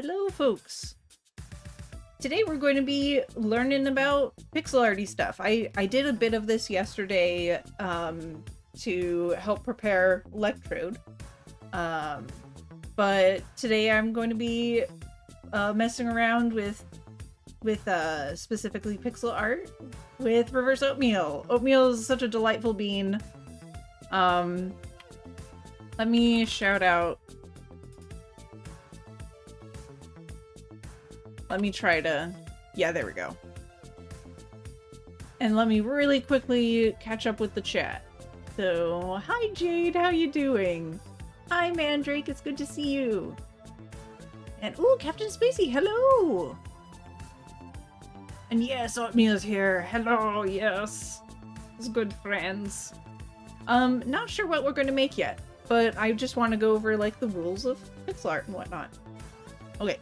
Hello, folks. Today we're going to be learning about pixel arty stuff. I did a bit of this yesterday to help prepare Electrode. But today I'm going to be messing around with specifically pixel art with reverse oatmeal. Oatmeal is such a delightful bean. Let me shout out. Let me try to... Yeah, there we go. And let me really quickly catch up with the chat. So, hi Jade, how you doing? Hi Mandrake, it's good to see you. And ooh, Captain Spacey, hello! And yes, Oatmeal's here. Hello, yes. It's good friends. Not sure what we're going to make yet, but I just want to go over like the rules of pixel art and whatnot. Okay.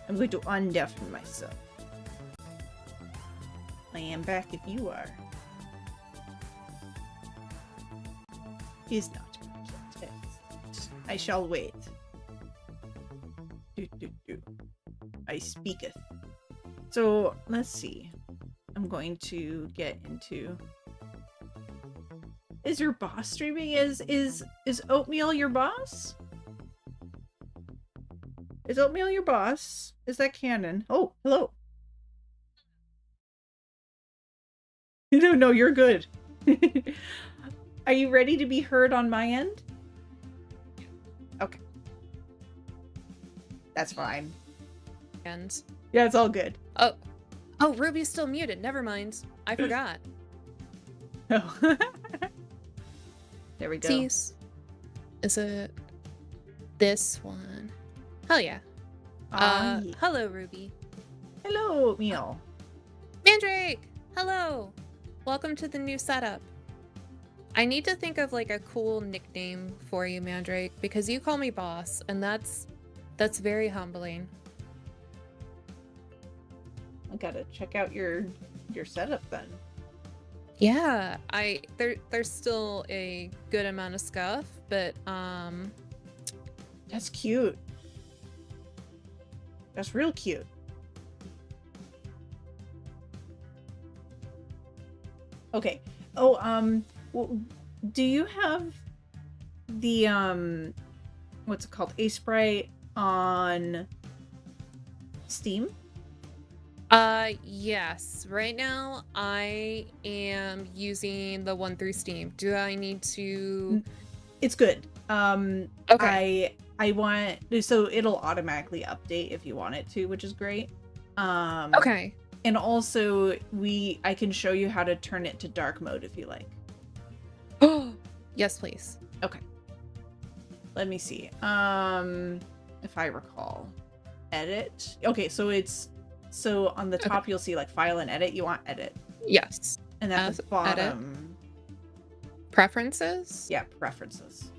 I'm going to undeafen myself. I am back if you are. Is not. I shall wait. I speaketh. So, let's see. I'm going to get into... Is your boss streaming? Is Oatmeal your boss? Is Oatmeal your boss? Is that canon? Oh, hello. No, you're good. Are you ready to be heard on my end? Okay. That's fine. And yeah, it's all good. Oh, Ruby's still muted. Never mind. I forgot. Oh. There we go. Cease. Is it this one? Hell yeah. Yeah. Hello, Ruby. Hello, Oatmeal. Mandrake! Hello! Welcome to the new setup. I need to think of like a cool nickname for you, Mandrake, because you call me boss, and that's very humbling. I gotta check out your setup then. Yeah, there's still a good amount of scuff, but That's cute. That's real cute. Okay. Oh, well, do you have the what's it called? Aseprite on Steam? Yes. Right now I am using the one through Steam. Do I need to... It's good. Okay. I want, so it'll automatically update if you want it to, which is great. Okay. And also I can show you how to turn it to dark mode if you like. Oh, yes, please. Okay. Let me see. If I recall. Edit. Okay, so on the top you'll see like file and edit. You want edit. Yes. And at the bottom. Edit. Preferences? Yeah, preferences.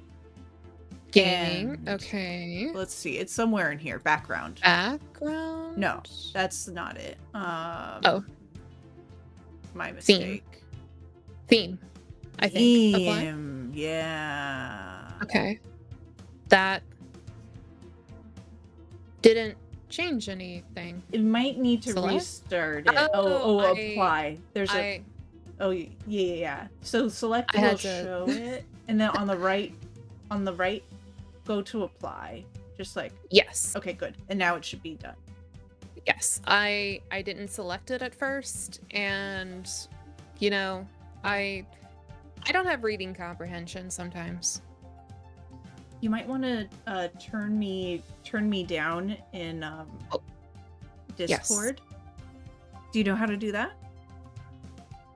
Gaming. And okay. Let's see. It's somewhere in here. Background. Background? No, that's not it. Oh. My mistake. Theme. I think. Theme. Yeah. Okay. That didn't change anything. It might need to restart it. Apply. There's a... Oh, yeah. So select it will show it. And then on the right, go to apply. Just like... Yes. Okay, good. And now it should be done. Yes. I didn't select it at first. And, you know, I don't have reading comprehension sometimes. You might want to turn me down in Discord. Yes. Do you know how to do that?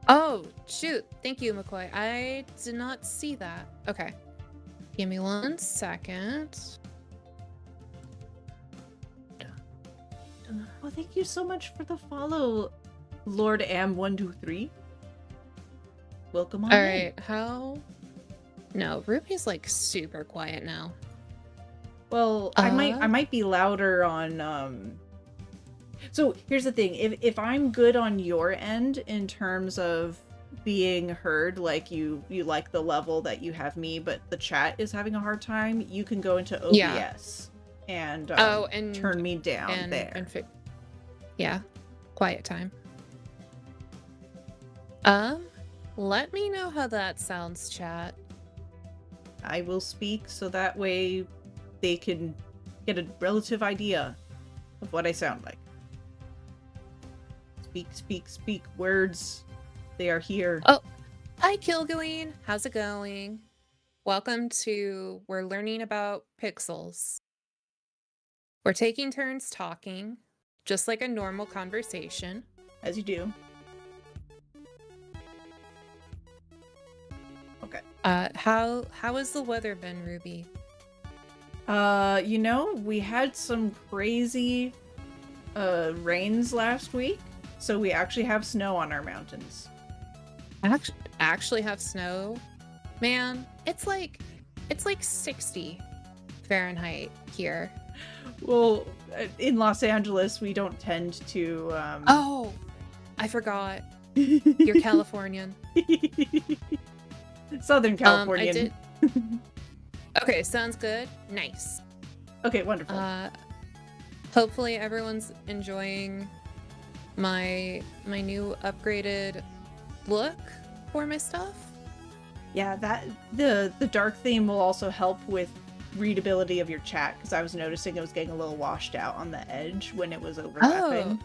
Oh, shoot. Thank you, McCoy. I did not see that. Okay. Give me 1 second. Oh, thank you so much for the follow, Lord Am123. Welcome on. All right, how... No, Ruby's like super quiet now. Well, I might be louder on So here's the thing, if I'm good on your end in terms of being heard, like you like the level that you have me, but the chat is having a hard time, you can go into OBS. and Oh, and turn me down there. Yeah, quiet time. Let me know how that sounds, chat. I will speak so that way they can get a relative idea of what I sound like. Speak, speak, speak. Words. They are here. Oh, hi, Kilgoeen. How's it going? Welcome to We're Learning About Pixels. We're taking turns talking, just like a normal conversation. As you do. Okay. How has the weather been, Ruby? You know, we had some crazy rains last week, so we actually have snow on our mountains. Actually have snow? Man, it's like 60 Fahrenheit here. Well, in Los Angeles, we don't tend to Oh, I forgot. You're Californian. Southern Californian. I did. Okay, sounds good. Nice. Okay, wonderful. Hopefully everyone's enjoying my new upgraded look for my stuff. Yeah, that the dark theme will also help with readability of your chat, because I was noticing it was getting a little washed out on the edge when it was overlapping.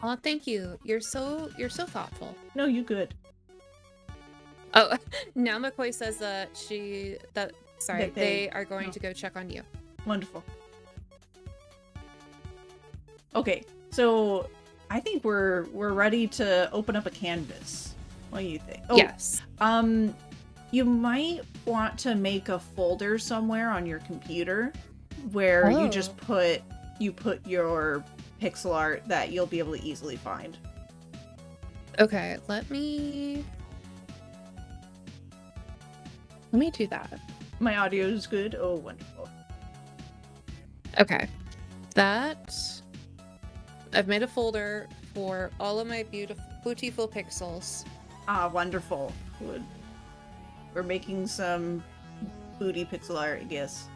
Oh, thank you. You're so thoughtful. No, you good. Oh, now McCoy says that they are going to go check on you. Wonderful. Okay, so I think we're ready to open up a canvas. What do you think? Oh, yes. You might want to make a folder somewhere on your computer where you just put your pixel art that you'll be able to easily find. Okay, let me do that. My audio is good. Oh, wonderful. Okay. I've made a folder for all of my beautiful pixels. Ah, wonderful. Good. We're making some booty pixel art, I guess.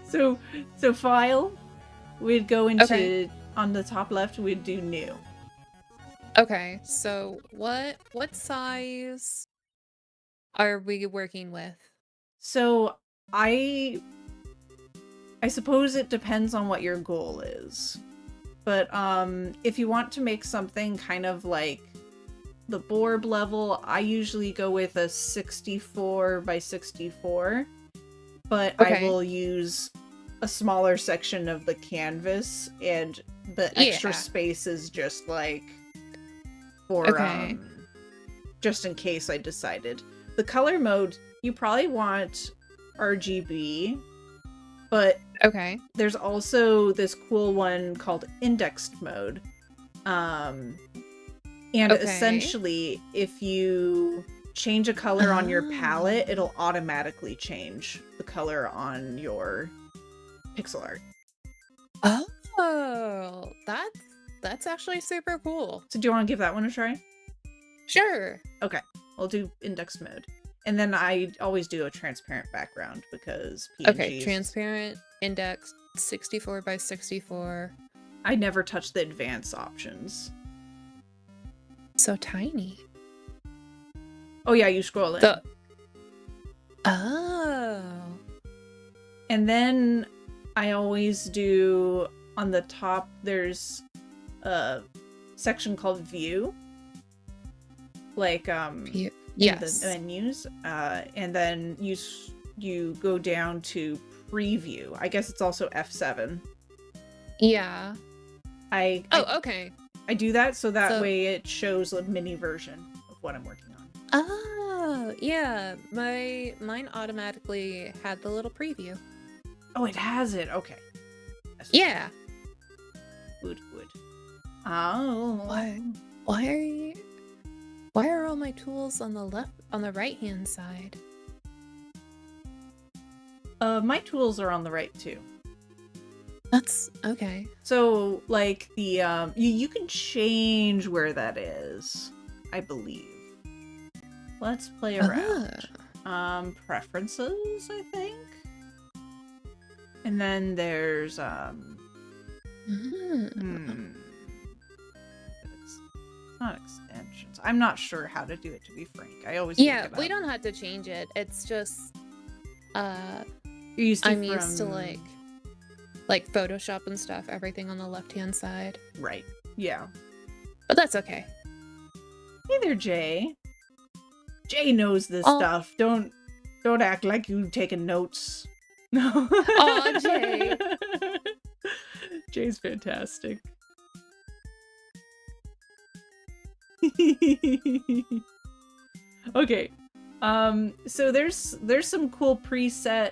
So file, we'd go into, on the top left, we'd do new. Okay, so what size are we working with? So I suppose it depends on what your goal is. But if you want to make something kind of like the Borb level, I usually go with a 64 by 64. But I will use a smaller section of the canvas, and the extra space is just like for just in case I decided. The color mode, you probably want RGB, but there's also this cool one called indexed mode. And essentially, if you change a color on your palette, it'll automatically change the color on your pixel art. Oh, that's actually super cool. So do you want to give that one a try? Sure. Okay, I'll do index mode. And then I always do a transparent background because PNGs... Okay, transparent, index, 64 by 64. I never touch the advanced options. So tiny. Oh yeah, you scroll in. Oh. And then I always do, on the top, there's a section called view. Like, yes. the menus. And then you go down to preview. I guess it's also F7. Yeah. Okay. I do that so that way it shows a mini version of what I'm working on. Oh, yeah. Mine automatically had the little preview. Oh, it has it. Okay. Yeah. Good. Oh. Why are all my tools on the right-hand side? My tools are on the right too. That's okay. So, like, the, you can change where that is, I believe. Let's play around. Preferences, I think? And then there's Mm. it's not extensions. I'm not sure how to do it, to be frank. I always Yeah, look it we up. don't have to change it. It's just You're used to I'm used to from like Photoshop and stuff, everything on the left-hand side. right. Yeah. But that's okay. Hey there, Jay. Jay knows this Oh, stuff. Don't act like you taking notes. No. aw, Jay. Jay's fantastic. Okay. So there's some cool preset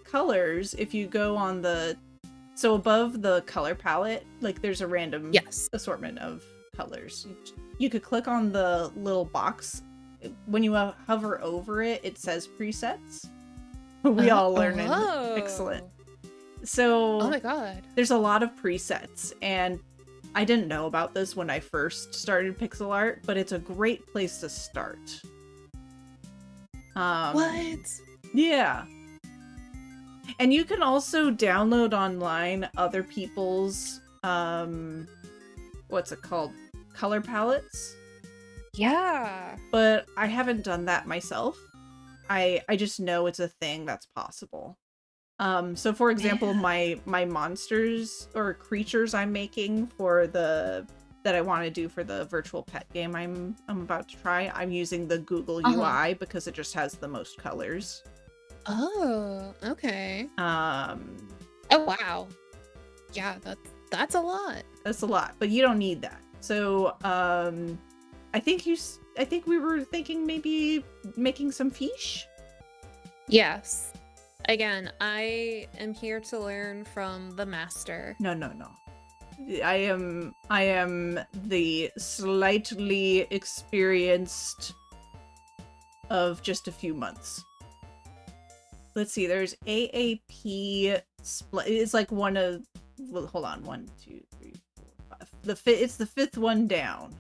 colors if you go on the above the color palette, like there's a random Yes. assortment of colors. You could click on the little box. When you hover over it, it says presets. We all learn it. Oh. Excellent. So Oh my god. there's a lot of presets, and I didn't know about this when I first started pixel art, but it's a great place to start. What? Yeah. And you can also download online other people's what's it called? Color palettes. Yeah. But I haven't done that myself. I just know it's a thing that's possible. So for example, my monsters or creatures I'm making for that I want to do for the virtual pet game I'm about to try, I'm using the Google UI because it just has the most colors. Oh, okay. Um Oh wow. Yeah, that's a lot. That's a lot, but you don't need that. So I think we were thinking maybe making some fish. Yes. Again, I am here to learn from the master. No. I am the slightly experienced of just a few months. Let's see, there's AAP it's like one of, well, hold on, 1, 2, 3, 4, 5. It's the fifth one down.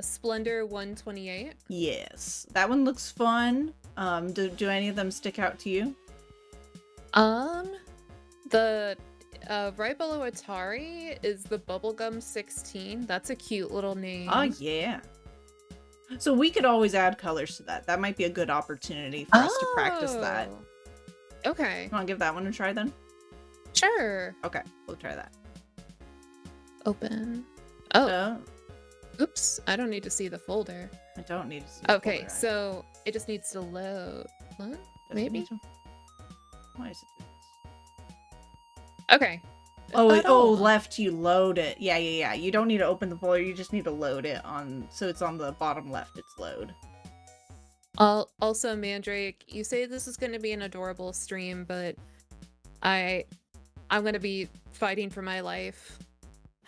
Splendor 128. Yes, that one looks fun. Do any of them stick out to you? The right below Atari is the Bubblegum 16. That's a cute little name. Oh yeah. So we could always add colors to that. That might be a good opportunity for us to practice that. Okay. You want to give that one a try then? Sure. Okay, we'll try that. Open. Oh. Oops. I don't need to see the folder. I don't need to see the Okay, folder. so it just needs to load. What? Does it Maybe? need to- Why is it doing this? Okay. Oh, left, you load it. Yeah. You don't need to open the folder, you just need to load it on, so it's on the bottom left, it's load. Also, Mandrake, you say this is going to be an adorable stream, but I'm going to be fighting for my life.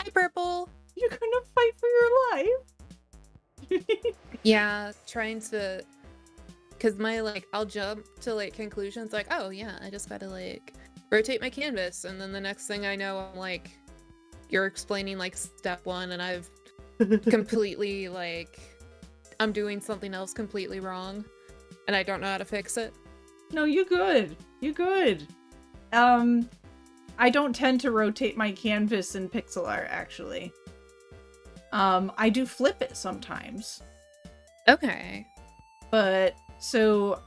Hi, Purple! You're gonna fight for your life? Yeah, trying to... Because I'll jump to, conclusions like, oh, yeah, I just gotta, rotate my canvas, and then the next thing I know, I'm you're explaining, step 1, and I've completely, I'm doing something else completely wrong, and I don't know how to fix it. No, you're good. You're good. I don't tend to rotate my canvas in pixel art, actually. I do flip it sometimes. Okay. But, so...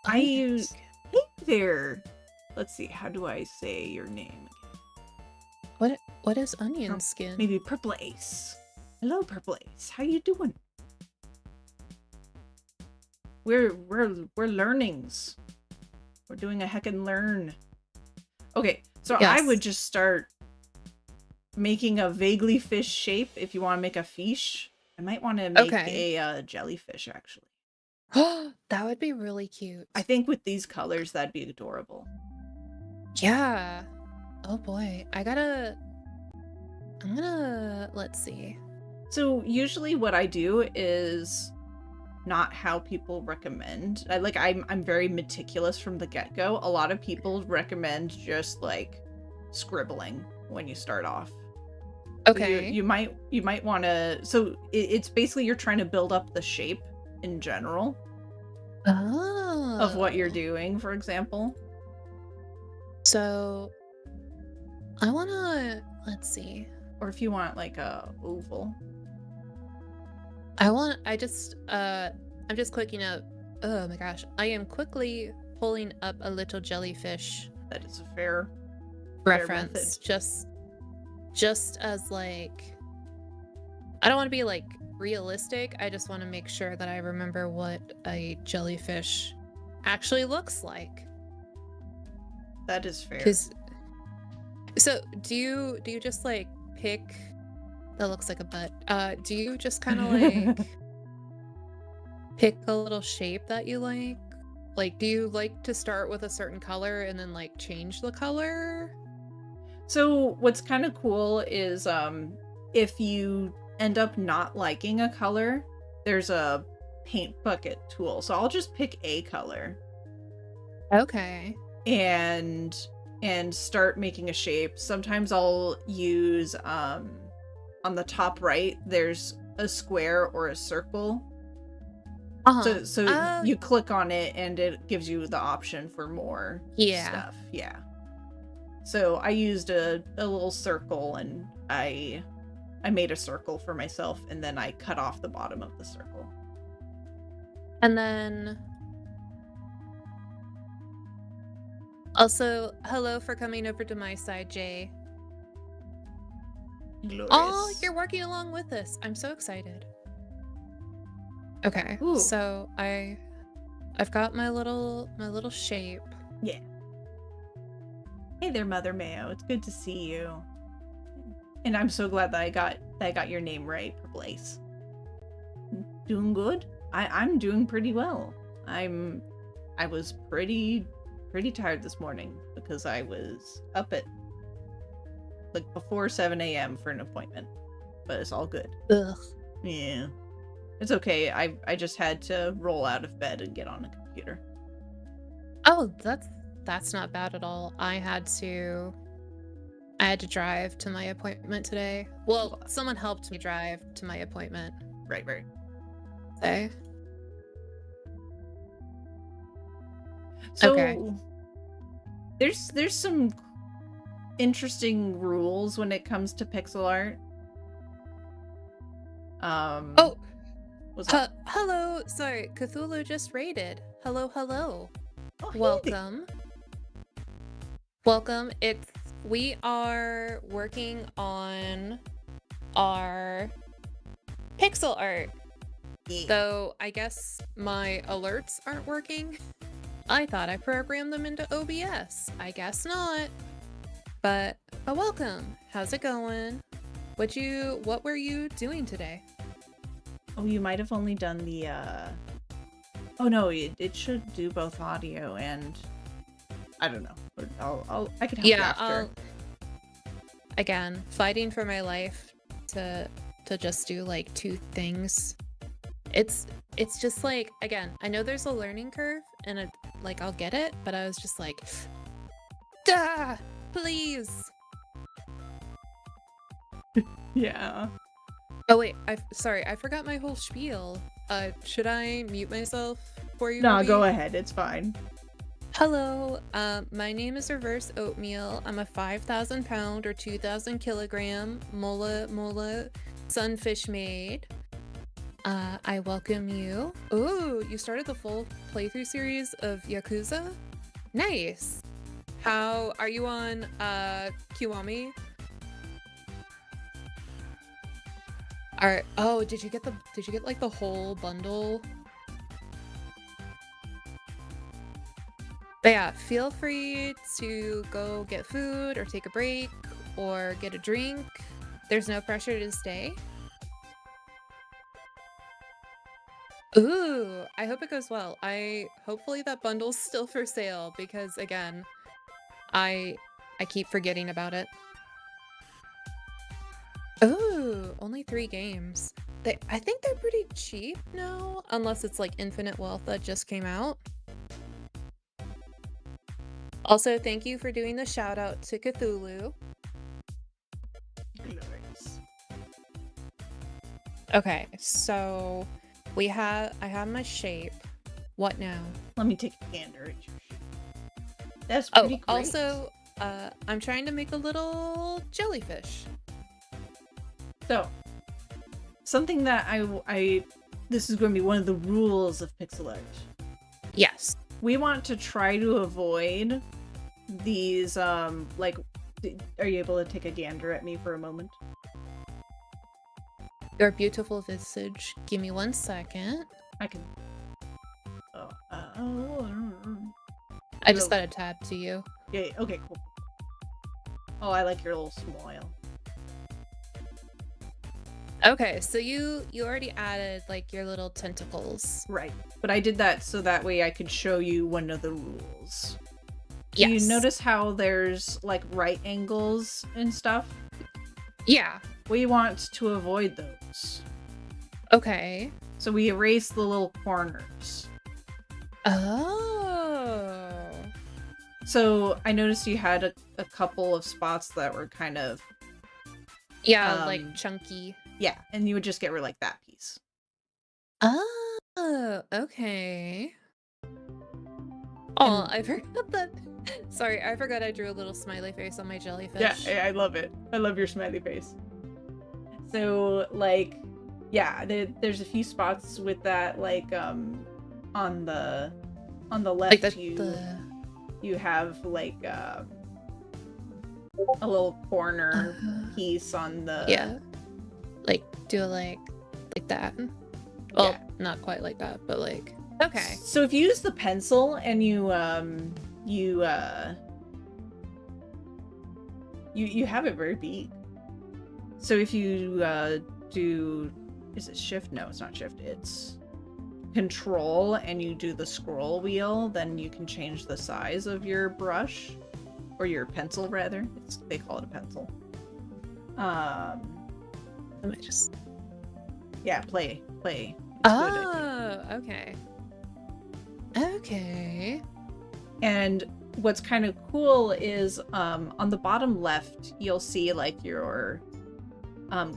I use... Hey there! Let's see, how do I say your name again? What is onion skin? Maybe Purple Ace. Hello, Purple Ace. How you doing? We're learnings. We're doing a heckin' learn. Okay, so Yes. I would just start making a vaguely fish shape if you want to make a fish. I might want to make a jellyfish, actually. That would be really cute. I think with these colors, that'd be adorable. Yeah. Oh boy. Let's see. So usually what I do is not how people recommend. I'm very meticulous from the get-go. A lot of people recommend just scribbling when you start off. Okay. So you might want to, so it's basically you're trying to build up the shape in general. of what you're Oh. doing, for example. So I wanna, let's see. Or if you want like a oval. I'm just clicking up. Oh my gosh. I am quickly pulling up a little jellyfish That is a fair method. reference just as like, I don't want to be like realistic. I just want to make sure that I remember what a jellyfish actually looks like. That is fair. Cuz so do you just like pick, that looks like a butt. Do you just kind of like pick a little shape that you like? Like, do you like to start with a certain color and then like change the color? So what's kind of cool is if you end up not liking a color, there's a paint bucket tool. So I'll just pick a color Okay. and start making a shape. Sometimes I'll use on the top right there's a square or a circle. Uh-huh. So you click on it and it gives you the option for more Yeah. stuff. Yeah. So I used a little circle and I made a circle for myself and then I cut off the bottom of the circle. And then also, hello for coming over to my side, Jay. Glorious. Oh, you're working along with us. I'm so excited. Okay. Ooh. So I've got my little shape. Yeah. Hey there, Mother Mayo. It's good to see you. And I'm so glad that I got your name right, Blaze. Doing good? I'm doing pretty well. I was pretty tired this morning because I was up at like before 7 a.m. for an appointment. But it's all good. Ugh. Yeah. It's okay. I just had to roll out of bed and get on a computer. Oh, that's not bad at all. I had to drive to my appointment today. Well, someone helped me drive to my appointment. Right. Okay. So Okay. there's some interesting rules when it comes to pixel art. Oh, what's up? hello. Sorry, Cthulhu just raided. Hello. Oh, hey. Welcome. Welcome. We are working on our pixel art. Yeah. Though I guess my alerts aren't working. I thought I programmed them into OBS. I guess not. But welcome. How's it going? What were you doing today? Oh, you might have only done the oh no, it should do both audio and I don't know. I can help you after. Again, fighting for my life to just do like two things. It's just like, again, I know there's a learning curve and I'll get it, but I was just like, duh, please. Yeah. Oh wait, sorry, I forgot my whole spiel. Should I mute myself for you? No, maybe? go ahead. It's fine. Hello, my name is Reverse Oatmeal. I'm a 5,000 pound or 2,000 kilogram mola sunfish maid. I welcome you. Ooh, you started the full playthrough series of Yakuza? Nice. How are you on Kiwami? Alright. Oh, did you get like the whole bundle? But yeah, feel free to go get food or take a break or get a drink. There's no pressure to stay. Ooh, I hope it goes well. Hopefully that bundle's still for sale because again, I keep forgetting about it. Ooh, only 3 games. I think they're pretty cheap now, unless it's like Infinite Wealth that just came out. Also, thank you for doing the shout out to Cthulhu. Glorious. Okay, so I have my shape. What now? Let me take a gander at your ship. That's Oh, pretty great. also, I'm trying to make a little jellyfish. So, something that this is going to be one of the rules of pixel art. Yes. We want to try to avoid these, like, are you able to take a gander at me for a moment? Your beautiful visage. Give me 1 second. I can. I just got a tab to you. Yeah, okay, cool. Oh, I like your little smile. Okay, so you already added like your little tentacles. Right. But I did that so that way I could show you one of the rules. Yes. You notice how there's like right angles and stuff? Yeah. We want to avoid those. Okay. So we erase the little corners. Oh. So I noticed you had a couple of spots that were kind of... Yeah, like chunky. Yeah, and you would just get rid of like that piece. Oh, okay. Oh, I forgot that. Sorry, I forgot I drew a little smiley face on my jellyfish. Yeah, I love it. I love your smiley face. So, like, yeah, there's a few spots with that, like, on the left, like you have like a little corner piece on the... Yeah. Like, do like that. Well, yeah. Not quite like that, but like, okay. So if you use the pencil and you have it very big. So if you do... Is it shift? No, it's not shift. It's control, and you do the scroll wheel, then you can change the size of your brush. Or your pencil, rather. They call it a pencil. Let me just... Yeah, play. Oh, okay. Okay. And what's kind of cool is on the bottom left, you'll see like your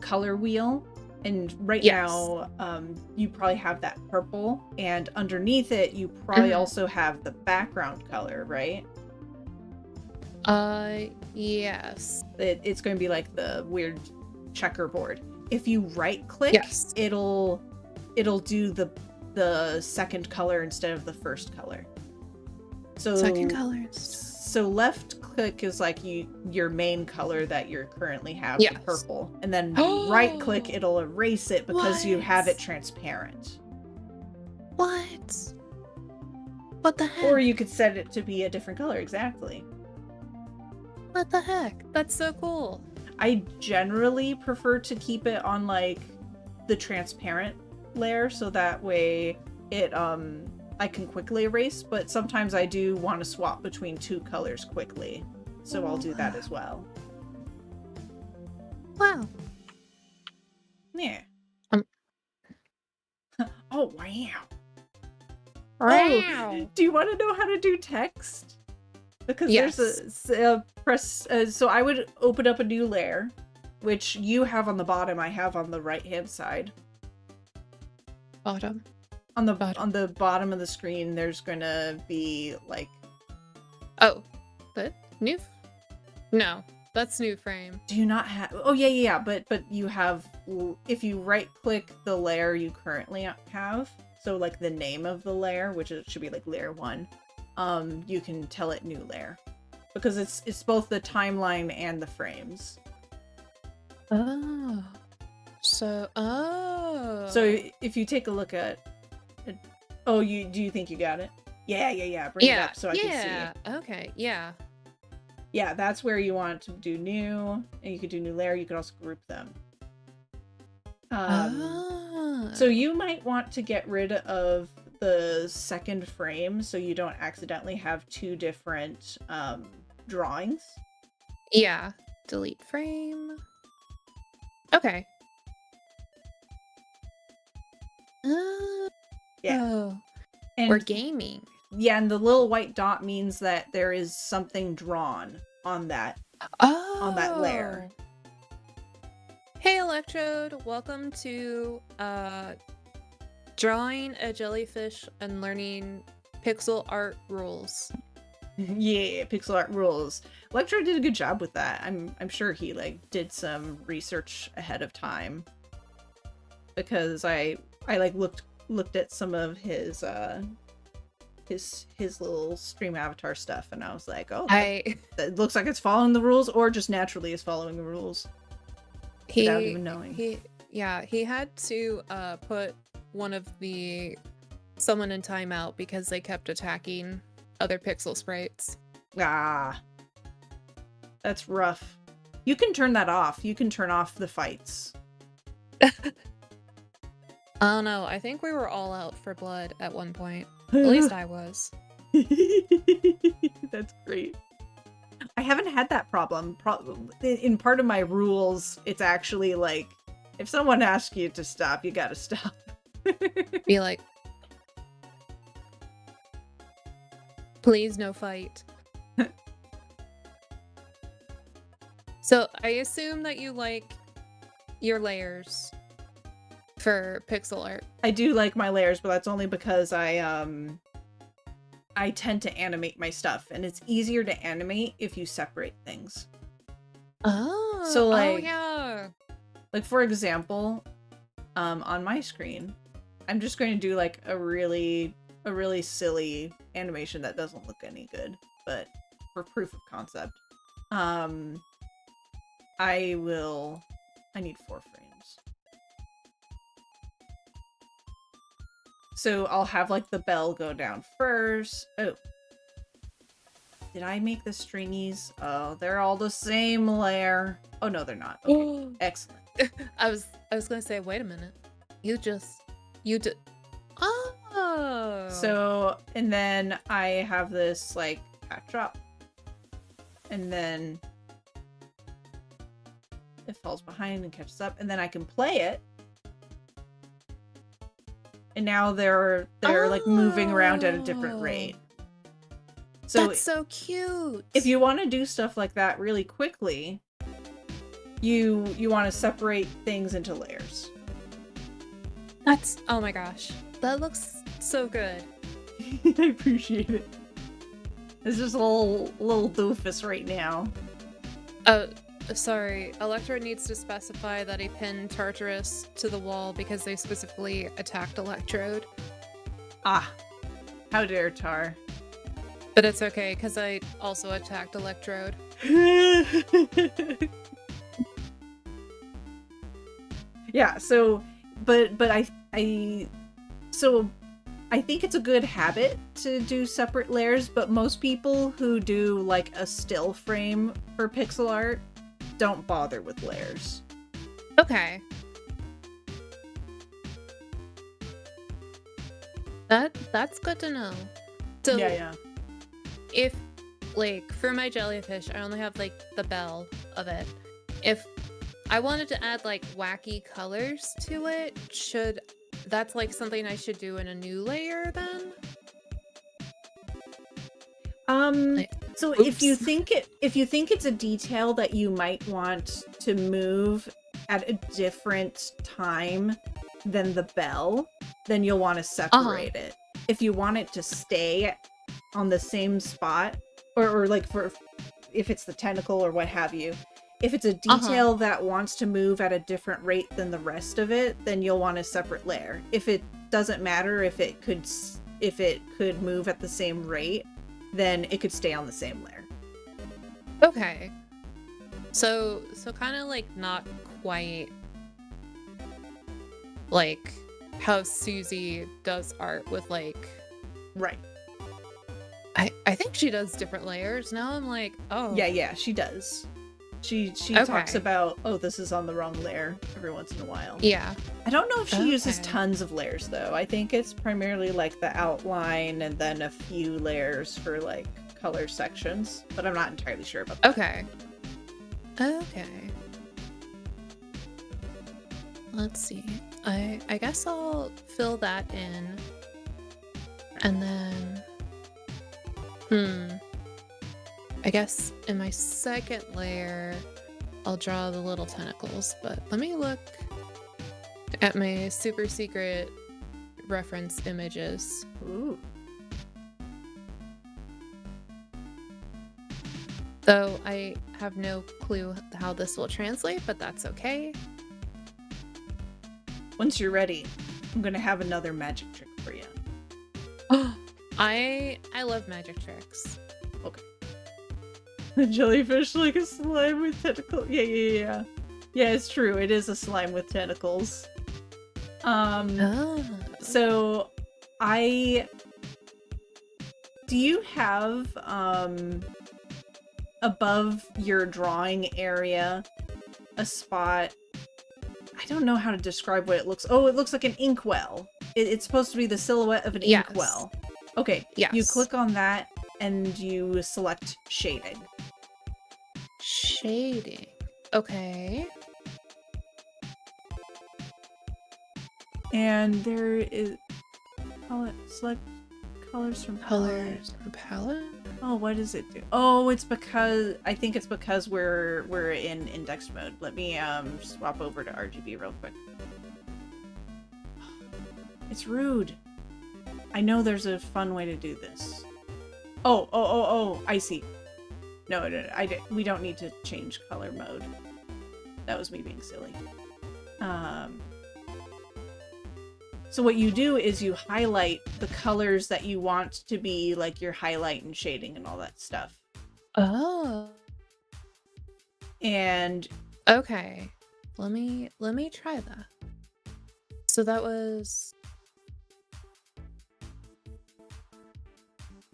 color wheel. And right now, you probably have that purple. And underneath it, you probably also have the background color, right? Yes. It's going to be like the weird checkerboard. If you right click, yes, it'll do the second color instead of the first color. So second colors. So left click is like your main color that you currently have, yes, the purple, and then right click, it'll erase it because you have it transparent. What? What the heck? Or you could set it to be a different color, exactly. What the heck? That's so cool. I generally prefer to keep it on like the transparent layer so that way it I can quickly erase, but sometimes I do want to swap between two colors quickly. So I'll do that as well. Wow. Yeah. Oh, wow. Wow. Oh, do you want to know how to do text? Because yes, there's a press. So I would open up a new layer, which you have on the bottom. I have on the right hand side. Bottom. On the bottom of the screen, there's gonna be like. Oh, but new. No, that's new frame. Do you not have? Oh yeah. But you have. If you right click the layer you currently have, so like the name of the layer, which it should be like layer 1. You can tell it new layer because it's both the timeline and the frames. Oh. So if you take a look at it, do you think you got it? Yeah. Bring it up so I can see. Okay. Yeah. Yeah, that's where you want to do new, and you could do new layer. You could also group them. So you might want to get rid of the second frame so you don't accidentally have two different drawings. Yeah. Delete frame. Okay. Yeah. And we're gaming. Yeah, and the little white dot means that there is something drawn on that layer. Hey Electrode, welcome to Drawing a jellyfish and learning pixel art rules. Yeah, pixel art rules. Electro did a good job with that. I'm sure he like did some research ahead of time, because I like looked at some of his little stream avatar stuff, and I was like, oh, that looks like it's following the rules, or just naturally is following the rules without even knowing. He had to put one of someone in timeout because they kept attacking other pixel sprites. Ah, that's rough. You can turn that off. You can turn off the fights. Oh no, I think we were all out for blood at one point. At least I was. That's great. I haven't had that problem. In part of my rules, it's actually like, if someone asks you to stop, you gotta stop. Be like, please no fight. So I assume that you like your layers for pixel art. I do like my layers, but that's only because I tend to animate my stuff, and it's easier to animate if you separate things. Oh, so like, oh yeah. Like for example, on my screen, I'm just going to do like a really silly animation that doesn't look any good, but for proof of concept, I need 4 frames. So I'll have like the bell go down first. Oh, did I make the stringies? Oh, they're all the same layer. Oh no, they're not. Okay, excellent. I was gonna say, wait a minute. You did. Oh. So, and then I have this like backdrop, and then it falls behind and catches up, and then I can play it. And now they're like moving around at a different rate. So that's so cute. If you want to do stuff like that really quickly, you want to separate things into layers. That's, oh my gosh, that looks so good. I appreciate it. It's just a little doofus right now. Sorry, Electro needs to specify that he pinned Tartarus to the wall because they specifically attacked Electrode. Ah, how dare Tar. But it's okay, because I also attacked Electrode. Yeah, so, but I think it's a good habit to do separate layers, but most people who do like a still frame for pixel art don't bother with layers. Okay. That's good to know. So yeah. If, like, for my jellyfish, I only have like the bell of it. If I wanted to add like wacky colors to it, that's like something I should do in a new layer then? So oops. if you think it's a detail that you might want to move at a different time than the bell, then you'll want to separate it. If you want it to stay on the same spot, or like if it's the tentacle or what have you, if it's a detail that wants to move at a different rate than the rest of it, then you'll want a separate layer. If it doesn't matter if it could move at the same rate, then it could stay on the same layer. Okay. So kind of like not quite like how Susie does art with like, right. I think she does different layers. Now I'm like, oh. Yeah, she does. She talks about, oh, this is on the wrong layer every once in a while. Yeah. I don't know if she uses tons of layers though. I think it's primarily like the outline and then a few layers for like color sections, but I'm not entirely sure about that. Okay. Let's see. I guess I'll fill that in. And then I guess in my second layer I'll draw the little tentacles, but let me look at my super secret reference images. Ooh. Though I have no clue how this will translate, but that's okay. Once you're ready, I'm gonna have another magic trick for you. I love magic tricks. Okay. The jellyfish like a slime with tentacles. Yeah. Yeah, it's true. It is a slime with tentacles. Oh. So do you have above your drawing area a spot? I don't know how to describe what it looks. Oh, it looks like an inkwell. It's supposed to be the silhouette of an inkwell. Okay. Yes. You click on that and you select shading. Shading. Okay. And there is select colors from Colors from palette. Oh, what does it do? Oh, it's because I think it's because we're in index mode. Let me swap over to RGB real quick. It's rude. I know there's a fun way to do this. Oh, I see. No, we don't need to change color mode. That was me being silly. So what you do is you highlight the colors that you want to be like your highlight and shading and all that stuff. Oh. And okay. Let me try that. So that was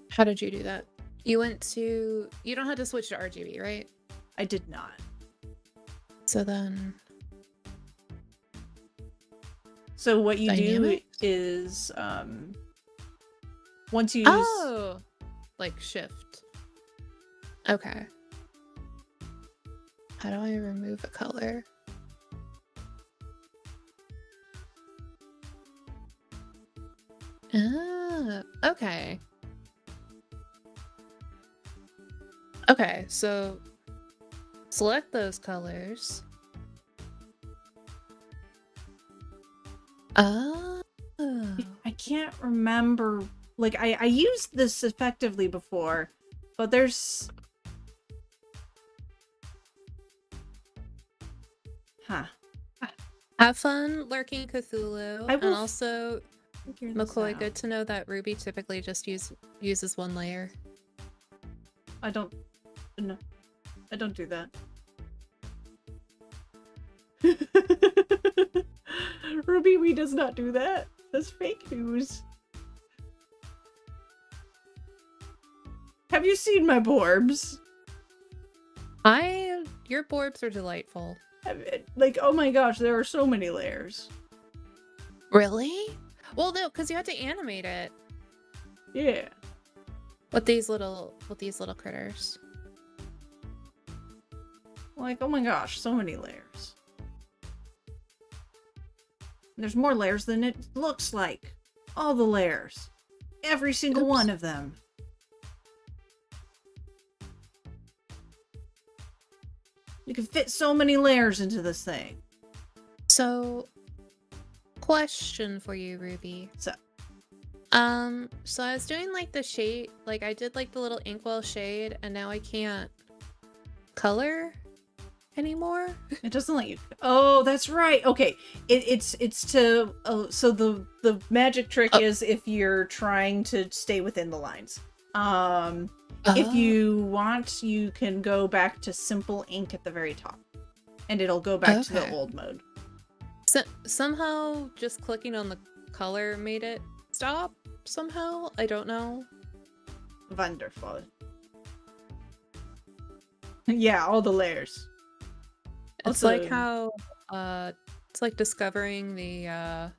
How did you do that? You don't have to switch to RGB, right? I did not. So then So what you Dynamic? do is once you Oh, like shift. Okay. How do I remove a color? Ah, okay. Okay, so select those colors. Oh. I can't remember, like I used this effectively before, but there's Have fun lurking Cthulhu. I will And also, figure this McCoy, out. good to know that Ruby typically just uses one layer. I don't do that. Ruby Wee does not do that. That's fake news. Have you seen my borbs? Your borbs are delightful. Like, oh my gosh, there are so many layers. Really? Well, no, because you have to animate it Yeah. with these little critters. Like, oh my gosh, so many layers. There's more layers than it looks like. All the layers. Every single Oops. one of them. You can fit so many layers into this thing. So, question for you, Ruby. So So I was doing like the shade, like I did like the little inkwell shade, and now I can't color anymore. it doesn't let you. Oh, that's right. Okay, it's to. So the magic trick is if you're trying to stay within the lines. If you want, you can go back to simple ink at the very top, and it'll go back to the Okay. old mode. So somehow just clicking on the color made it stop somehow. I don't know. Wonderful. Yeah, all the layers. It's Also- like how it's like discovering the I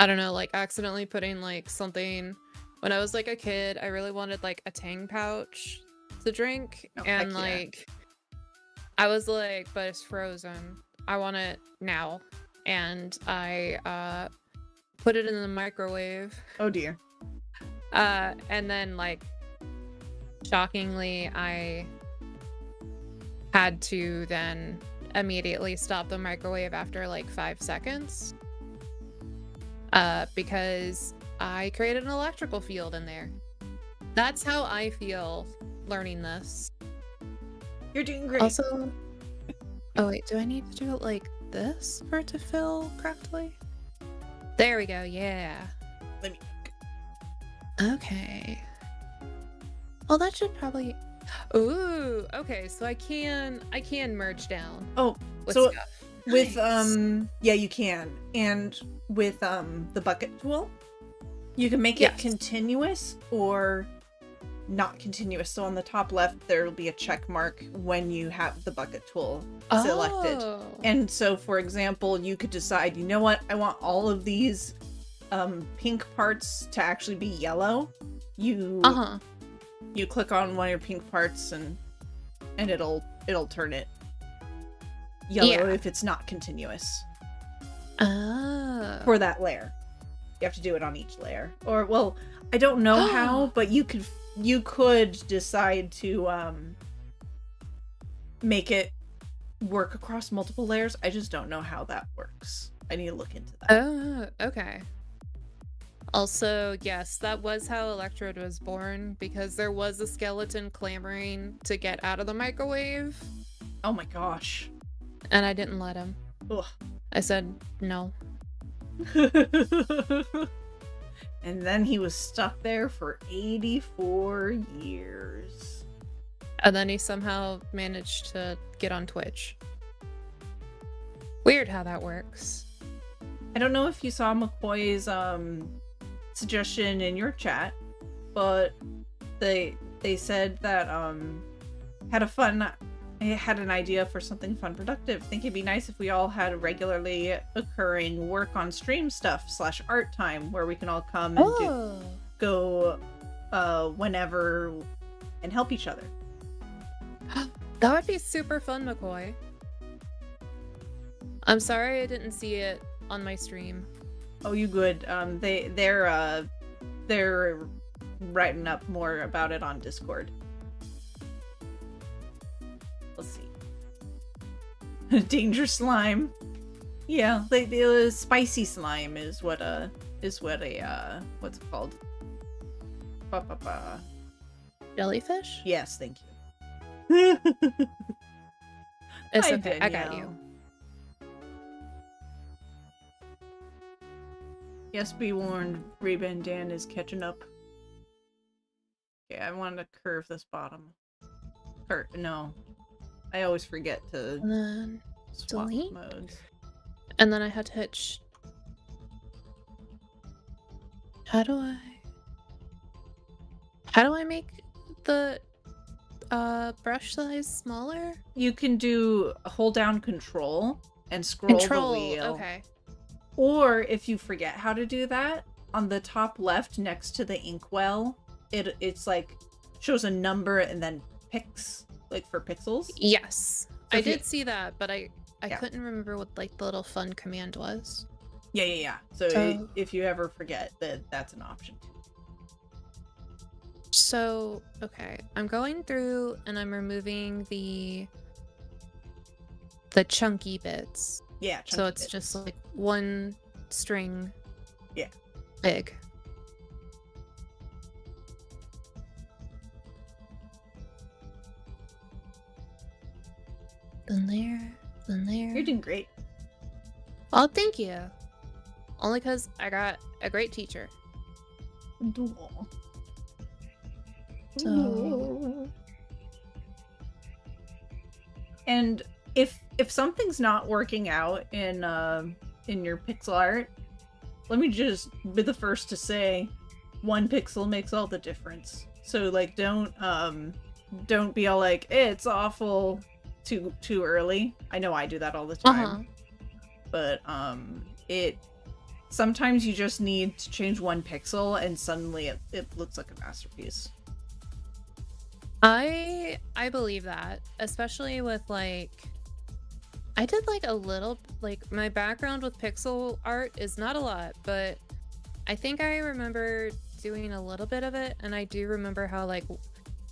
don't know, like accidentally putting like something when I was like a kid. I really wanted like a Tang pouch to drink, Oh, and heck yeah. like I was like, but it's frozen. I want it now. And I put it in the microwave. Oh dear. And then like shockingly I had to then immediately stop the microwave after like 5 seconds. Because I created an electrical field in there. That's how I feel learning this. You're doing great. Also, oh wait, do I need to do it like this for it to fill correctly? There we go, yeah. Let me. Okay. Well, that should probably. Ooh, okay, so I can merge down. Oh, with so stuff. with Nice. yeah, you can, and with the bucket tool, you can make it Yes. continuous or not continuous. So on the top left, there will be a check mark when you have the bucket tool selected. Oh. And so, for example, you could decide, you know what, I want all of these pink parts to actually be yellow. You you click on one of your pink parts and it'll turn it yellow Yeah. if it's not continuous Oh. for that layer. You have to do it on each layer. Or, well, I don't know how, but you could decide to make it work across multiple layers. I just don't know how that works. I need to look into that. Oh, okay. Also, yes, that was how Electrode was born, because there was a skeleton clamoring to get out of the microwave, Oh my gosh. and I didn't let him. Ugh. I said no. And then he was stuck there for 84 years. And then he somehow managed to get on Twitch. Weird how that works. I don't know if you saw McCoy's suggestion in your chat, but they said that had an idea for something fun productive. Think it'd be nice if we all had a regularly occurring work on stream stuff / art time where we can all come and go whenever and help each other. That would be super fun, McCoy. I'm sorry I didn't see it on my stream. Oh, you good. They're writing up more about it on Discord. Let's see. Danger slime. Yeah, the spicy slime is what what's it called? Jellyfish? Yes, thank you. It's Hi, okay, I got Danielle. you. Yes, be warned, Reba and Dan is catching up. Okay, I wanted to curve this bottom. No. I always forget to And then swap delete? modes. And then I had to hit How do I make the brush size smaller? You can hold down control and scroll Control, the wheel. okay. Or if you forget how to do that, on the top left next to the inkwell, it's like shows a number and then like for pixels. Yes. So I if you- did see that, but I Yeah. couldn't remember what like the little fun command was. Yeah. So So- if you ever forget, that's an option too. So, okay, I'm going through and I'm removing the chunky bits. Yeah. So chunky it's bits. just like one string. Yeah. Big. Then there. You're doing great. Oh, thank you. Only because I got a great teacher. Aw. So- And if something's not working out in your pixel art, let me just be the first to say, one pixel makes all the difference. So like, don't be all like, it's awful too early. I know I do that all the time. But sometimes you just need to change one pixel and suddenly it looks like a masterpiece. I believe that, especially with like I did like a little like my background with pixel art is not a lot, but I think I remember doing a little bit of it, and I do remember how like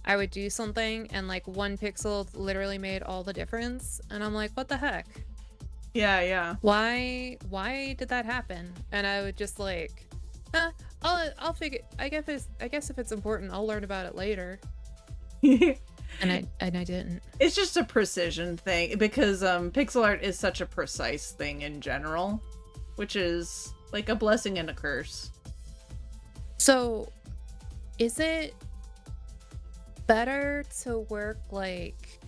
I would do something and like one pixel literally made all the difference. And I'm like, what the heck? Yeah. Why did that happen? And I would just like, I'll figure, I guess if it's important, I'll learn about it later. And I didn't. It's just a precision thing because pixel art is such a precise thing in general, which is like a blessing and a curse. So, is it better to work like,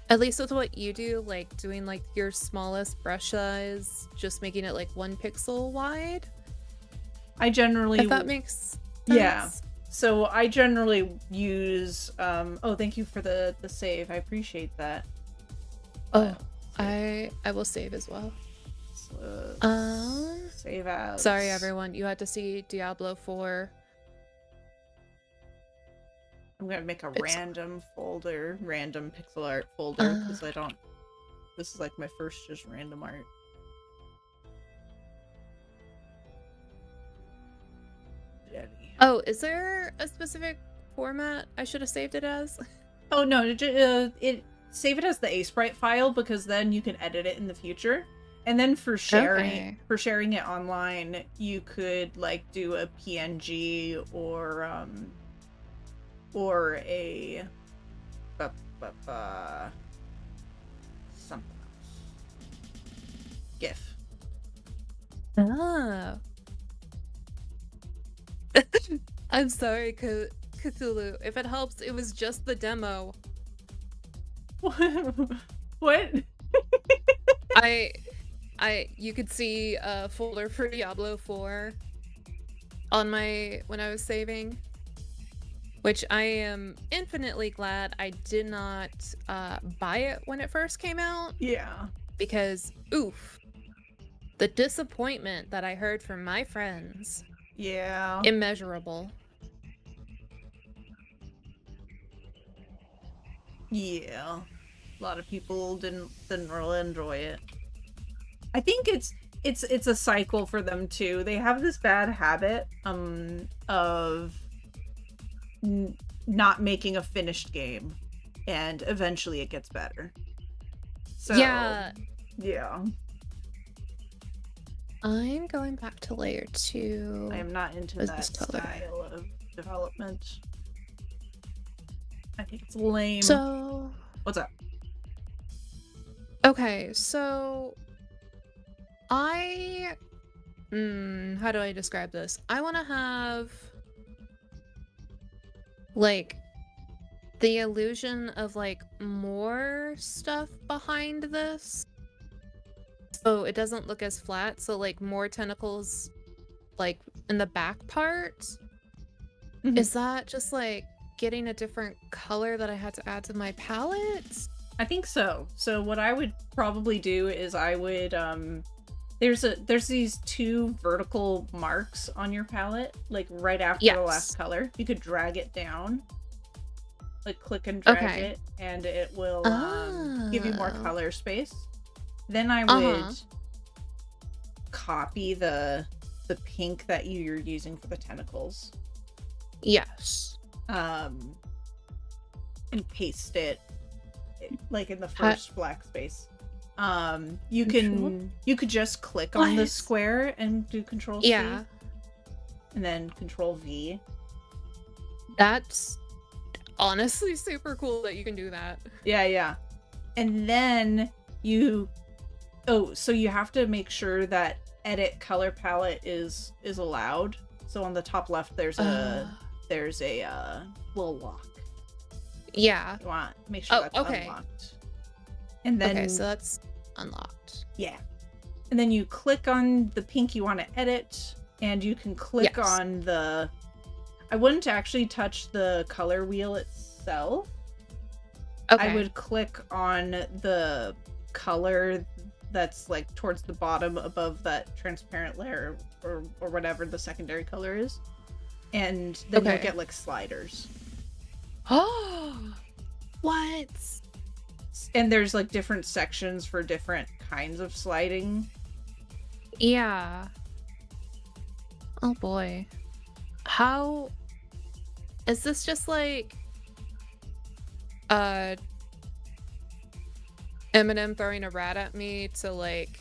at least with what you do, like doing like your smallest brush size, just making it like 1 pixel wide? I generally, if that makes sense. Yeah. So I generally use, oh, thank you for the save. I appreciate that. Oh, I will save as well. Save as. Sorry, everyone. You had to see Diablo 4. I'm gonna make a random pixel art folder, because I don't, this is like my first just random art. Oh, is there a specific format I should have saved it as? Oh no, save it as the Aseprite file, because then you can edit it in the future. And then for sharing it online, you could like do a PNG or a something else. GIF. Oh. I'm sorry, Cthulhu. If it helps, it was just the demo. What? You could see a folder for Diablo 4 on when I was saving, which I am infinitely glad I did not buy it when it first came out. Yeah. Because, oof, the disappointment that I heard from my friends. Yeah. Immeasurable. Yeah. A lot of people didn't really enjoy it. I think it's a cycle for them too. They have this bad habit of not making a finished game, and eventually it gets better. So yeah. I'm going back to layer 2. I am not into that style of development. I think it's lame. So what's up? Okay, so how do I describe this? I want to have like the illusion of like more stuff behind this, so it doesn't look as flat. So like more tentacles like in the back part. Mm-hmm. Is that just like getting a different color that I had to add to my palette? I think so. So what I would probably do is I would there's these 2 vertical marks on your palette, like right after the last color. You could drag it down, like click and drag it, and it will give you more color space. Then I would copy the pink that you're using for the tentacles. Yes. And paste it like in the first black space. You could just click on the square and do Control C. Yeah. And then Control V. That's honestly super cool that you can do that. Yeah. And then so you have to make sure that edit color palette is allowed. So on the top left there's a little lock. Yeah. You want to make sure that's unlocked. And then so that's unlocked. Yeah. And then you click on the pink you want to edit, and you can click on the I wouldn't actually touch the color wheel itself. I would click on the color that's like towards the bottom above that transparent layer or whatever the secondary color is. And then you'll get like sliders. Oh, what? And there's like different sections for different kinds of sliding. Yeah. Oh boy. How Is this just like uh Eminem throwing a rat at me to like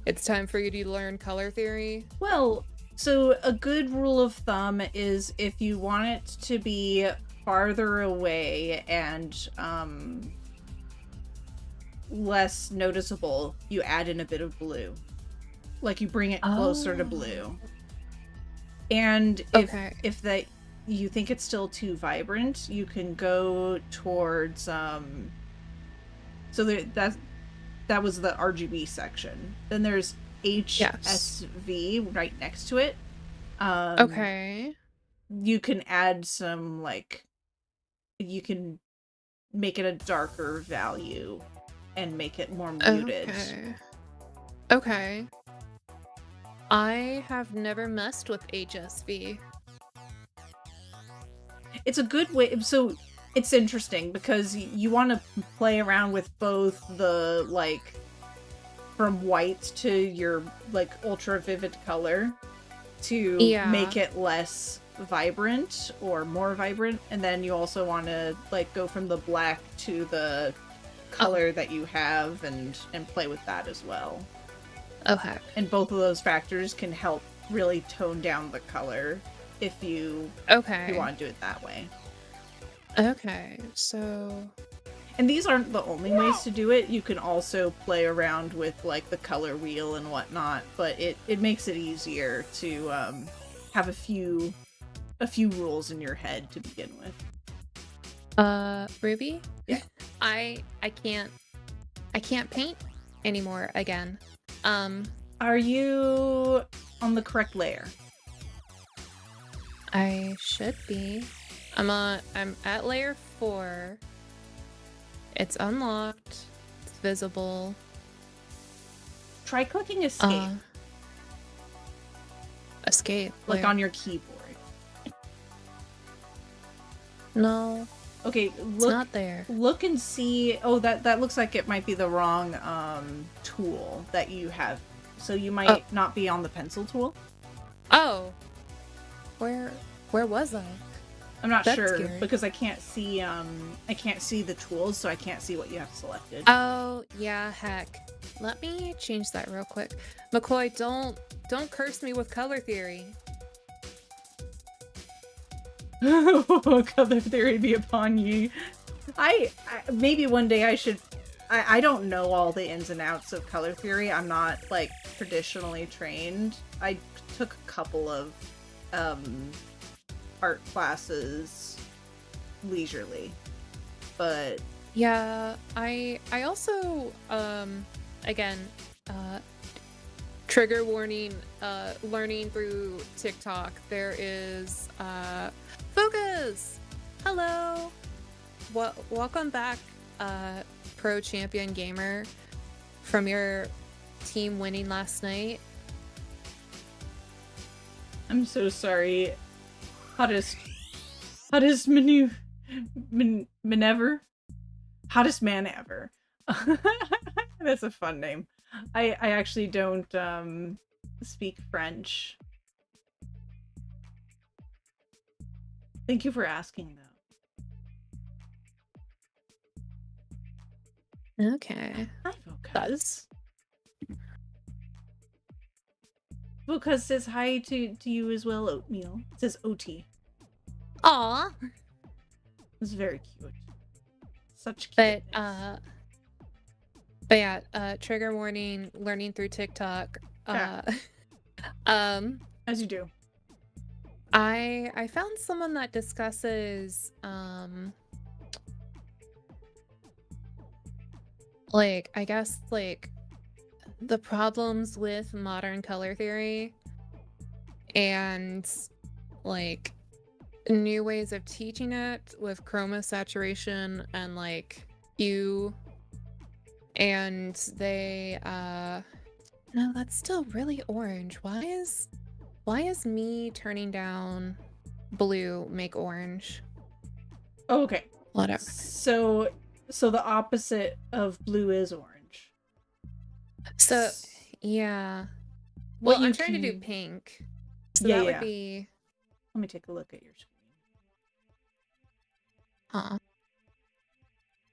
it's time for you to learn color theory? Well, so a good rule of thumb is if you want it to be farther away and less noticeable, you add in a bit of blue. Like you bring it closer to blue. And Okay. if that you think it's still too vibrant, you can go towards so that was the RGB section. Then there's HSV right next to it. Okay. You can add some like you can make it a darker value and make it more muted. Okay. Okay. I have never messed with HSV. It's a good way. So it's interesting because you want to play around with both the like from white to your like ultra vivid color to make it less vibrant or more vibrant, and then you also want to like go from the black to the color that you have and play with that as well. Okay. And both of those factors can help really tone down the color if you want to do it that way. Okay, so... And these aren't the only ways to do it. You can also play around with like the color wheel and whatnot, but it makes it easier to have a few rules in your head to begin with. Ruby? Yeah. I can't paint anymore again. Are you on the correct layer? I should be. I'm at layer 4. It's unlocked. It's visible. Try clicking escape. Escape. Like on your keyboard. No. Okay, look. It's not there. Look and see. Oh, that looks like it might be the wrong tool that you have. So you might not be on the pencil tool. Oh. Where was I? I'm not sure scary. because I can't see the tools, so I can't see what you have selected. Oh, yeah, heck. Let me change that real quick. McCoy, don't curse me with color theory. Color theory be upon ye. I maybe one day I should. I don't know all the ins and outs of color theory. I'm not like traditionally trained. I took a couple of art classes leisurely, but yeah, I also again trigger warning, learning through TikTok. There is Focus. Hello. Welcome back, pro champion gamer, from your team winning last night. I'm so sorry. Hottest man ever. Hottest man ever. That's a fun name. I actually don't speak French. Thank you for asking though. Okay. Hi, Vocus. Vocus says hi to you as well, Oatmeal. It says OT. Aw. It's very cute. Such cute. But yeah, trigger warning, learning through TikTok. Yeah. As you do. I found someone that discusses like I guess like the problems with modern color theory and like new ways of teaching it with chroma saturation and like hue, and they no, that's still really orange. Why is me turning down blue make orange? Oh, okay. Whatever. So the opposite of blue is orange. So yeah. Well, I'm trying to do pink. So that would be. Let me take a look at your screen. Huh.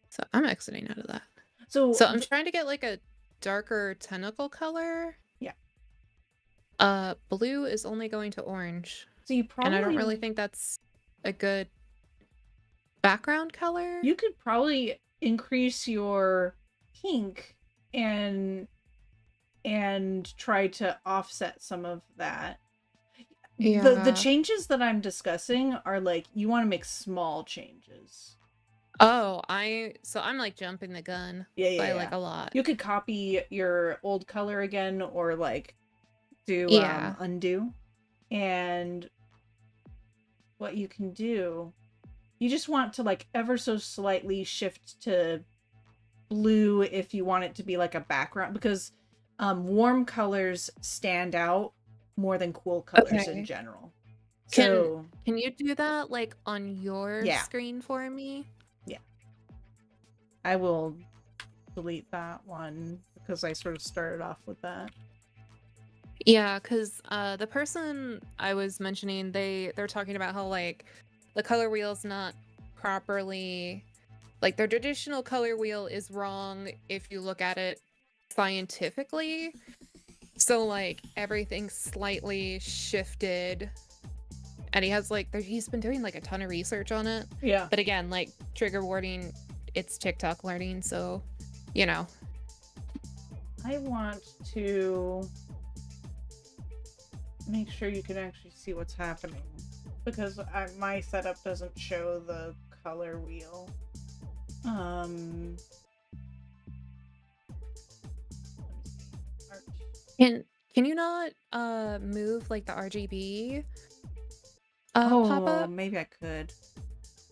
So I'm exiting out of that. So, So I'm trying to get like a darker tentacle color. yeah. Blue is only going to orange. So you And I don't probably really think that's a good background color. you could probably increase your pink and try to offset some of that. The Yeah. changes that I'm discussing are like you want to make small changes. Oh, so I'm like jumping the gun Yeah, yeah, by yeah. like a lot. You could copy your old color again or like do Yeah. undo. And what you can do, you just want to like ever so slightly shift to blue if you want it to be like a background, because warm colors stand out more than cool colors in Okay. general. Can So can you do that like on your yeah, screen for me? yeah, I will delete that one because I sort of started off with that. Yeah, because the person I was mentioning, they're talking about how like the color wheel's not properly, like their traditional color wheel is wrong if you look at it scientifically. So like everything's slightly shifted, and he's been doing like a ton of research on it. Yeah. But again, like trigger warning, it's TikTok learning, so you know. I want to make sure you can actually see what's happening because my setup doesn't show the color wheel. Let me see. Art. Can you not move like the RGB pop up? Maybe I could.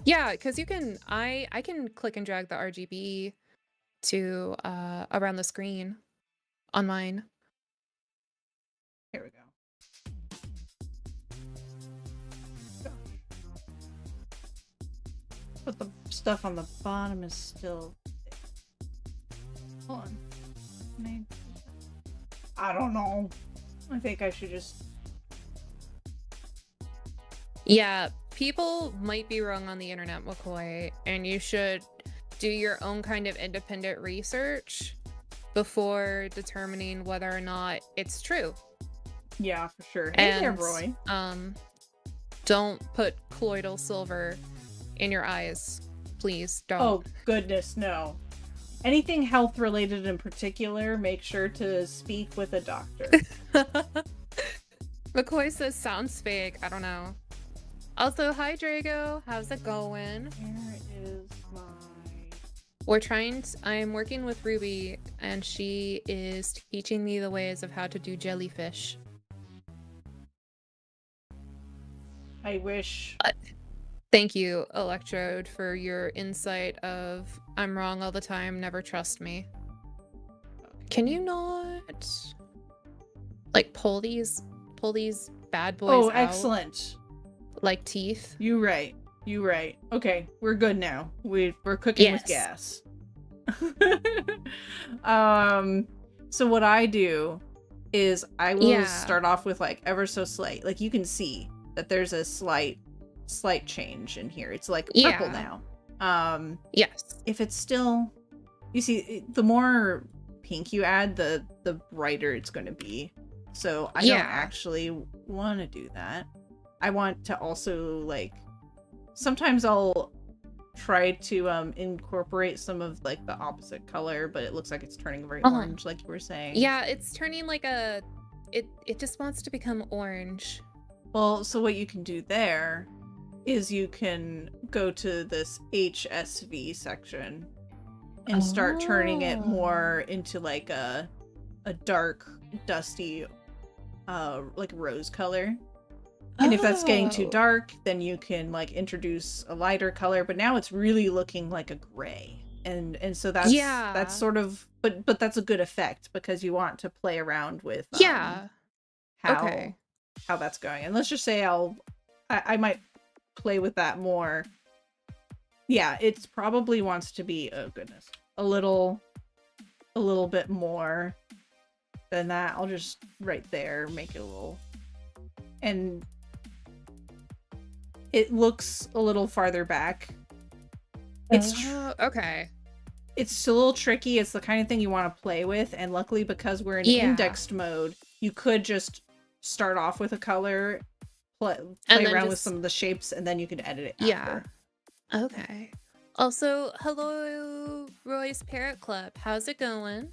Yeah, because you can I can click and drag the RGB to around the screen on mine. Here we go. Gosh. But the stuff on the bottom is still thick. Hold on. I don't know. I think I should just... Yeah, people might be wrong on the internet, McCoy, and you should do your own kind of independent research before determining whether or not it's true. Yeah, for sure. Hey there, Roy. Don't put colloidal silver in your eyes. Please don't. Oh, goodness, no. Anything health related in particular, make sure to speak with a doctor. McCoy says sounds fake. I don't know. Also, hi Drago. How's it going? Where is my... I'm working with Ruby, and she is teaching me the ways of how to do jellyfish. I wish... Thank you, Electrode, for your insight of I'm wrong all the time, never trust me. Can you not like pull these bad boys out? Oh, excellent. Like teeth? You right. Okay, we're good now. We're cooking with gas. So what I do is I will start off with like ever so slight. Like you can see that there's a slight change in here. It's like purple now. Yes. If it's still, you see, the more pink you add, the brighter it's going to be. So I don't actually want to do that. I want to also like, sometimes I'll try to incorporate some of like the opposite color, but it looks like it's turning very orange, like you were saying. Yeah, it's turning like it just wants to become orange. Well, so what you can do there is you can go to this HSV section and start turning it more into like a dark, dusty, like rose color. And if that's getting too dark, then you can like introduce a lighter color. But now it's really looking like a gray, and so that's sort of, but that's a good effect because you want to play around with how that's going. And let's just say I might play with that more. Yeah, it's probably wants to be, oh goodness, a little bit more than that. I'll just right there make it a little, and it looks a little farther back Oh, okay. It's a little tricky. It's the kind of thing you want to play with, and luckily because we're in Yeah. indexed mode, you could just start off with a color, play And then around with some just, of the shapes, and then you can edit it yeah. after. Okay. Also, hello, Roy's Parrot Club. How's it going?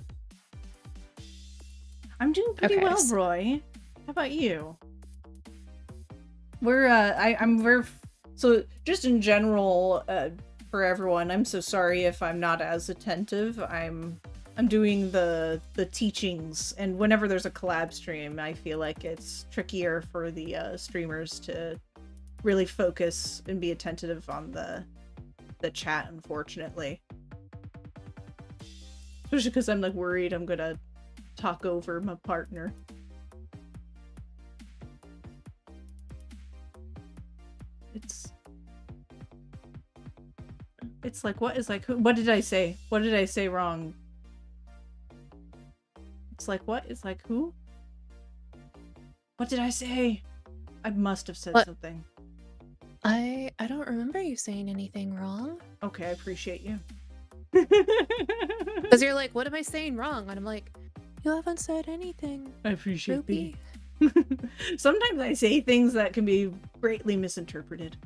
I'm doing pretty Okay. well, Roy. How about you? I'm so just in general, for everyone, I'm so sorry if I'm not as attentive. I'm doing the teachings, and whenever there's a collab stream, I feel like it's trickier for the streamers to really focus and be attentive on the chat, unfortunately. Especially because I'm like worried I'm gonna talk over my partner. It's like, what is like, what did I say? What did I say wrong? It's like, what is like, who? What did I say? I must have said something. I don't remember you saying anything wrong. Okay, I appreciate you. Because you're like, what am I saying wrong? And I'm like, you haven't said anything. I appreciate Ruby. Sometimes I say things that can be greatly misinterpreted.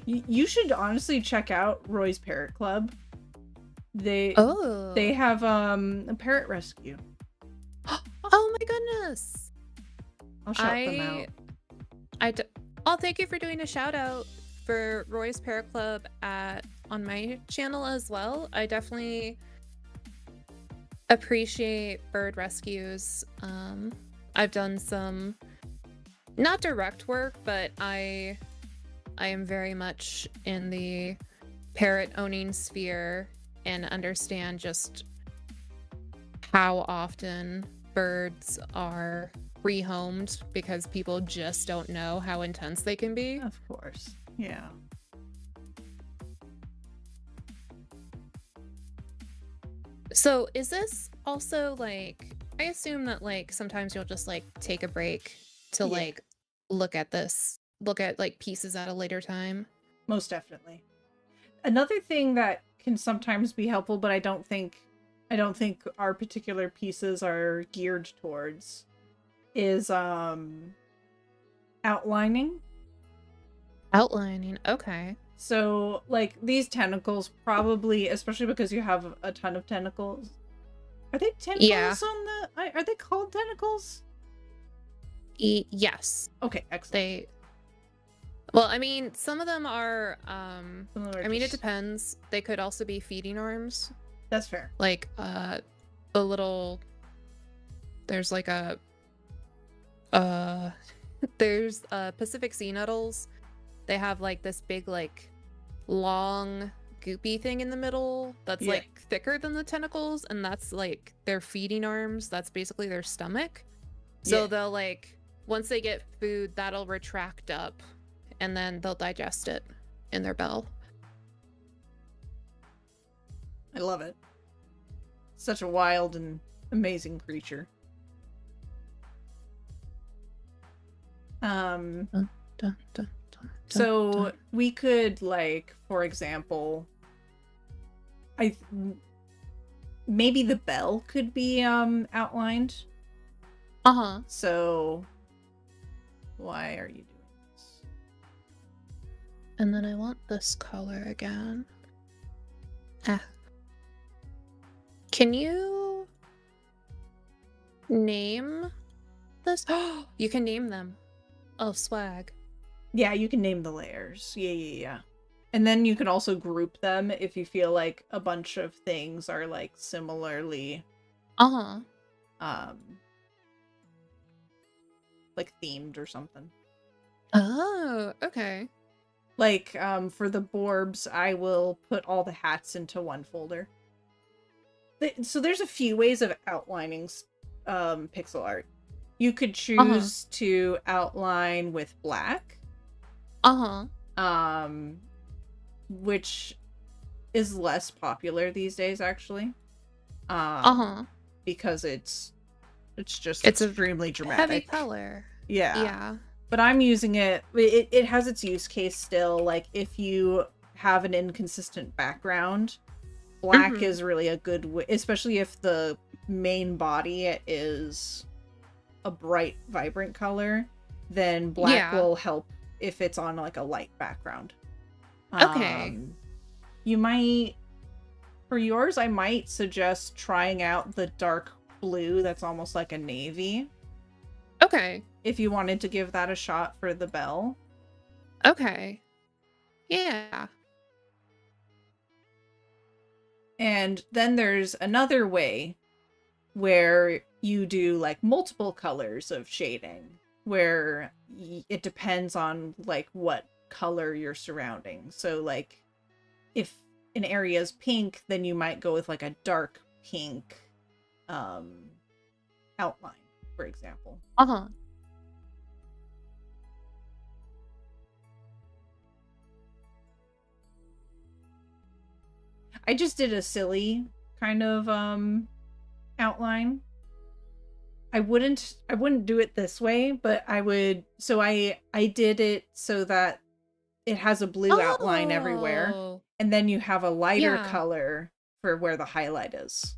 You should honestly check out Roy's Parrot Club. They have a parrot rescue. Oh my goodness. I'll shout them out. I'll thank you for doing a shout out for Roy's Parrot Club on my channel as well. I definitely appreciate bird rescues. I've done some not direct work, but I am very much in the parrot owning sphere and understand just how often birds are rehomed because people just don't know how intense they can be. Of course. Yeah. So is this also like, I assume that like sometimes you'll just like take a break to like look at like pieces at a later time? Most definitely. Another thing that can sometimes be helpful, but I don't think our particular pieces are geared towards, is outlining. Outlining, okay. So like these tentacles probably, especially because you have a ton of tentacles. Are they tentacles on the are they called tentacles? Yes. Okay, excellent. Well, I mean, some of them are, I mean, it depends. They could also be feeding arms. That's fair. Like, the little, there's like there's Pacific sea nettles. They have like this big, like, long, goopy thing in the middle that's like thicker than the tentacles, and that's like their feeding arms. That's basically their stomach. So they'll like, once they get food, that'll retract up, and then they'll digest it in their bell. I love it. Such a wild and amazing creature. So we could, like, for example, maybe the bell could be outlined. So why are you doing this? And then I want this color again. Can you name this? Oh, you can name them. Oh, swag. Yeah, you can name the layers. Yeah. And then you can also group them if you feel like a bunch of things are like similarly like themed or something. Oh, okay. Like for the Borbs, I will put all the hats into one folder. So there's a few ways of outlining pixel art. You could choose to outline with black. Which is less popular these days, actually. Because it's just extremely dramatic. Heavy color. Yeah. But I'm using it. It has its use case still. Like if you have an inconsistent background, black Mhm. is really a good way, especially if the main body is a bright, vibrant color, then black Yeah. will help if it's on like a light background. Okay. You might, for yours, I might suggest trying out the dark blue that's almost like a navy. Okay. If you wanted to give that a shot for the bell. Okay. Yeah. And then there's another way where you do like multiple colors of shading, where it depends on like what color you're surrounding. So like if an area is pink, then you might go with like a dark pink outline, for example. Uh-huh. I just did a silly kind of outline. I wouldn't do it this way, but I would, so I did it so that it has a blue outline everywhere, Oh. and then you have a lighter Yeah. color for where the highlight is.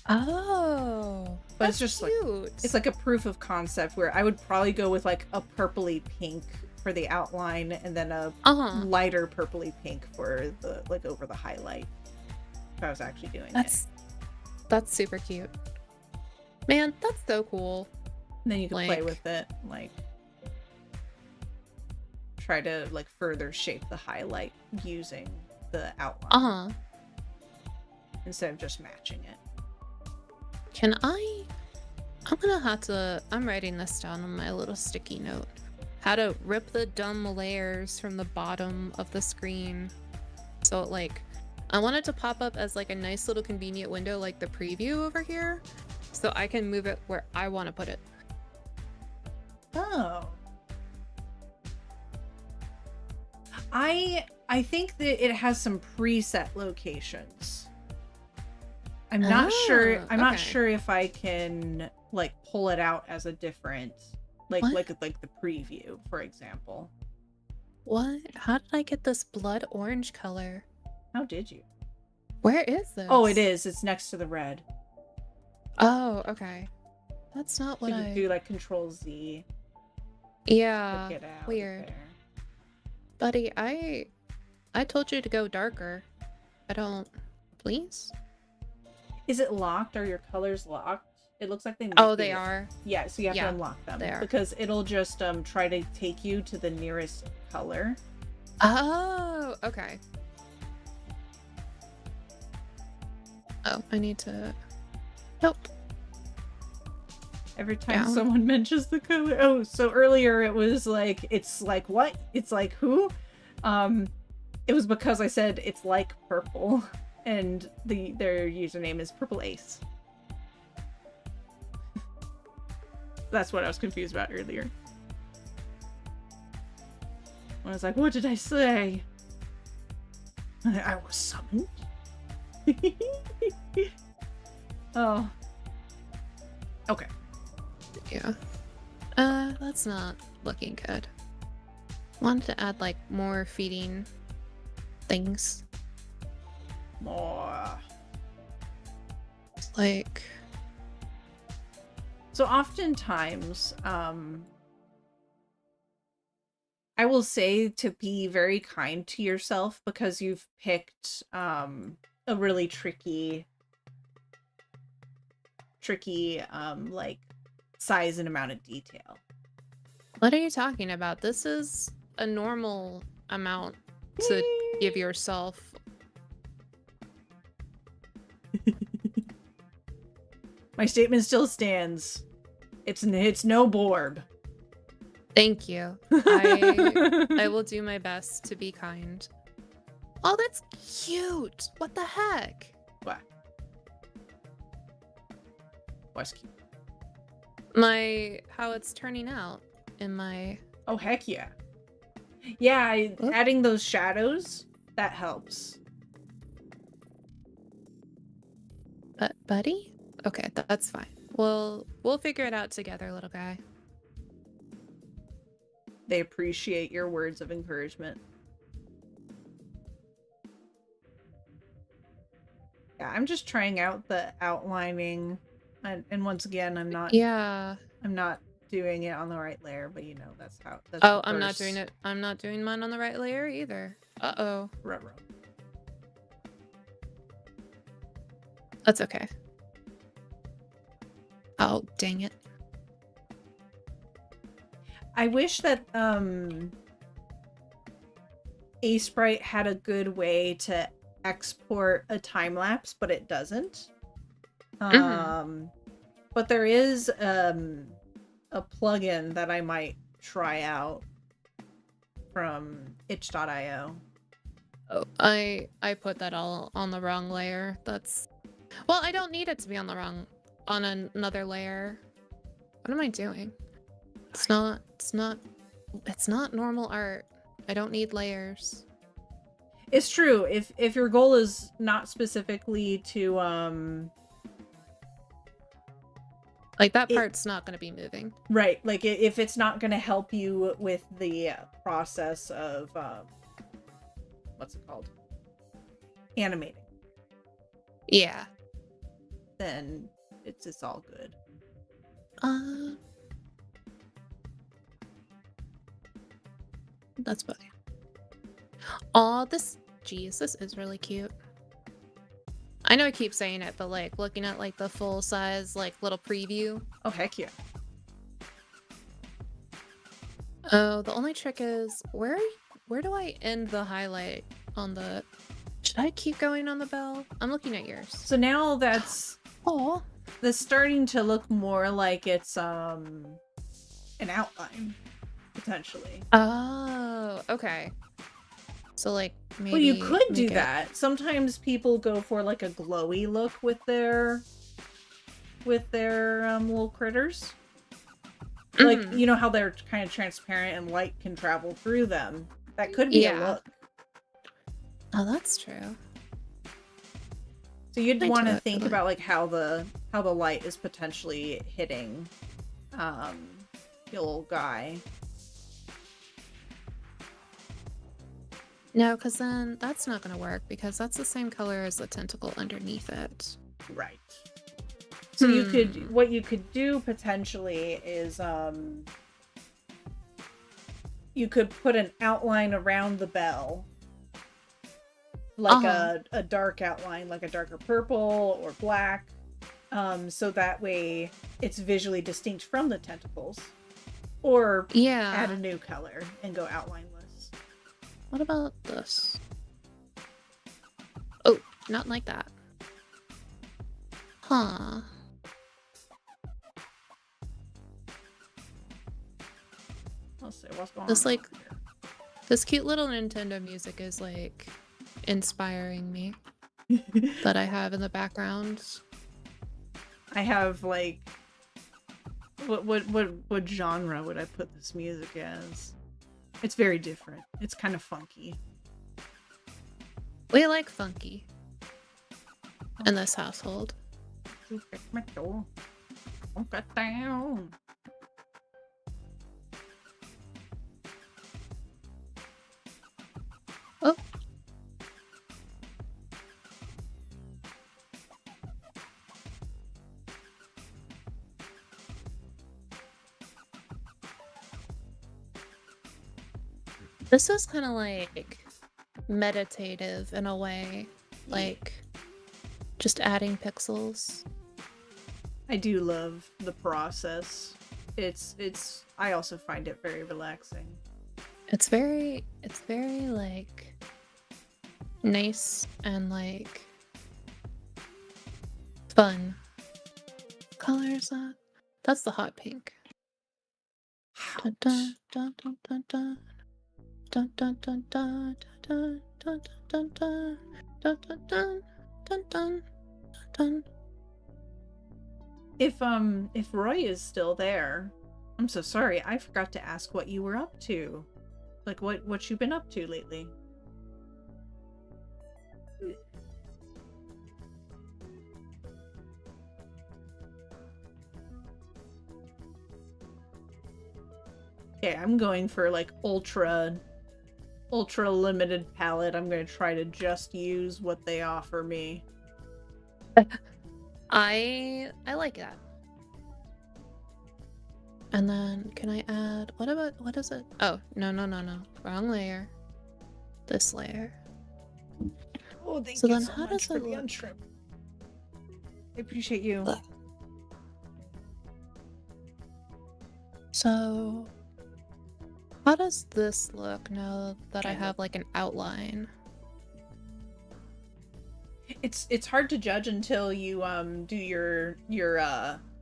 Oh. But That's it's just cute. like, it's like a proof of concept where I would probably go with like a purpley pink for the outline, and then a lighter purpley pink for the like over the highlight. If I was actually doing it. That's super cute. Man, that's so cool. And then you can play with it, like try to like further shape the highlight using the outline. Instead of just matching it. Can I'm gonna have to, I'm writing this down on my little sticky note. How to rip the dumb layers from the bottom of the screen. So like, I want it to pop up as like a nice little convenient window like the preview over here. So I can move it where I want to put it. Oh. I think that it has some preset locations. I'm not sure. I'm not sure if I can like pull it out as a different like the preview, for example. What? How did I get this blood orange color? How did you? Where is this? Oh, it is. It's next to the red. Oh, okay. That's not what I do like Control Z. Yeah. Get out weird. Buddy, I told you to go darker. I don't. Please? Is it locked? Are your colors locked? It looks like they might Oh, be. they are. Yeah, so you have to unlock them. They are. Because it'll just try to take you to the nearest color. Oh, okay. Oh, I need to. Nope. Every time someone mentions the color. Oh, so earlier it was like, it's like what? It's like who? It was because I said it's like purple, and their username is Purple Ace. That's what I was confused about earlier. I was like, what did I say? I was summoned. Oh. Okay. Yeah. That's not looking good. Wanted to add like more feeding things. More. Like. So oftentimes, I will say to be very kind to yourself because you've picked a really tricky like size and amount of detail. What are you talking about? This is a normal amount to give yourself. My statement still stands. It's no Borb. Thank you. I will do my best to be kind. Oh, that's cute. What the heck? What? What's cute? How it's turning out in my. Oh, heck yeah. Yeah, adding those shadows, that helps. But buddy? Okay, that's fine. We'll figure it out together, little guy. They appreciate your words of encouragement. Yeah, I'm just trying out the outlining, and once again, Yeah. I'm not doing it on the right layer, but you know that's Oh, the I'm not doing first. it. I'm not doing mine on the right layer either. Uh-oh. Ruh-roh. That's okay. Oh, dang it. I wish that Aseprite had a good way to export a time lapse, but it doesn't. But there is a plugin that I might try out from itch.io. Oh, I put that all on the wrong layer. That's well, I don't need it to be on another layer. What am I doing? It's not normal art. I don't need layers. It's true. If your goal is not specifically to like that part's not going to be moving. Right, like if it's not going to help you with the process of what's it called? Animating. Yeah. Then it's all good. That's funny. Aw, this is really cute. I know I keep saying it, but like looking at like the full size like little preview. Oh heck yeah. Oh, the only trick is where do I end the highlight on the should I keep going on the bell? I'm looking at yours. So now that's starting to look more like it's an outline potentially. Oh, okay. So like maybe well, you could do that. Sometimes people go for like a glowy look with their little critters. Like, you know how they're kind of transparent and light can travel through them. That could be a look. Oh, that's true. So you'd want to think about like how the light is potentially hitting the little guy. No, because then that's not going to work because that's the same color as the tentacle underneath it. Right. So what you could do potentially is you could put an outline around the bell. Like a dark outline, like a darker purple or black. So that way it's visually distinct from the tentacles. Or add a new color and go outlineless. What about this? Oh, not like that. Huh. Let's see what's going this on. Like this cute little Nintendo music is like inspiring me that I have in the background. I have like what genre would I put this music as? It's very different. It's kind of funky. We like funky in this household. You pick my door. Don't get down. Oh. This is kind of like meditative in a way, like just adding pixels. I do love the process. I also find it very relaxing. It's very like nice and like fun. What color is that? That's the hot pink. Dun, dun, dun, dun, dun, dun. Dun, dun, dun, dun, dun, dun, dun, dun, dun, dun, dun, dun, dun, dun. If Roy is still there, I'm so sorry. I forgot to ask what you were up to. Like what you've been up to lately. Okay, I'm going for like ultra limited palette. I'm going to try to just use what they offer me. I like that. And then can I add what is it? Oh, no. Wrong layer. This layer. Oh, thank So you then so how much does for it the look? untrip. I appreciate you. Ugh. So how does this look now that I have like an outline? It's hard to judge until you do your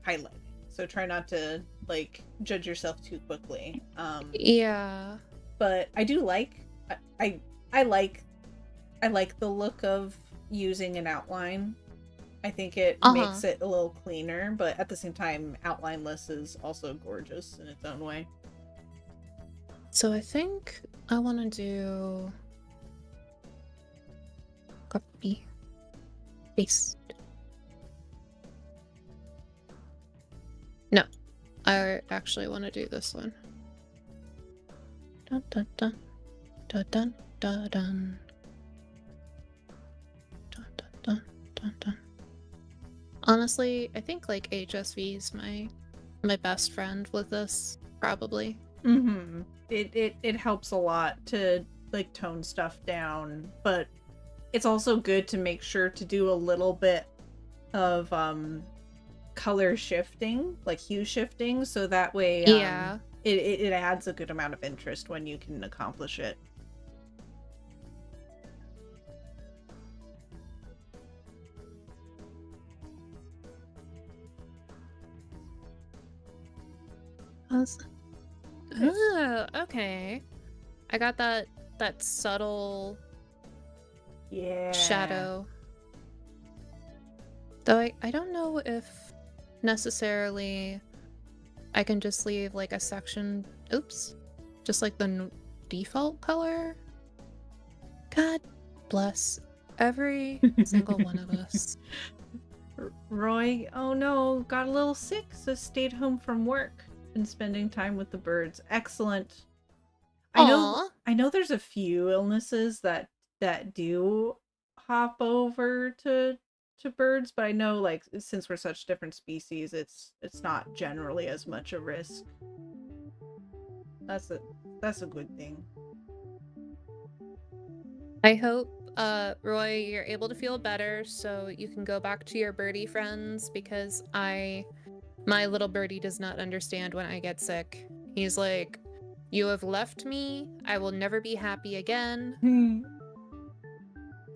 highlighting. So try not to like judge yourself too quickly. Yeah. But I do like I I like the look of using an outline. I think it Uh-huh. makes it a little cleaner, but at the same time, outlineless is also gorgeous in its own way. So I think I want to do copy paste. No, I actually want to do this one. Dun dun dun dun dun dun dun dun dun dun dun dun. Honestly, I think like HSV is my best friend with this, probably. Mm-hmm. It helps a lot to like tone stuff down, but it's also good to make sure to do a little bit of color shifting, like hue shifting, so that way Yeah. it adds a good amount of interest when you can accomplish it. Oh, okay. I got that subtle Yeah. shadow. Though I don't know if necessarily I can just leave like a section, oops, just like the default color. God bless every single one of us. Roy, oh no, got a little sick, so stayed home from work and spending time with the birds. Excellent. Aw. I know there's a few illnesses that do hop over to birds, but I know like since we're such different species, it's not generally as much a risk. That's a good thing. I hope, Roy, you're able to feel better so you can go back to your birdie friends because my little birdie does not understand when I get sick. He's like, "You have left me. I will never be happy again.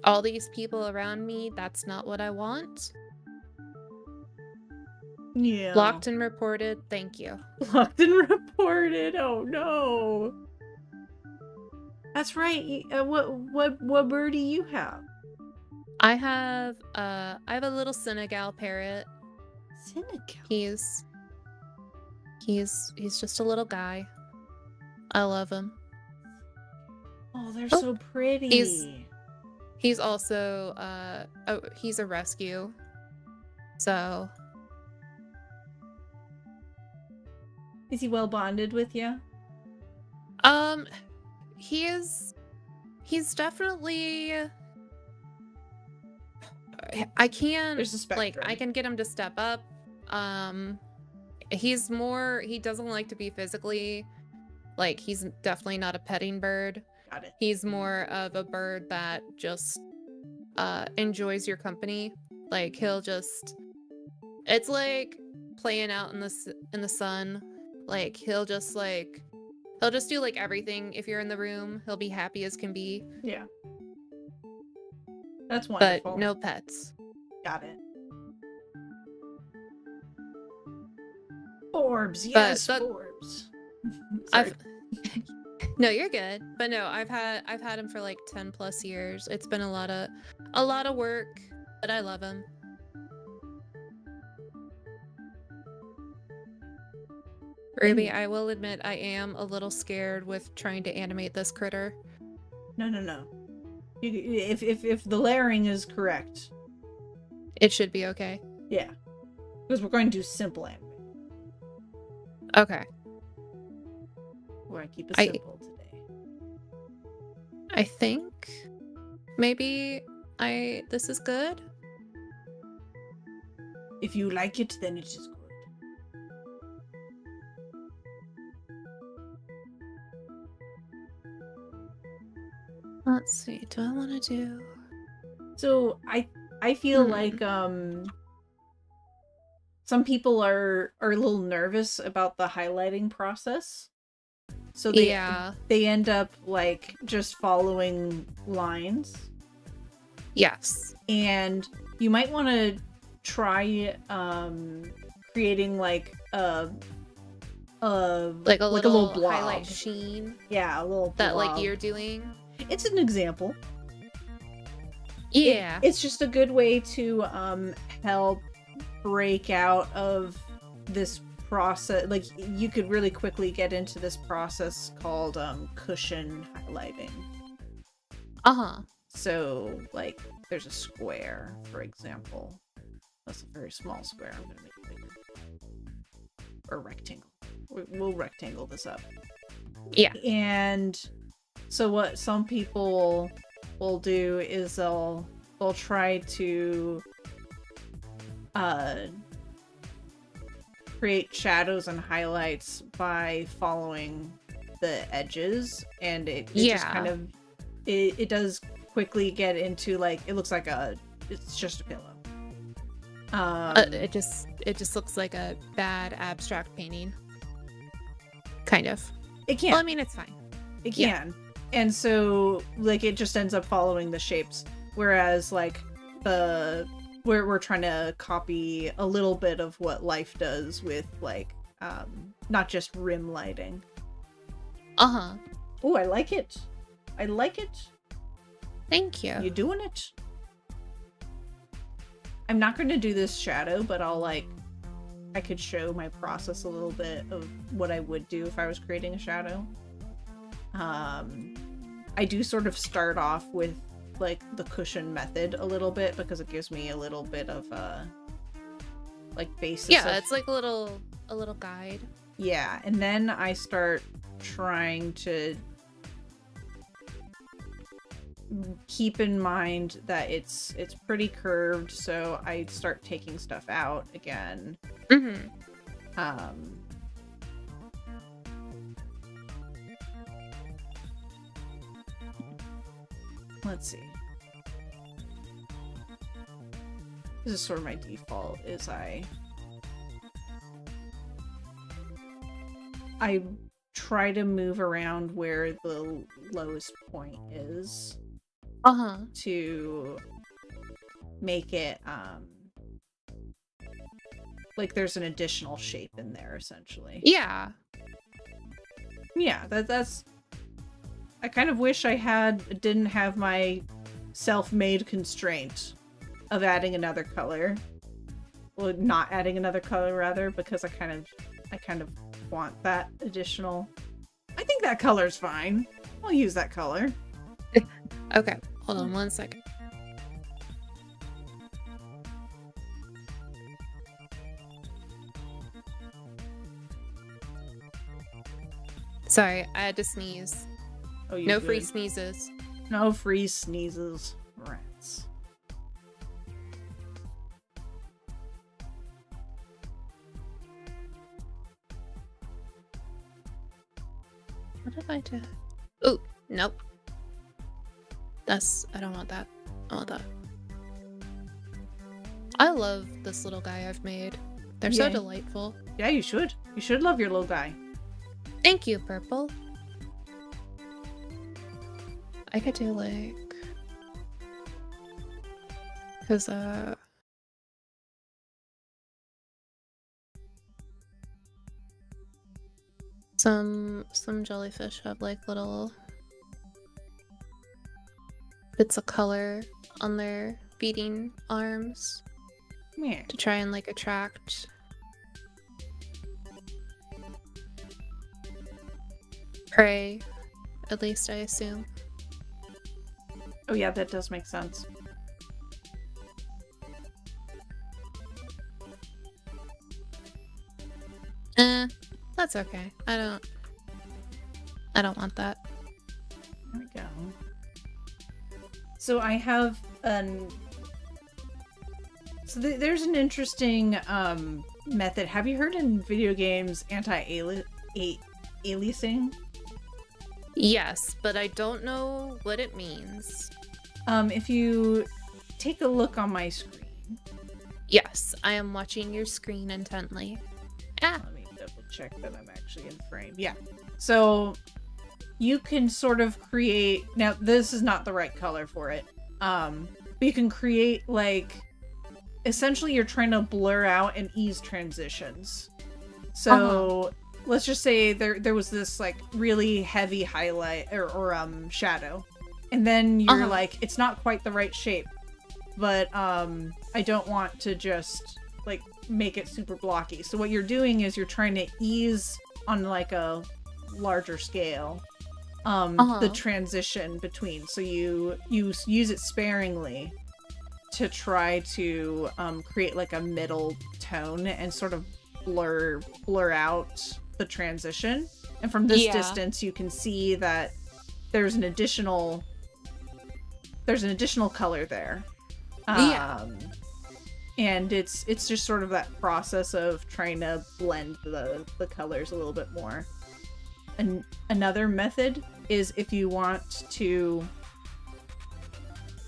All these people around me, that's not what I want." Yeah. Blocked and reported, thank you. Blocked and reported. Oh no. That's right. What bird do you have? I have a little Senegal parrot. Senegal. He's just a little guy. I love him. Oh, they're so pretty. He's also he's a rescue. So is he well bonded with you? He's definitely I can't There's a spectrum. like I can get him to step up. He doesn't like to be physically, like he's definitely not a petting bird. Got it. He's more of a bird that just enjoys your company. Like it's like playing out in the sun. Like he'll just do like everything if you're in the room. He'll be happy as can be. Yeah. That's wonderful. But no pets. Got it. Forbes, yes, Forbes. No, you're good. But no, I've had him for like 10 plus years. It's been a lot of work, but I love him. Ruby, I will admit I am a little scared with trying to animate this critter. No. If the layering is correct, it should be okay. Yeah, because we're going to do simple animation. Okay. We're gonna keep it simple today. I think maybe this is good. If you like it, then it is good. Let's see. Do I want to do? So I feel like some people are a little nervous about the highlighting process. So they end up like just following lines. Yes. And you might want to try creating like a little blob. Highlight sheen. Yeah, a little blob. That like you're doing. It's an example. Yeah. It's just a good way to help break out of this process. Like you could really quickly get into this process called cushion highlighting. So like there's a square, for example. That's a very small square. I'm gonna make it bigger. Or rectangle. We'll rectangle this up. Yeah. And so what some people will do is they'll try to create shadows and highlights by following the edges, and it just kind of it does quickly get into like it looks like it's just a pillow. It just looks like a bad abstract painting. Kind of. It can. Well, I mean, it's fine. It can. And so like it just ends up following the shapes, whereas like we're trying to copy a little bit of what Life does with like not just rim lighting. Oh, I like it. I like it. Thank you. You doing it? I'm not going to do this shadow, but I could show my process a little bit of what I would do if I was creating a shadow. I do sort of start off with like the cushion method a little bit because it gives me a little bit of like basis. Yeah, it's like a little guide. Yeah, and then I start trying to keep in mind that it's pretty curved, so I start taking stuff out again. Let's see. This is sort of my default, is I try to move around where the lowest point is. To make it like there's an additional shape in there essentially. Yeah, that's I kind of wish I didn't have my self-made constraint of adding another color. Well, not adding another color rather, because I kind of want that additional. I think that color's fine. I'll use that color. Okay, hold on 1 second. Sorry, I had to sneeze. Oh, no free sneezes. No free sneezes. Rats. What did I do? Oh, nope. I don't want that. I want that. I love this little guy I've made. They're so delightful. Yeah, you should. You should love your little guy. Thank you, Purple. I could do like... Because, some jellyfish have like little bits of color on their beating arms to try and like attract prey, at least I assume. Oh yeah, that does make sense. That's okay. I don't want that. There we go. So I have So there's an interesting method. Have you heard in video games anti-aliasing? Yes, but I don't know what it means. If you take a look on my screen. Yes, I am watching your screen intently. Ah. Let me double check that I'm actually in frame. Yeah. So you can sort of create, now this is not the right color for it. But you can create like, essentially you're trying to blur out and ease transitions. So let's just say there was this like really heavy highlight or shadow. And then you're like, it's not quite the right shape. But I don't want to just like make it super blocky. So what you're doing is you're trying to ease on like a larger scale the transition between. So you use it sparingly to try to create like a middle tone and sort of blur out the transition. And from this distance you can see that there's an additional color there. And it's just sort of that process of trying to blend the colors a little bit more. And another method is if you want to,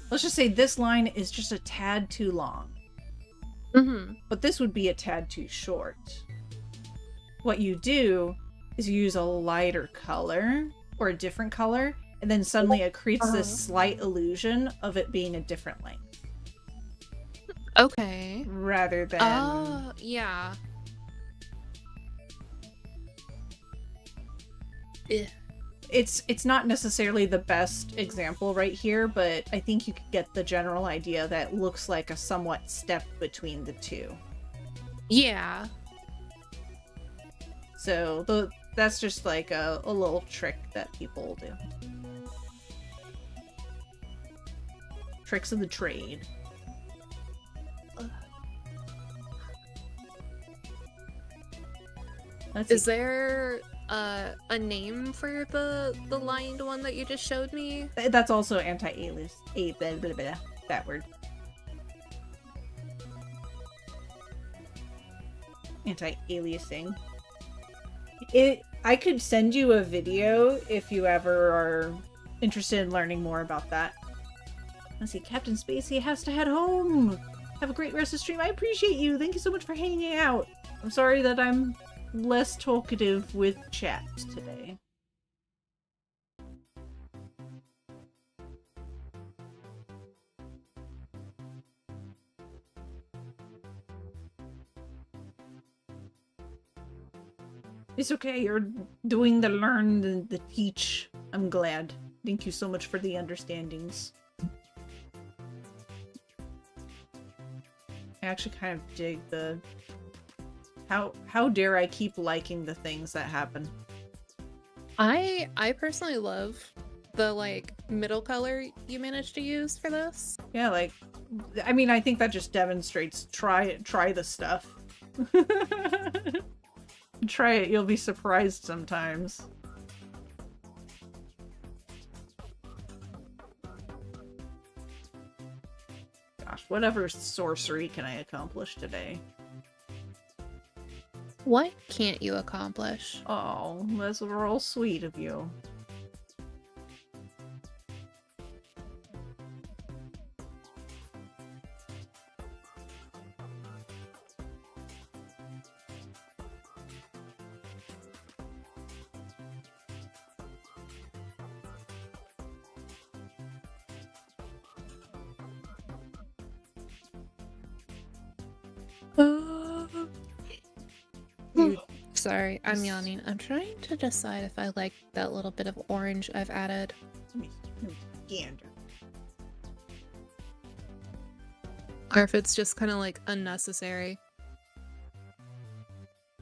let's just say this line is just a tad too long. But this would be a tad too short. What you do is you use a lighter color or a different color, and then suddenly it creates this slight illusion of it being a different length. Okay. Rather than... Oh, yeah. It's not necessarily the best example right here, but I think you could get the general idea that it looks like a somewhat step between the two. Yeah. So that's just like a little trick that people do. Tricks of the trade. Is there a name for the lined one that you just showed me? That's also anti-alias. That word. Anti-aliasing. I could send you a video if you ever are interested in learning more about that. Let's see, Captain Spacey has to head home. Have a great rest of the stream. I appreciate you. Thank you so much for hanging out. I'm sorry that I'm less talkative with chat today. It's okay, you're doing the learn, the teach. I'm glad. Thank you so much for the understandings. I actually kind of dig the... How dare I keep liking the things that happen? I personally love the like middle color you managed to use for this. Yeah, like, I mean, I think that just demonstrates try the stuff. Try it, you'll be surprised sometimes. Gosh, whatever sorcery can I accomplish today? What can't you accomplish? Oh, that's real sweet of you. Sorry, I'm yawning. I'm trying to decide if I like that little bit of orange I've added. Gander. Or if it's just kind of like unnecessary.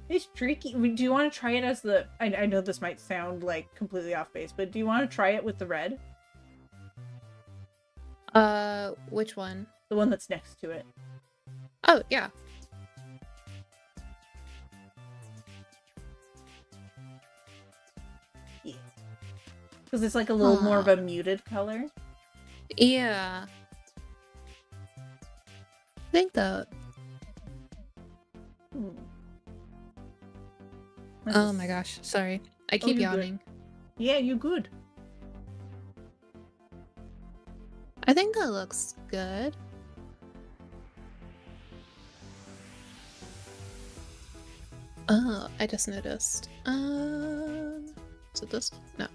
It's tricky. Do you want to try it as the... I know this might sound like completely off base, but do you want to try it with the red? Which one? The one that's next to it. Oh, yeah. Yeah. Because it's like a little more of a muted color. Yeah. think that. Hmm. Oh my gosh, sorry. I keep you good. yawning. Yeah, you good. I think that looks good. Oh, I just noticed. Is it this? No.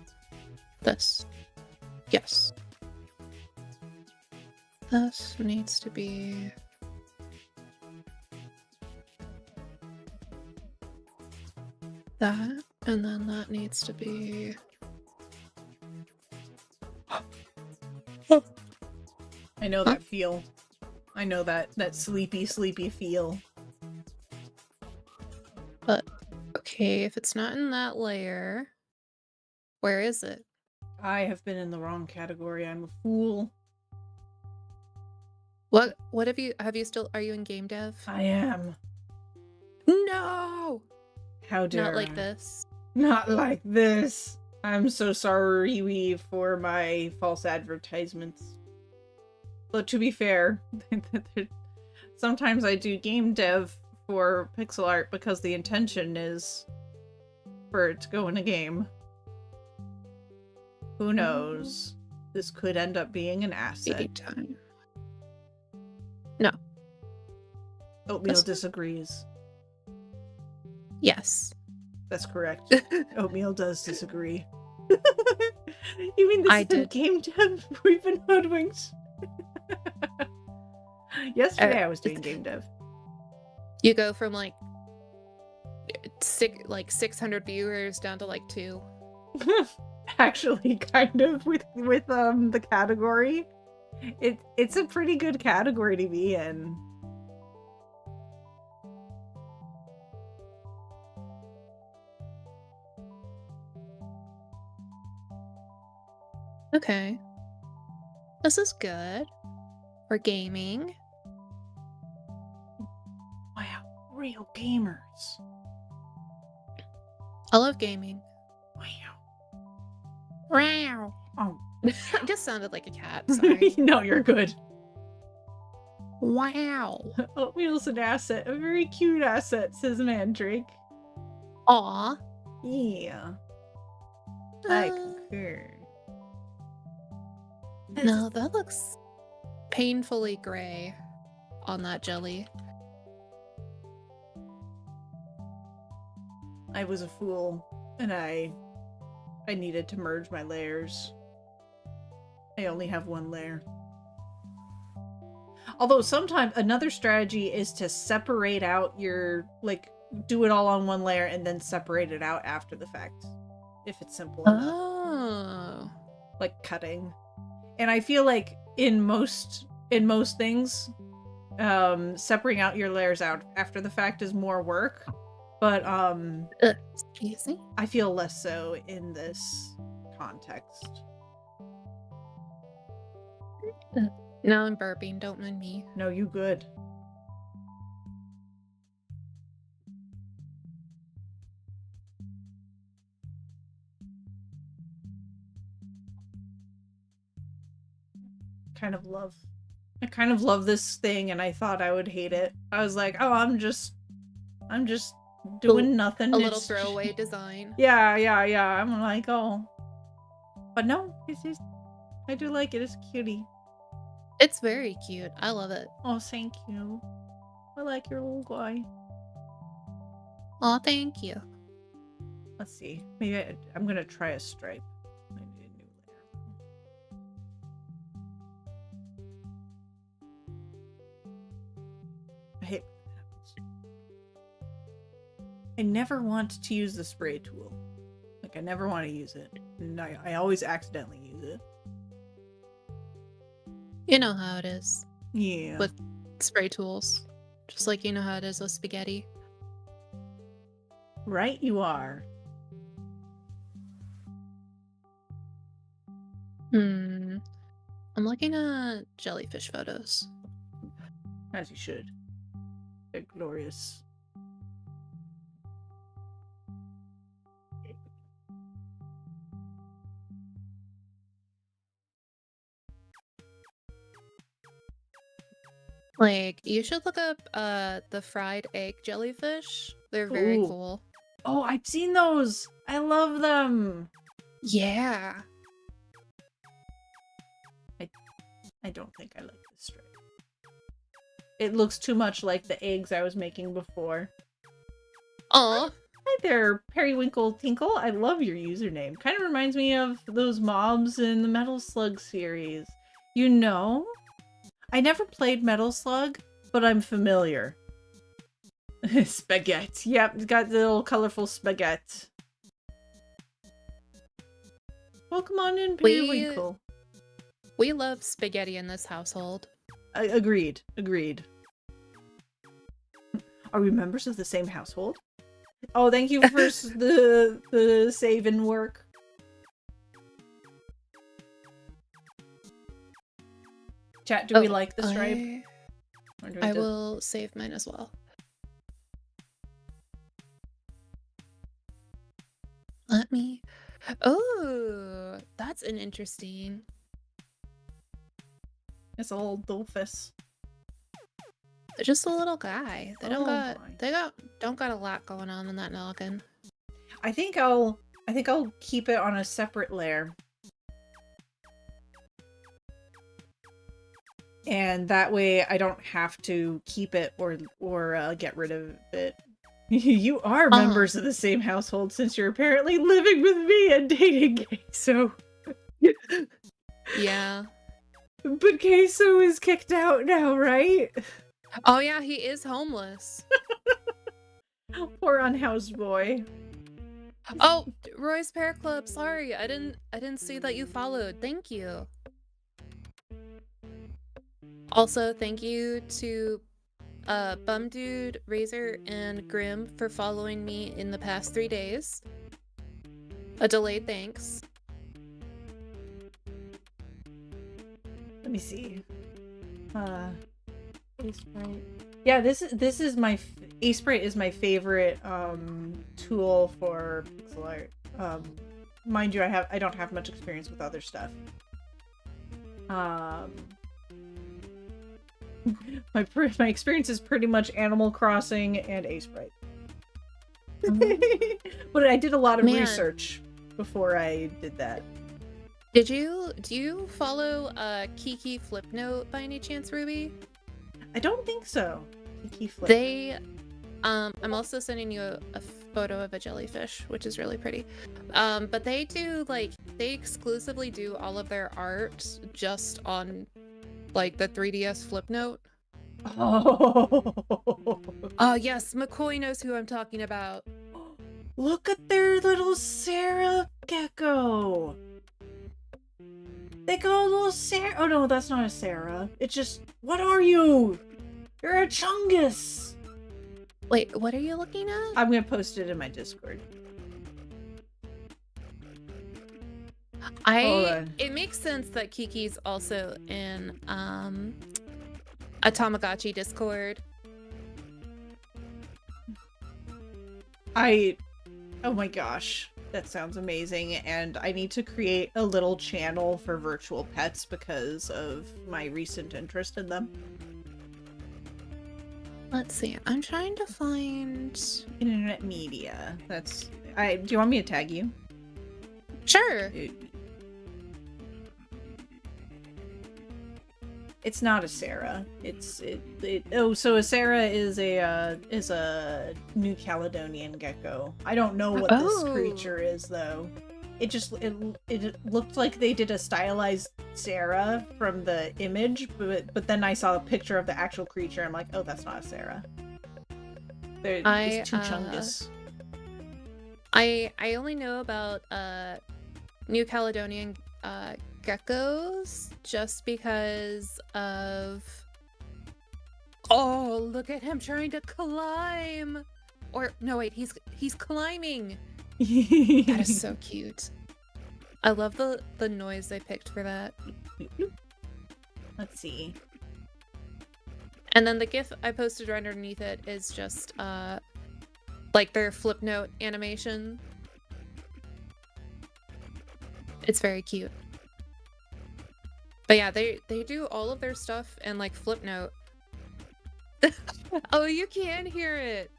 This. Yes. This needs to be... that, and then that needs to be... I know that feel. I know that sleepy feel. But, okay, if it's not in that layer, where is it? I have been in the wrong category. I'm a fool. What have you still, are you in game dev? I am. No! How dare Not like I? this. Not like this. I'm so sorry for my false advertisements. But to be fair, sometimes I do game dev for pixel art because the intention is for it to go in a game. Who knows? This could end up being an asset. Time. No. Oatmeal disagrees. Yes. That's correct. Oatmeal does disagree. You mean this isn't game dev? We've been hoodwinked. Yesterday I was doing game dev. You go from like 600 viewers down to like 2. Actually, kind of with the category. It's a pretty good category to be in. Okay. This is good. For gaming. Wow, real gamers. I love gaming. Wow. Wow. Oh. I just sounded like a cat, sorry. No, you're good. Wow. Oatmeal's an asset. A very cute asset, says Mandrake. Aw. Yeah. I concur. No, that looks painfully gray on that jelly. I was a fool, and I needed to merge my layers. I only have one layer. Although sometimes another strategy is to separate out your, like, do it all on one layer and then separate it out after the fact. If it's simple enough. Oh. Like cutting. And I feel like in most things, separating out your layers out after the fact is more work. But easy. I feel less so in this context. Now I'm burping, don't mind me. No, you good. I kind of love this thing, and I thought I would hate it. I was like, oh, I'm just doing nothing. A little throwaway design. Yeah. I'm like, oh. But no, I do like it. It's cutie. It's very cute. I love it. Oh, thank you. I like your little guy. Oh, thank you. Let's see. Maybe I'm gonna try a stripe. Maybe a new layer. I hate when that happens. I never want to use the spray tool. Like, I never want to use it. And I always accidentally use it. You know how it is. Yeah. With spray tools. Just like you know how it is with spaghetti. Right you are. I'm looking at jellyfish photos. As you should. They're glorious. Like, you should look up the fried egg jellyfish. They're very Ooh. cool. Oh, I've seen those. I love them. Yeah. I don't think I like this stripe. It looks too much like the eggs I was making before. Aw. Hi there, Periwinkle Tinkle. I love your username. Kind of reminds me of those mobs in the Metal Slug series. You know? I never played Metal Slug, but I'm familiar. Spaghetti. Yep, got the little colorful spaghetti. Welcome on in, Periwinkle. We love spaghetti in this household. Agreed. Agreed. Are we members of the same household? Oh, thank you for the save and work. Chat, do we like the stripe? I will save mine as well. Let me... Oh, that's an interesting... It's a little doofus. They're just a little guy. They don't boy. don't got a lot going on in that noggin. I think I'll keep it on a separate layer. And that way I don't have to keep it or get rid of it. You are members of the same household since you're apparently living with me and dating Queso. Yeah. But Queso is kicked out now, right? Oh yeah, he is homeless. Poor unhoused boy. Oh, Roy's Pear Club, sorry. I didn't see that you followed. Thank you. Also, thank you to Bum Dude, Razor, and Grim for following me in the past 3 days. A delayed thanks. Let me see. Aseprite. Yeah, this is my Aseprite is my favorite tool for pixel art. Mind you, I don't have much experience with other stuff. My experience is pretty much Animal Crossing and Aseprite. But I did a lot of research before I did that. Do you follow Kiki Flipnote by any chance, Ruby? I don't think so. Kiki Flipnote. They I'm also sending you a photo of a jellyfish, which is really pretty. But they exclusively do all of their art just on like the 3DS Flipnote. Oh yes, McCoy knows who I'm talking about. Look at their little Sarah gecko. They got a little Sarah. Oh no, that's not a Sarah. It's just, what are you? You're a Chungus. Wait, what are you looking at? I'm gonna post it in my Discord. It makes sense that Kiki's also in a Tamagotchi Discord. Oh my gosh, that sounds amazing, and I need to create a little channel for virtual pets because of my recent interest in them. Let's see, I'm trying to find... Internet media. Do you want me to tag you? Sure. It's not a Sarah. So a Sarah is a New Caledonian gecko. I don't know what this creature is though. It looked like they did a stylized Sarah from the image, but then I saw a picture of the actual creature. I'm like, oh, that's not a Sarah. It's too chungus. I only know about New Caledonian geckos just because of... Oh, look at him trying to climb! Or, no wait, he's climbing! That is so cute. I love the noise they picked for that. Let's see. And then the GIF I posted right underneath it is just like their Flipnote animation. It's very cute. But yeah, they do all of their stuff in like Flipnote. Oh, you can hear it.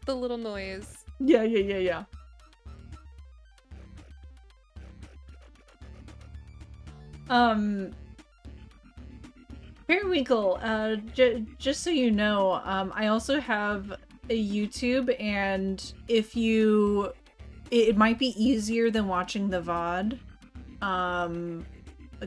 The little noise. Yeah, yeah, yeah, yeah. Um, Periwinkle, just so you know, I also have a YouTube, and if you, it might be easier than watching the VOD.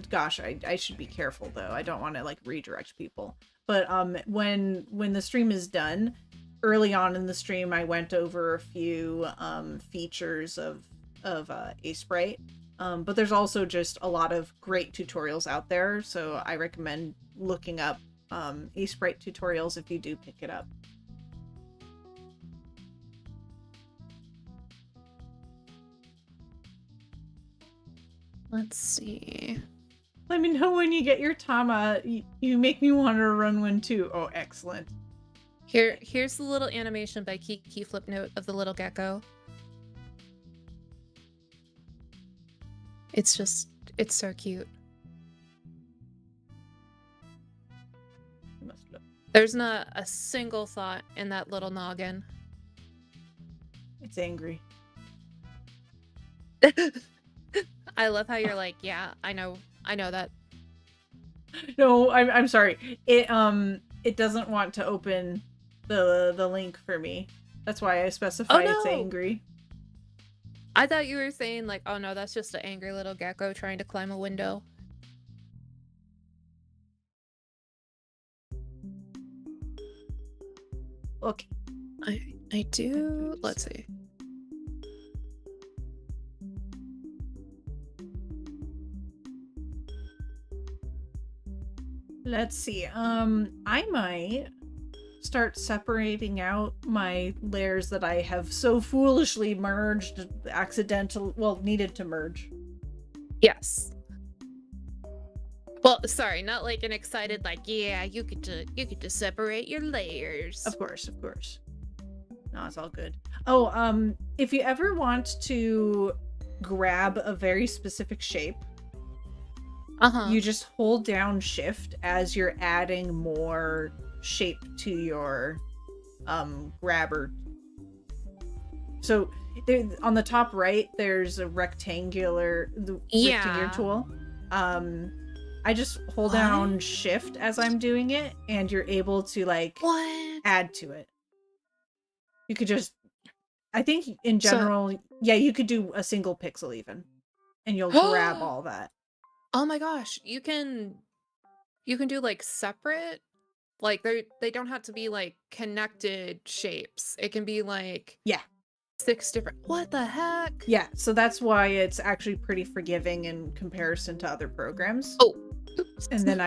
Gosh, I should be careful though. I don't want to like redirect people. But when the stream is done, early on in the stream, I went over a few features of Aseprite. But there's also just a lot of great tutorials out there, so I recommend looking up Aseprite tutorials if you do pick it up. Let's see. Let me know when you get your Tama. You make me want to run one too. Oh, excellent. Here's the little animation by Kiki Flipnote of the little gecko. It's so cute. There's not a single thought in that little noggin. It's angry. I love how you're like, yeah, I know that. No, I'm sorry. It doesn't want to open the link for me. That's why I specify it's angry. I thought you were saying like, oh no, that's just an angry little gecko trying to climb a window. Okay. I do. Let's see. Let's see. I might start separating out my layers that I have so foolishly merged, needed to merge. Yes. Well, sorry, not like an excited like, yeah, you get to separate your layers. Of course. No, it's all good. Oh, if you ever want to grab a very specific shape, you just hold down shift as you're adding more shape to your grabber. So there, on the top right, there's a rectangular tool. I just hold down shift as I'm doing it, and you're able to like add to it. You could just, I think in general, yeah, you could do a single pixel even, and you'll grab all that. Oh my gosh, you can do like separate, like they don't have to be like connected shapes. It can be like 6 different. What the heck? Yeah, so that's why it's actually pretty forgiving in comparison to other programs. Oh, oops. And then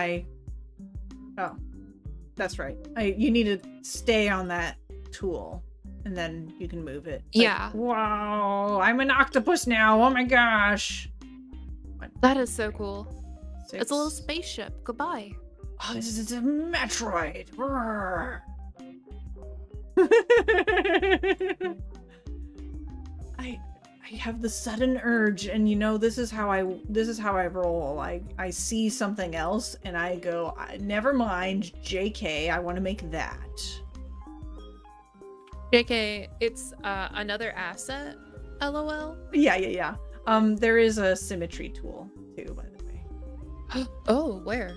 that's right. You need to stay on that tool, and then you can move it. Yeah. Wow, I'm an octopus now. Oh my gosh. That is so cool. 6. It's a little spaceship. Goodbye. Oh, this is a Metroid. I have the sudden urge, and you know, this is how I roll. I see something else and I go, never mind, JK, I want to make that. JK, it's another asset. LOL. Yeah. There is a symmetry tool too, by the way. Oh, where?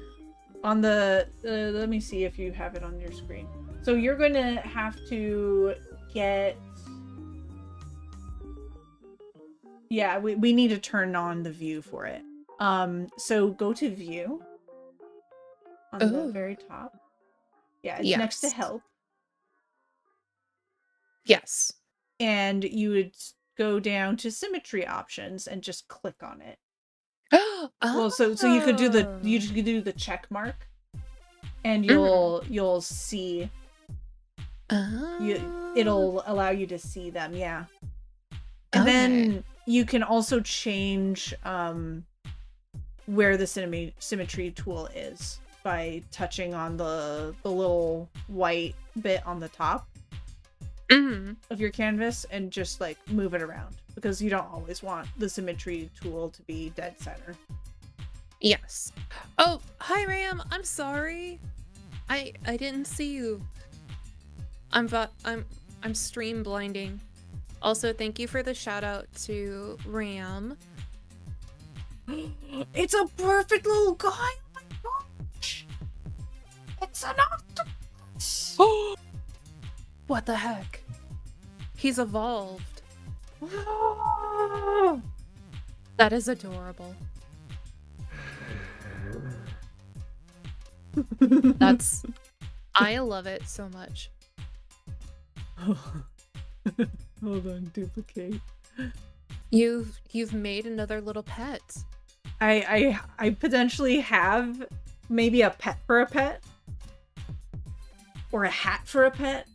On the let me see if you have it on your screen. So you're gonna have to get, yeah, we need to turn on the view for it. So go to view on the very top. Yeah, it's next to help. Yes. And you would go down to symmetry options and just click on it. Well, so you could do the check mark, and you'll see. It'll allow you to see them, yeah. And then you can also change where the symmetry tool is by touching on the little white bit on the top of your canvas and just like move it around, because you don't always want the symmetry tool to be dead center. Yes. Oh, hi Ram. I'm sorry. I didn't see you. I'm stream blinding. Also, thank you for the shout out to Ram. It's a perfect little guy. Oh my gosh. It's an octopus. What the heck? He's evolved. That is adorable. I love it so much. Hold on, duplicate. You've made another little pet. I potentially have maybe a pet for a pet. Or a hat for a pet.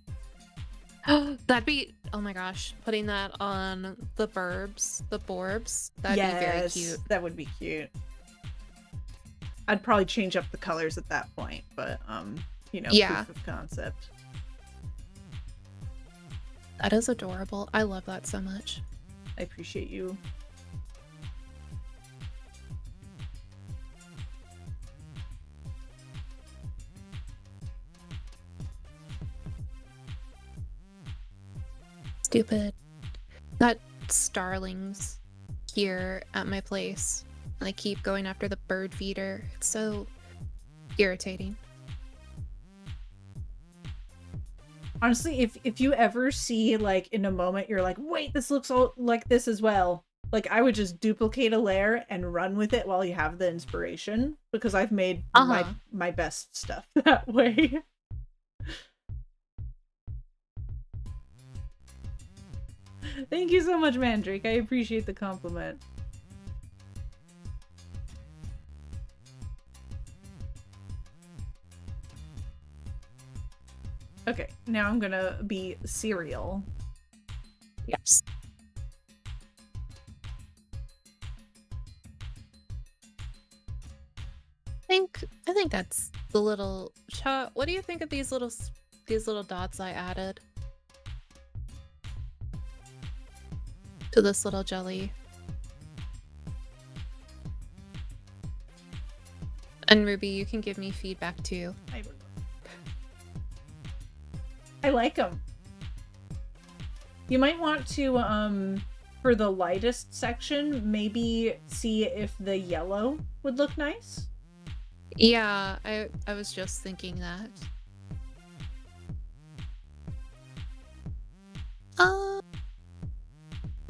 That'd be, oh my gosh, putting that on the borbs, that'd be very cute. That would be cute. I'd probably change up the colors at that point, but you know, yeah. Proof of concept. That is adorable. I love that so much. I appreciate you. Stupid. Got starlings here at my place. And I keep going after the bird feeder. It's so irritating. Honestly, if you ever see, like, in a moment, you're like, wait, this looks all like this as well. Like, I would just duplicate a layer and run with it while you have the inspiration. Because I've made my best stuff that way. Thank you so much, Mandrake. I appreciate the compliment. Okay, now I'm gonna be cereal. Yes. I think that's the little shot. What do you think of these little dots I added to this little jelly? And Ruby, you can give me feedback too. I like them. You might want to, for the lightest section, maybe see if the yellow would look nice. Yeah, I was just thinking that.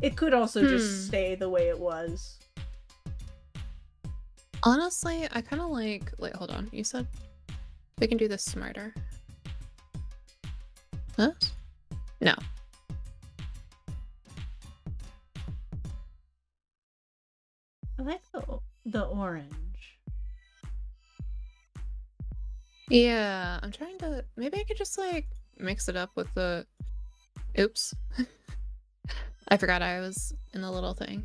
It could also just stay the way it was. Honestly, I kind of like... Wait, hold on. You said we can do this smarter. Huh? No. I like the orange. Yeah, I'm trying to... Maybe I could just, like, mix it up with the... Oops. I forgot I was in the little thing.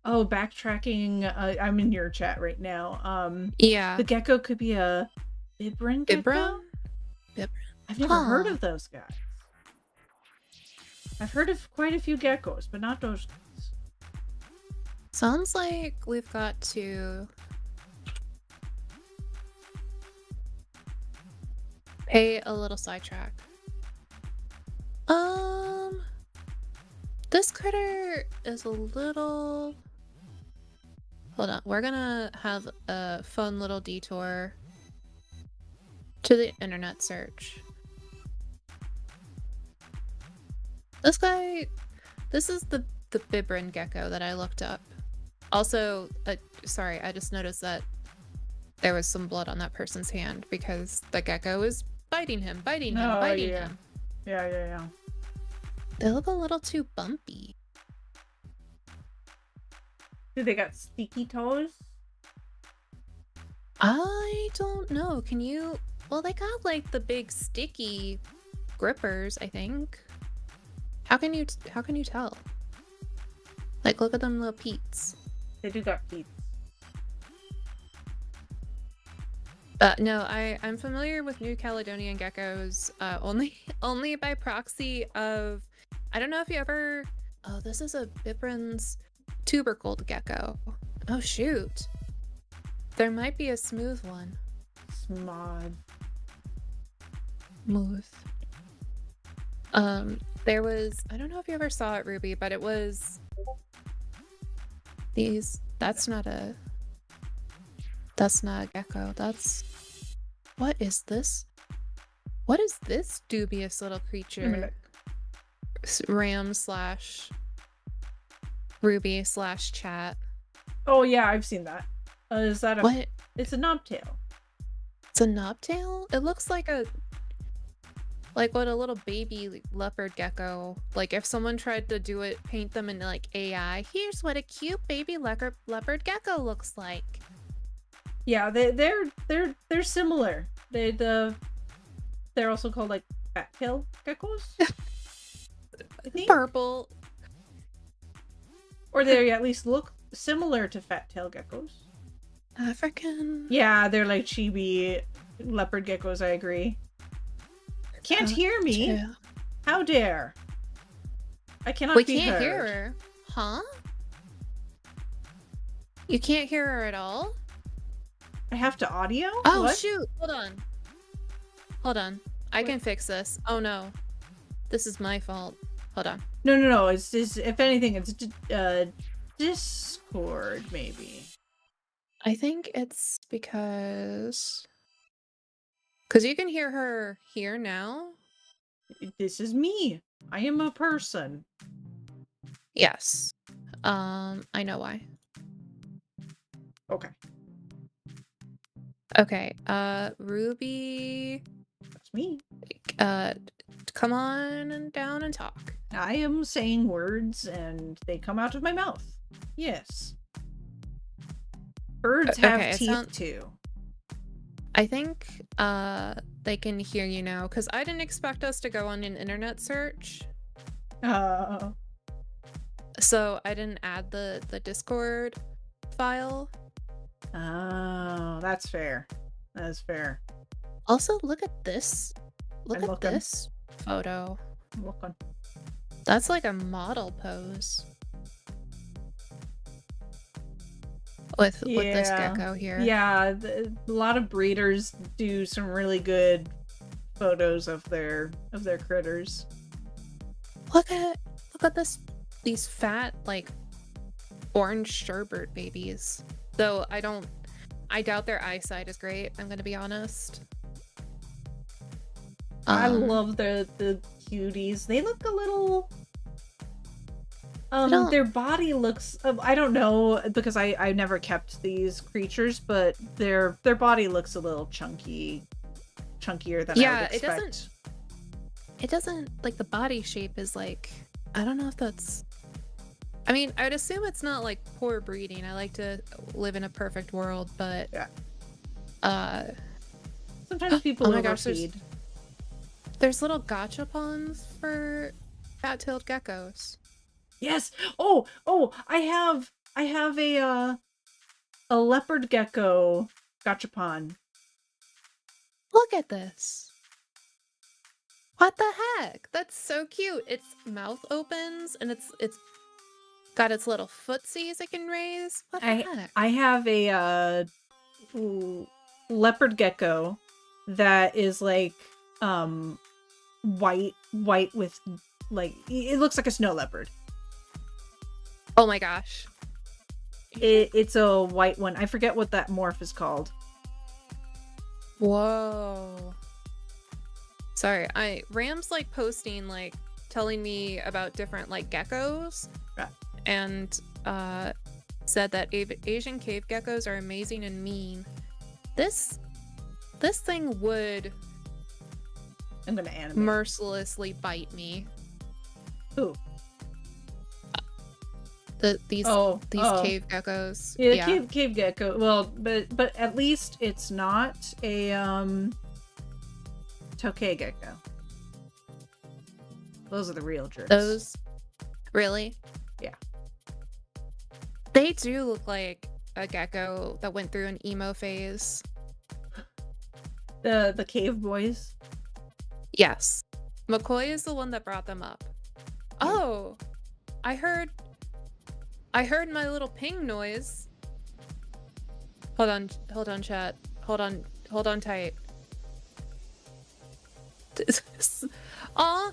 Oh, backtracking. I'm in your chat right now. Yeah. The gecko could be a Bibrin gecko? Bibrin? I've never heard of those guys. I've heard of quite a few geckos, but not those guys. Sounds like we've got to pay a little sidetrack. This critter is a little... Hold on, we're gonna have a fun little detour to the internet search. This guy, this is the Bibrin gecko that I looked up. Also, sorry, I just noticed that there was some blood on that person's hand because the gecko is biting him. Yeah. Yeah. They look a little too bumpy. Do they got sticky toes? I don't know. Can you... Well, they got like the big sticky grippers, I think. How can you tell? Like, look at them little peats. They do got peats. No, I'm familiar with New Caledonian geckos only by proxy of... I don't know if you ever Oh, this is a Bibrin's tubercled gecko. Oh, shoot. There might be a smooth one. Smod. Smooth. There was, I don't know if you ever saw it, Ruby, but it was these, that's not a gecko. What is this? What is this dubious little creature? Ram slash Ruby slash chat. Oh yeah, I've seen that. Is that a What? It's a knobtail. It's a knobtail? It looks like what a little baby leopard gecko, like if someone tried to do it, paint them in like AI, here's what a cute baby leopard gecko looks like. Yeah, they're similar. They're also called like fat tail geckos. I think. Purple. Or they at least look similar to fat tail geckos. African. Yeah, they're like chibi leopard geckos, I agree. Can't hear me. Yeah. How dare. I cannot We be can't heard. hear her. Huh? You can't hear her at all? I have to audio? Oh, What? shoot. Hold on. I can fix this. Oh, no. This is my fault. Hold on. No. It's just, if anything, it's Discord, maybe. I think it's because you can hear her here now. This is me. I am a person. Yes. I know why. Okay. Okay. Ruby, That's me. come on and down and talk. I am saying words and they come out of my mouth. Yes. Birds have Okay, it teeth too. I think they can hear you now because I didn't expect us to go on an internet search, so I didn't add the Discord file. Oh, that's fair. That's fair. Also, look at this. Look I'm at looking. this photo. I'm looking. That's like a model pose with this Yeah. gecko here. Yeah, a lot of breeders do some really good photos of their critters. Look at these fat like orange sherbet babies. Though I doubt their eyesight is great, I'm gonna be honest. I love the cuties. They look a little their body looks I don't know because I never kept these creatures, but their body looks a little chunkier than I would expect. It doesn't like the body shape is like, I don't know if that's, I mean, I would assume it's not like poor breeding. I like to live in a perfect world, but yeah. Sometimes people overfeed. There's little gachapons for fat-tailed geckos. Yes. Oh, I have a leopard gecko gachapon. Look at this. What the heck? That's so cute. Its mouth opens and it's got its little footsies it can raise. What the heck? I have a leopard gecko that is like white with like it looks like a snow leopard. Oh my gosh. It's a white one. I forget what that morph is called. Whoa. Sorry, Ram's like posting like telling me about different like geckos. Yeah. And said that Asian cave geckos are amazing and mean. This thing would I'm gonna animate. mercilessly bite me. Ooh. These cave geckos. Yeah, cave gecko. Well, but at least it's not a tokay gecko. Those are the real jerks. Those really? Yeah. They do look like a gecko that went through an emo phase. The cave boys. Yes. McCoy is the one that brought them up. Oh, I heard my little ping noise. Hold on, chat. Hold on tight. Aw,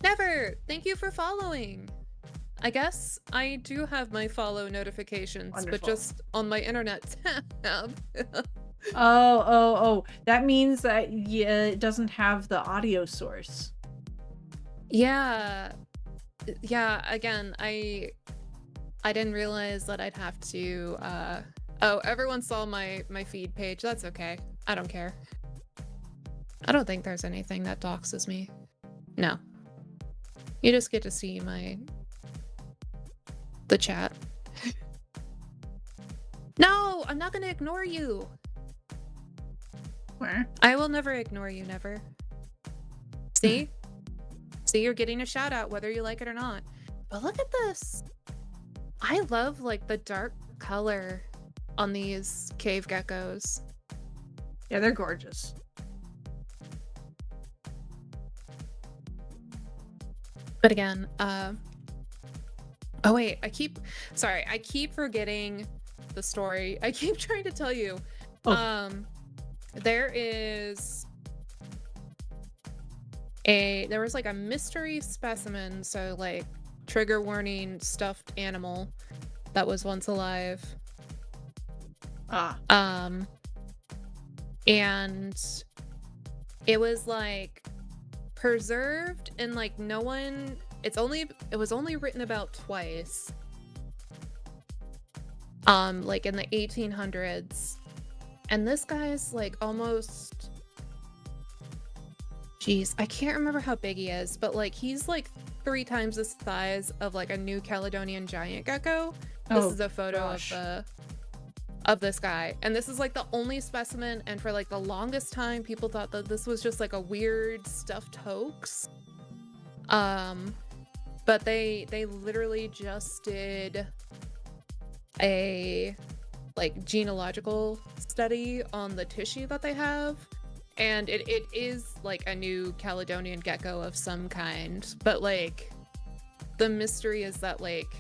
Never! Thank you for following. I guess I do have my follow notifications, Wonderful. but just on my internet tab. Oh. That means that it doesn't have the audio source. Yeah. Yeah, again, I didn't realize that I'd have to oh, everyone saw my feed page. That's okay. I don't care. I don't think there's anything that doxes me. No. You just get to see the chat. No, I'm not gonna ignore you. Where? I will never ignore you, never. See? See, you're getting a shout out whether you like it or not. But look at this. I love like the dark color on these cave geckos. Yeah, they're gorgeous. But again, oh wait, I keep forgetting the story. I keep trying to tell you. Oh. There was like a mystery specimen, so like trigger warning stuffed animal that was once alive. And it was like preserved and like it was only written about twice. Like in the 1800s. And this guy's like almost, geez, I can't remember how big he is, but like he's like 3 times the size of like a New Caledonian giant gecko. This is a photo of this guy, and this is like the only specimen, and for like the longest time people thought that this was just like a weird stuffed hoax. But they literally just did a like genealogical study on the tissue that they have, and it is like a New Caledonian gecko of some kind, but like the mystery is that like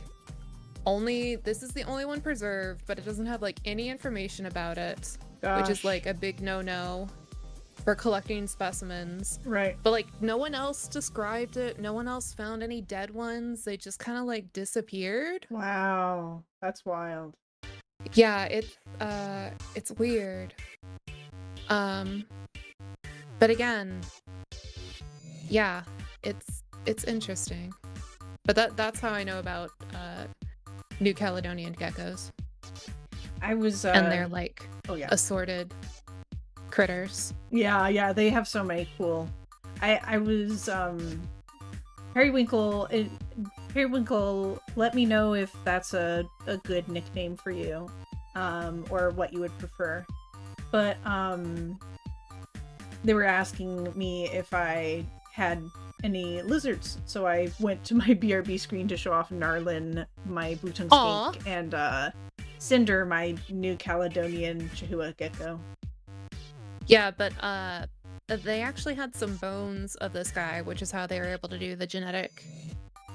this is the only one preserved, but it doesn't have like any information about it. Gosh. Which is like a big no-no for collecting specimens. Right. But like no one else described it, no one else found any dead ones, they just kind of like disappeared. Wow, that's wild. Yeah, it's weird. But again, yeah, it's interesting. But that's how I know about New Caledonian geckos. I was and they're like assorted critters. Yeah, they have so many cool. I was Periwinkle. Periwinkle, let me know if that's a good nickname for you, or what you would prefer. But they were asking me if I had any lizards, so I went to my BRB screen to show off Narlin, my Bhutan skink, and Cinder, my New Caledonian Chihuahua gecko. Yeah, but they actually had some bones of this guy, which is how they were able to do the genetic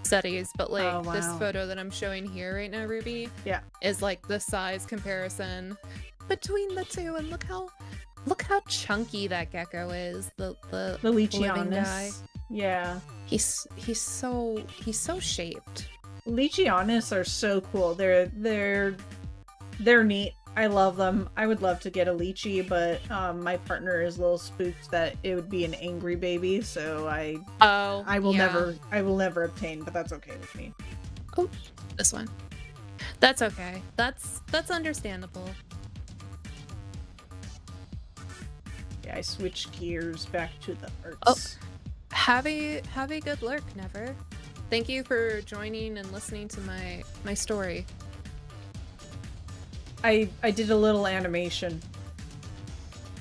studies. But like this photo that I'm showing here right now, Ruby, is like the size comparison between the two, and look how chunky that gecko is. The living guy. Yeah, he's so shaped. Leachianus are so cool. They're neat. I love them. I would love to get a lychee, but my partner is a little spooked that it would be an angry baby, so I will never obtain, but that's okay with me. Oh, this one. That's okay. That's understandable. Yeah, I switched gears back to the arts. Oh, have a good lurk, Never. Thank you for joining and listening to my story. I did a little animation.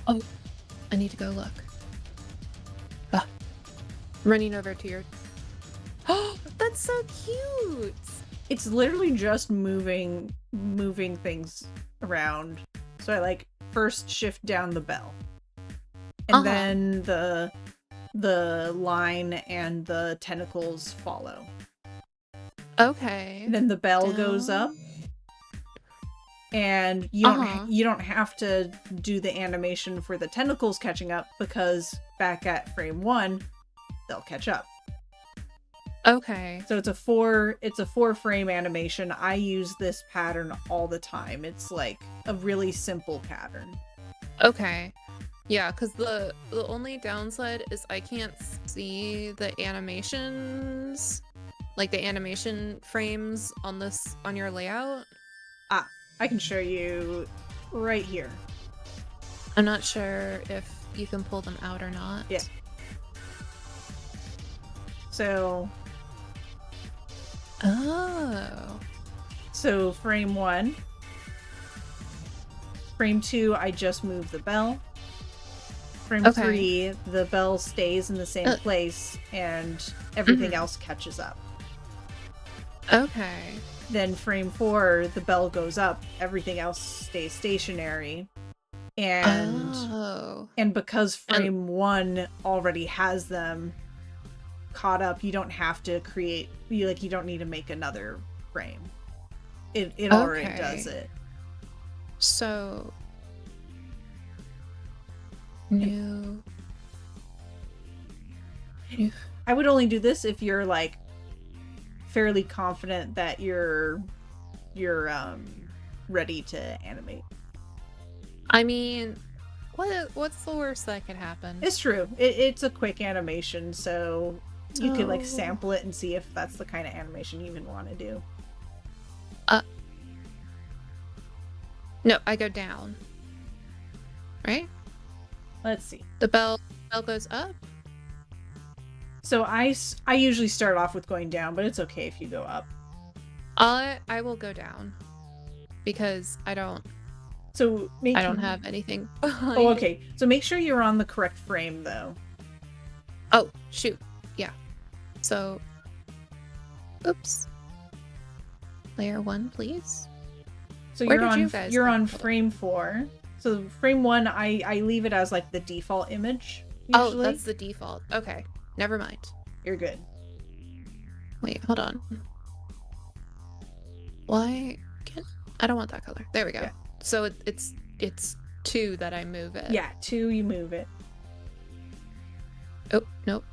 Oh, I need to go look. I'm running over to your... Oh, that's so cute! It's literally just moving things around. So I like first shift down the bell. And then the line and the tentacles follow. Okay. Then the bell goes up. And you don't have to do the animation for the tentacles catching up, because back at frame 1, they'll catch up. Okay. So it's a 4 frame animation. I use this pattern all the time. It's like a really simple pattern. Okay. Yeah, because the only downside is I can't see the animations, like the animation frames on your layout. I can show you right here. I'm not sure if you can pull them out or not. Yeah. So. Oh. So frame 1. Frame 2, I just moved the bell. Frame 3, the bell stays in the same place and everything else catches up. Okay. Then frame 4, the bell goes up, everything else stays stationary. And because frame 1 already has them caught up, you don't have to you don't need to make another frame. It already does it. So new. I would only do this if you're like fairly confident that you're ready to animate. I mean, what's the worst that could happen? It's true. It's a quick animation, so you could like sample it and see if that's the kind of animation you even want to do. No, I go down. Right? Let's see. The bell goes up? So I usually start off with going down, but it's okay if you go up. I will go down because I don't have anything behind. Oh, okay. So make sure you're on the correct frame though. Oh, shoot. Yeah. So oops. Layer 1, please. So you're on frame 4. So frame 1, I leave it as like the default image usually. Oh, that's the default. Okay. Never mind. You're good. Wait, hold on. Why I don't want that color. There we go. Yeah. So it's 2 that I move it. Yeah, 2 you move it. Oh, nope.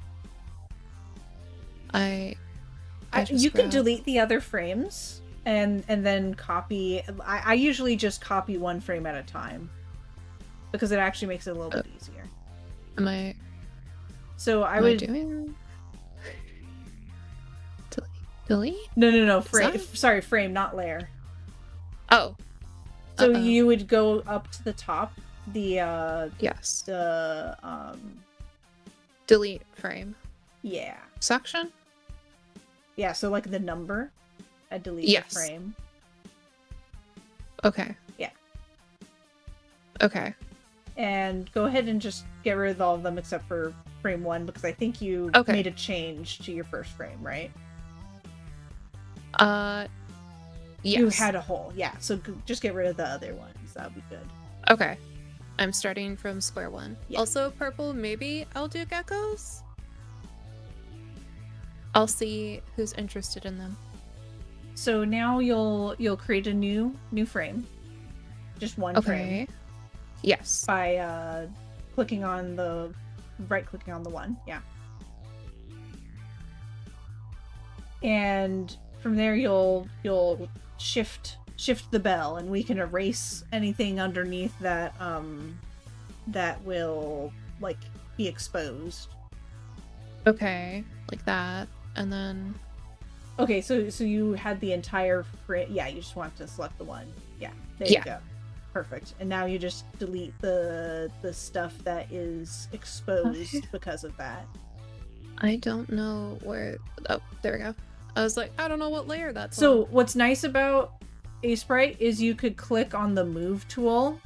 You can delete the other frames and then copy. I usually just copy 1 frame at a time because it actually makes it a little bit easier. So I would doing delete? No. Frame, not layer. Oh. So you would go up to the top, yes. The delete frame. Yeah. Section? Yeah, so like the number. I delete the frame. Okay. Yeah. Okay. And go ahead and just get rid of all of them except for frame 1, because I think you made a change to your first frame, right? Yes. You had a hole, yeah. So just get rid of the other ones. That'll be good. Okay. I'm starting from square 1. Yeah. Also, purple, maybe I'll do geckos? I'll see who's interested in them. So now you'll create a new frame. Just 1 frame. Yes. By right-clicking on the 1, yeah. And from there you'll shift the bell, and we can erase anything underneath that that will like be exposed. Okay, like that, and then. Okay, so you had the entire frame. Yeah, you just want to select the 1. Yeah, there you go. Perfect. And now you just delete the stuff that is exposed because of that. I don't know where. Oh, there we go. I was like, I don't know what layer that's So on. What's nice about Aseprite is you could click on the move tool,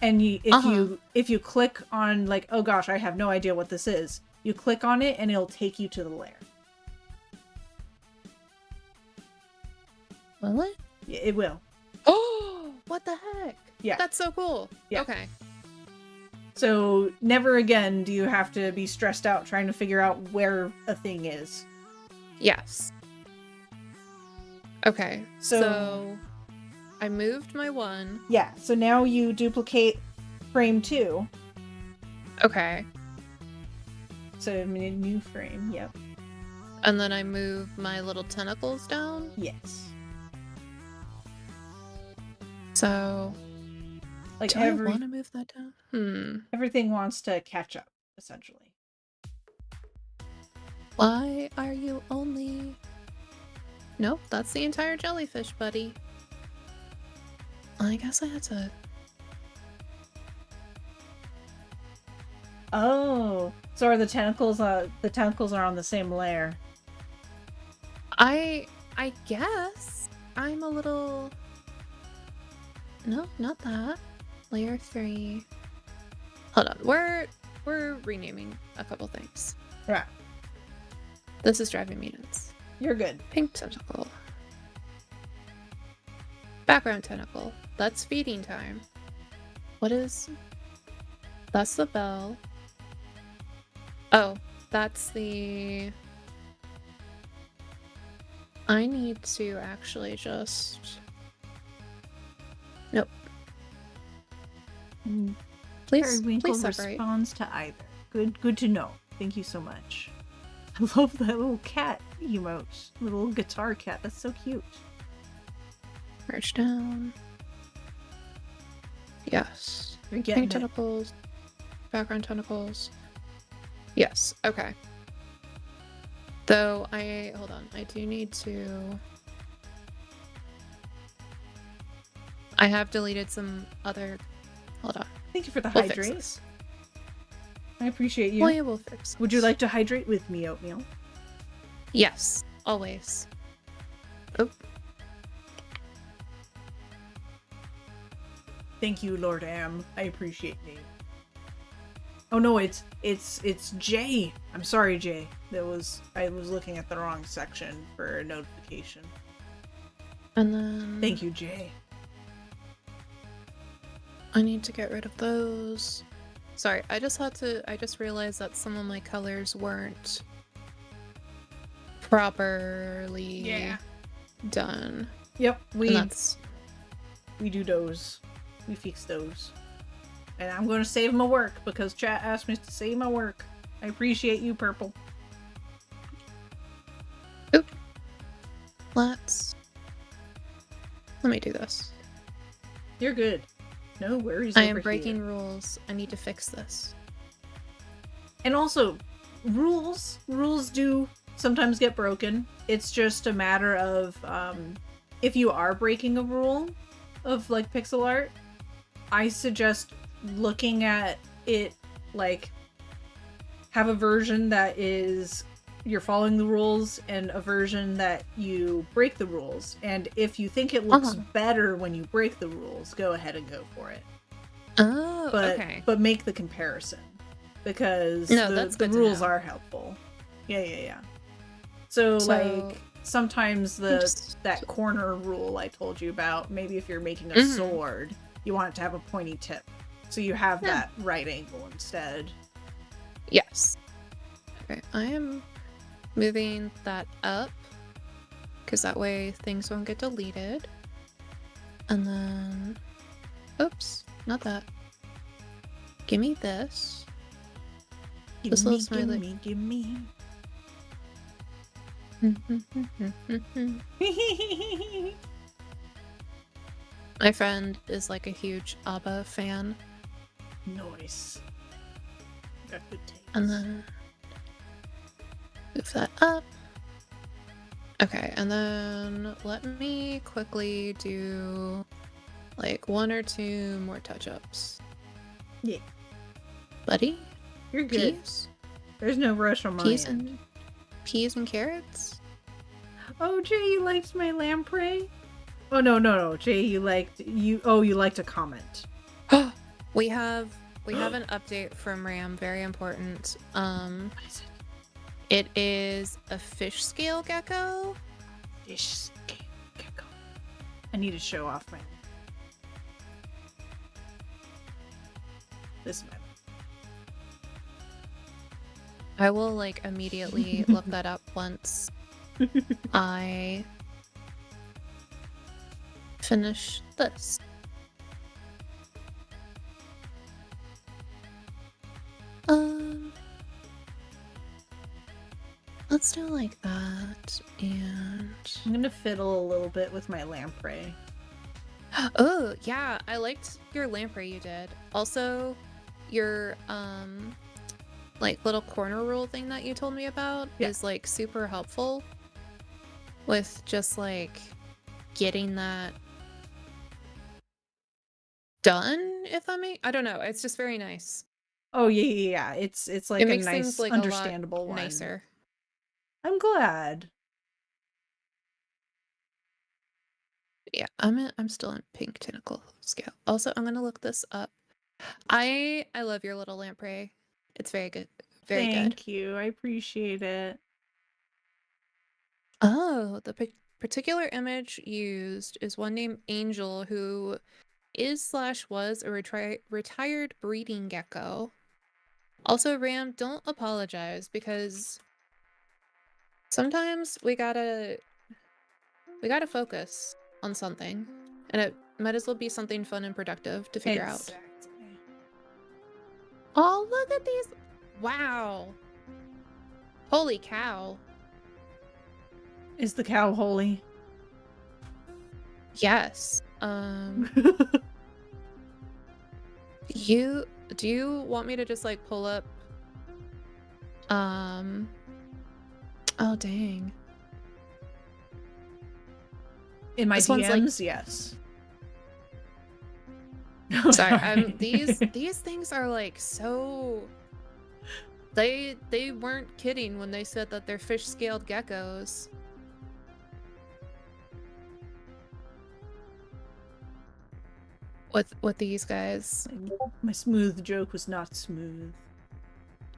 and if you click on like, oh gosh, I have no idea what this is, you click on it and it'll take you to the layer. Will it? It will. Oh, what the heck? Yeah. That's so cool. Yeah. Okay. So never again do you have to be stressed out trying to figure out where a thing is. Yes. Okay, So- so I moved my one. Yeah, so now you duplicate frame 2. Okay. So I mean, a new frame, yep. And then I move my little tentacles down. Yes. So Like do I want to move that down? Everything wants to catch up, essentially. Why are you only... Nope, that's the entire jellyfish, buddy. I guess I had to... Oh, so are the tentacles are on the same layer? I guess I'm a little... No, not that. Layer 3. Hold on, we're renaming a couple things. Right. This is driving me nuts. You're good. Pink tentacle. Background tentacle. That's feeding time. What is... That's the bell. Oh, that's the... I need to actually just... Nope. Please Periwinkle separate. responds to either. Good to know. Thank you so much. I love that little cat emote. Little guitar cat. That's so cute. Merge down. Yes. You're getting Pink it. tentacles. Background tentacles. Yes. Okay. Though hold on. I do need to... I have deleted some other... Hold on. Thank you for the We'll fix hydrate. this. I appreciate you. Well, yeah, we'll fix Would you this. like to hydrate with me, Oatmeal? Yes. Always. Oh. Thank you, Lord Am. I appreciate you. Oh no, it's Jay. I'm sorry, Jay. I was looking at the wrong section for a notification. And then... Thank you, Jay. I need to get rid of those. Sorry, I just realized that some of my colors weren't properly done. Yep, And we do those. We fix those. And I'm going to save my work because chat asked me to save my work. I appreciate you, Purple. Oop. Let me do this. You're good. No worries. I am over breaking here. rules. I need to fix this. And also, rules do sometimes get broken. It's just a matter of if you are breaking a rule of like pixel art, I suggest looking at it like have a version that is you're following the rules and a version that you break the rules. And if you think it looks better when you break the rules, go ahead and go for it. Oh, okay. But make the comparison because that's the good to rules know. are helpful. Yeah. So like sometimes that corner rule I told you about, maybe if you're making a sword, you want it to have a pointy tip. So you have that right angle instead. Yes. Okay, I am moving that up because that way things won't get deleted. And then, oops, not that. Give me this. This little smiley. Give me. My friend is like a huge ABBA fan. Nice. Got good taste. And then move that up. Okay, and then let me quickly do like 1 or 2 more touch-ups. Yeah. Buddy? You're good. Peas? There's no rush on my end. Peas and carrots? Oh, Jay, you liked my lamprey? Oh, no. Jay, you liked a comment. We have an update from Ram, very important. What is it? It is a fish scale gecko. Fish scale gecko. I need to show off my... This is my... I will like immediately look that up once I finish this. Let's do like that, and I'm gonna fiddle a little bit with my lamprey. oh yeah, I liked your lamprey you did. Also, your like little corner rule thing that you told me about is like super helpful with just like getting that done, if I don't know, it's just very nice. Oh yeah. It's like It a makes nice, things like understandable a lot one. nicer. I'm glad. Yeah, I'm still in pink tentacle scale. Also, I'm gonna look this up. I love your little lamprey. It's very good. Very good. Thank you. I appreciate it. Oh, the particular image used is one named Angel, who is/was a retired breeding gecko. Also, Ram, don't apologize, because sometimes we gotta focus on something, and it might as well be something fun and productive to figure out. Oh, look at these! Wow! Holy cow! Is the cow holy? Yes. Do you want me to just like pull up? Oh dang. In my This DMs, one's like... yes. Sorry, these things are like so... They weren't kidding when they said that they're fish-scaled geckos. With these guys. My smooth joke was not smooth.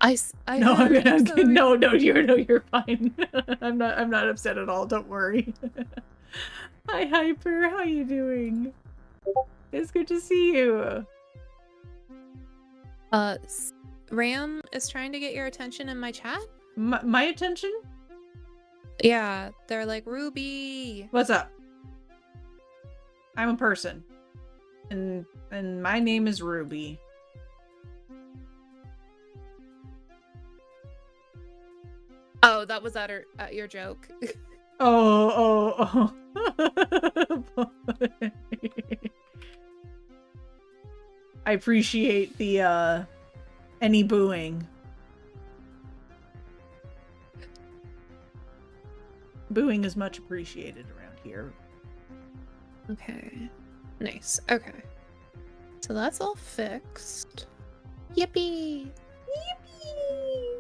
I no, I'm so no, you're fine. I'm not upset at all. Don't worry. Hi, Hyper. How you doing? It's good to see you. Ram is trying to get your attention in my chat. My attention? Yeah, they're like, Ruby. What's up? I'm a person, and my name is Ruby. Oh, that was at your joke. Oh. I appreciate the any booing. Booing is much appreciated around here. Okay. Nice. Okay. So that's all fixed. Yippee! Yippee!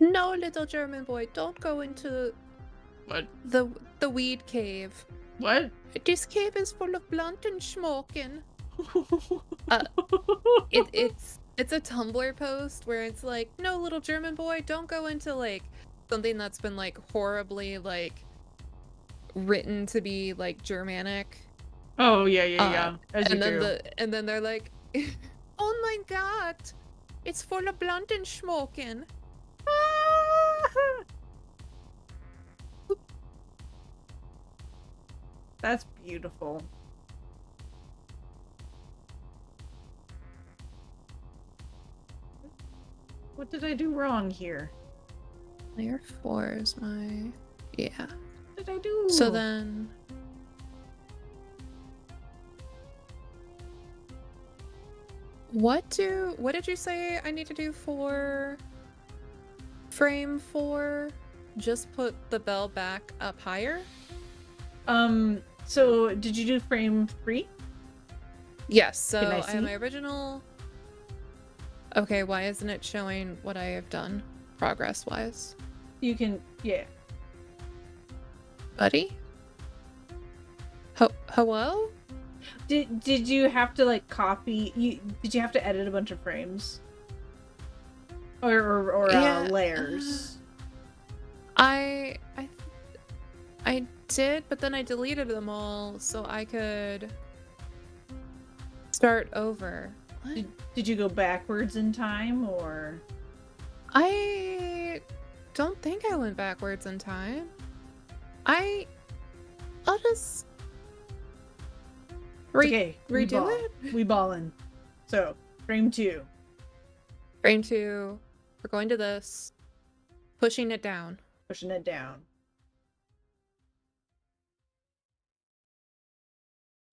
No, little German boy, don't go into what? The weed cave. What? This cave is full of blunt and smoking. It's a Tumblr post where it's like, no, little German boy, don't go into like something that's been like horribly like written to be like Germanic. Oh yeah. And then they're like, oh my god, it's full of blunt and smoking. That's beautiful. What did I do wrong here? Layer 4 is my... yeah. What did I do? So then... What did you say I need to do for frame 4? Just put the bell back up higher? So did you do frame 3? Yes, so I have my original... Okay, why isn't it showing what I have done progress-wise? You can, yeah. Buddy? Hello? Did you have to like copy? Did you have to edit a bunch of frames? Or layers? I did, but then I deleted them all so I could start over. Did you go backwards in time, or? I don't think I went backwards in time. I'll just Okay, redo it. We ballin'. So, frame 2. Frame 2. We're going to this. Pushing it down. Pushing it down.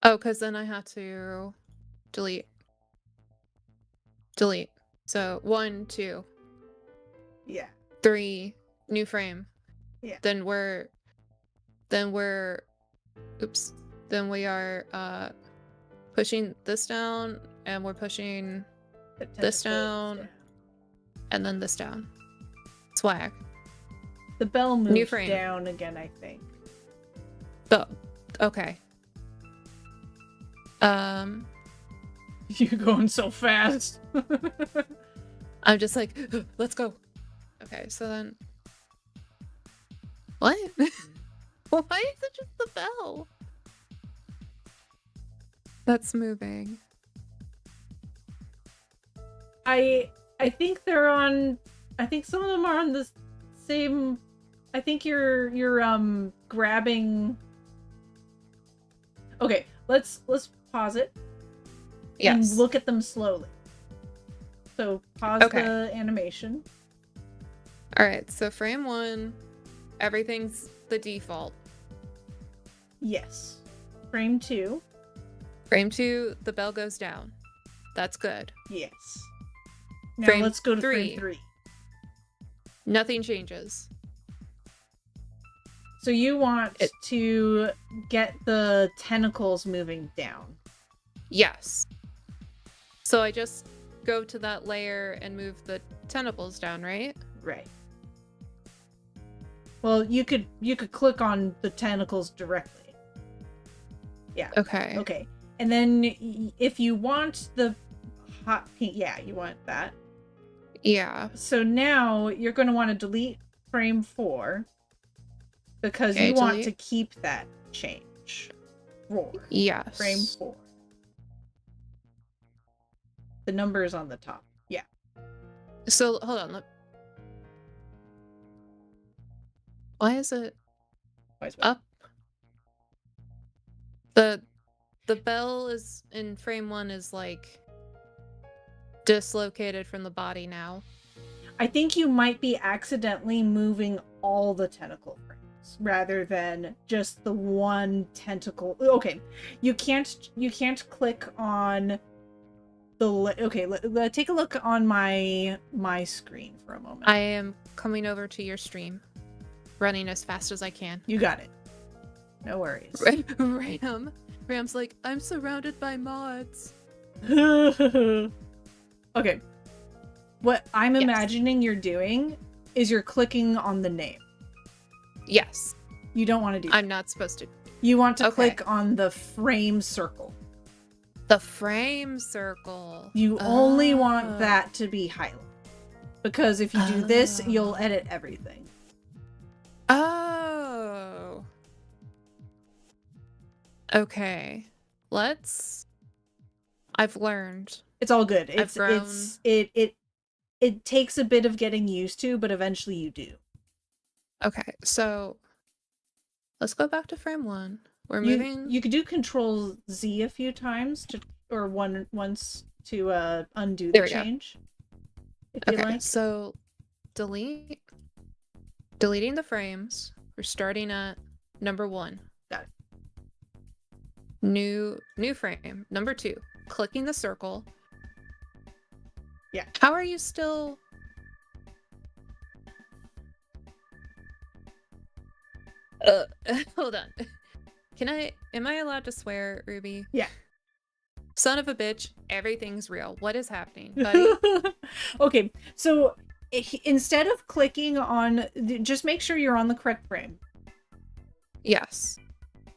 Oh, because then I have to delete. Delete. So 1, 2, Yeah. 3, new frame. Yeah. Then we're oops. Then we are pushing this down, and we're pushing this down, and then this down. Swag. The bell New moves frame. down again, I think. Oh, okay. You're going so fast. I'm just like, let's go. Okay, so then what? Why is it just the bell that's moving? I think they're on. I think some of them are on the same. I think you're grabbing. Okay, let's pause it. Yes. And look at them slowly. So pause the animation. All right. So frame 1, everything's the default. Yes. Frame 2. Frame 2, the bell goes down. That's good. Yes. Now Frame let's go to 3. frame 3. Nothing changes. So you want to get the tentacles moving down. Yes. So I just go to that layer and move the tentacles down, right? Right. Well, you could click on the tentacles directly. Yeah. Okay. Okay. And then if you want the hot pink, yeah, you want that. Yeah. So now you're going to want to delete frame 4 because you want to keep that change. Roar. Yes. Frame 4. The number is on the top. Yeah. So hold on. Look. Why is it up? The bell is in frame 1 is like dislocated from the body now. I think you might be accidentally moving all the tentacle frames rather than just the one tentacle. Okay, you can't click on the okay. Take a look on my screen for a moment. I am coming over to your stream, running as fast as I can. You got it. No worries. Ram's like, I'm surrounded by mods. Okay. What I'm imagining you're doing is you're clicking on the name. Yes. You don't want to do that. I'm not supposed to. You want to click on the frame circle. The frame circle. You only want that to be highlighted. Because if you do this, you'll edit everything. Oh. Okay. I've learned. It's all good. It takes a bit of getting used to, but eventually you do. Okay, so let's go back to frame 1. We're moving. You could do Control Z a few times once to undo the change. If you like. So deleting the frames. We're starting at number 1. Got it. New frame. Number 2. Clicking the circle. Yeah. How are you still? Hold on. Am I allowed to swear, Ruby? Yeah. Son of a bitch, everything's real. What is happening, buddy? Okay, so instead of clicking on, just make sure you're on the correct frame. Yes.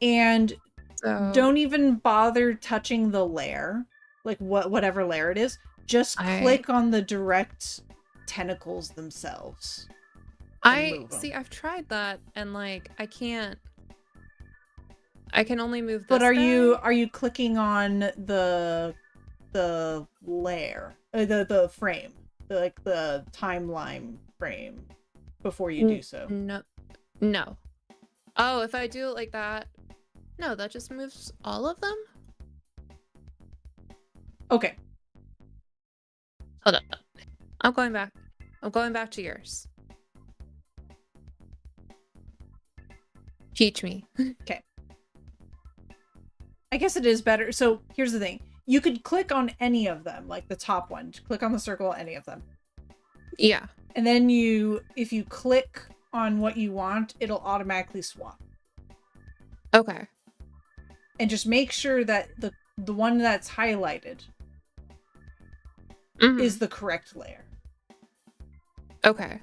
And don't even bother touching the layer, like whatever layer it is. Just click on the direct tentacles themselves. I've tried that, and like I can only move this. But are you clicking on the layer, the frame, the timeline frame? before you do so. No. No. Oh, if I do it like that, no, that just moves all of them? Okay. Hold up. I'm going back. I'm going back to yours. Teach me. Okay. I guess it is better. So here's the thing. You could click on any of them, like the top one. Click on the circle, any of them. Yeah. And then if you click on what you want, it'll automatically swap. Okay. And just make sure that the one that's highlighted is the correct layer. Okay.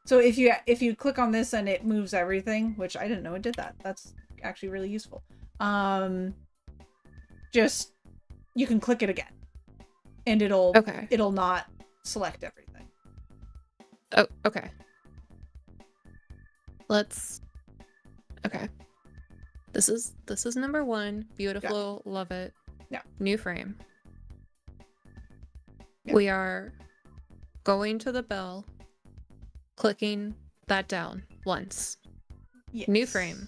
So if you click on this and it moves everything, which I didn't know it did that. That's actually really useful. Just you can click it again. And it'll not select everything. Oh, okay. Okay. This is number 1. Beautiful. Yeah. Love it. Yeah. New frame. Yeah. We are going to the bell, clicking that down once. Yes. New frame.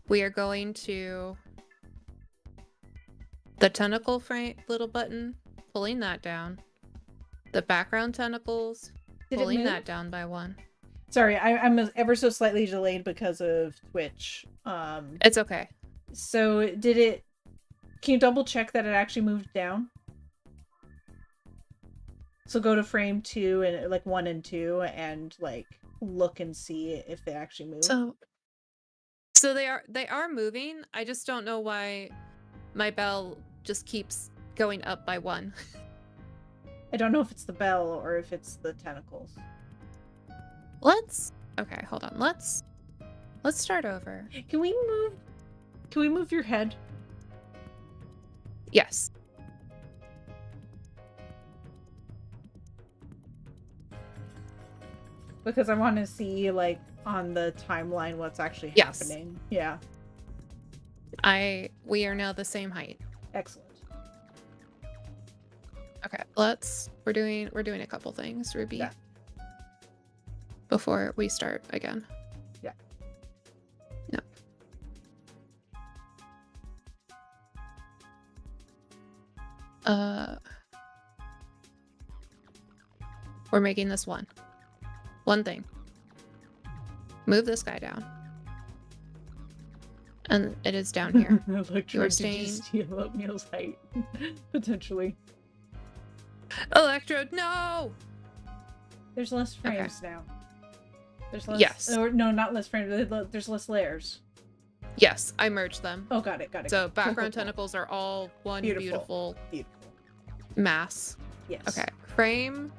We are going to the tentacle frame little button, pulling that down. The background tentacles, pulling that down by 1. Sorry, I'm ever so slightly delayed because of Twitch. It's okay. So can you double check that it actually moved down? So go to frame 2 and like 1 and 2 and like look and see if they actually move. So they are moving. I just don't know why my bell just keeps going up by 1. I don't know if it's the bell or if it's the tentacles. Okay, hold on. Let's start over. Can we move your head? Yes. Because I want to see like on the timeline what's actually happening. Yeah. We are now the same height. Excellent. Okay, we're doing a couple things, Ruby. Yeah. Before we start again. Yeah. No. We're making this one thing. Move this guy down. And it is down here. Electro, did you steal Oatmeal's height? Potentially. Electro, no! There's less frames now. There's less. Yes. Or, no, not less frames. There's less layers. Yes, I merged them. Oh, got it. So background tentacles are all one beautiful mass. Yes. Okay. Frame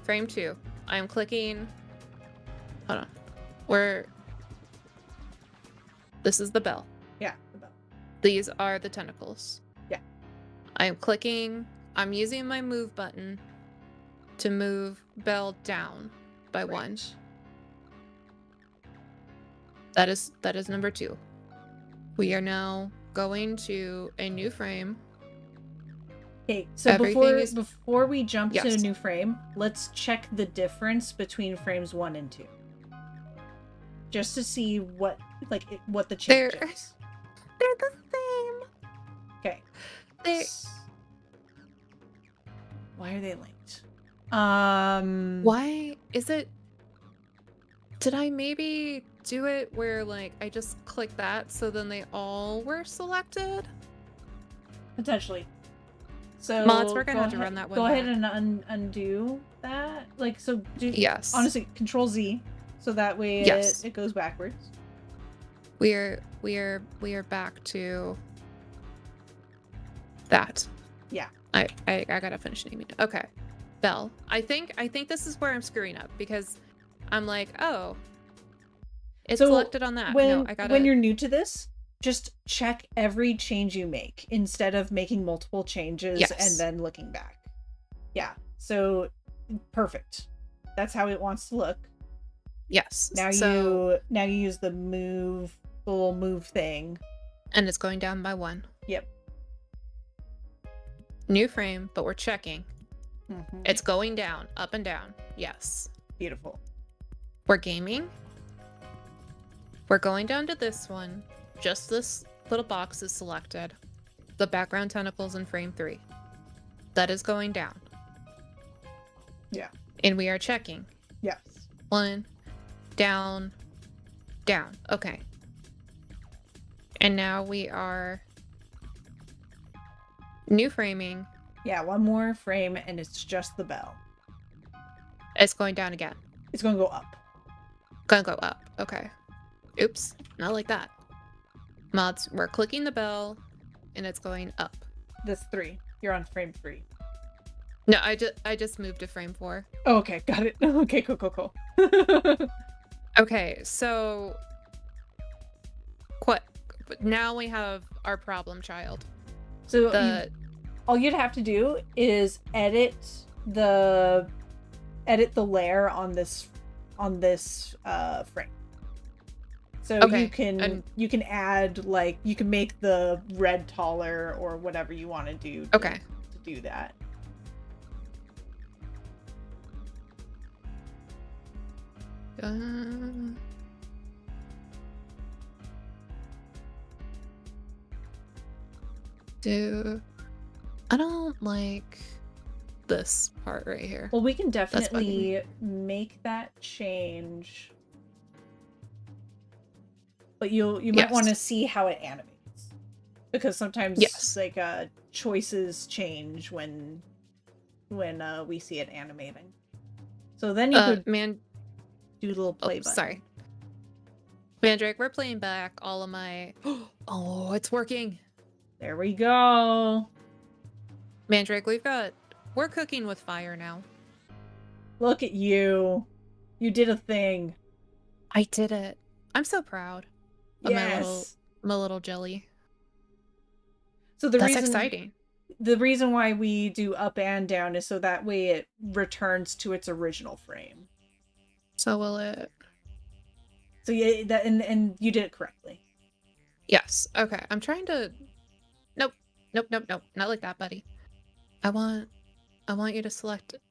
2. I am clicking. Hold on. This is the bell. Yeah, the bell. These are the tentacles. Yeah. I am clicking. I'm using my move button to move bell down by 1. That is number 2. We are now going to a new frame. Okay, so before we jump to a new frame, let's check the difference between frames 1 and 2. Just to see what the change is. They're the same. Okay. Why are they linked? Why is it? Did I maybe do it where like I just click that so then they all were selected? Potentially. So mods, we're gonna have to run that one. Go ahead and undo that. Like so. Yes. Honestly, Control Z, so that way it goes backwards. We are back to that. Yeah. I gotta finish naming it. Okay. Bell. I think this is where I'm screwing up because I'm like, oh, it's selected on that. When you're new to this, just check every change you make instead of making multiple changes and then looking back. Yeah. So perfect. That's how it wants to look. Yes. Now you use the little move thing. And it's going down by 1. Yep. New frame, but we're checking. Mm-hmm. It's going down, up and down. Yes. Beautiful. We're gaming. We're going down to this one. Just this little box is selected. The background tentacles in frame 3. That is going down. Yeah. And we are checking. Yes. 1, down, down. Okay. And now we are new framing. Yeah, one more frame and it's just the bell. It's going down again. It's going to go up. Gonna go up. Okay. Oops. Not like that. Mods, we're clicking the bell and it's going up. That's 3. You're on frame 3. No, I just moved to frame 4. Oh, okay, got it. Okay, cool. Okay, so what? Now we have our problem child. So all you'd have to do is edit the layer on this frame. So Okay, you can add, like, you can make the red taller or whatever you want to do okay. to do that. I don't like this part right here. Well, we can definitely make that change. But you might want to see how it animates. Because sometimes like choices change when we see it animating. So then you could do a little play button. Sorry. Mandrake, we're playing back all of my oh, it's working. There we go. Mandrake, we're cooking with fire now. Look at you. You did a thing. I did it. I'm so proud of Yes. my little jelly. So that's exciting. The reason why we do up and down is so that way it returns to its original frame. So will it? So yeah, that and you did it correctly. Yes. Okay. I'm trying to. Nope. Not like that, buddy. I want you to select it.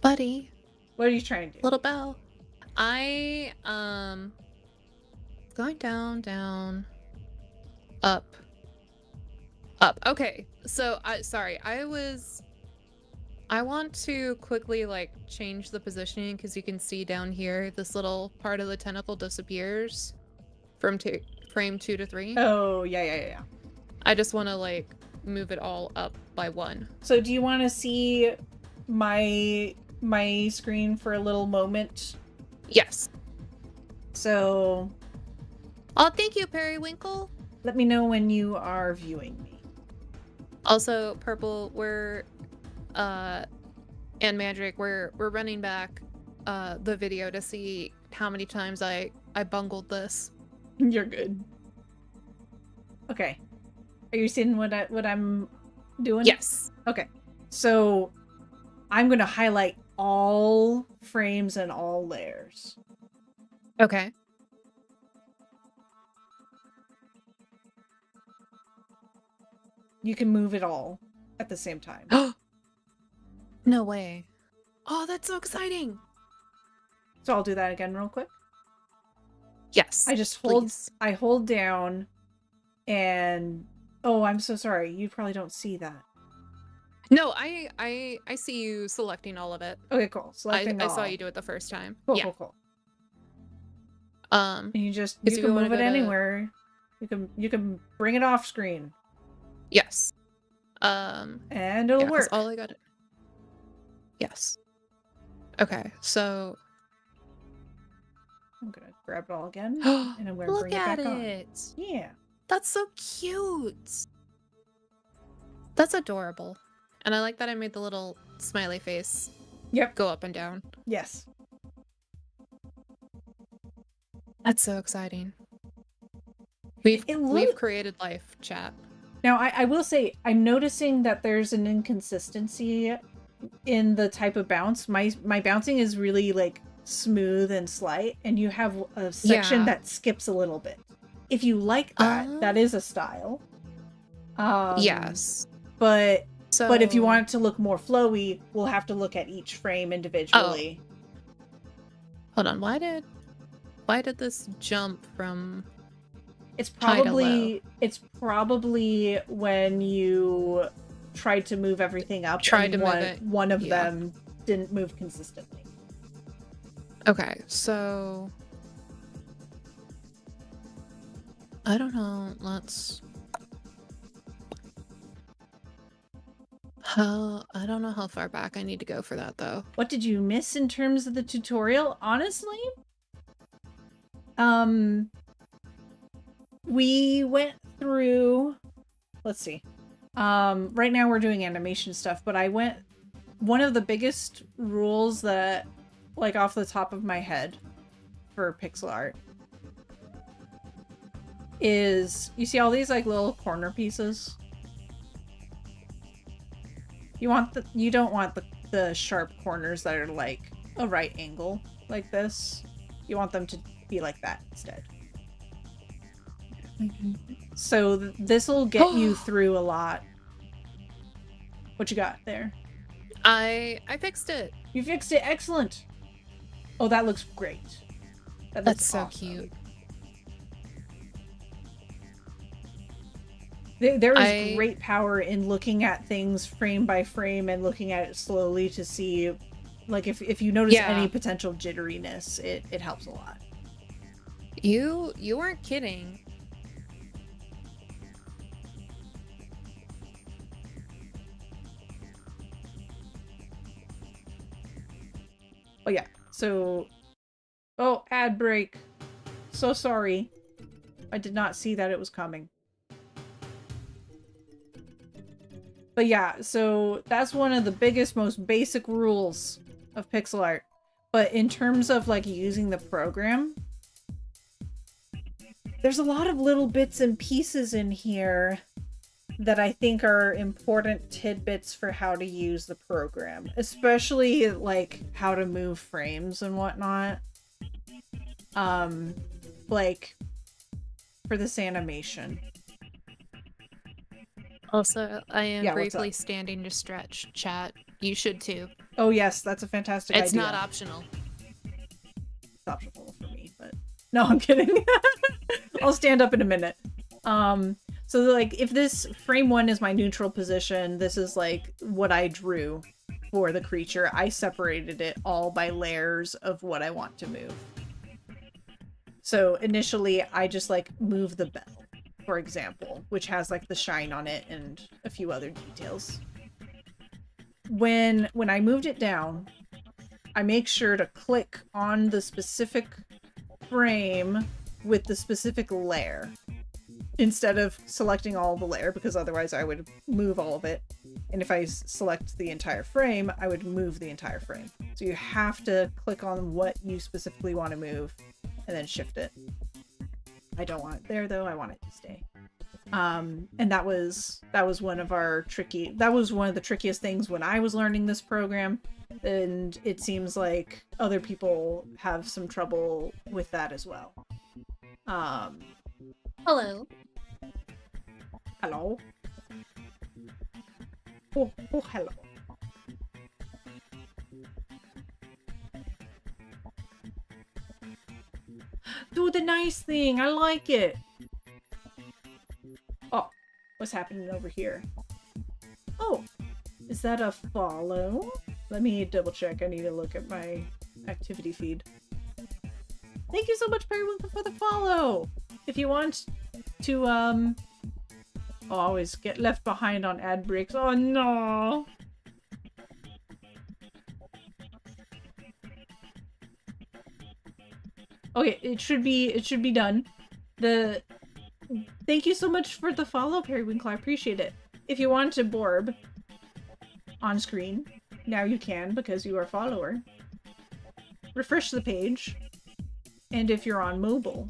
Buddy. What are you trying to do? Little bell. I going down, up. Okay. So I want to quickly like change the positioning because you can see down here this little part of the tentacle disappears from frame 2 to 3. Oh, yeah. I just want to like move it all up by 1. So do you want to see my screen for a little moment? Yes. So oh, thank you, Periwinkle. Let me know when you are viewing me. Also, Purple, we're and Mandrake, we're running back the video to see how many times I bungled this. You're good. Okay. Are you seeing what I'm doing? Yes. Okay. So I'm going to highlight all frames and all layers. Okay. You can move it all at the same time. No way. Oh, that's so exciting. So I'll do that again real quick. Yes. I hold down and oh, I'm so sorry. You probably don't see that. No, I see you selecting all of it. Okay, cool. I saw you do it the first time. Cool. And you can move it anywhere. You can bring it off screen. Yes. And it'll work. All I got it. Yes. Okay, so I'm gonna grab it all again, and I'm gonna bring it back on. Look at it. Yeah. That's so cute. That's adorable. And I like that I made the little smiley face go up and down. Yes. That's so exciting. We've created life, chat. Now, I will say, I'm noticing that there's an inconsistency in the type of bounce. My bouncing is really like smooth and slight, and you have a section that skips a little bit. If you like that, that is a style. Yes. But if you want it to look more flowy, we'll have to look at each frame individually. Hold on, why did this jump from It's high to low? probably when you tried to move everything up Tried to and move it. one of Yeah. them didn't move consistently. Okay, so I don't know. I don't know how far back I need to go for that though. What did you miss in terms of the tutorial? Honestly, we went through, let's see. Right now we're doing animation stuff, but one of the biggest rules that, like, off the top of my head for pixel art is, you see all these like little corner pieces? You don't want the sharp corners that are like a right angle like this. You want them to be like that instead. So this will get you through a lot. What you got there? I fixed it. You fixed it. Excellent. Oh, that looks great. That's so awesome. cute. There is great power in looking at things frame by frame and looking at it slowly to see, like, if you notice any potential jitteriness, it helps a lot. You weren't kidding. Oh yeah, so... Oh, ad break. So sorry. I did not see that it was coming. But yeah, so that's one of the biggest, most basic rules of pixel art. But in terms of, like, using the program, there's a lot of little bits and pieces in here that I think are important tidbits for how to use the program. Especially, like, how to move frames and whatnot. Like, for this animation. Also, I am briefly standing to stretch, chat. You should too. Oh yes, that's a fantastic idea. It's not optional. It's optional for me, but... No, I'm kidding. I'll stand up in a minute. So, like, if this frame 1 is my neutral position, this is, like, what I drew for the creature. I separated it all by layers of what I want to move. So, initially, I just, like, move the bell, for example, which has, like, the shine on it and a few other details. When I moved it down, I make sure to click on the specific frame with the specific layer instead of selecting all the layer, because otherwise I would move all of it. And if I select the entire frame, I would move the entire frame. So you have to click on what you specifically want to move and then shift it. I don't want it there though, I want it to stay. And that was one of the trickiest things when I was learning this program, and it seems like other people have some trouble with that as well. Hello. Hello. Oh, hello. Do the nice thing. I like it. Oh, what's happening over here? Oh, is that a follow? Let me double check. I need to look at my activity feed. Thank you so much, Periwinkle, for the follow. If you want to, always get left behind on ad breaks. Oh no. Okay, it should be done. Thank you so much for the follow, Periwinkle. I appreciate it. If you want to Borb on screen, now you can because you are a follower. Refresh the page. And if you're on mobile,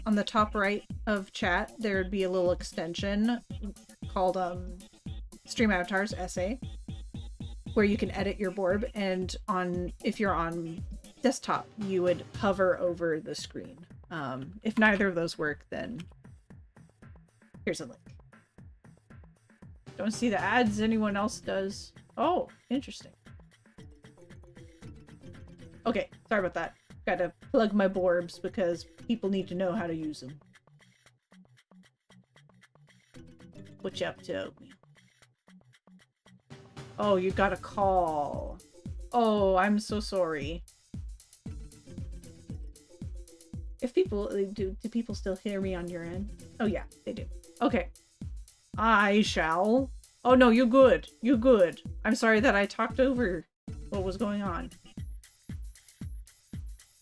on the top right of chat, there would be a little extension called Stream Avatars SA, where you can edit your Borb, and if you're on desktop, you would hover over the screen. If neither of those work, then here's a link. Don't see the ads anyone else does. Oh, interesting. Okay, sorry about that. Gotta plug my borbs because people need to know how to use them. What you up to? Oh, you got a call. Oh, I'm so sorry. If people do people still hear me on your end? Oh yeah, they do. Okay. I shall. Oh no, you're good. You're good. I'm sorry that I talked over what was going on.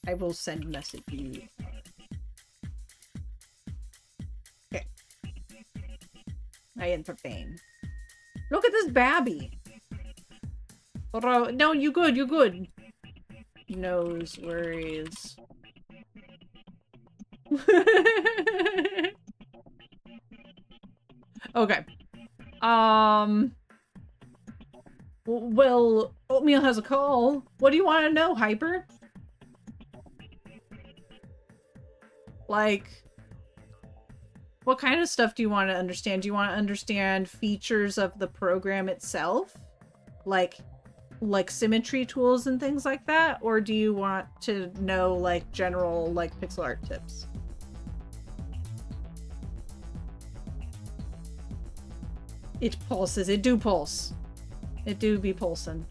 I will send a message to you. Okay. I entertain. Look at this babby. No, you good, you good. Nose worries. Okay. Well, Oatmeal has a call. What do you want to know, Hyper? Like, what kind of stuff do you want to understand? Do you want to understand features of the program itself? Like symmetry tools and things like that? Or do you want to know, like, general, like, pixel art tips? It pulses. It do pulse. It do be pulsing.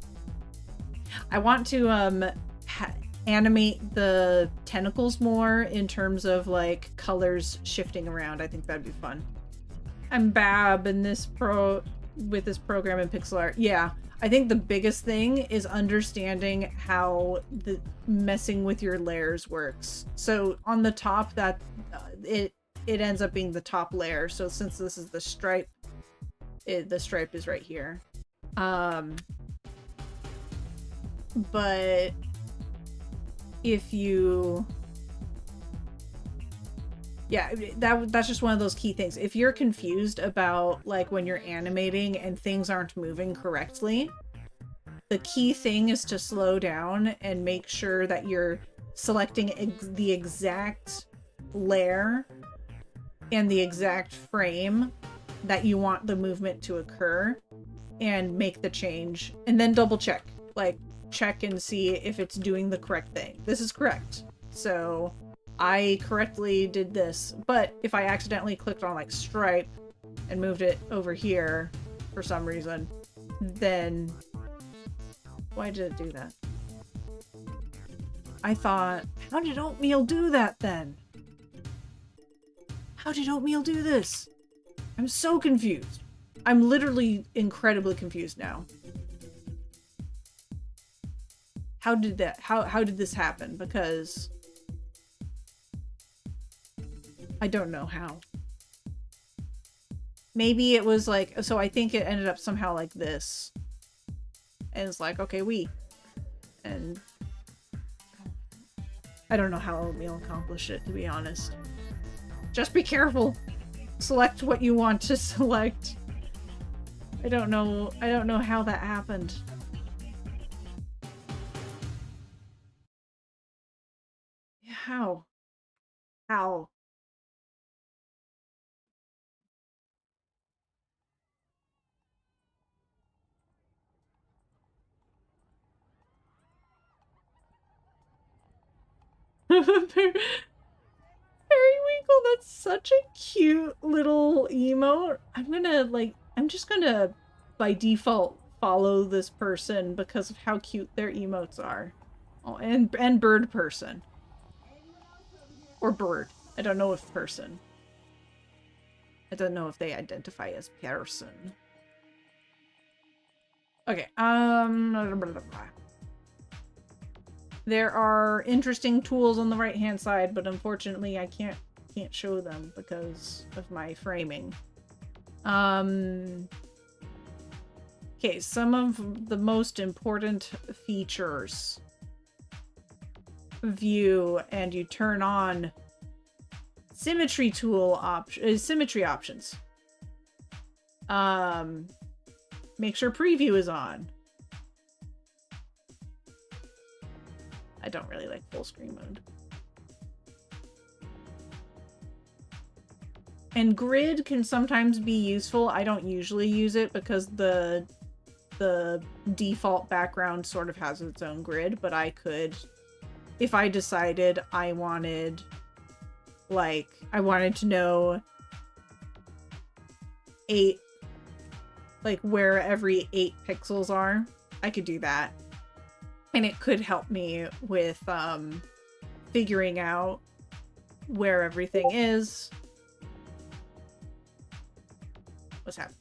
I want to, animate the tentacles more in terms of, like, colors shifting around. I think that'd be fun. I'm bad in this with this program in pixel art. Yeah. I think the biggest thing is understanding how the messing with your layers works. So on the top, that it ends up being the top layer. So since this is the stripe, the stripe is right here. But if you, yeah, that's just one of those key things. If you're confused about, like, when you're animating and things aren't moving correctly, the key thing is to slow down and make sure that you're selecting the exact layer and the exact frame that you want the movement to occur, and make the change, and then double check. Like, check and see if it's doing the correct thing. This is correct. So I correctly did this, but if I accidentally clicked on, like, stripe and moved it over here for some reason, then why did it do that? I thought, how did Oatmeal do that then? How did Oatmeal do this? I'm so confused. I'm literally incredibly confused now. How did this happen? Because I don't know how. Maybe it was like, so I think it ended up somehow like this. And it's like, okay, and I don't know how Oatmeal accomplished it, to be honest. Just be careful. Select what you want to select. I don't know how that happened. How? How? Periwinkle, that's such a cute little emote. I'm just gonna by default follow this person because of how cute their emotes are. Oh, and bird person. Or bird. I don't know if person. I don't know if they identify as person. Okay, blah, blah, blah, blah. There are interesting tools on the right-hand side, but unfortunately I can't show them because of my framing. Okay, some of the most important features. View, and you turn on symmetry symmetry options. Make sure preview is on. I don't really like full screen mode. And grid can sometimes be useful. I don't usually use it because the default background sort of has its own grid, but I could if I decided I wanted, like, I wanted to know 8, like, where every 8 pixels are, I could do that. And it could help me with, figuring out where everything is. What's happening?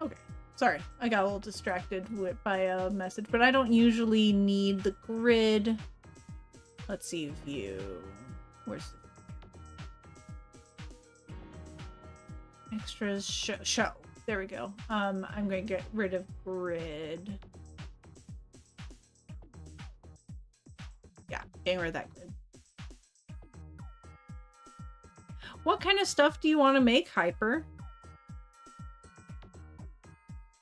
Okay. Sorry, I got a little distracted by a message, but I don't usually need the grid. Let's see, view. Where's the extras? Show. There we go. I'm going to get rid of grid. Yeah, getting rid of that grid. What kind of stuff do you want to make, Hyper?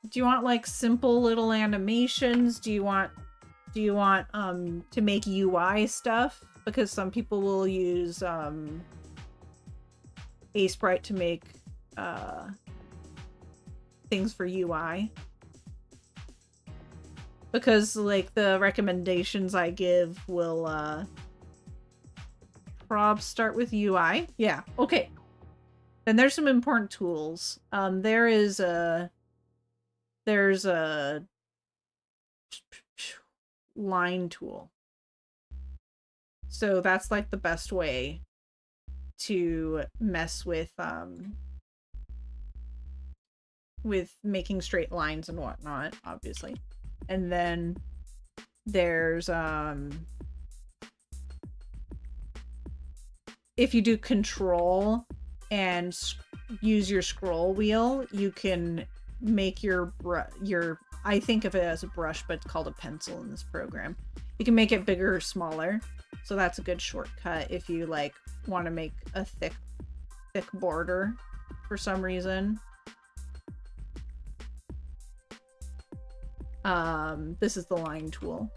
Do you want like simple little animations? Do you want to make UI stuff? Because some people will use Aseprite to make things for UI. Because like the recommendations I give will prob start with UI. Yeah, okay. Then there's some important tools. There's a line tool. So that's like the best way to mess with making straight lines and whatnot, obviously. And then there's if you do control and use your scroll wheel, you can make your I think of it as a brush, but it's called a pencil in this program. You can make it bigger or smaller, so that's a good shortcut if you like want to make a thick border for some reason. This is the line tool,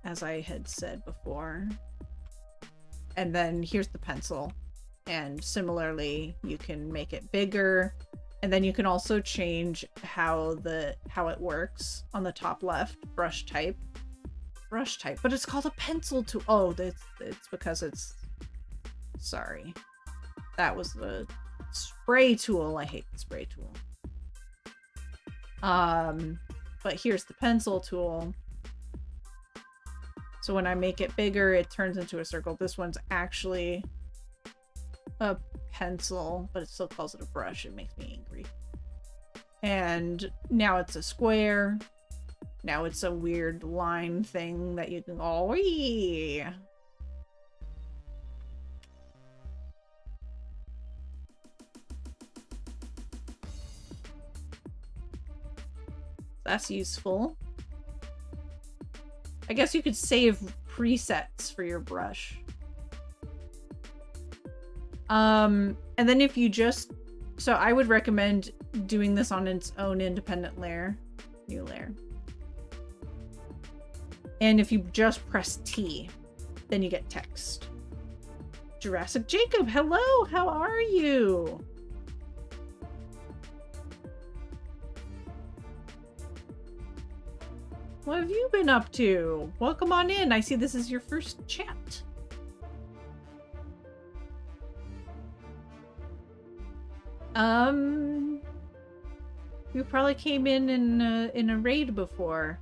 as I had said before. And then here's the pencil, and similarly you can make it bigger. And then you can also change how it works on the top left. Brush type, but it's called a pencil tool. Oh, it's because it's, sorry, that was the spray tool. I hate the spray tool. But here's the pencil tool. So when I make it bigger, it turns into a circle. This one's actually a pencil, but it still calls it a brush. It makes me angry. And now it's a square. Now it's a weird line thing that you can go, wee. That's useful. I guess you could save presets for your brush. And then if you just, so I would recommend doing this on its own independent layer, new layer. And if you just press T, then you get text. Jurassic Jacob, hello, how are you? What have you been up to? Welcome on in. I see this is your first chat. You probably came in a raid before.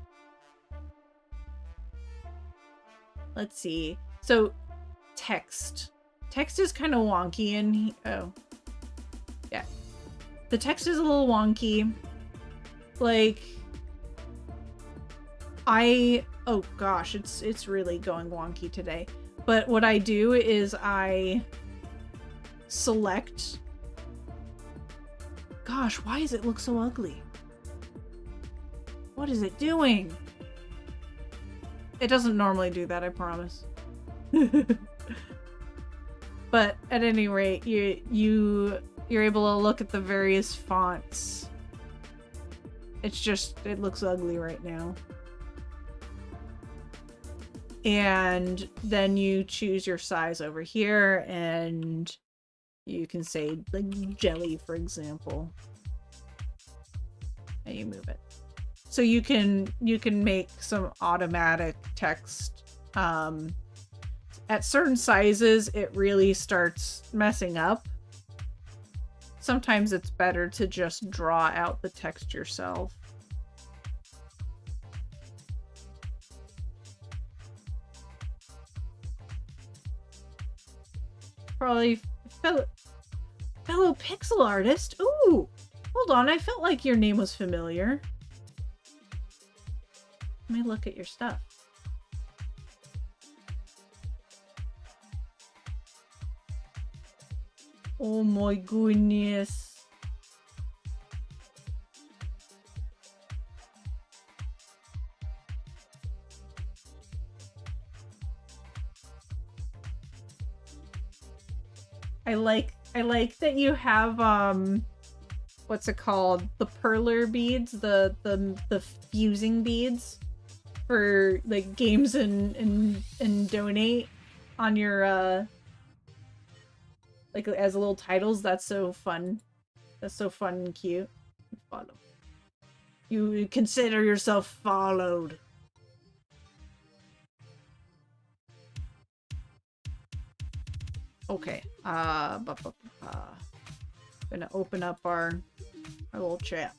Let's see. So, text. Text is kind of wonky and oh. Yeah. The text is a little wonky. Like, oh gosh, it's really going wonky today. But what I do is I select. Gosh, why does it look so ugly? What is it doing? It doesn't normally do that, I promise. But at any rate, you're able to look at the various fonts. It's just, it looks ugly right now. And then you choose your size over here, and You can say like jelly, for example, and you move it. So you can make some automatic text. At certain sizes, it really starts messing up. Sometimes it's better to just draw out the text yourself. Probably fellow pixel artist. Ooh, hold on. I felt like your name was familiar. Let me look at your stuff. Oh my goodness. I like that you have what's it called? The perler beads, the fusing beads for like games and donate on your like as little titles. That's so fun. That's so fun and cute. Follow. You consider yourself followed. Okay. Gonna open up our little chat.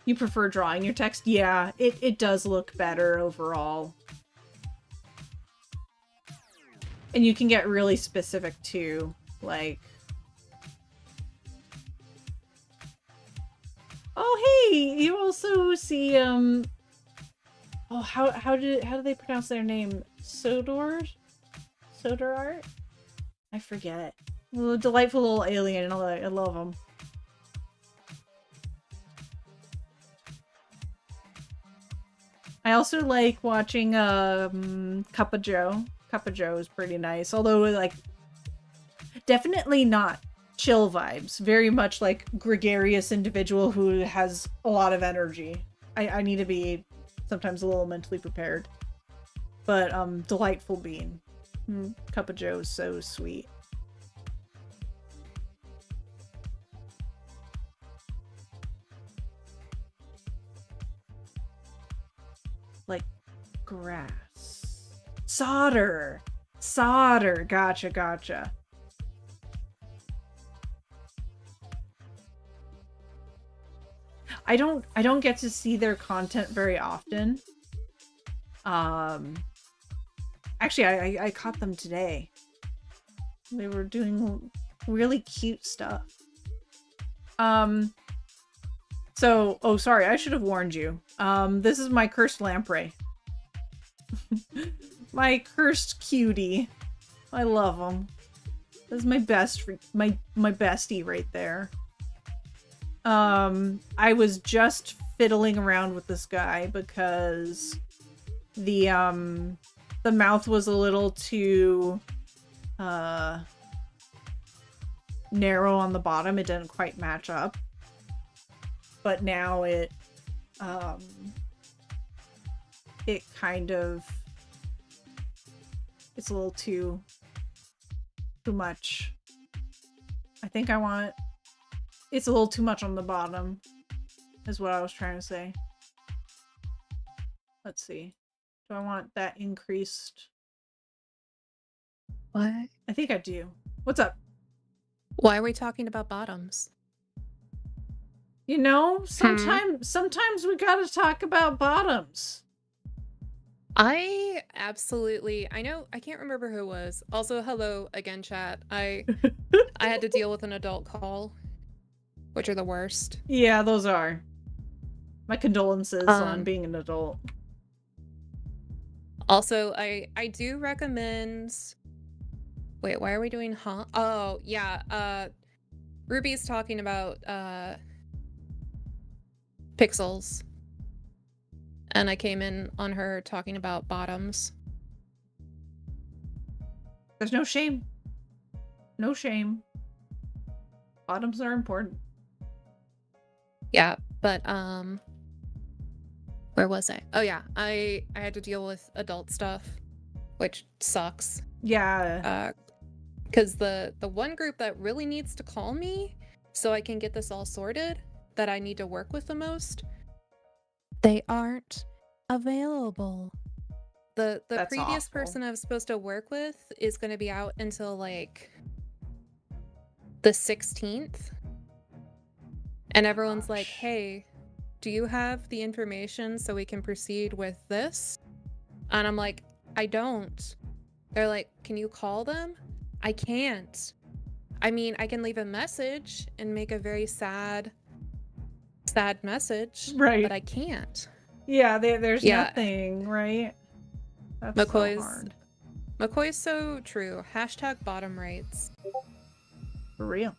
You prefer drawing your text? Yeah, it does look better overall. And you can get really specific too, like, oh hey, you also see oh how do they pronounce their name? Sodor art? I forget. A delightful little alien. I love them. I also like watching Cup of Joe. Cup of Joe is pretty nice, although like definitely not chill vibes. Very much like gregarious individual who has a lot of energy. I need to be sometimes a little mentally prepared. But delightful being. Cup of Joe is so sweet. Like grass. Solder. Gotcha. I don't get to see their content very often. Actually, I caught them today. They were doing really cute stuff. So, oh, sorry, I should have warned you. This is my cursed lamprey. My cursed cutie. I love him. This is my my bestie right there. I was just fiddling around with this guy because the mouth was a little too narrow on the bottom. It didn't quite match up. But now it kind of, it's a little too much. I think it's a little too much on the bottom, is what I was trying to say. Let's see. Do I want that increased? What? I think I do. What's up? Why are we talking about bottoms? You know, sometimes we gotta talk about bottoms. I know, I can't remember who it was. Also, hello again, chat. I had to deal with an adult call, which are the worst. Yeah, those are. My condolences on being an adult. Also, I do recommend... Wait, why are we doing Oh, yeah, Ruby's talking about, pixels. And I came in on her talking about bottoms. There's no shame. No shame. Bottoms are important. Yeah, but, where was I? Oh yeah, I had to deal with adult stuff, which sucks. Yeah. Because the one group that really needs to call me so I can get this all sorted, that I need to work with the most, they aren't available. The That's previous awful. person I was supposed to work with is going to be out until like the 16th. And everyone's like, hey, do you have the information so we can proceed with this? And I'm like, I don't. They're like, can you call them? I can't. I mean, I can leave a message and make a very sad message, Right. but I can't. Yeah, there's Yeah. nothing, right? That's so hard. McCoy's so true. Hashtag bottom rights. For real.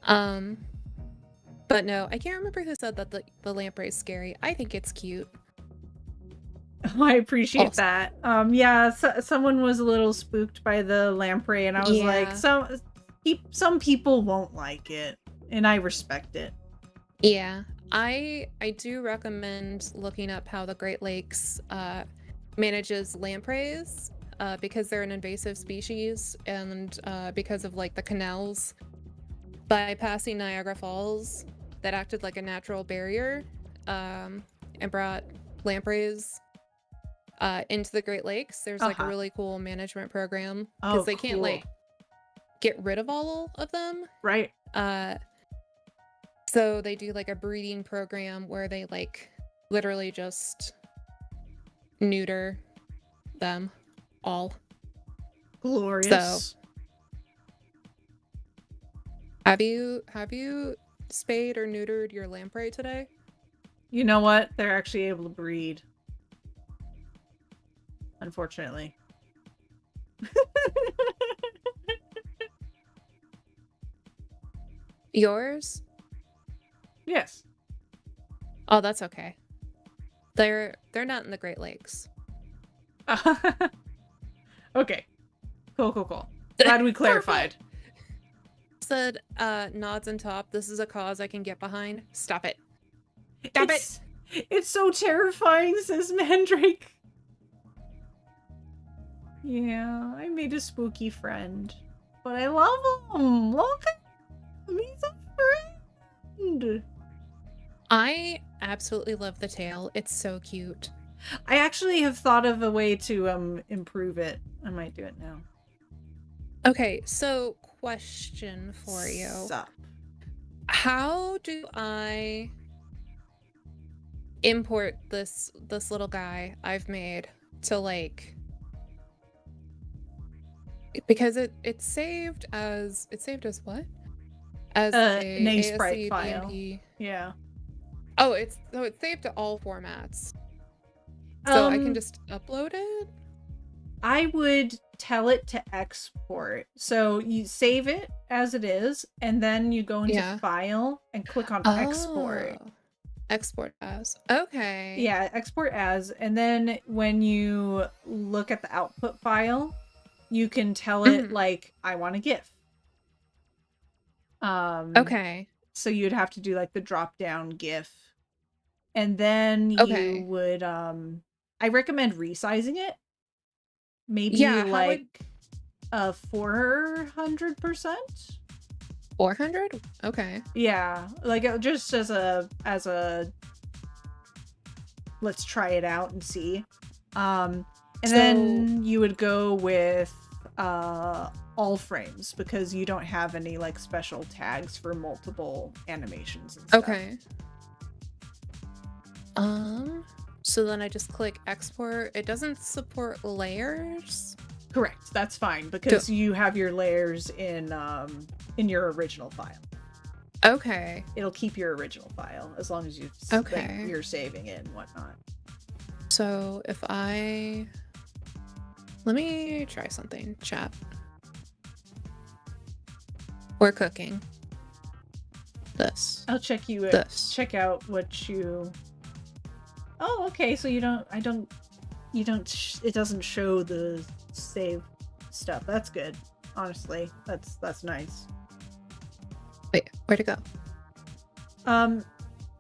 But no, I can't remember who said that the lamprey is scary. I think it's cute. I appreciate that. Yeah, someone was a little spooked by the lamprey, and I was like, some people won't like it, and I respect it. Yeah, I do recommend looking up how the Great Lakes manages lampreys, because they're an invasive species, and because of like the canals bypassing Niagara Falls that acted like a natural barrier, and brought lampreys into the Great Lakes. There's like a really cool management program because they can't like get rid of all of them. Right. So they do like a breeding program where they like literally just neuter them all. Glorious. So have you spayed or neutered your lamprey today? You know what? They're actually able to breed. Unfortunately. Yours? Yes. Oh, that's okay. They're not in the Great Lakes. Okay. Cool. Glad we clarified. Said nods and top. This is a cause I can get behind. Stop it. Stop it. It's so terrifying, says Mandrake. Yeah, I made a spooky friend. But I love him. Look at him. He's a friend. I absolutely love the tail. It's so cute. I actually have thought of a way to improve it. I might do it now. Okay, so question for you. Sup? How do I import this little guy I've made to like, because it's saved as what? As an Aseprite file. BMP. Yeah. Oh, it's saved to all formats. So I can just upload it? I would tell it to export. So you save it as it is, and then you go into File and click on Export. Export as. Okay. Yeah, export as. And then when you look at the output file, you can tell it, like, I want a GIF. Okay. So you'd have to do, like, the drop-down GIF. And then you would, I recommend resizing it. Maybe like 400%. 400? Okay. Yeah, like just as a let's try it out and see. And then you would go with all frames because you don't have any like special tags for multiple animations and stuff. Okay. So then I just click export. It doesn't support layers? Correct. That's fine because you have your layers in your original file. Okay. It'll keep your original file as long as you you're saving it and whatnot. So if let me try something, chat. We're cooking. This. I'll check you check out what you. Oh, okay. So it doesn't show the save stuff. That's good. Honestly, that's nice. Wait, where'd it go?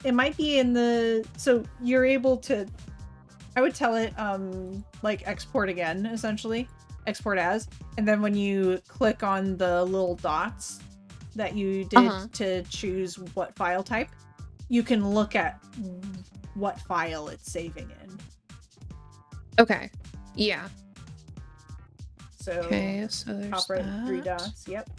It might be in the. So you're able to. I would tell it like export again, essentially. Export as. And then when you click on the little dots that you did to choose what file type, you can look at what file it's saving in. Okay. Yeah. So, okay, so there's top right, that. 3 dots, yep.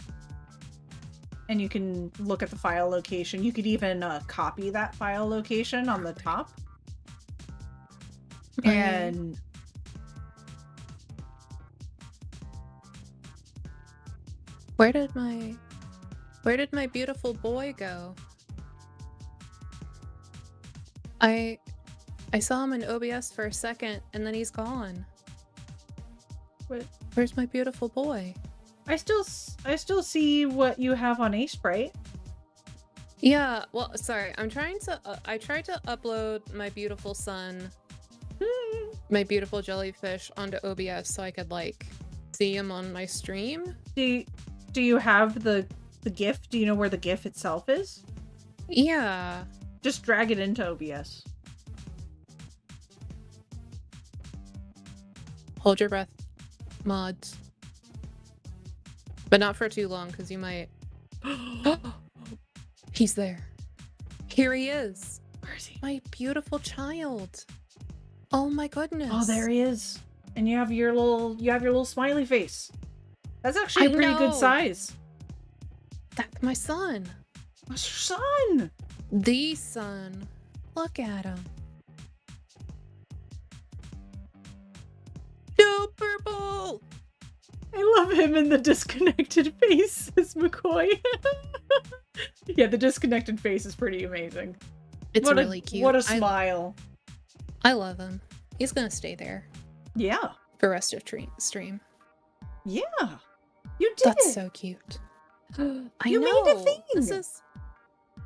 And you can look at the file location. You could even copy that file location on the top. And where did my beautiful boy go? I saw him in OBS for a second and then he's gone. Where's my beautiful boy? I still see what you have on Aseprite. Yeah, well, sorry. I tried to upload my beautiful son, my beautiful jellyfish onto OBS so I could like see him on my stream. Do you have the GIF? Do you know where the GIF itself is? Yeah. Just drag it into OBS. Hold your breath, mods. But not for too long, because you might... He's there. Here he is. Where is he? My beautiful child. Oh my goodness. Oh, there he is. And you have your little smiley face. That's actually a pretty good size. That's my son. What's your son? The son. Look at him. No purple. I love him in the disconnected face as McCoy. Yeah, the disconnected face is pretty amazing. It's really cute. What a smile. I love him. He's gonna stay there. Yeah. For the rest of stream. Yeah. You did. That's so cute. I you know. made a thing.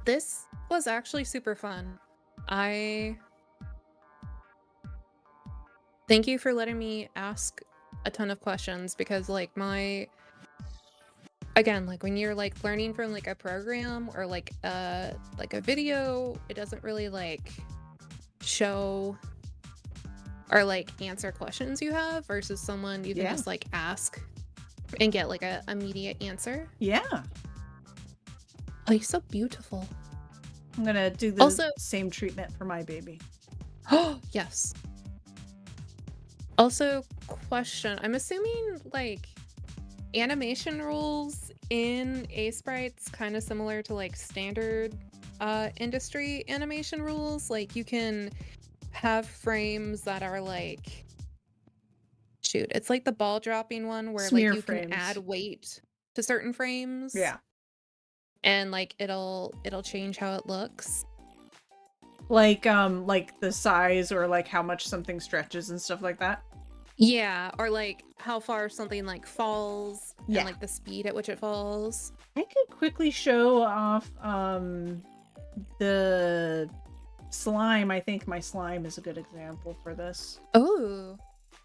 This was actually super fun. Thank you for letting me ask a ton of questions, because like again, like when you're like learning from like a program or like a video, it doesn't really like show or like answer questions you have versus someone you can just like ask and get like a immediate answer. Yeah. Oh, you're so beautiful. I'm gonna do the same treatment for my baby. Oh, yes. Also, question. I'm assuming like animation rules in Aseprite's kind of similar to like standard industry animation rules. Like you can have frames that are like, shoot, it's like the ball dropping one where Smear like you frames. can add weight to certain frames. Yeah. And like it'll change how it looks. Like the size or like how much something stretches and stuff like that. Yeah, or like how far something like falls and like the speed at which it falls. I could quickly show off the slime. I think my slime is a good example for this. Oh.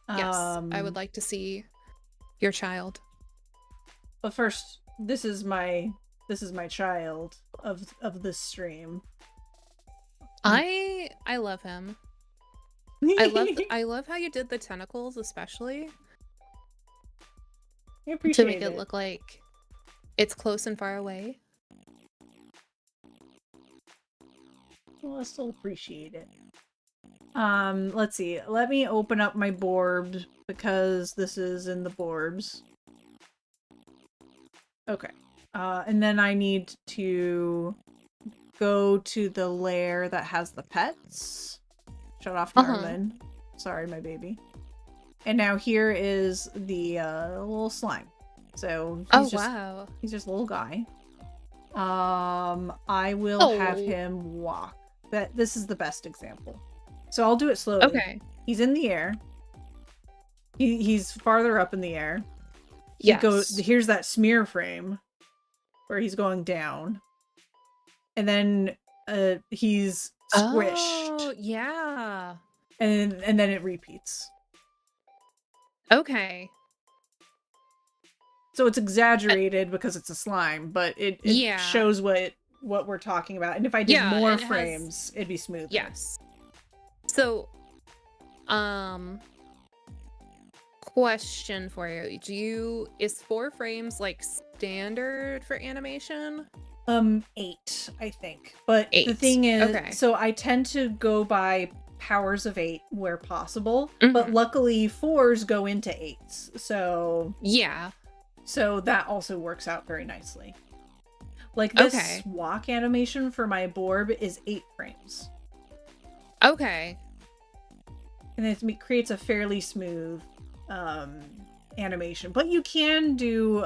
Yes, I would like to see your child. But first, this is my child of this stream. I love him. I love how you did the tentacles, especially. I appreciate to make it look like it's close and far away. Well, I still appreciate it. Let's see. Let me open up my board because this is in the borbs. Okay. And then I need to go to the layer that has the pets. Shut off Marlin. Sorry, my baby. And now here is the little slime. So he's he's just a little guy. I will have him walk. This is the best example. So I'll do it slowly. Okay. He's in the air. He's farther up in the air. Here's that smear frame where he's going down. And then he's squished. Oh, yeah. And then it repeats. Okay. So it's exaggerated because it's a slime, but it shows what we're talking about. And if I did more frames, it'd be smooth. Yes. So Um, question for you. Is 4 frames like standard for animation? 8, I think. But the 8. thing is, Okay. so I tend to go by powers of 8 where possible, but Mhm. luckily 4s go into 8s. Yeah. So that also works out very nicely. Like this Okay. walk animation for my Borb is 8 frames. Okay. And it creates a fairly smooth animation. But you can do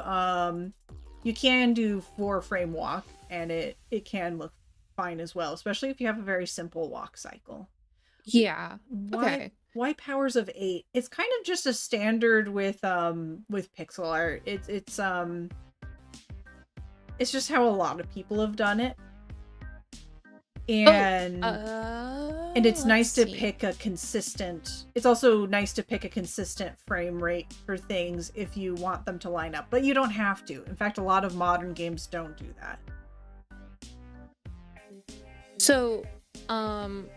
4-frame walk, and it can look fine as well, especially if you have a very simple walk cycle. Yeah. Why Okay. why powers of 8? It's kind of just a standard with pixel art. It's just how a lot of people have done it. Oh, And it's let's nice to see. pick a consistent, it's also nice to pick a consistent frame rate for things if you want them to line up, but you don't have to. In fact, a lot of modern games don't do that. So,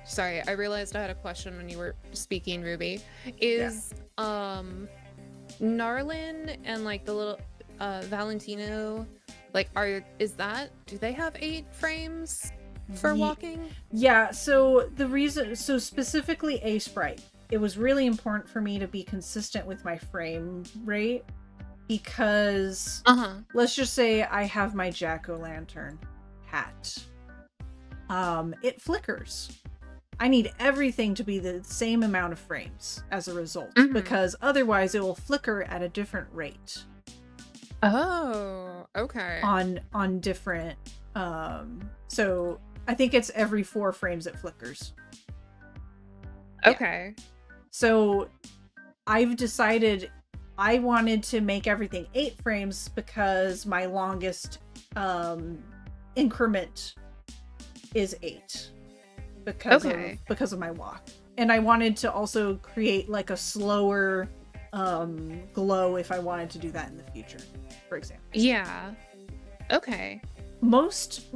sorry, I realized I had a question when you were speaking, Ruby. Is Narlin and like the little Valentino, like do they have 8 frames for walking? Yeah, so specifically Aseprite, it was really important for me to be consistent with my frame rate because let's just say I have my jack-o'-lantern hat. It flickers. I need everything to be the same amount of frames as a result, because otherwise it will flicker at a different rate. Oh, okay. On different so I think it's every 4 frames it flickers. Okay. Yeah. So I've decided I wanted to make everything 8 frames because my longest increment is 8 because of my walk. And I wanted to also create like a slower glow if I wanted to do that in the future, for example. Yeah. Okay. Most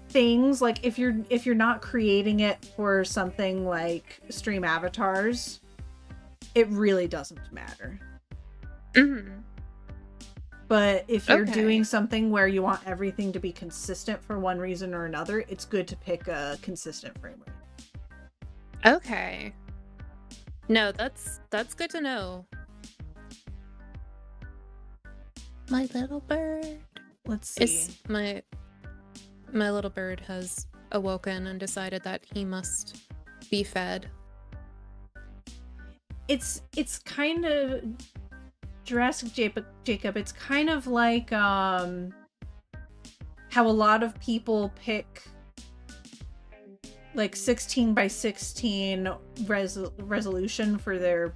things, like if you're not creating it for something like stream avatars, it really doesn't matter. But if you're doing something where you want everything to be consistent for one reason or another, it's good to pick a consistent frame rate. Okay. No, that's good to know. My little bird. Let's see. My little bird has awoken and decided that he must be fed. It's kind of Jurassic Jacob. It's kind of like how a lot of people pick like 16 by 16 resolution for their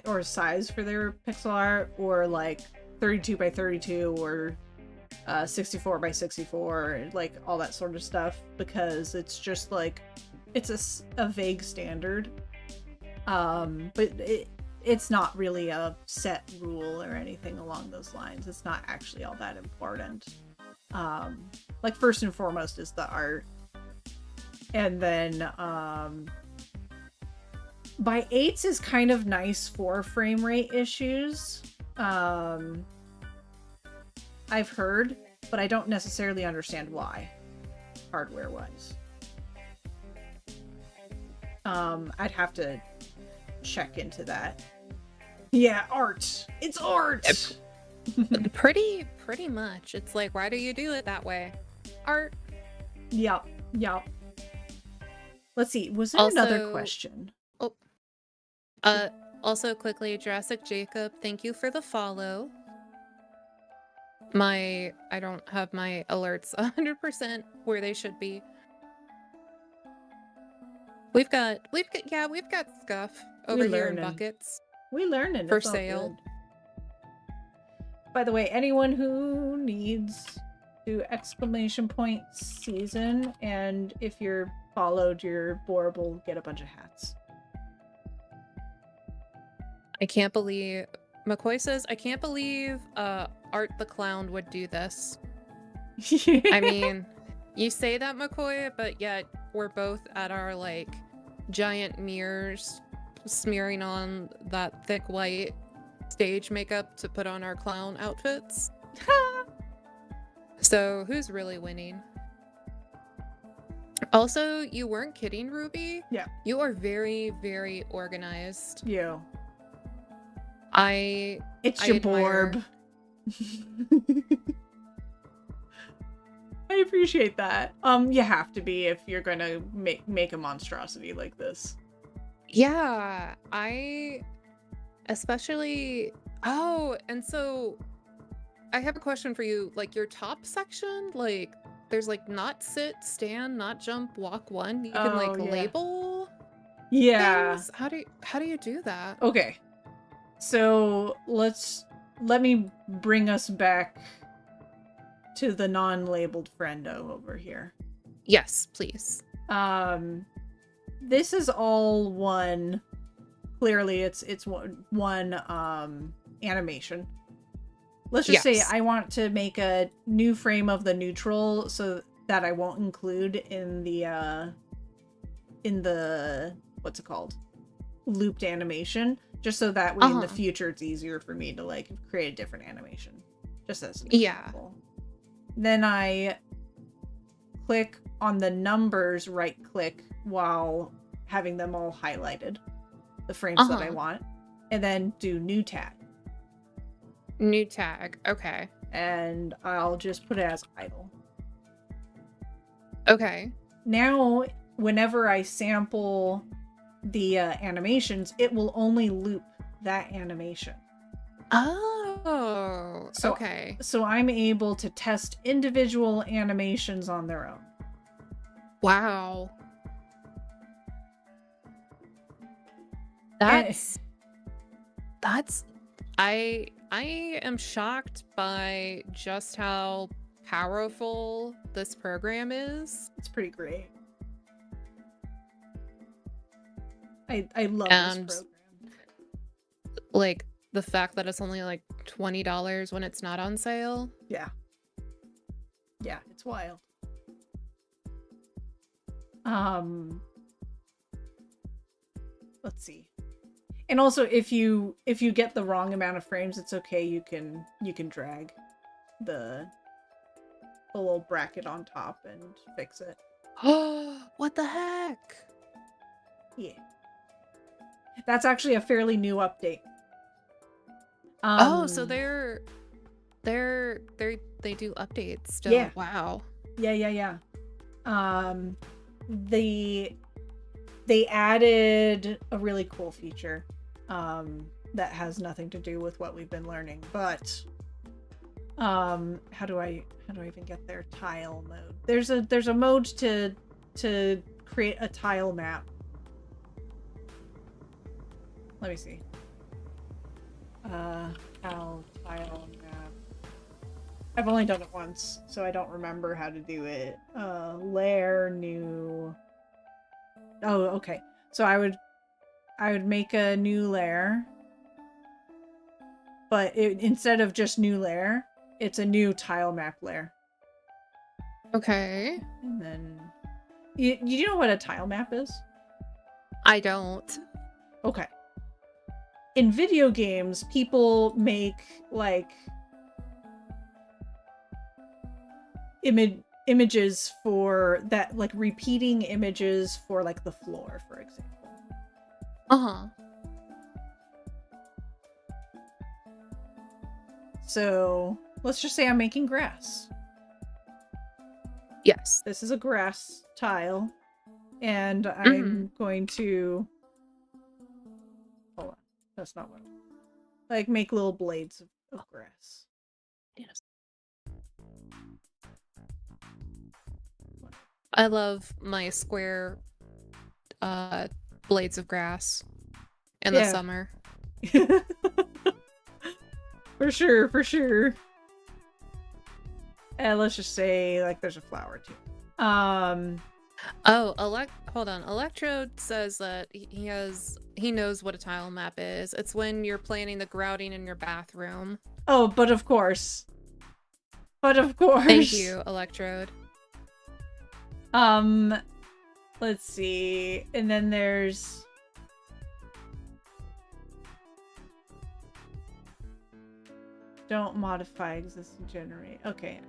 or size for their pixel art, or like 32 by 32 or 64 by 64, like all that sort of stuff, because it's just like it's a vague standard, but it's not really a set rule or anything along those lines. It's not actually all that important. Like first and foremost is the art, and then by 8s is kind of nice for frame rate issues. I've heard, but I don't necessarily understand why, hardware-wise. I'd have to check into that. Yeah, art! It's art! Pretty much. It's like, why do you do it that way? Art. Yep. Let's see, was there another question? Also quickly, Jurassic Jacob, thank you for the follow. I don't have my alerts 100% where they should be. We've got stuff over here in buckets. We learning for sale. Good. By the way, anyone who needs to exclamation point season, and if you're followed, your Borb will get a bunch of hats. I can't believe McCoy says, I can't believe Art the Clown would do this. I mean, you say that, McCoy, but yet we're both at our like giant mirrors smearing on that thick white stage makeup to put on our clown outfits. So who's really winning? Also, you weren't kidding, Ruby. Yeah. You are very, very organized. You. It's your Borb. I appreciate that. You have to be if you're gonna make a monstrosity like this. Yeah, especially. Oh, and so I have a question for you. Like your top section, like there's like not sit, stand, not jump, walk one. You can like label. Yeah. Things. How do you do that? Okay. So let me bring us back to the non-labeled friendo over here. Yes, please. This is all one. Clearly, it's one animation. Let's just say I want to make a new frame of the neutral so that I won't include in the what's it called? Looped animation, just so that way in the future it's easier for me to like create a different animation. Just as an example. Then I click on the numbers, right click while having them all highlighted, the frames that I want, and then do new tag. New tag, okay. And I'll just put it as idle. Okay. Now, whenever I sample the animations, it will only loop that animation. Oh, so, okay. So I'm able to test individual animations on their own. Wow. That's I am shocked by just how powerful this program is. It's pretty great. I love this program. Like the fact that it's only like $20 when it's not on sale. Yeah. Yeah, it's wild. Let's see. And also if you get the wrong amount of frames, it's okay. You can drag the little bracket on top and fix it. Oh, what the heck? Yeah. That's actually a fairly new update. Oh, so they do updates still. Yeah. Wow. Yeah. They added a really cool feature that has nothing to do with what we've been learning, but how do I even get there? Tile mode. There's a mode to create a tile map. Let me see. How tile map. I've only done it once, so I don't remember how to do it. Layer, new. Oh, okay. So I would make a new layer, but instead of just new layer, it's a new tile map layer. Okay. And then you know what a tile map is? I don't. Okay. In video games, people make like images for that, like repeating images for like the floor, for example. So let's just say I'm making grass. Yes. This is a grass tile, and I'm going to hold on. That's not what like make little blades of grass. Yes. I love my square blades of grass in the summer. For sure. And let's just say like there's a flower too. Hold on. Electrode says that he knows what a tile map is. It's when you're planning the grouting in your bathroom. Oh, but of course. Thank you, Electrode. Let's see. And then there's Don't modify existing generate. Okay.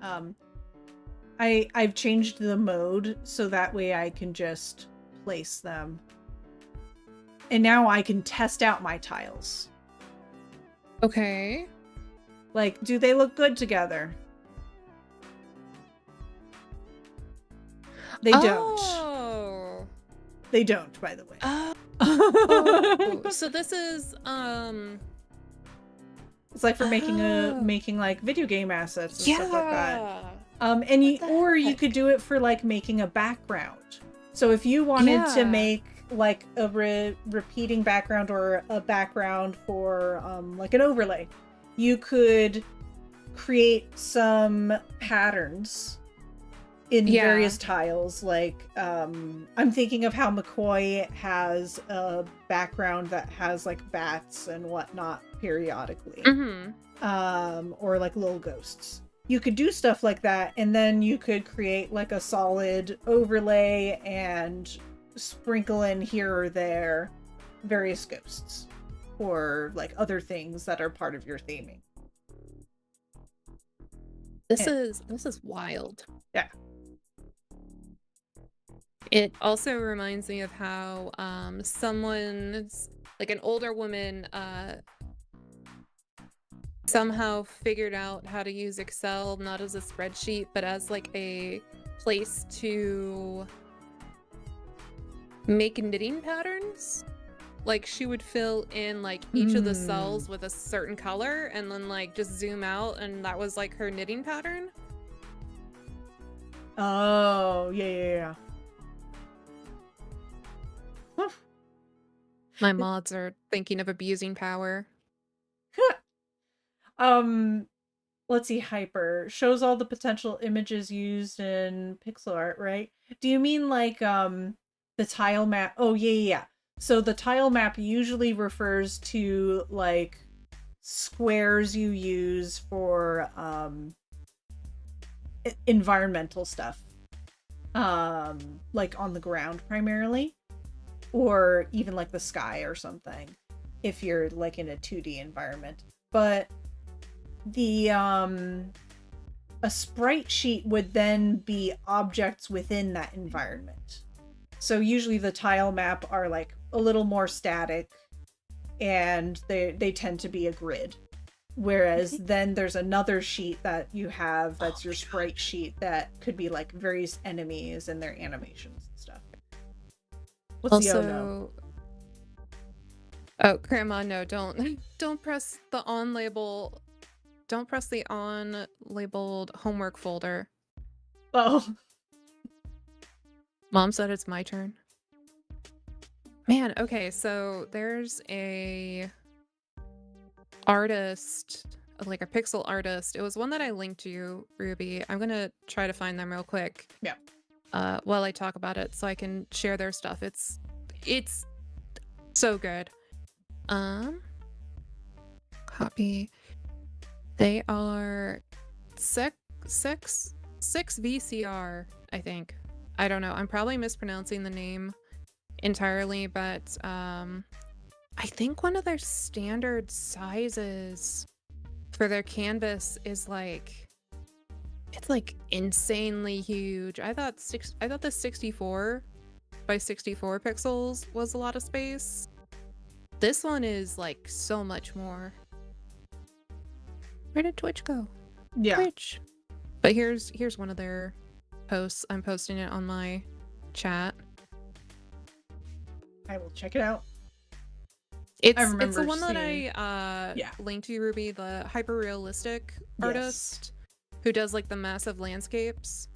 I've changed the mode so that way I can just place them. And now I can test out my tiles. Okay. Like, do they look good together? They don't. Oh. They don't, by the way. Oh. So this is It's like for making like video game assets and stuff like that. And you could do it for like making a background. So if you wanted to make like a repeating background or a background for like an overlay, you could create some patterns in various tiles. Like I'm thinking of how McCoy has a background that has like bats and whatnot periodically, or like little ghosts. You could do stuff like that, and then you could create like a solid overlay and sprinkle in here or there various ghosts or like other things that are part of your theming. This is wild. Yeah. It also reminds me of how someone's like an older woman somehow figured out how to use Excel not as a spreadsheet but as like a place to make knitting patterns. Like she would fill in like each of the cells with a certain color and then like just zoom out, and that was like her knitting pattern. Oh, yeah. My mods are thinking of abusing power. Let's see. Hyper shows all the potential images used in pixel art, right? Do you mean like the tile map? Oh, yeah. So the tile map usually refers to like squares you use for environmental stuff, like on the ground primarily, or even like the sky or something if you're like in a 2D environment. But the a sprite sheet would then be objects within that environment. So usually the tile map are like a little more static, and they tend to be a grid. Whereas then there's another sheet that you have that's your sprite sheet that could be like various enemies and their animations and stuff. What's Also, the no? Oh, Grandma, no, don't press the on label. Don't press the on labeled homework folder. Oh. Mom said it's my turn. Man, okay, so there's a artist, like a pixel artist. It was one that I linked to you, Ruby. I'm gonna try to find them real quick. Yeah. While I talk about it so I can share their stuff. It's so good. Copy. They are six VCR, I think. I don't know. I'm probably mispronouncing the name entirely, but I think one of their standard sizes for their canvas is like, it's like insanely huge. I thought the 64 by 64 pixels was a lot of space. This one is like so much more. Where did Twitch go? Yeah. Twitch. But here's one of their posts. I'm posting it on my chat. I will check it out. It's the one that I yeah. linked to you, Ruby, the hyper realistic artist who does like the massive landscapes.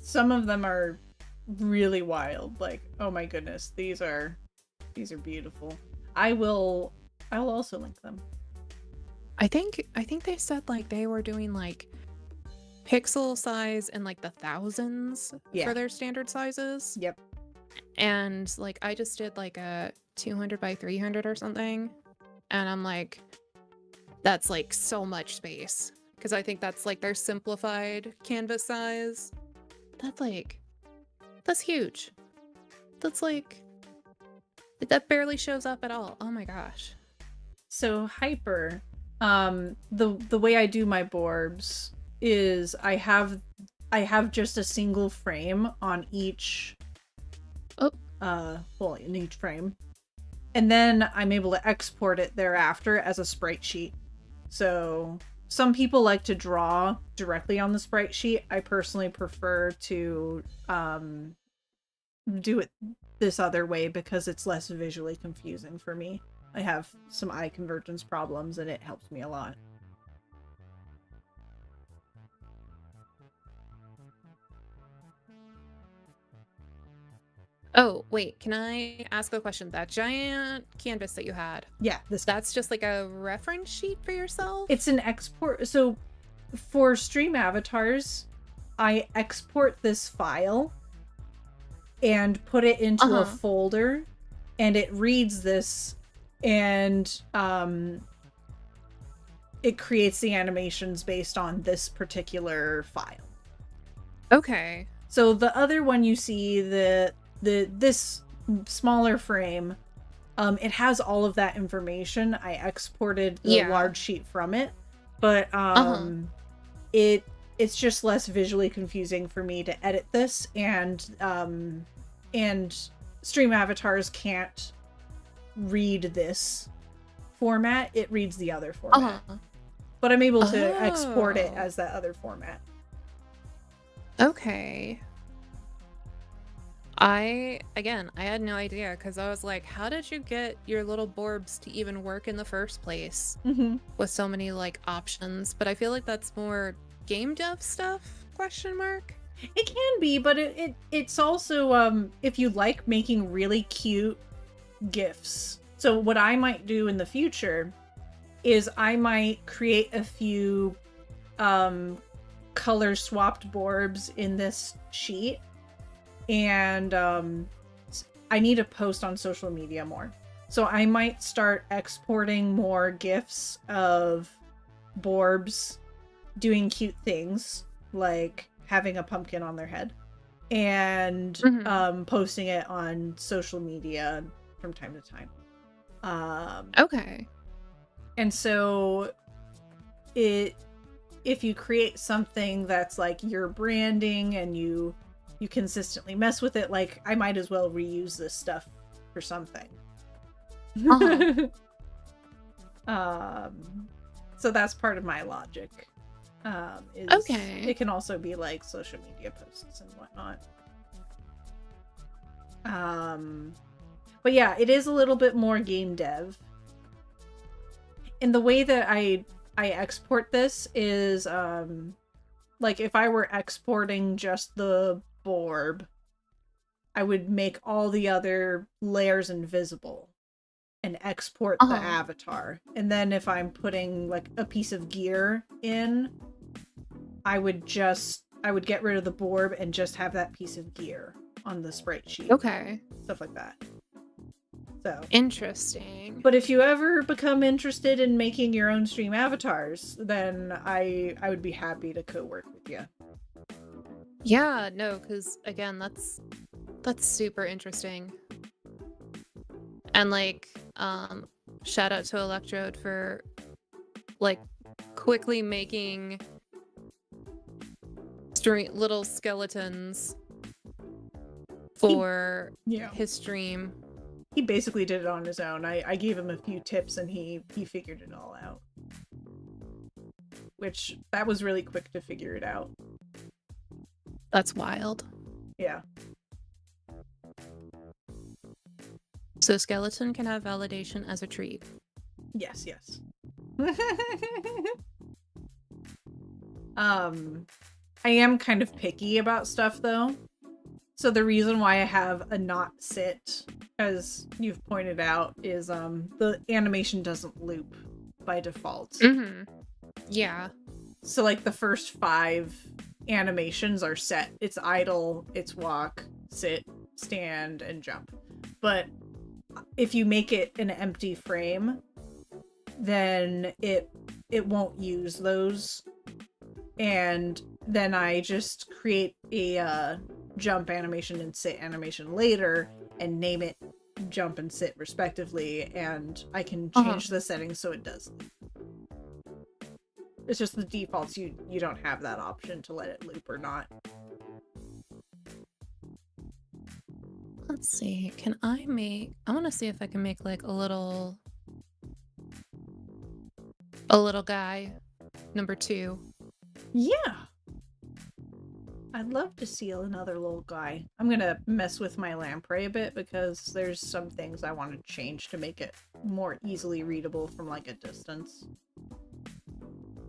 Some of them are really wild. Like, oh my goodness, these are beautiful. I'll also link them. I think they said like they were doing like pixel size in like the thousands for their standard sizes. Yep. And like I just did like a 200 by 300 or something, and I'm like, that's like so much space, because I think that's like their simplified canvas size. That's huge. That's like, that barely shows up at all. Oh my gosh. So Hyper The way I do my Borbs is I have just a single frame on each well, in each frame. And then I'm able to export it thereafter as a sprite sheet. So some people like to draw directly on the sprite sheet. I personally prefer to do it this other way because it's less visually confusing for me. I have some eye convergence problems and it helps me a lot. Oh, wait, can I ask a question? That giant canvas that you had, Yeah, that's just like a reference sheet for yourself? it's an export. So for stream avatars, I export this file and put it into a folder, and it reads this, and it creates the animations based on this particular file. Okay. So the other one you see, this smaller frame, it has all of that information. I exported the large sheet from it, but it's just less visually confusing for me to edit this, and stream avatars can't read this format. It reads the other format. But I'm able to export it as that other format. Okay. I had no idea, because I was like, how did you get your little Borbs to even work in the first place with so many like options? But I feel like that's more game dev stuff, question mark? It can be, but it's also if you like making really cute GIFs. So what I might do in the future is I might create a few color swapped Borbs in this sheet, and I need to post on social media more. So I might start exporting more GIFs of Borbs doing cute things, like having a pumpkin on their head, and posting it on social media from time to time. Okay. And so if you create something that's like your branding and you consistently mess with it, like I might as well reuse this stuff for something. So that's part of my logic. Okay. It can also be like social media posts and whatnot. But yeah, it is a little bit more game dev. And the way that I export this is like if I were exporting just the Borb, I would make all the other layers invisible and export the avatar. And then if I'm putting like a piece of gear in, I would get rid of the Borb and just have that piece of gear on the sprite sheet. Okay. Stuff like that. So interesting. But if you ever become interested in making your own stream avatars, then I would be happy to co-work with you. Yeah, no, because again, that's super interesting. And like, shout out to Electrode for like quickly making little skeletons for his stream. He basically did it on his own. I gave him a few tips and he figured it all out. Which, that was really quick to figure it out. That's wild. Yeah. So skeleton can have validation as a treat. Yes, yes. I am kind of picky about stuff though. So the reason why I have a not sit, as you've pointed out, is the animation doesn't loop by default. Yeah. So like the first 5 animations are set. It's idle, it's walk, sit, stand, and jump. But if you make it an empty frame, then it won't use those. And then I just create a jump animation and sit animation later and name it jump and sit respectively, and I can change the settings so it does. It's just the defaults, you don't have that option to let it loop or not. Let's see. Can I make... I want to see if I can make like a little guy. Number 2. Yeah. I'd love to see another little guy. I'm gonna mess with my lamprey a bit because there's some things I want to change to make it more easily readable from like a distance.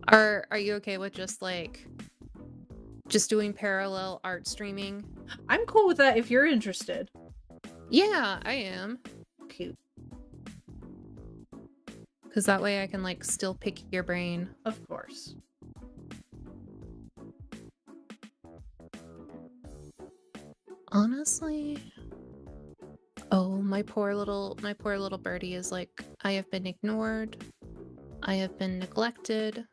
Are you okay with just doing parallel art streaming? I'm cool with that if you're interested. Yeah, I am. Cute. Because that way I can like still pick your brain. Of course. Honestly, oh, my poor little birdie is like, I have been ignored. I have been neglected.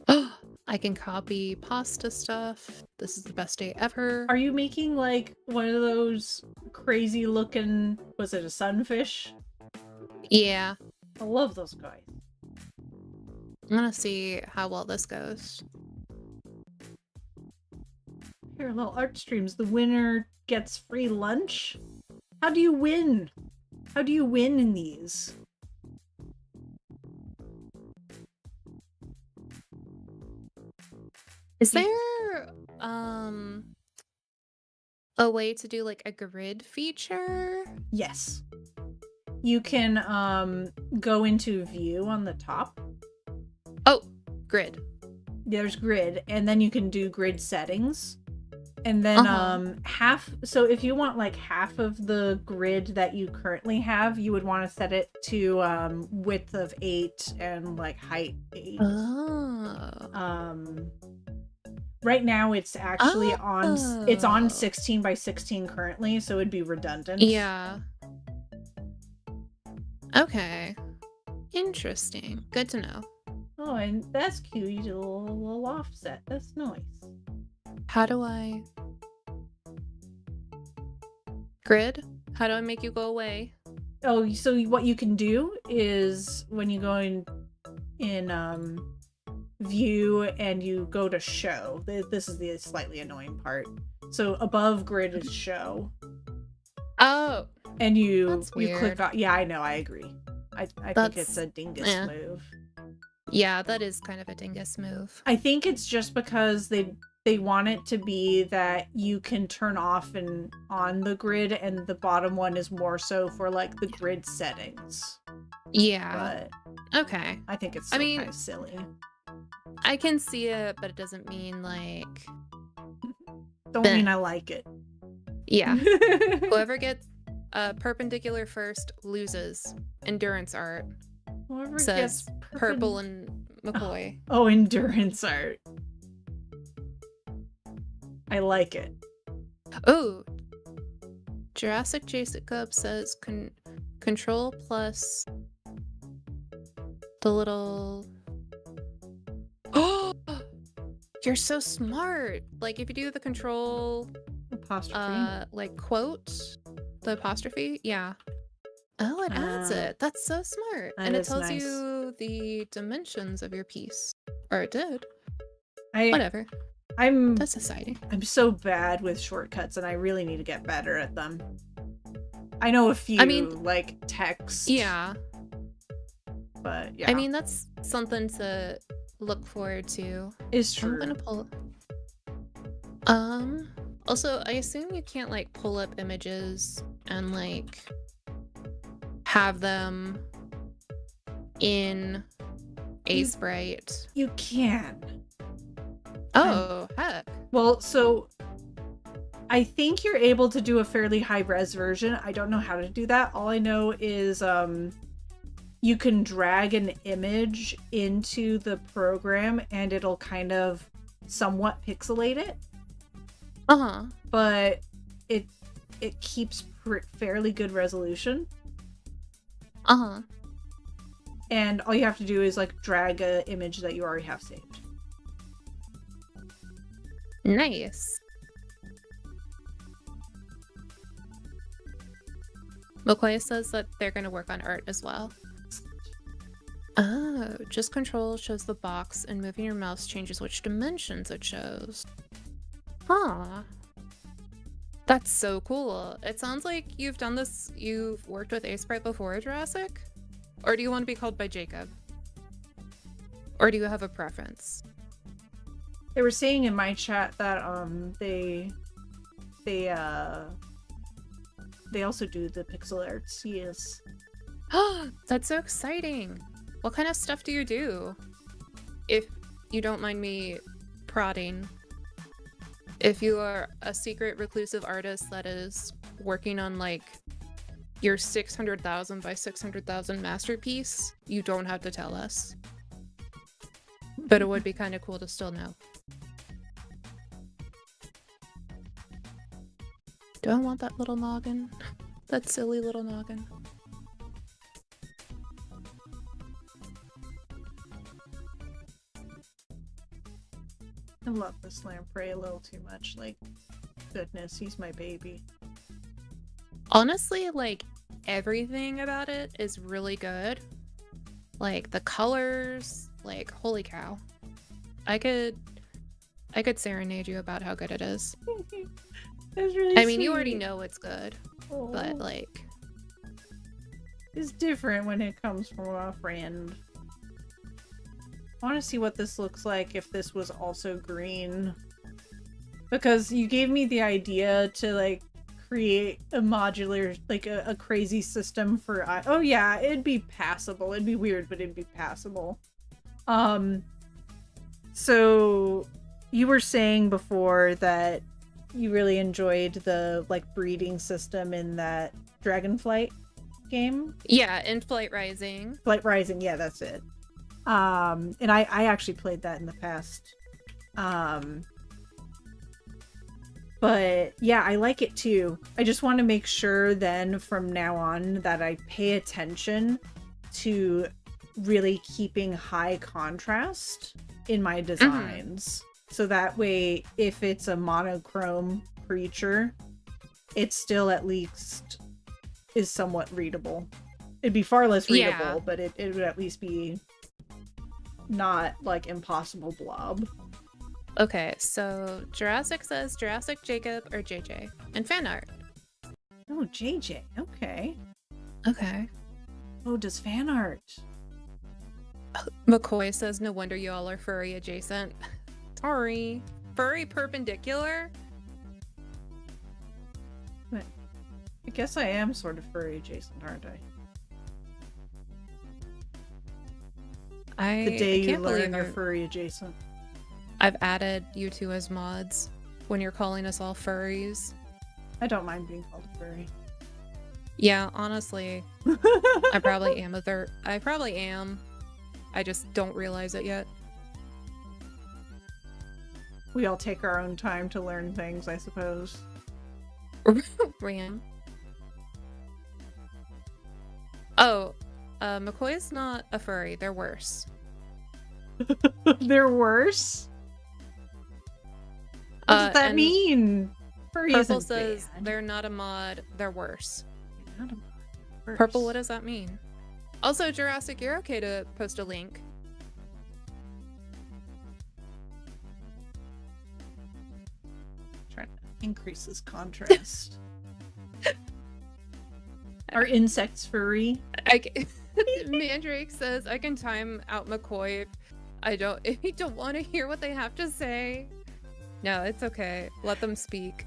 Oh, I can copy pasta stuff. This is the best day ever. Are you making like one of those crazy looking, was it a sunfish? Yeah. I love those guys. I'm gonna see how well this goes. Parallel art streams. The winner gets free lunch? How do you win? How do you win in these? Is there a way to do like a grid feature? Yes. You can go into view on the top. Oh, grid. There's grid, and then you can do grid settings. And then so if you want like half of the grid that you currently have, you would want to set it to width of 8 and like height 8. Oh. Right now it's actually on 16 by 16 currently, so it'd be redundant. Yeah. Okay. Interesting. Good to know. Oh, and that's cute. You did a little offset. That's nice. How do I... Grid? How do I make you go away? Oh, so what you can do is when you go in view and you go to show, this is the slightly annoying part. So above grid is show. Oh, and you that's weird. Click on, yeah, I know, I agree. I think it's a dingus move. Yeah, that is kind of a dingus move. I think it's just because they want it to be that you can turn off and on the grid, and the bottom one is more so for like the grid settings. Yeah. But okay. I think it's kind of silly. I can see it, but it doesn't mean like... Don't mean I like it. Yeah. Whoever gets perpendicular first loses. Endurance art. Whoever says gets Purple and McCoy. Oh, endurance art. I like it. Oh, Jurassic Jacob says control plus the little... Oh, you're so smart. Like if you do the control apostrophe, like quote, the apostrophe, yeah. Oh, it adds it. That's so smart. And it tells you the dimensions of your piece. Or it did. Whatever. That's exciting. I'm so bad with shortcuts, and I really need to get better at them. I know a few, like text. Yeah. But yeah. I mean, that's something to look forward to. Is true. I'm gonna pull. Also, I assume you can't like pull up images and like have them in Aseprite. You can. Oh, heck. Well, so I think you're able to do a fairly high-res version. I don't know how to do that. All I know is you can drag an image into the program and it'll kind of somewhat pixelate it. Uh-huh. But it keeps fairly good resolution. Uh-huh. And all you have to do is like drag an image that you already have saved. Nice. McCoy says that they're going to work on art as well. Oh, just control shows the box, and moving your mouse changes which dimensions it shows. Huh. That's so cool. It sounds like you've done this, you've worked with Aseprite before, Jurassic? Or do you want to be called by Jacob? Or do you have a preference? They were saying in my chat that they also do the pixel arts. Yes. That's so exciting. What kind of stuff do you do? If you don't mind me prodding. If you are a secret reclusive artist that is working on like your 600,000 by 600,000 masterpiece, you don't have to tell us. But it would be kind of cool to still know. Do I want that little noggin? That silly little noggin. I love this lamprey a little too much. Like, goodness, he's my baby. Honestly, like, everything about it is really good. Like, the colors, like, holy cow. I could serenade you about how good it is. That's really I mean, sweet. you already know it's good, Oh, but, like... it's different when it comes from a friend. I want to see what this looks like if this was also green. Because you gave me the idea to, like, create a modular, like, a crazy system for... oh, yeah, it'd be passable. It'd be weird, but it'd be passable. So, you were saying before that you really enjoyed the, like, breeding system in that Dragonflight game? Yeah, in Flight Rising. Flight Rising, yeah, that's it. And I actually played that in the past. But yeah, I like it too. I just want to make sure then from now on that I pay attention to really keeping high contrast in my designs. So that way, if it's a monochrome creature, it still at least is somewhat readable. It'd be far less readable, but it would at least be not like impossible blob. Okay, so Jurassic says Jurassic Jacob or JJ. And fan art. Oh, JJ. Okay. Okay. Oh, does fan art? McCoy says no wonder you all are furry adjacent. Sorry. Furry perpendicular? But I guess I am sort of furry adjacent, aren't I? The day you learn you're furry adjacent. I've added you two as mods when you're calling us all furries. I don't mind being called a furry. Yeah, honestly, I probably am I probably am. I just don't realize it yet. We all take our own time to learn things, I suppose. Ram. Oh, McCoy's not a furry. They're worse. They're worse? What does that mean? Furry Purple isn't says bad. they're not a mod. They're worse. Not a mod. Worse. Purple, what does that mean? Also, Jurassic, you're okay to post a link. Trying to increase this contrast. Are insects furry? Mandrake says I can time out McCoy if you don't want to hear what they have to say. No, it's okay. Let them speak.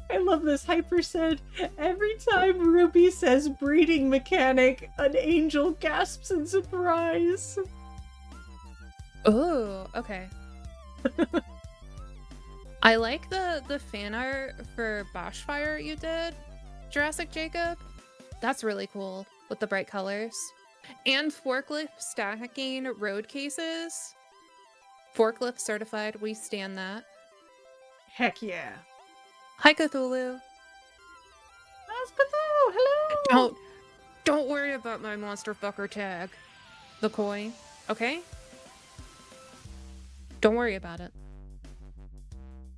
I love this. Hyper said, every time Ruby says breeding mechanic, an angel gasps in surprise. Oh, okay. I like the fan art for Boschfire you did, Jurassic Jacob. That's really cool with the bright colors. And forklift stacking road cases. Forklift certified, we stand that. Heck yeah. Hi Cthulhu. How's Cthulhu? Hello. Don't worry about my monster fucker tag. The koi, okay? Don't worry about it.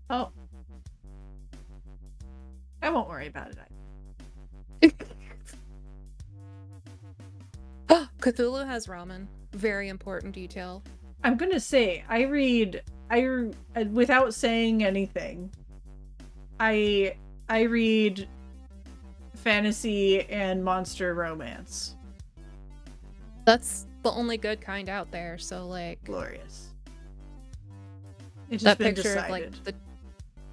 Oh. I won't worry about it either. Cthulhu has ramen. Very important detail. I'm gonna say, without saying anything, I read fantasy and monster romance. That's the only good kind out there, so like Glorious. It's that just been picture decided. of like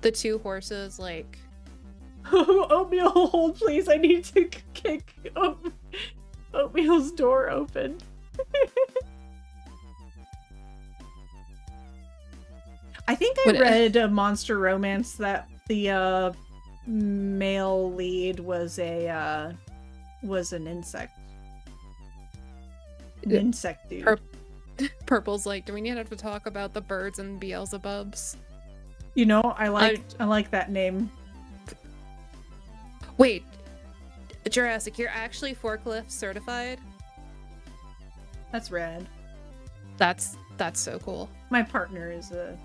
the two horses like Oatmeal, hold please, I need to kick Oatmeal's door open. I think I read a monster romance that the male lead was an insect. An insect dude. Purple's like, do we need to talk about the birds and Beelzebubs? You know, I like that name. Wait, Jurassic, you're actually forklift certified? That's rad. That's so cool. My partner is a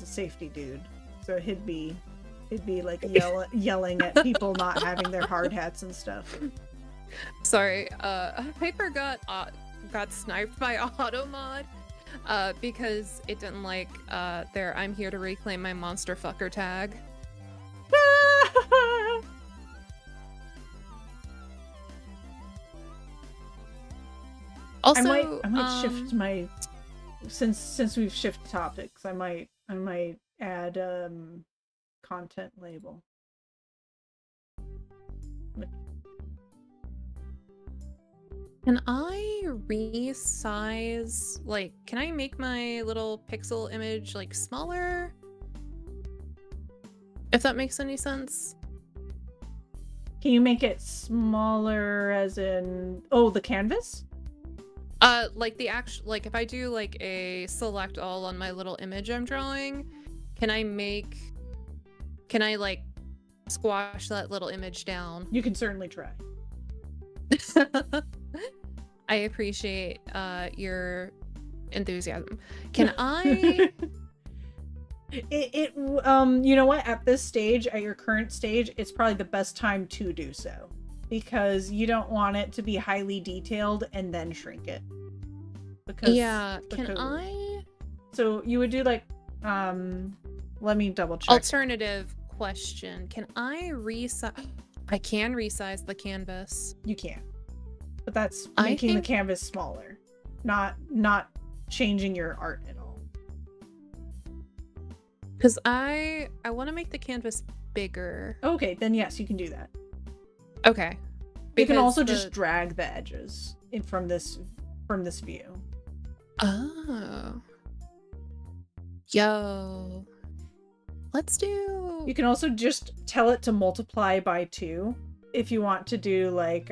safety dude, so he'd be like yelling at people not having their hard hats and stuff. Sorry, Piper got sniped by Automod because it didn't like their "I'm here to reclaim my monster fucker" tag. Also, I might shift my since we've shifted topics. I might add content label. Can I resize, like, can I make my little pixel image, like, smaller? If that makes any sense. Can you make it smaller as in, the canvas? Like the actual, like, if I do, like, a select all on my little image I'm drawing, can I, like, squash that little image down? You can certainly try. I appreciate your enthusiasm. Can I you know what, at this stage, at your current stage, it's probably the best time to do so, because you don't want it to be highly detailed and then shrink it. So you would do like let me double check. Alternative question. Can I resize? I can resize the canvas. You can. But that's making the canvas smaller, not changing your art at all. Because I want to make the canvas bigger. Okay, then yes, you can do that. Okay. You can also just drag the edges from this view. Oh. Yo. Let's do... You can also just tell it to multiply by 2. If you want to do like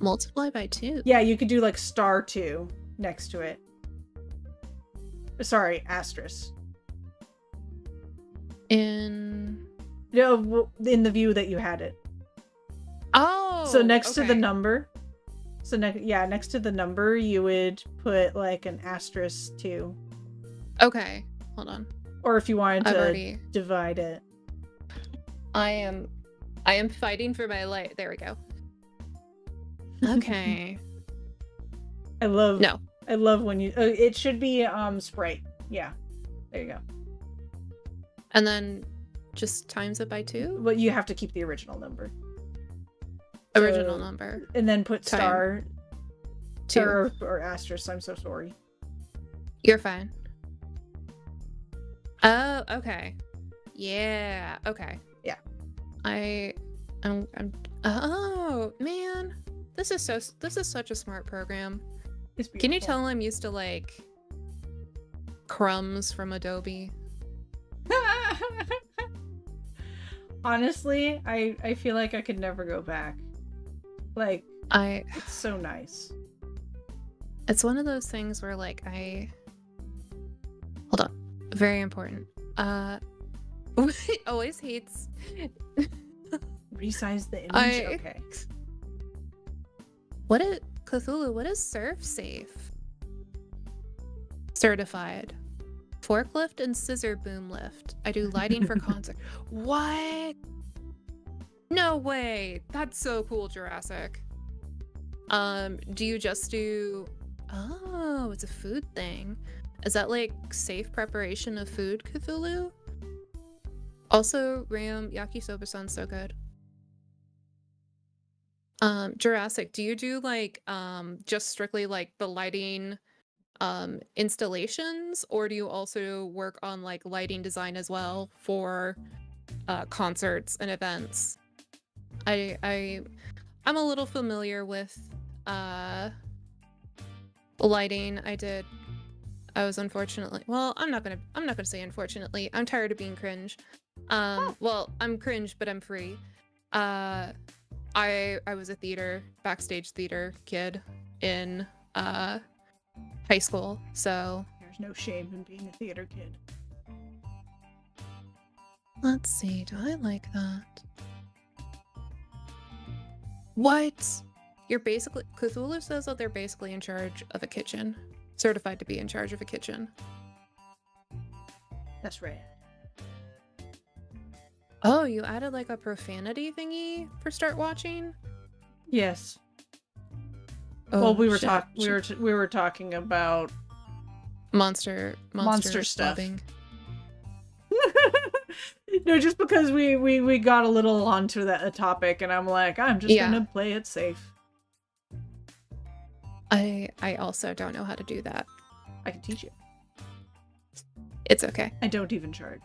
multiply by 2. Yeah, you could do like *2 next to it. Sorry, asterisk. In the view that you had it. Oh. So next to the number. So next to the number you would put like an *2. Okay. Hold on. Or if you wanted to divide it. I am fighting for my life. There we go. Okay. I love when you... it should be Sprite. Yeah. There you go. And then just times it by 2? But you have to keep the original number. Original number. And then put *2. Or asterisk. I'm so sorry. You're fine. Oh, okay. Yeah. Okay. Yeah. I'm oh man, this is such a smart program. It's beautiful. Can you tell I'm used to like crumbs from Adobe? Honestly, I feel like I could never go back. Like, it's so nice. It's one of those things where like hold on, very important. Always hates resize the image. Okay. Cthulhu, what is surf safe? Certified. Forklift and scissor boom lift. I do lighting for concert. What? No way. That's so cool, Jurassic. Do you just do... Oh, it's a food thing. Is that like safe preparation of food, Cthulhu? Also, Ram, yakisoba sounds so good. Jurassic, do you do like just strictly like the lighting installations, or do you also work on like lighting design as well for concerts and events? I'm a little familiar with lighting. I was unfortunately, well, I'm not gonna say unfortunately. I'm tired of being cringe. Well, I'm cringe, but I'm free. I was a backstage theater kid in high school, so There's no shame in being a theater kid. let's see, do I like that? What? You're basically... Cthulhu says that they're basically in charge of a kitchen. Certified to be in charge of a kitchen. That's right. Oh, you added like a profanity thingy for start watching? Yes. Oh, well, we were shit. we were talking about monster stuff. stuffing. No, just because we got a little onto that topic, and I'm like, I'm just gonna play it safe. I also don't know how to do that. I can teach you. It's okay. I don't even charge.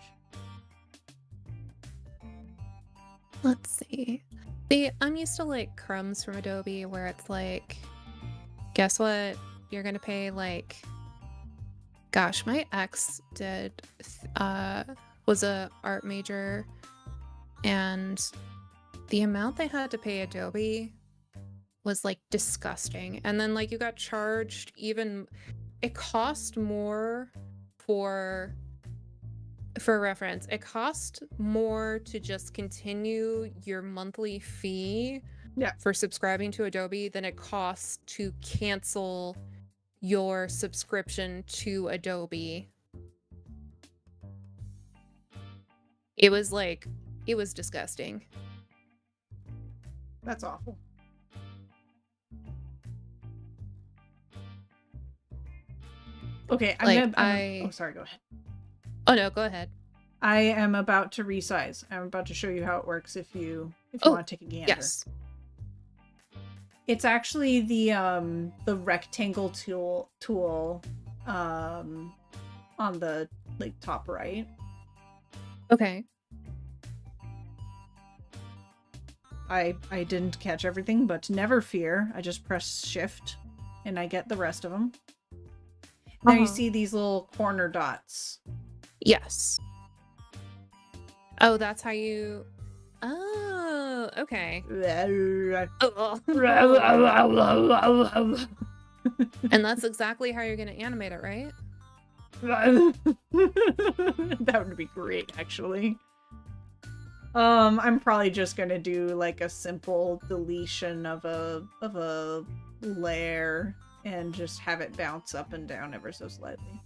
Let's see. See, I'm used to like crumbs from Adobe where it's like, guess what? You're gonna pay like, gosh, my ex was a art major, and the amount they had to pay Adobe was like disgusting. And then like you got charged it cost more for reference, it cost more to just continue your monthly fee for subscribing to Adobe than it costs to cancel your subscription to Adobe. It was disgusting. That's awful. Okay, oh, sorry, go ahead. Oh no, go ahead. I am about to resize. I'm about to show you how it works if you want to take a gander. Yes. It's actually the rectangle tool on the like top right. Okay. I didn't catch everything, but never fear. I just press shift and I get the rest of them. Now you see these little corner dots. Yes. Oh, that's how you... Oh, okay. And that's exactly how you're going to animate it, right? That would be great, actually. I'm probably just gonna do like a simple deletion of a layer and just have it bounce up and down ever so slightly,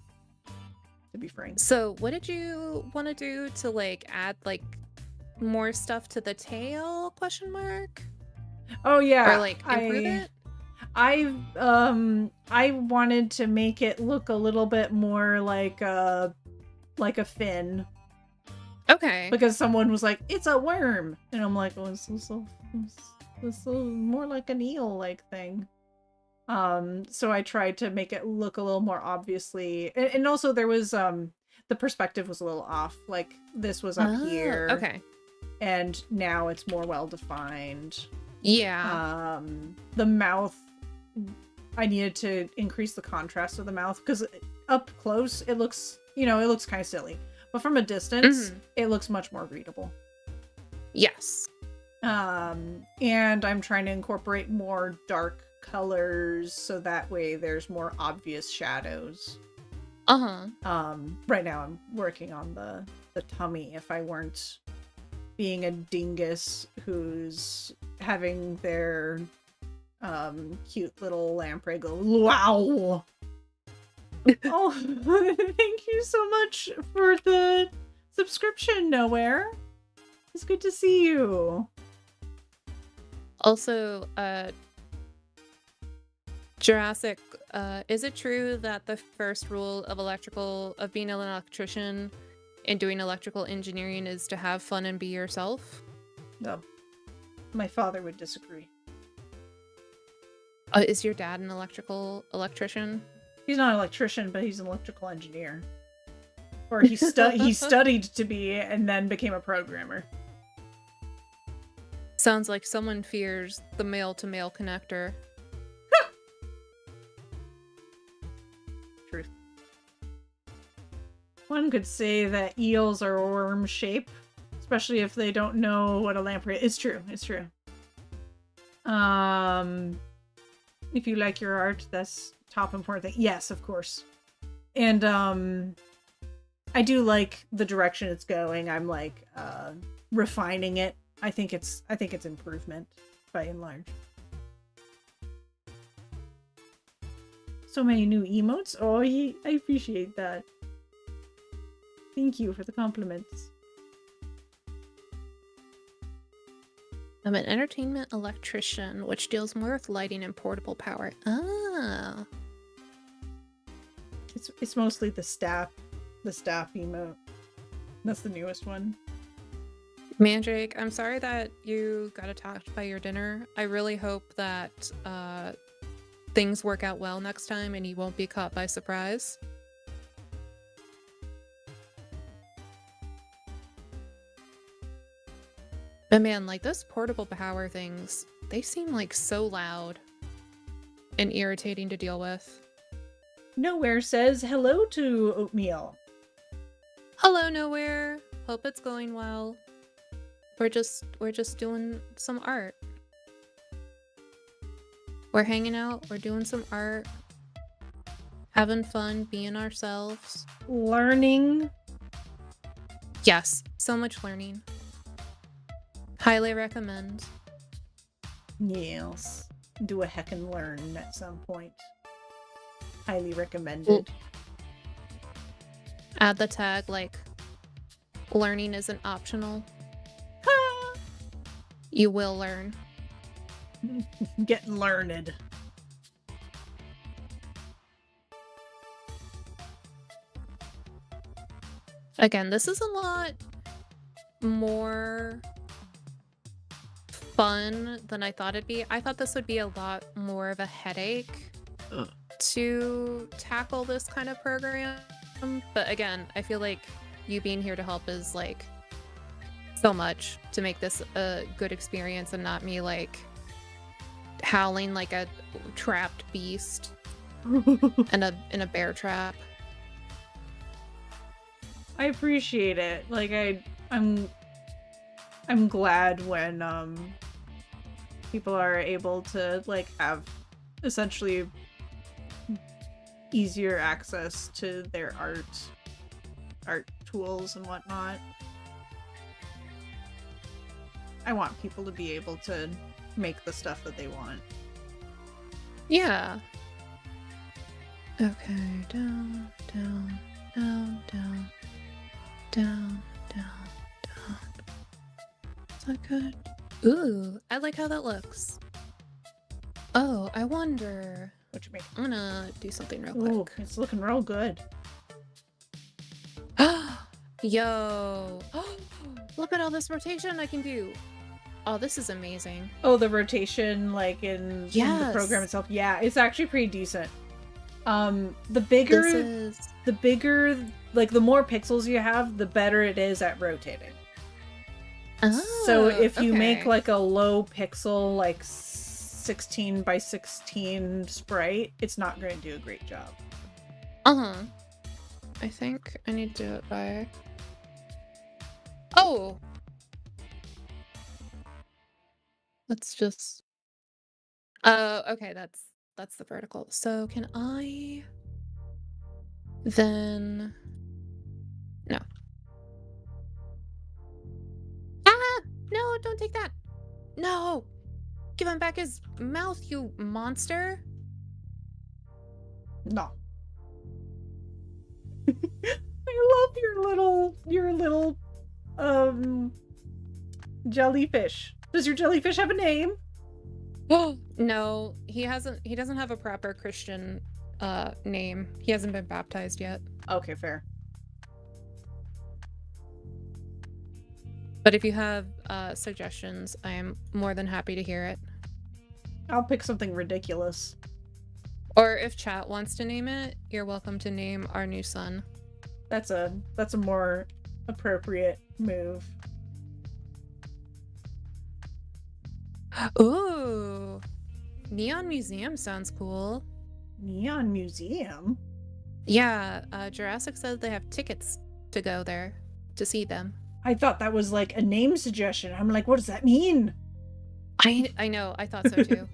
to be frank. So what did you want to do to like add like more stuff to the tail, question mark? Oh yeah, or like improve it? I wanted to make it look a little bit more like a fin. Okay. Because someone was like, it's a worm, and I'm like, oh, it's more like an eel-like thing. So I tried to make it look a little more obviously, and also there was the perspective was a little off. Like this was up here, okay, and now it's more well defined. Yeah. The mouth, I needed to increase the contrast of the mouth because up close it looks, it looks kind of silly, but from a distance it looks much more readable. Yes. And I'm trying to incorporate more dark colors so that way there's more obvious shadows. Right now I'm working on the tummy. If I weren't being a dingus who's having their cute little lamprey go wow. Oh, thank you so much for the subscription, Nowhere. It's good to see you. Also, Jurassic, is it true that the first rule of being an electrician and doing electrical engineering is to have fun and be yourself? No, my father would disagree. Is your dad an electrician? He's not an electrician, but he's an electrical engineer. Or he studied to be and then became a programmer. Sounds like someone fears the male-to-male connector. Truth. One could say that eels are worm shape, especially if they don't know what a lamprey is. It's true. It's true. If you like your art, that's top important thing. Yes, of course. And I do like the direction it's going. I'm like refining it. I think it's improvement by and large. So many new emotes. Oh, I appreciate that. Thank you for the compliments. I'm an entertainment electrician, which deals more with lighting and portable power. Ah. It's mostly the staff emote. That's the newest one. Mandrake, I'm sorry that you got attacked by your dinner. I really hope that things work out well next time and you won't be caught by surprise. But man, like those portable power things, they seem like so loud and irritating to deal with. Nowhere says hello to Oatmeal. Hello, Nowhere. Hope it's going well. We're just doing some art. We're hanging out, we're doing some art, having fun, being ourselves. Learning. Yes, so much learning. Highly recommend. Yes. Do a heckin' learn at some point. Highly recommended. Add the tag like, learning isn't optional. You will learn. Get learned. Again, this is a lot more fun than I thought it'd be. I thought this would be a lot more of a headache to tackle this kind of program. But again, I feel like you being here to help is like so much to make this a good experience and not me like howling like a trapped beast in a bear trap. I appreciate it. Like I'm glad when people are able to like have essentially easier access to their art tools and whatnot. I want people to be able to make the stuff that they want. Yeah. Okay, down, down, down, down, down, down, down. Is that good? Ooh, I like how that looks. Oh, I wonder. What you make? I'm gonna do something real Ooh, quick. it's looking real good. Yo. Look at all this rotation I can do. Oh, this is amazing. Oh, the rotation, like in the program itself. Yeah, it's actually pretty decent. The bigger, like the more pixels you have, the better it is at rotating. Oh, so if you okay. make like a low pixel, like 16 by 16 sprite, it's not going to do a great job. Uh-huh. I think I need to do it by... Oh! Let's just... okay, that's the vertical. So can I... Then... No. Ah! No, don't take that! No! Give him back his mouth, you monster! No. I love your little jellyfish. Does your jellyfish have a name? Oh No, he doesn't have a proper Christian name. He hasn't been baptized yet. Okay, fair. But if you have suggestions, I am more than happy to hear it. I'll pick something ridiculous. Or if chat wants to name it, you're welcome to name our new son. That's a more appropriate move. Ooh, Neon Museum sounds cool. Neon Museum? Yeah, Jurassic said they have tickets to go there to see them. I thought that was like a name suggestion. I'm like, what does that mean? I know, I thought so too.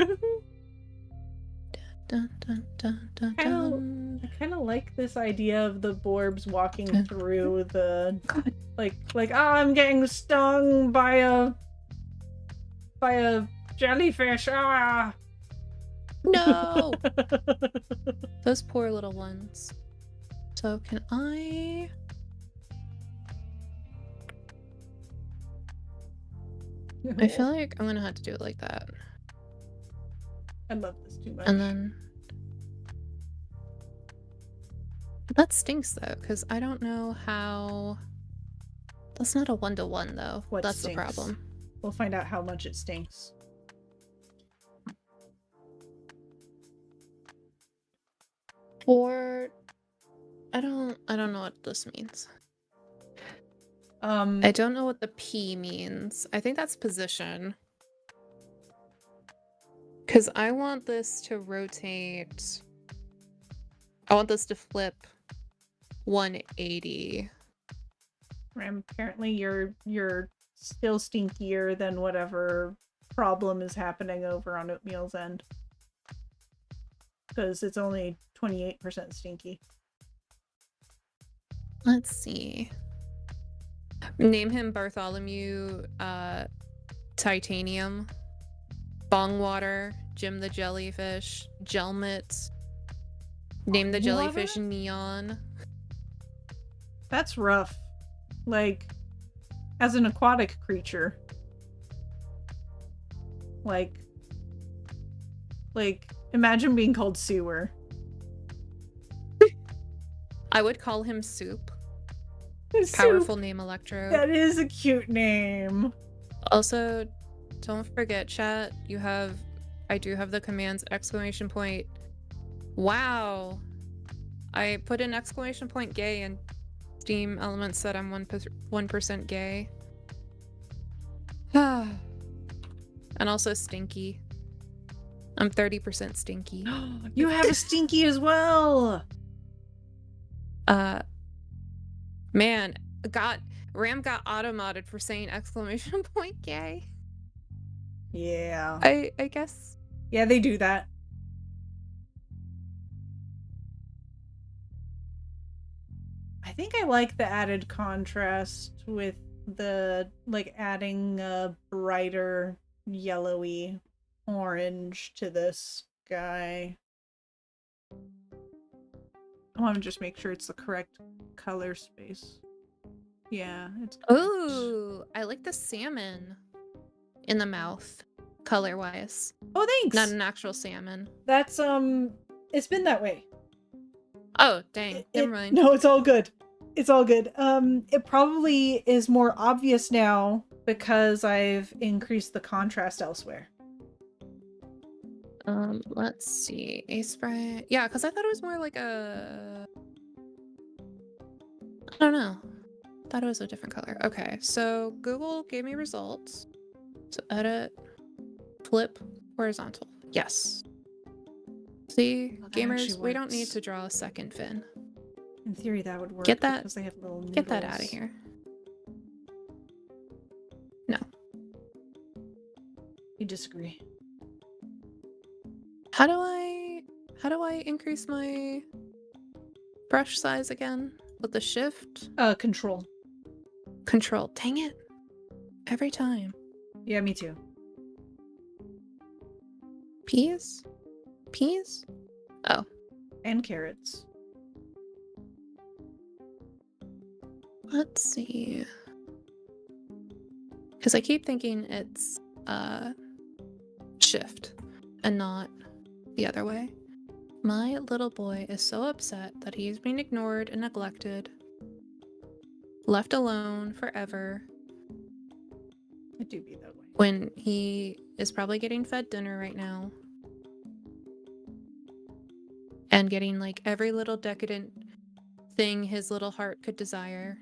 Dun, dun, dun, dun, dun. I kind of like this idea of the Borbs walking through the like I'm getting stung by a jellyfish. Ah. No. Those poor little ones. So can I feel like I'm gonna have to do it like that. I love this too much. And then that stinks though, because I don't know how. That's not a 1-to-1 though. What That's stinks? the problem. We'll find out how much it stinks. Or I don't know what this means. I don't know what the P means. I think that's position. Because I want this to rotate. I want this to flip 180. Apparently you're still stinkier than whatever problem is happening over on Oatmeal's end. Because it's only 28% stinky. Let's see. Name him Bartholomew Titanium, Bongwater, Jim the Jellyfish, Jelmet. Name the jellyfish Neon. That's rough. Like, as an aquatic creature. Like, imagine being called Sewer. I would call him Soup. Soup. Powerful name, Electro. That is a cute name. Also, don't forget, chat, I do have the commands ! Wow. I put an ! gay and Steam Elements said I'm 1% gay. And also stinky. I'm 30% stinky. You have a stinky as well. Man, Ram got auto-modded for saying ! gay. Yeah. I guess. Yeah, they do that. I think I like the added contrast with the, like, adding a brighter yellowy orange to this guy. I want to just make sure it's the correct color space. Yeah, it's correct. Ooh, I like the salmon in the mouth, color-wise. Oh, thanks! Not an actual salmon. That's, it's been that way. Oh, dang. Never mind. No, it's all good. It's all good. It probably is more obvious now because I've increased the contrast elsewhere. Let's see. Aseprite. Yeah, because I thought it was more like a... I don't know. Thought it was a different color. Okay, so Google gave me results. So edit, flip, horizontal. Yes. See, Oh, gamers, we don't need to draw a second fin. In theory, that would work. Get that. Because they have little noodles. Get that out of here. No. You disagree. How do I increase my brush size again? With the shift? Control. Control. Dang it. Every time. Yeah, me too. Peas? Peas? Oh. And carrots. Let's see. Because I keep thinking it's shift. and not the other way. My little boy is so upset that he's being ignored and neglected, left alone forever, It do be that way. when he is probably getting fed dinner right now and getting like every little decadent thing his little heart could desire.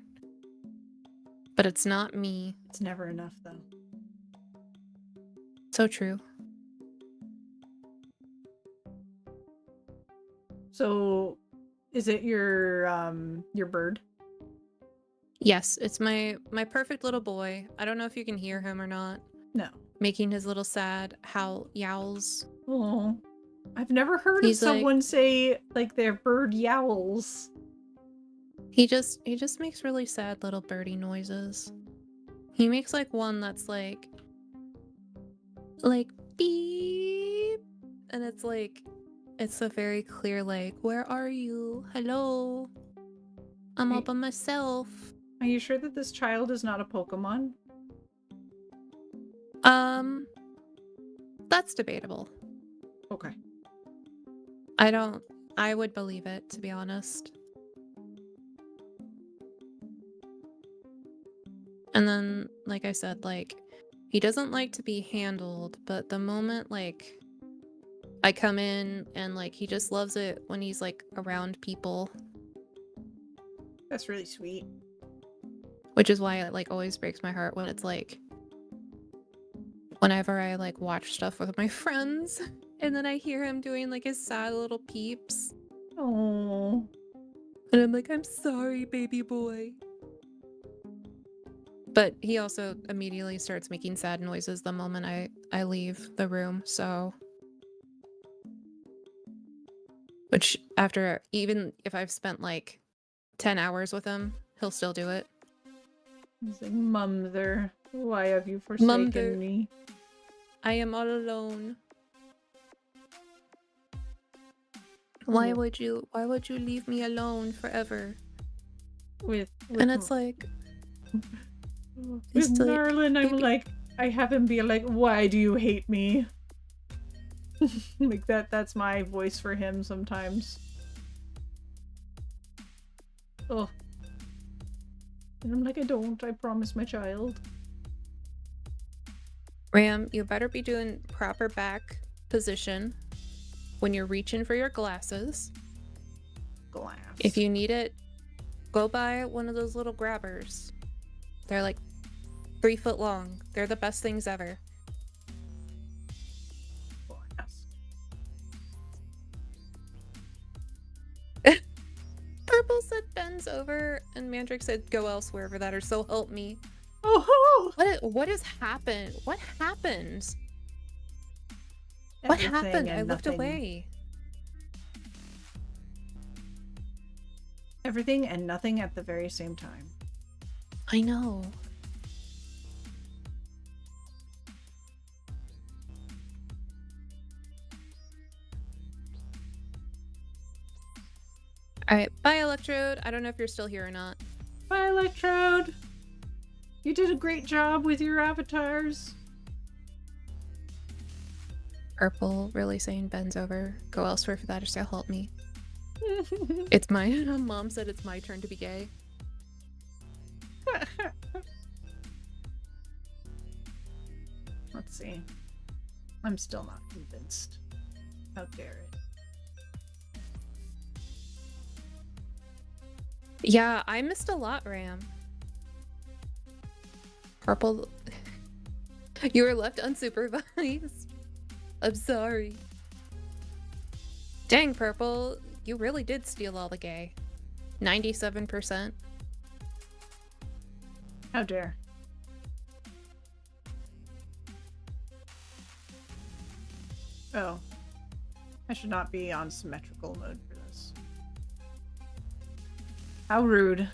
But it's not me. It's never enough, though. So true. So, is it your bird? Yes, it's my perfect little boy. I don't know if you can hear him or not, No. making his little sad yowls. Oh, I've never heard He's of like- someone say like their bird yowls. He just makes really sad little birdie noises. He makes like one that's like beep, and it's like it's a very clear like, where are you? Hello, I'm all by myself. Are you sure that this child is not a Pokemon? That's debatable. Okay. I would believe it, to be honest. And then, like I said, like, he doesn't like to be handled, but the moment, like, I come in and, like, he just loves it when he's, like, around people. That's really sweet. Which is why it, like, always breaks my heart when it's, like, whenever I, like, watch stuff with my friends, and then I hear him doing, like, his sad little peeps. Oh. And I'm like, I'm sorry, baby boy. But he also immediately starts making sad noises the moment I leave the room, so... Which, after, even if I've spent, like, 10 hours with him, he'll still do it. He's like, Mumther, why have you forsaken Mumther. me? I am all alone. Why would you leave me alone forever? With And it's like... with it's like, Narlin, I'm baby- like, I have him be like, why do you hate me? Like that's my voice for him sometimes. Oh. And I'm like, I promise my child. Ram, you better be doing proper back position when you're reaching for your glasses. Glass. If you need it, go buy one of those little grabbers. They're like 3 foot long. They're the best things ever. Glass. Purple said bends over, and Mandrake said go elsewhere for that, or so help me. Oh! What has happened? What happened? What Everything happened? and I looked nothing. away. Everything and nothing at the very same time. I know. Alright, bye Electrode. I don't know if you're still here or not. Bye, Electrode! You did a great job with your avatars. Purple really saying bends over. Go elsewhere for that, or so help me. It's my mom said it's my turn to be gay. Let's see. I'm still not convinced. How dare it? Yeah, I missed a lot, Ram. Purple. You were left unsupervised. I'm sorry. Dang, Purple. You really did steal all the gay. 97%. How dare. Oh. I should not be on symmetrical mode for this. How rude.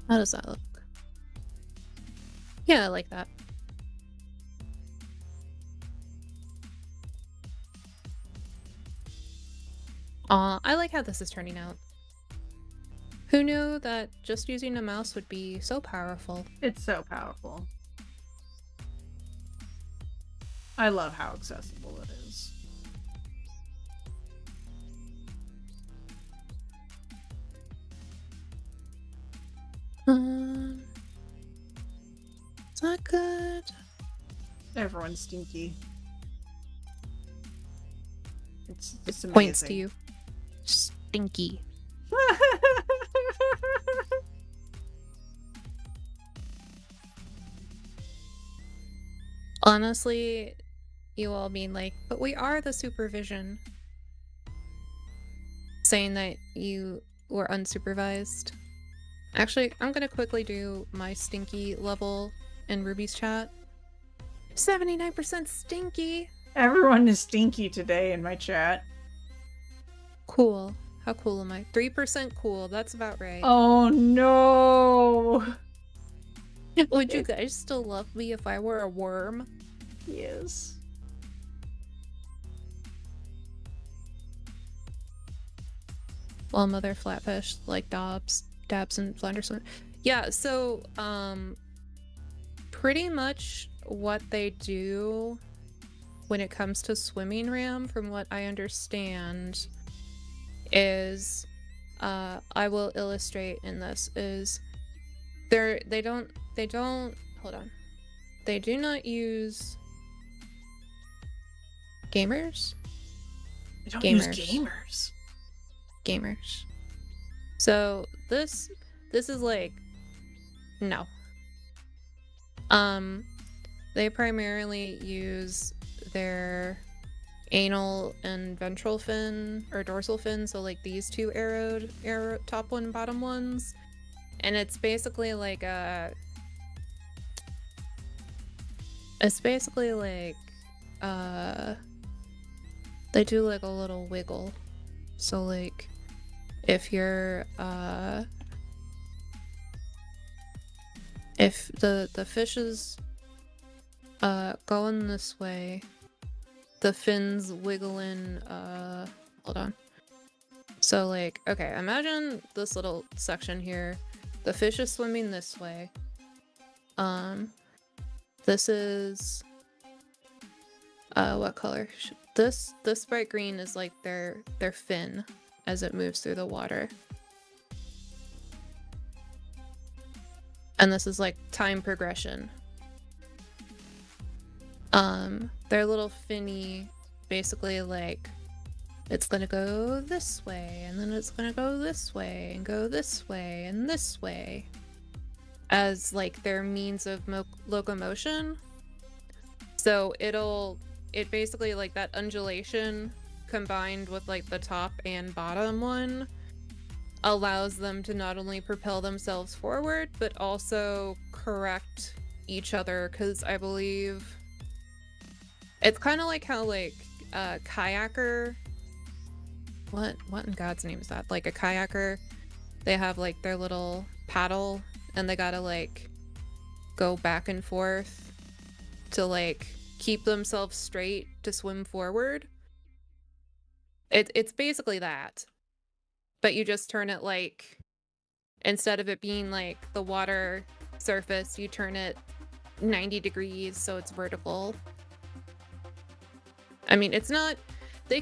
How does that look? Yeah, I like that. I like how this is turning out. Who knew that just using a mouse would be so powerful? It's so powerful. I love how accessible it is. It's not good. Everyone's stinky. It's just amazing. Points to you. Stinky. Honestly, you all mean like, but we are the supervision. Saying that you were unsupervised. Actually, I'm gonna quickly do my stinky level in Ruby's chat. 79% stinky! Everyone is stinky today in my chat. Cool. How cool am I? 3% cool, that's about right. Oh no! Would you guys still love me if I were a worm? Yes. Well, mother flatfish like dabs and Flanders. Yeah, so pretty much what they do when it comes to swimming ram, from what I understand, is I will illustrate in this, is they don't hold on. They do not use gamers. They don't use gamers. Gamers. So this is like no. They primarily use their anal and ventral fin or dorsal fin, so like these two arrow top one, bottom ones. And it's basically like they do like a little wiggle. So like if you're if the fish is going this way, the fins wiggling, hold on. So like, okay, imagine this little section here. The fish is swimming this way. This is what color? This bright green is like their fin as it moves through the water. And this is like time progression. Their little finny basically like it's gonna go this way, and then it's gonna go this way, and go this way, and this way, as like their means of locomotion. So it basically like that undulation combined with like the top and bottom one allows them to not only propel themselves forward but also correct each other, because I believe it's kind of like how like a kayaker, what in God's name is that, like a kayaker, they have like their little paddle and they gotta like go back and forth to like keep themselves straight to swim forward. It's basically that, but you just turn it like, instead of it being like the water surface, you turn it 90 degrees so it's vertical. I mean, it's not, they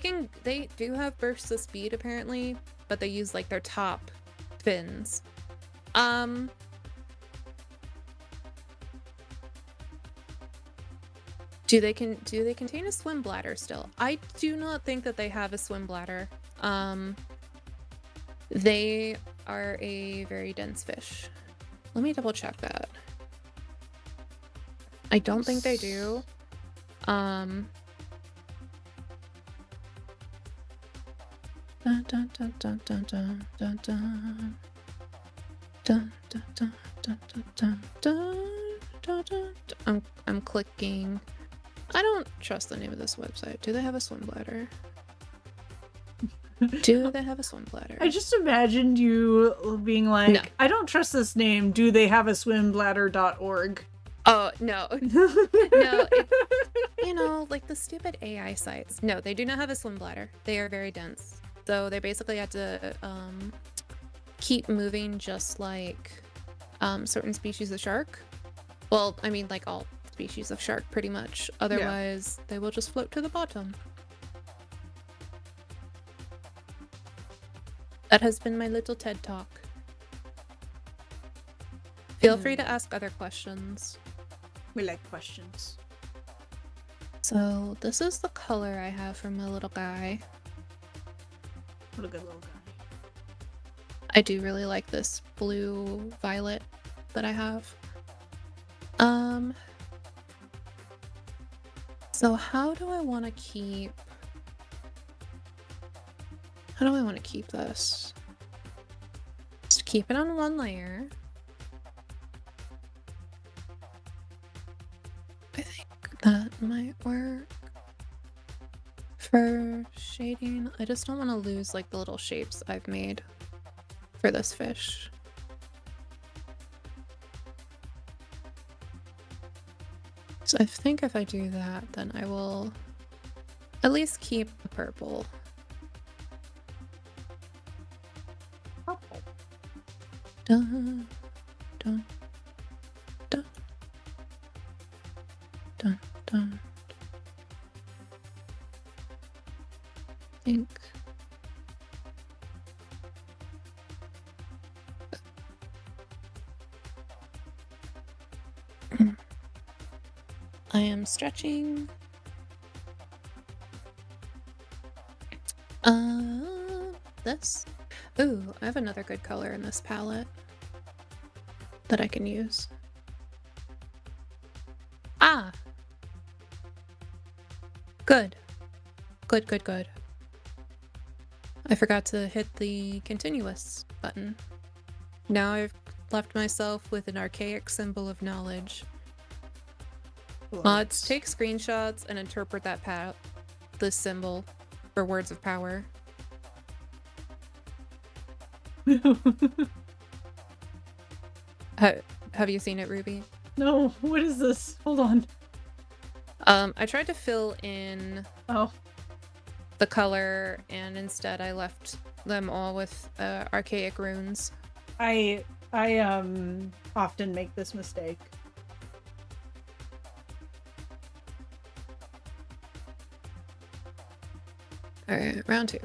do have bursts of speed apparently, but they use like their top fins. Do they contain a swim bladder still? I do not think that they have a swim bladder. They are a very dense fish. Let me double check that. I don't think they do. Dun, dun, dun, dun, dun, dun, dun, dun. Dun, dun, dun, dun, dun, dun, dun, dun, dun. I'm clicking. I don't trust the name of this website. Do they have a swim bladder? Do they have a swim bladder? I just imagined you being like, no. I don't trust this name. Do they have a swimbladder.org? Oh, no. No, it's, like the stupid AI sites. No, they do not have a swim bladder. They are very dense. So they basically had to keep moving just like certain species of shark. Well, I mean, like all species of shark, pretty much. Otherwise, they will just float to the bottom. That has been my little TED Talk. Feel free to ask other questions. We like questions. So this is the color I have for my little guy. What a good little guy. I do really like this blue violet that I have. So how do I want to keep this? Just keep it on one layer. I think that might work. For shading, I just don't want to lose like the little shapes I've made for this fish. So I think if I do that, then I will at least keep the purple. Purple. Dun, dun, dun, dun, dun. Think. I am stretching. This. Ooh, I have another good color in this palette that I can use. Ah! Good. Good, good, good. I forgot to hit the continuous button. Now I've left myself with an archaic symbol of knowledge. Mods, take screenshots and interpret this symbol for words of power. Have you seen it, Ruby? No, what is this? Hold on. I tried to fill in the color, and instead I left them all with archaic runes. I often make this mistake. Alright, round 2.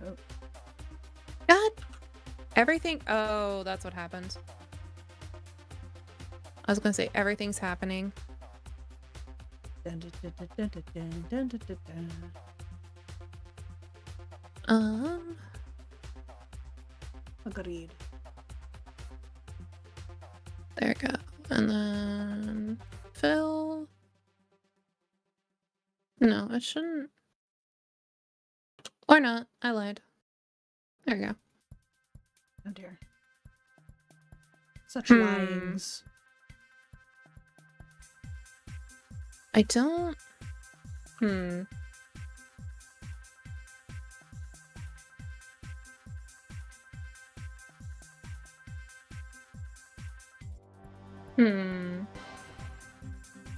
Oh. God! Everything- oh, that's what happened. I was gonna say, everything's happening. Dun, dun, dun, dun, dun, dun, dun, dun, dun, dun. Agreed. There we go. And then fill. No, it shouldn't. Or not. I lied. There we go. Oh dear. Such lines. I don't. I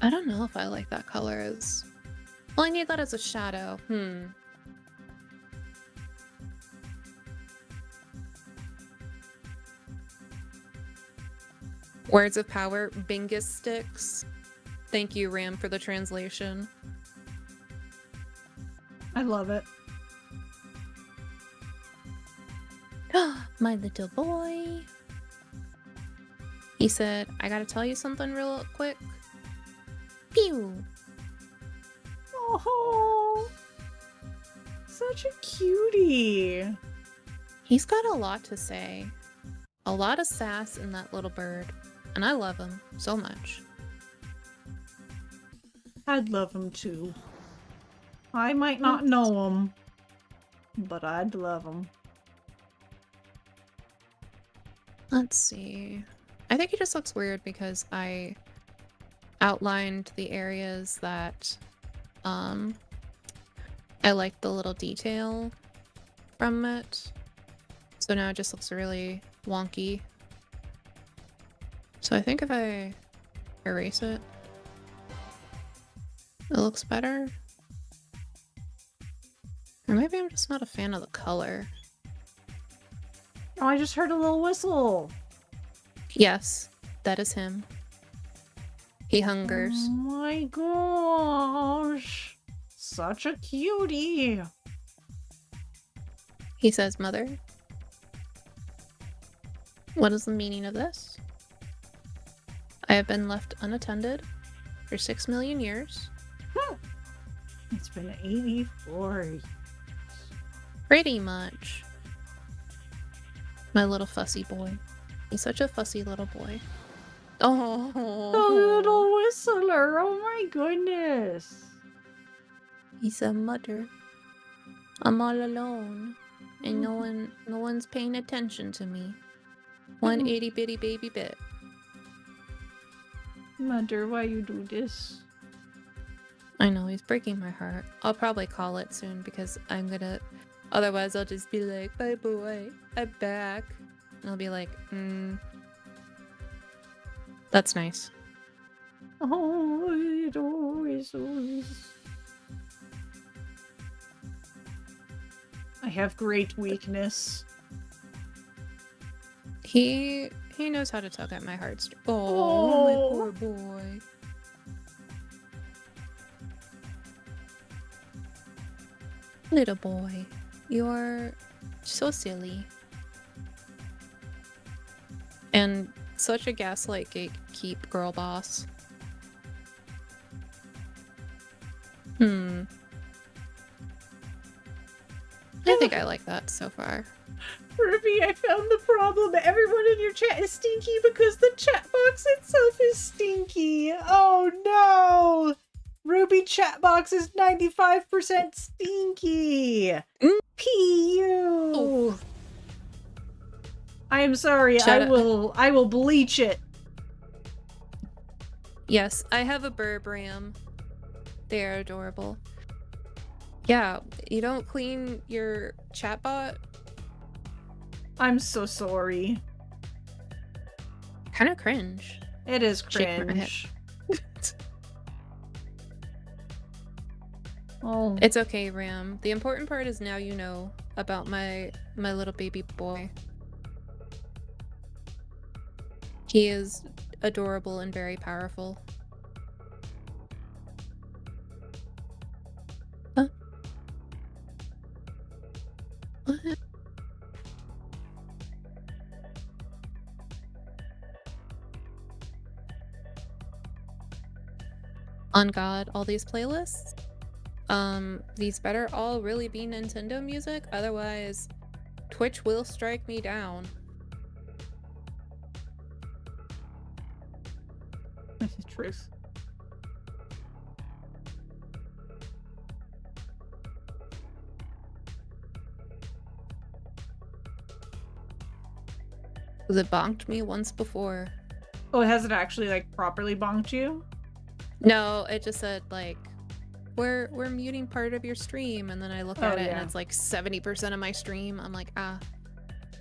don't know if I like that color as... Well, I need that as a shadow. Words of power, Bingus sticks. Thank you, Ram, for the translation. I love it. My little boy. He said, I gotta tell you something real quick. Pew! Oh, such a cutie. He's got a lot to say. A lot of sass in that little bird. And I love him so much. I'd love him too. I might not know him, but I'd love him. Let's see. I think he just looks weird because I outlined the areas that I like the little detail from it. So now it just looks really wonky. So I think if I erase it. It looks better. Or maybe I'm just not a fan of the color. Oh, I just heard a little whistle. Yes, that is him. He Oh hungers. my gosh. Such a cutie. He says, "Mother, what is the meaning of this? I have been left unattended for 6 million years. It's been 84 years. Pretty much. My little fussy boy. He's such a fussy little boy." Oh, The little whistler. Oh my goodness. he said, "Mother, I'm all alone, and no one's paying attention to me. One itty bitty baby bit." Mother, why you do this? I know, he's breaking my heart. I'll probably call it soon because otherwise I'll just be like, "Bye boy, I'm back." And I'll be like, that's nice. Oh, it always. I have great weakness. He knows how to tug at my heartstrings. Oh, Oh. my poor boy. Little boy, you're so silly. And such a gaslight gatekeep girl boss. I think I like that so far. Ruby, I found the problem. Everyone in your chat is stinky because the chat box itself is stinky. Oh no! Ruby chat box is 95% stinky. P.U. Oh. I am sorry. I will bleach it. Yes, I have a Burbram. They are adorable. Yeah, you don't clean your chatbot? I'm so sorry. Kind of cringe. It is Shake my head. cringe. Oh, It's okay, Ram. The important part is now you know about my little baby boy. He is adorable and very powerful. Huh? What? On God, all these playlists? These better all really be Nintendo music, otherwise Twitch will strike me down. truth. Because it bonked me once before. Oh, has it actually like properly bonked you? No, it just said like, we're muting part of your stream, and then I look at it and it's like 70% of my stream. I'm like, ah.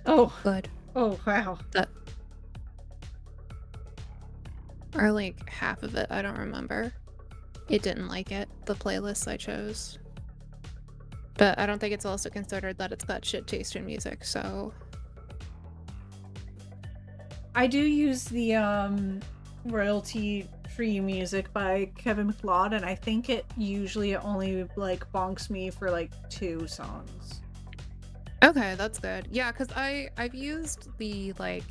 Oh. Good. Oh, wow. Or like half of it, I don't remember. It didn't like it, the playlist I chose. But I don't think it's also considered that it's got shit taste in music, so... I do use the royalty-free music by Kevin MacLeod, and I think it usually only like bonks me for like 2 songs. Okay, that's good. Yeah, because I've used the like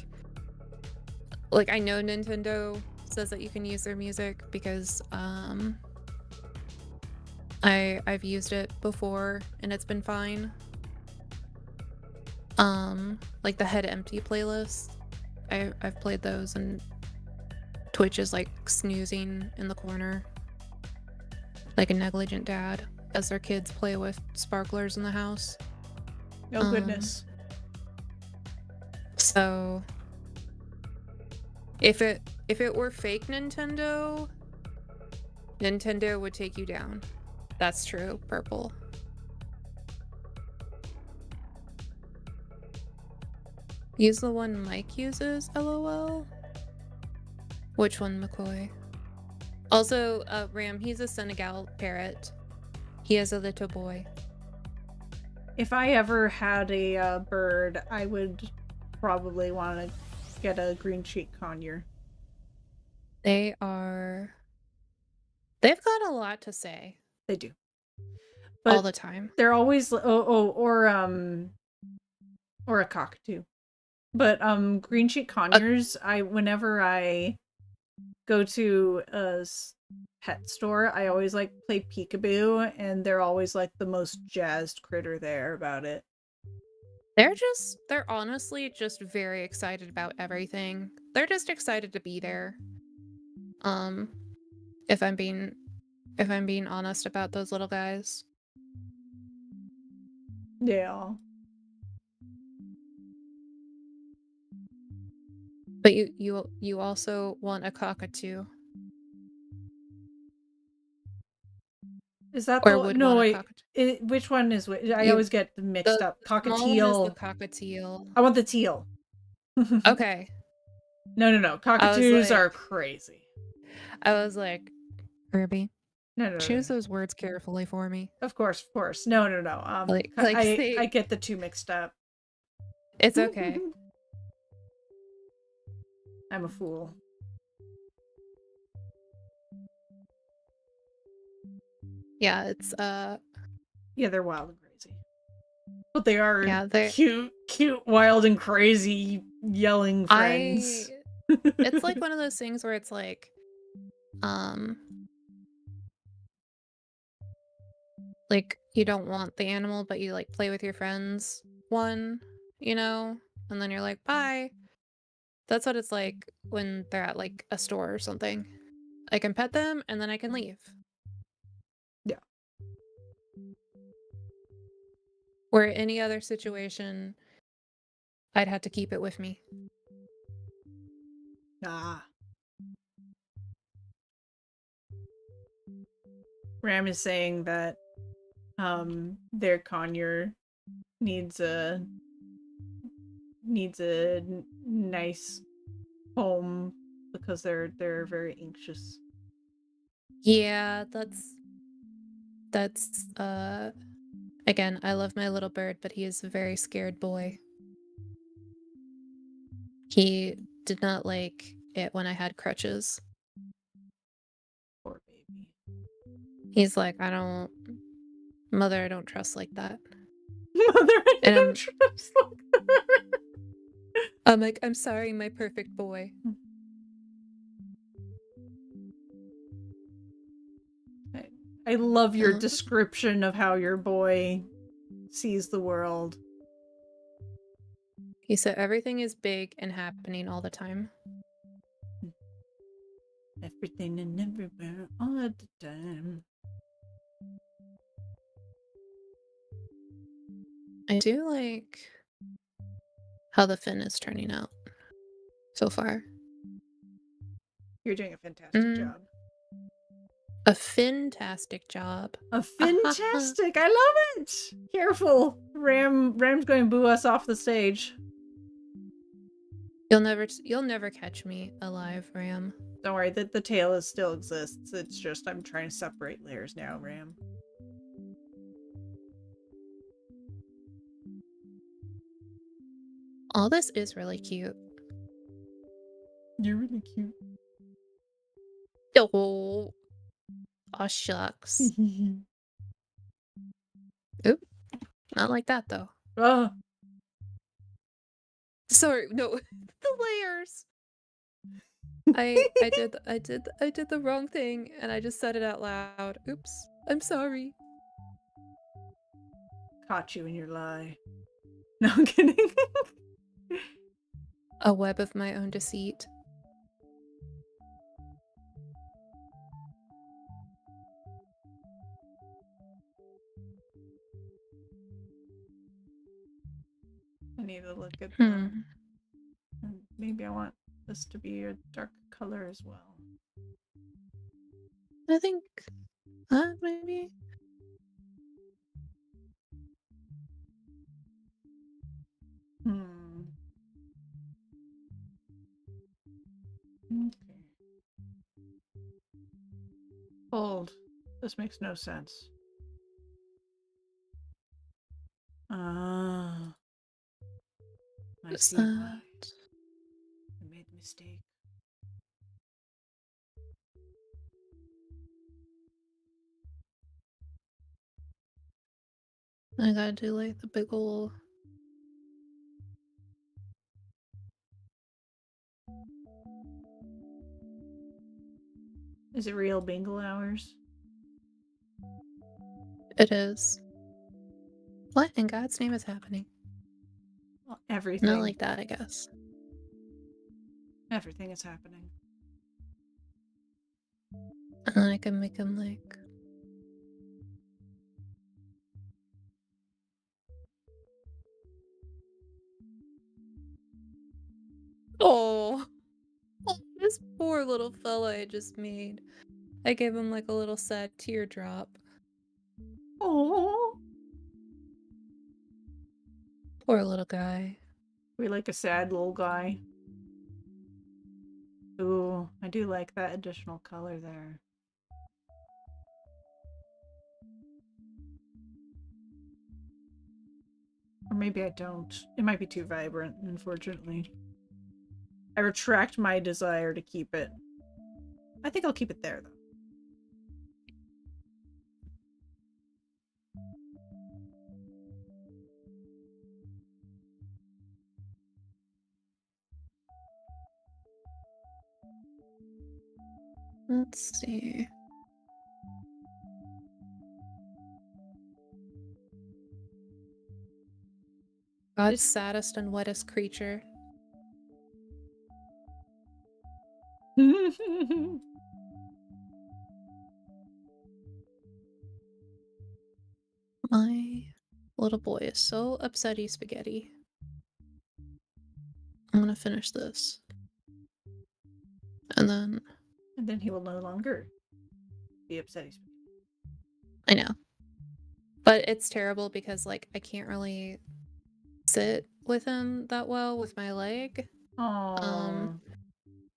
I know Nintendo says that you can use their music because I've used it before and it's been fine. Like the Head Empty playlist, I've played those and Twitch is like snoozing in the corner like a negligent dad as their kids play with sparklers in the house. Oh goodness. So if it were fake Nintendo would take you down. That's true, Purple. Use the one Mike uses, LOL. Which one, McCoy? Also, Ram, he's a Senegal parrot. He is a little boy. If I ever had a bird, I would probably want to get a green cheek conure. They are. They've got a lot to say They do, all but the time. they're always or a cockatoo. But green cheek conures, whenever I go to a pet store, I always like play peekaboo, and they're always like the most jazzed critter there about it. They're honestly just very excited about everything. They're just excited to be there. Um, if I'm being honest about those little guys. Yeah. But you also want a cockatoo. Is that Or the would no want a wait? cockatoo. Which one is which? I You always get mixed the up. small one is the Cockatiel. cockatiel. I want the teal. Okay. No. I was Cockatoos are like crazy. Kirby, No. choose those words carefully for me. Of course. No. Like I say get the two mixed up. it's okay. I'm a fool. Yeah, it's Yeah, they're wild and crazy. But they are yeah, they're cute, wild and crazy, yelling I friends. it's like one of those things where it's um like you don't want the animal but you like play with your friends one, you know, and then you're like bye. That's what it's like when they're at like a store or something. I can pet them and then I can leave. Yeah. Where any other situation I'd have to keep it with me. Ah. Ram is saying that their conure needs a nice home because they're very anxious. Yeah, that's again, I love my little bird, but he is a very scared boy. He did not like it when I had crutches. Poor baby. He's like, Mother, I don't trust like that. Mother, I And don't trust like that. I'm like, I'm sorry, my perfect boy. I love your Uh, description of how your boy sees the world. he said everything is big and happening all the time. Everything and everywhere all the time. I do like how the fin is turning out so far. You're doing a fantastic job. A fantastic job. A fantastic! I love it! Careful! Ram's going to boo us off the stage. You'll never catch me alive, Ram. Don't worry, the tail still exists. It's just I'm trying to separate layers now, Ram. All this is really cute. You're really cute. Oh, aw shucks. Oop, not like that though. Oh. Sorry, no, the layers. I did the wrong thing and I just said it out loud. Oops, I'm sorry. Caught you in your lie. No, I'm kidding. A web of my own deceit. I need to look at the... Maybe I want this to be a dark color as well. I think maybe. Okay. This makes no sense. Ah. I What's see why. that? I made the mistake. I gotta do like the big ol'. Is it real bingo hours? It is. What in God's name is happening? Well, Not everything. like that, I guess. Everything is happening. And then I can make him like. Oh, this poor little fella I just made. I gave him like a little sad teardrop. Oh. Poor little guy. We like a sad little guy. Ooh, I do like that additional color there. Or maybe I don't. It might be too vibrant, unfortunately. I retract my desire to keep it. I think I'll keep it there, though. Let's see. God's saddest and wettest creature. My little boy is so upsetty spaghetti. I'm gonna finish this. And then. And then he will no longer be upset. I know. But it's terrible because, like, I can't really sit with him that well with my leg. Aww.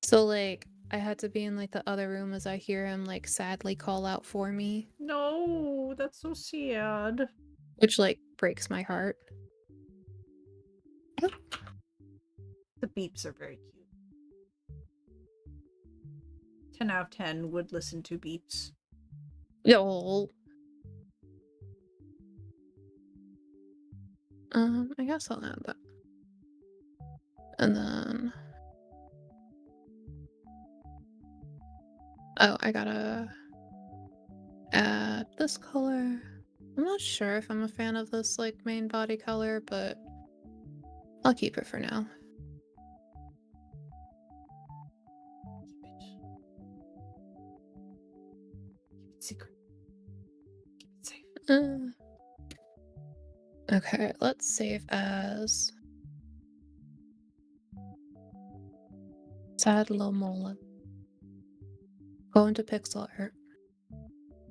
So, like, I had to be in, like, the other room as I hear him, like, sadly call out for me. No, that's so sad. Which, like, breaks my heart. The beeps are very cute. 10 out of 10 would listen to beeps. Yo. I guess I'll add that. And then. Oh, I gotta add this color. I'm not sure if I'm a fan of this, like, main body color, but I'll keep it for now. Keep it secret. Keep it safe. Okay, let's save as Sad Lomola. Go into pixel art.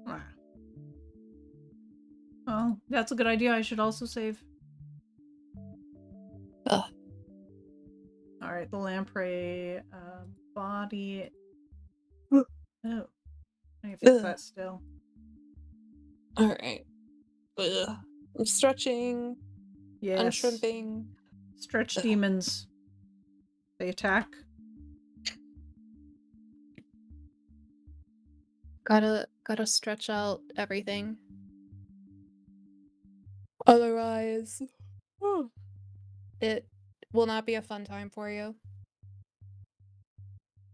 Ah. Well, that's a good idea. I should also save. Ugh. Alright, the lamprey body. Ugh. Oh. I can fix Ugh. that still. Alright. I'm stretching. Yes. I'm shrimping. Stretch demons. They attack. Gotta stretch out everything. Otherwise, it will not be a fun time for you.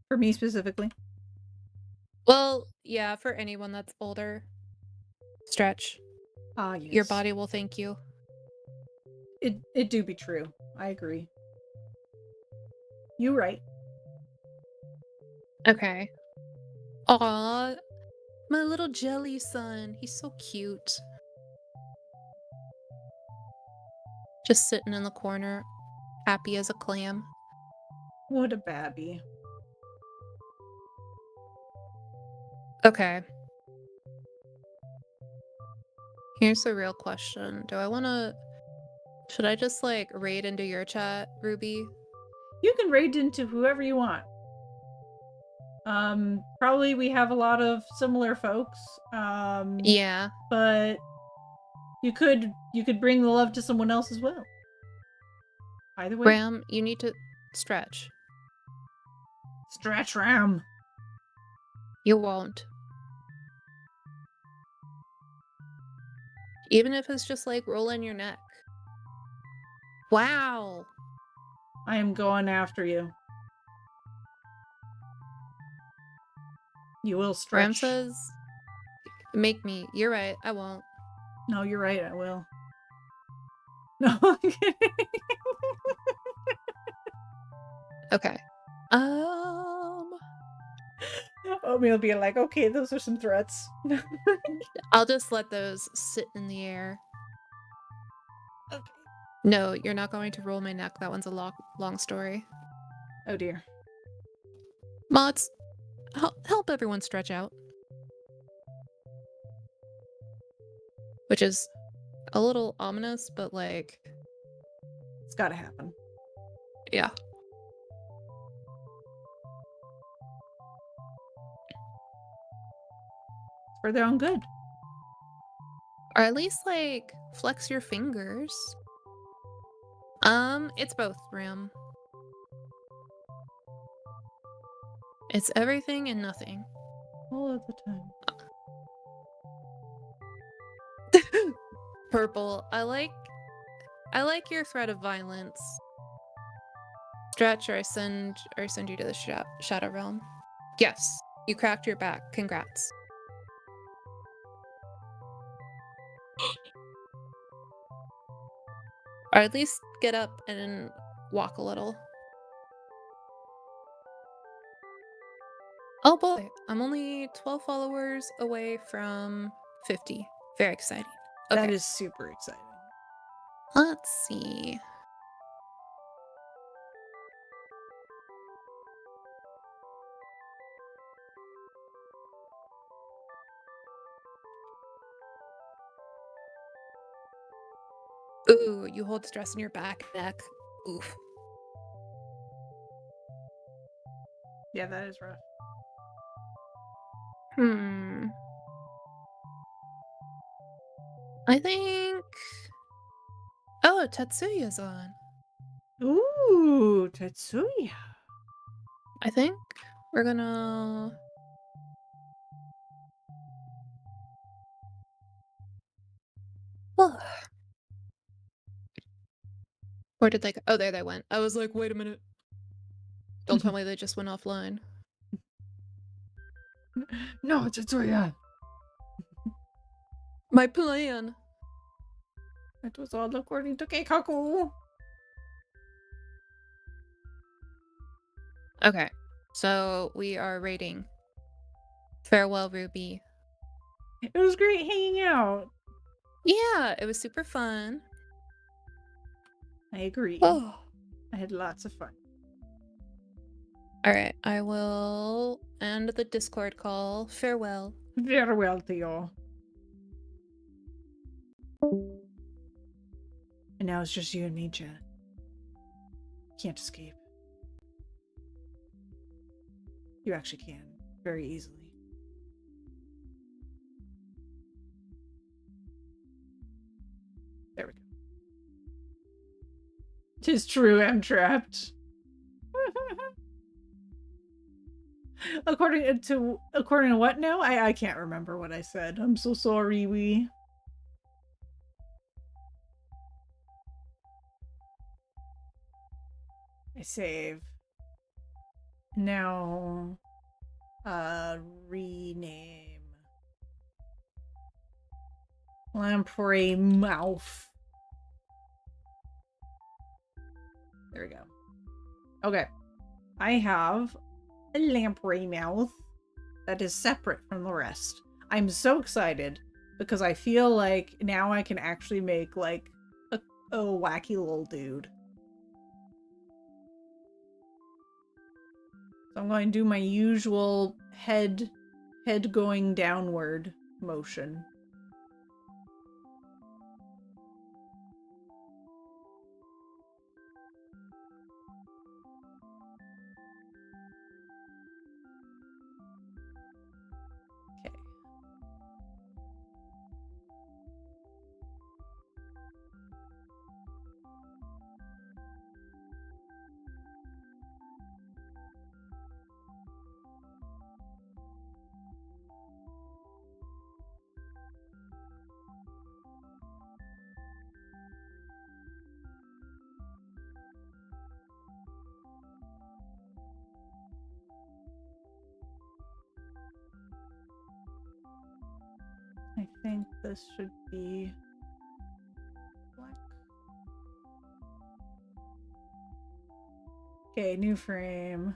For me specifically. Well, yeah, for anyone that's older. Stretch. Ah, yes. Your body will thank you. It do be true. I agree. You right. Okay. Aw, my little jelly son. He's so cute. Just sitting in the corner, happy as a clam. What a babby. Okay. Here's the real question. Should I just, like, raid into your chat, Ruby? You can raid into whoever you want. Probably we have a lot of similar folks. Yeah. But you could bring the love to someone else as well. Either way. Ram, you need to stretch. Stretch Ram. You won't. Even if it's just like rolling your neck. Wow. I am going after you. You will stretch. Ram says, make me. You're right, I won't. No, you're right, I will. No, I'm kidding. Okay. Oatmeal being like, okay, those are some threats. I'll just let those sit in the air. Okay. No, you're not going to roll my neck. That one's a long story. Oh dear. Mods, help everyone stretch out. Which is a little ominous, but like... It's gotta happen. Yeah. It's for their own good. Or at least, like, flex your fingers. It's both, Ram. It's everything and nothing. All of the time. Purple, I like your threat of violence. Stretch, or I send you to the Shadow Realm. Yes, you cracked your back. Congrats. Or at least get up and walk a little. Oh boy, I'm only 12 followers away from 50. Very exciting. Okay. That is super exciting. Let's see. Ooh, you hold stress in your back, neck. Oof. Yeah, that is rough. I think... Oh, Tetsuya's on. Ooh, Tetsuya. I think we're gonna... Where did they go? Oh, there they went. I was like, wait a minute. Don't tell me they just went offline. No, Tetsuya. My plan. It was all according to Keikaku. Okay, so we are rating Farewell Ruby. It was great hanging out. Yeah, it was super fun. I agree. Oh. I had lots of fun. Alright, I will end the Discord call. Farewell. Farewell to y'all. And now it's just you and me, Jen. Can't escape. You actually can. Very easily. There we go. 'Tis true, I'm trapped. According to what now? I can't remember what I said. I'm so sorry, I save. Now rename. Lamprey mouth. There we go. Okay. I have a lamprey mouth that is separate from the rest. I'm so excited because I feel like now I can actually make like a wacky little dude. So I'm going to do my usual head going downward motion. I think this should be black. Okay, new frame.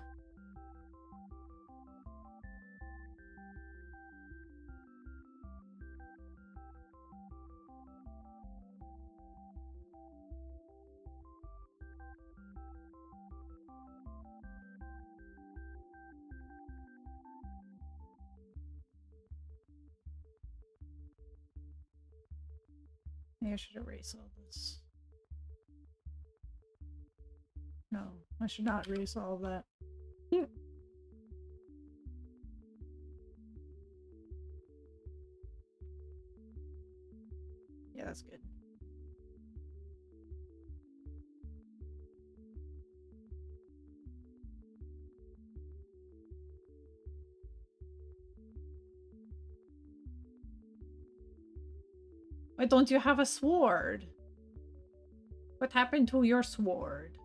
Maybe I should erase all this. No, I should not erase all that. Yeah, that's good. Why don't you have a sword? What happened to your sword?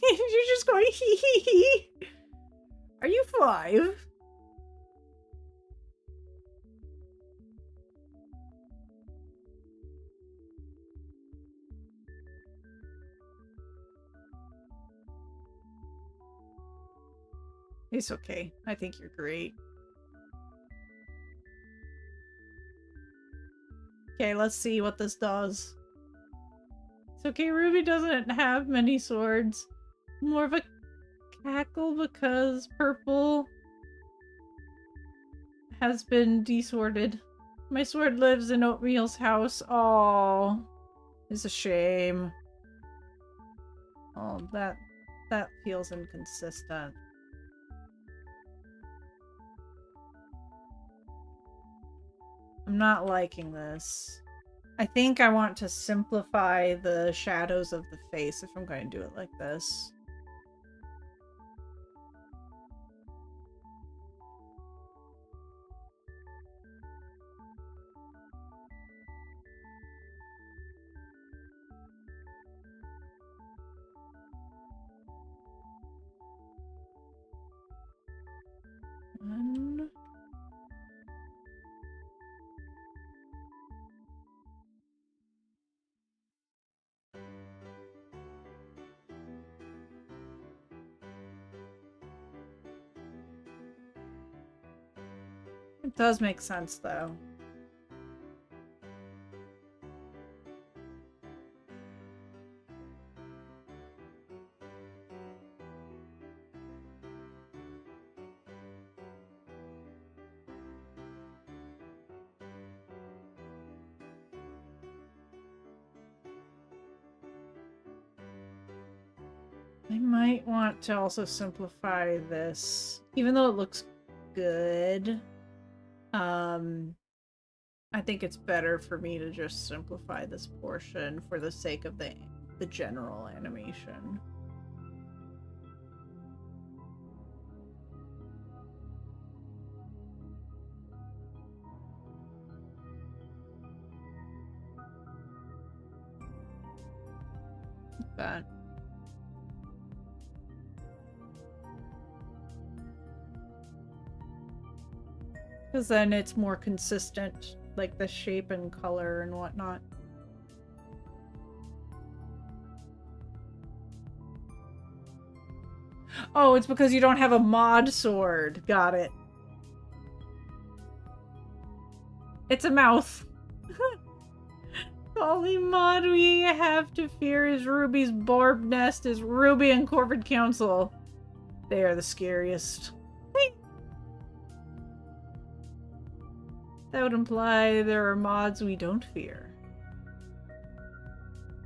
You're just going hee hee hee. Are you 5? It's okay. I think you're great. Okay, let's see what this does. It's okay, Ruby doesn't have many swords. More of a cackle because purple has been desorted. My sword lives in Oatmeal's house. Oh, it's a shame. Oh, that feels inconsistent. I'm not liking this. I think I want to simplify the shadows of the face if I'm going to do it like this. One. It does make sense, though. I might want to also simplify this, even though it looks good. I think it's better for me to just simplify this portion for the sake of the general animation. Like that. Because then it's more consistent, like the shape and color and whatnot. Oh, it's because you don't have a mod sword. Got it. It's a mouth. The only mod we have to fear is Ruby's Barb Nest, is Ruby and Corporate Council. They are the scariest. That would imply there are mods we don't fear.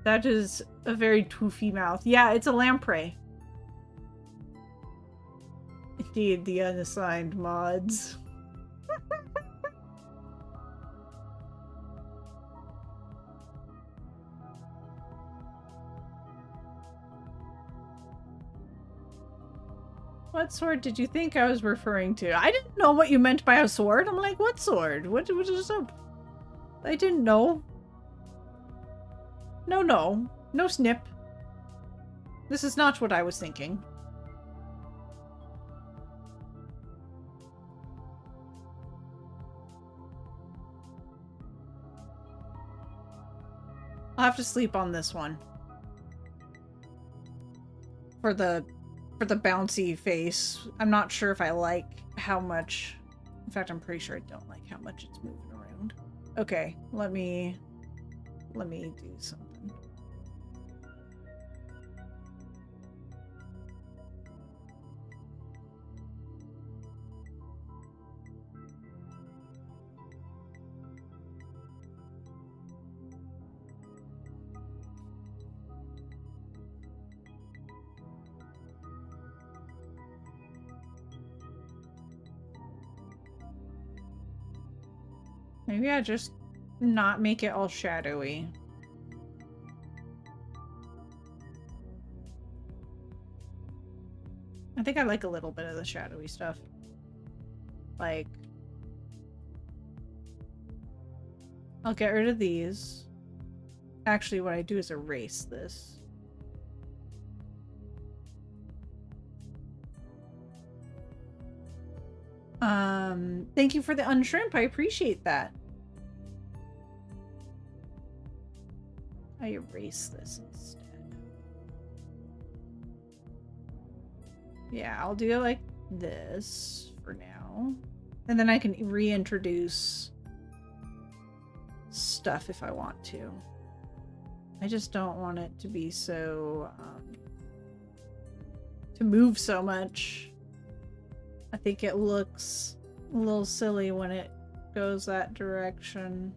That is a very toothy mouth. Yeah, it's a lamprey. Indeed, the unassigned mods. What sword did you think I was referring to? I didn't know what you meant by a sword. I'm like, what sword? What is up? I didn't know. No snip. This is not what I was thinking. I'll have to sleep on this one. For the bouncy face. I'm not sure if I like how much... In fact, I'm pretty sure I don't like how much it's moving around. Okay, let me do something. Maybe I just not make it all shadowy. I think I like a little bit of the shadowy stuff. Like, I'll get rid of these. Actually, what I do is erase this. Thank you for the unshrimp. I appreciate that. I erase this instead. Yeah, I'll do it like this for now. And then I can reintroduce stuff if I want to. I just don't want it to be so, to move so much. I think it looks a little silly when it goes that direction.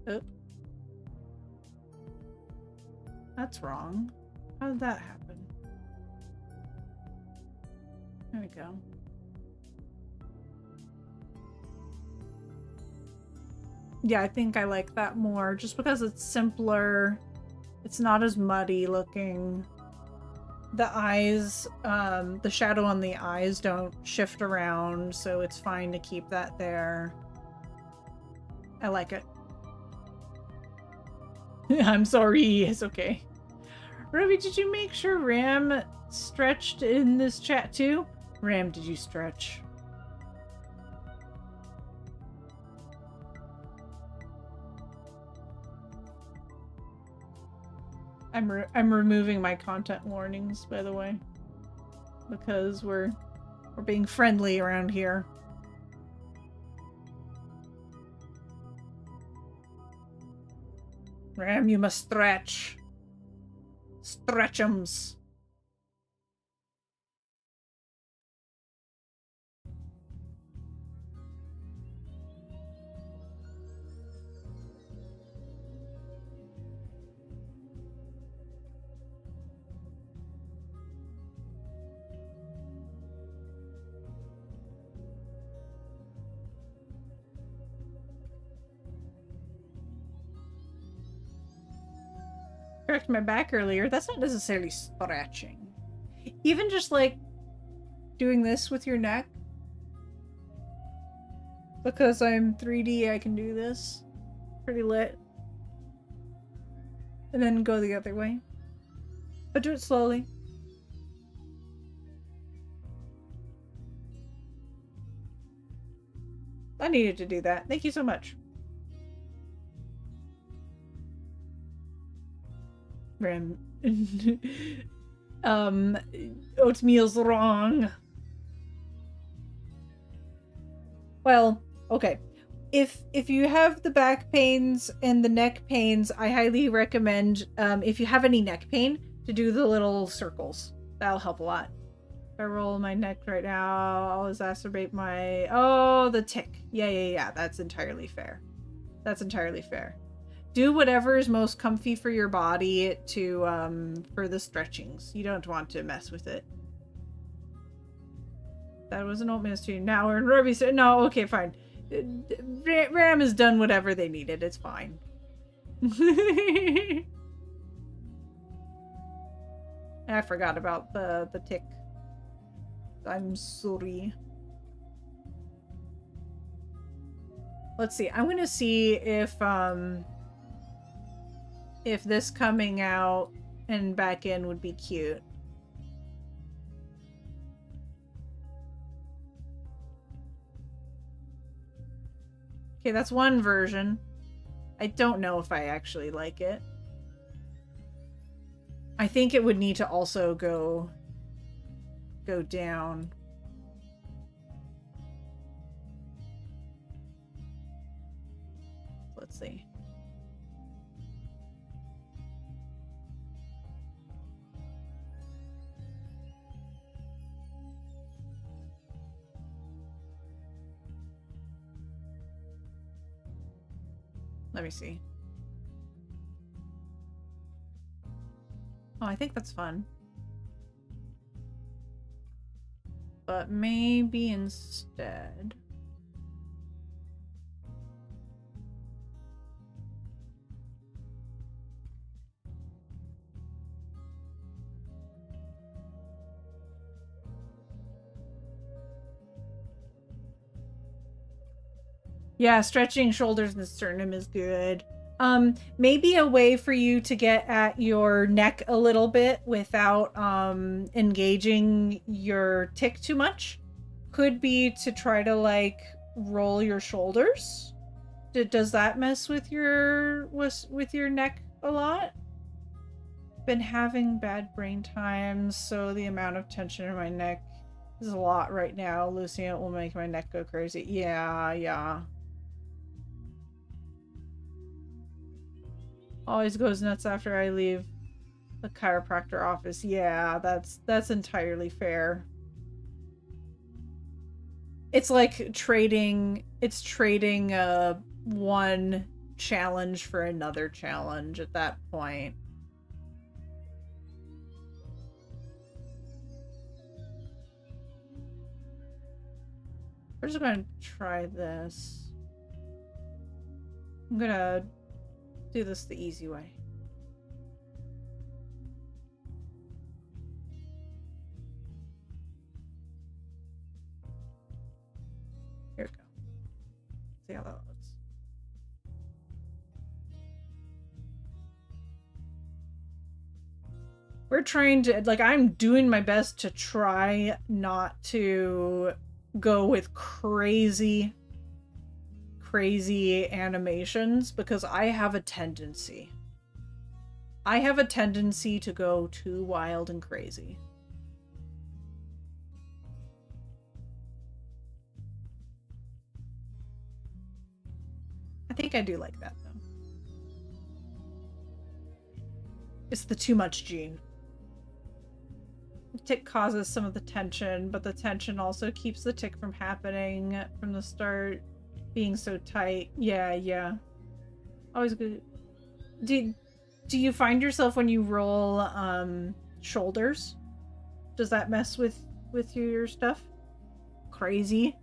Oh. That's wrong. How did that happen? There we go. Yeah, I think I like that more just because it's simpler. It's not as muddy looking. The eyes, the shadow on the eyes don't shift around, so it's fine to keep that there. I like it. I'm sorry, it's okay. Ruby, did you make sure Ram stretched in this chat too? Ram, did you stretch? I'm removing my content warnings, by the way, because we're being friendly around here. Ram, you must stretch. Stretch'ems. Scratched my back earlier. That's not necessarily stretching. Even just like doing this with your neck. Because I'm 3D, I can do this. Pretty lit. And then go the other way. But do it slowly. I needed to do that. Thank you so much. Ram. Oatmeal's wrong. Well, okay. If you have the back pains and the neck pains, I highly recommend, if you have any neck pain, to do the little circles. That'll help a lot. If I roll my neck right now, I'll exacerbate my... Oh, the tick. Yeah. That's entirely fair. That's entirely fair. Do whatever is most comfy for your body to, for the stretchings. You don't want to mess with it. That was an old mystery. Now we're in Ruby. No, okay, fine. Ram has done whatever they needed. It's fine. I forgot about the tick. I'm sorry. Let's see. I'm gonna see if if this coming out and back in would be cute. Okay, that's one version. I don't know if I actually like it. I think it would need to also go down. Let's see. Let me see. Oh, I think that's fun. But maybe instead... Yeah, stretching shoulders and sternum is good. Maybe a way for you to get at your neck a little bit without engaging your tick too much could be to try to like roll your shoulders. Does that mess with your neck a lot? Been having bad brain times, so the amount of tension in my neck is a lot right now. Losing it will make my neck go crazy. Yeah. Always goes nuts after I leave the chiropractor office. Yeah, that's entirely fair. It's like trading one challenge for another challenge at that point. We're just gonna try this. I'm gonna do this the easy way. Here we go. See how that looks. We're trying to, like, I'm doing my best to try not to go with crazy animations because I have a tendency. To go too wild and crazy. I think I do like that, though. It's the too much gene. The tick causes some of the tension, but the tension also keeps the tick from happening from the start, being so tight. Yeah. Always good. Do you find yourself when you roll shoulders? Does that mess with your stuff? Crazy?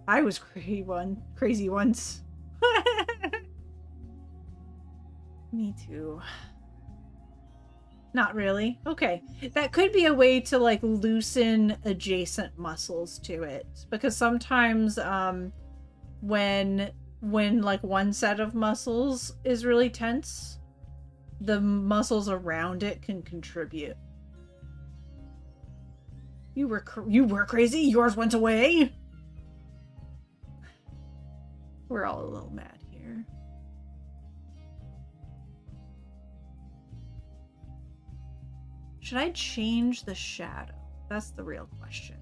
I was crazy once. Me too. Not really. Okay. That could be a way to like loosen adjacent muscles to it. Because sometimes when like one set of muscles is really tense, the muscles around it can contribute. You were crazy? Yours went away? We're all a little mad here. Should I change the shadow? That's the real question.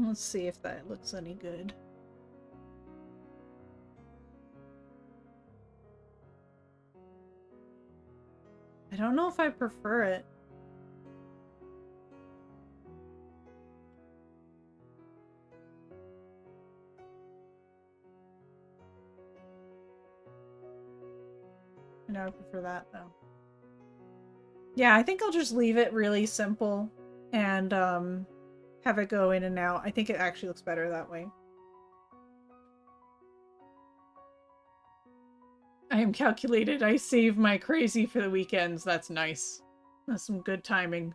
Let's see if that looks any good. don't know if I prefer it. No, I prefer that though. Yeah, I think I'll just leave it really simple and have it go in and out. I think it actually looks better that way. I am calculated. I save my crazy for the weekends. That's nice. That's some good timing.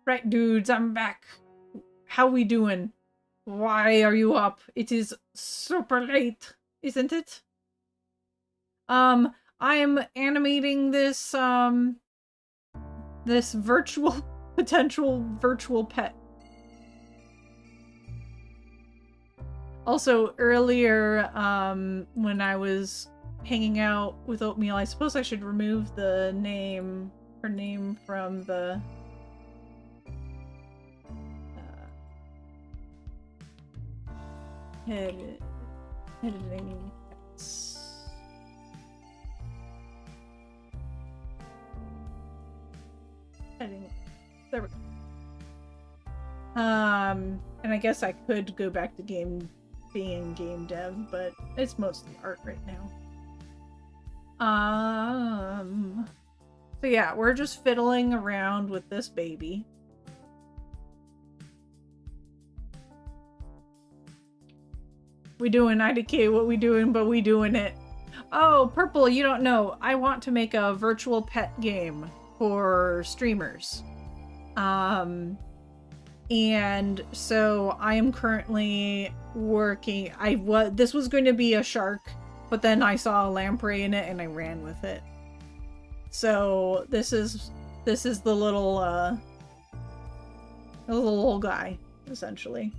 Right, dudes, I'm back. How we doing? Why are you up? It is super late, isn't it? I am animating this, this potential virtual pet. Also, earlier, when I was hanging out with Oatmeal, I suppose I should remove the name, her name from the editing pets. Editing. There we go. And I guess I could go back to being game dev, but it's mostly art right now. So yeah, we're just fiddling around with this baby. We doing IDK, what we doing, but we doing it. Oh, Purple, you don't know. I want to make a virtual pet game for streamers. And so I am currently working. This was going to be a shark, but then I saw a lamprey in it and I ran with it. So this is the little guy, essentially.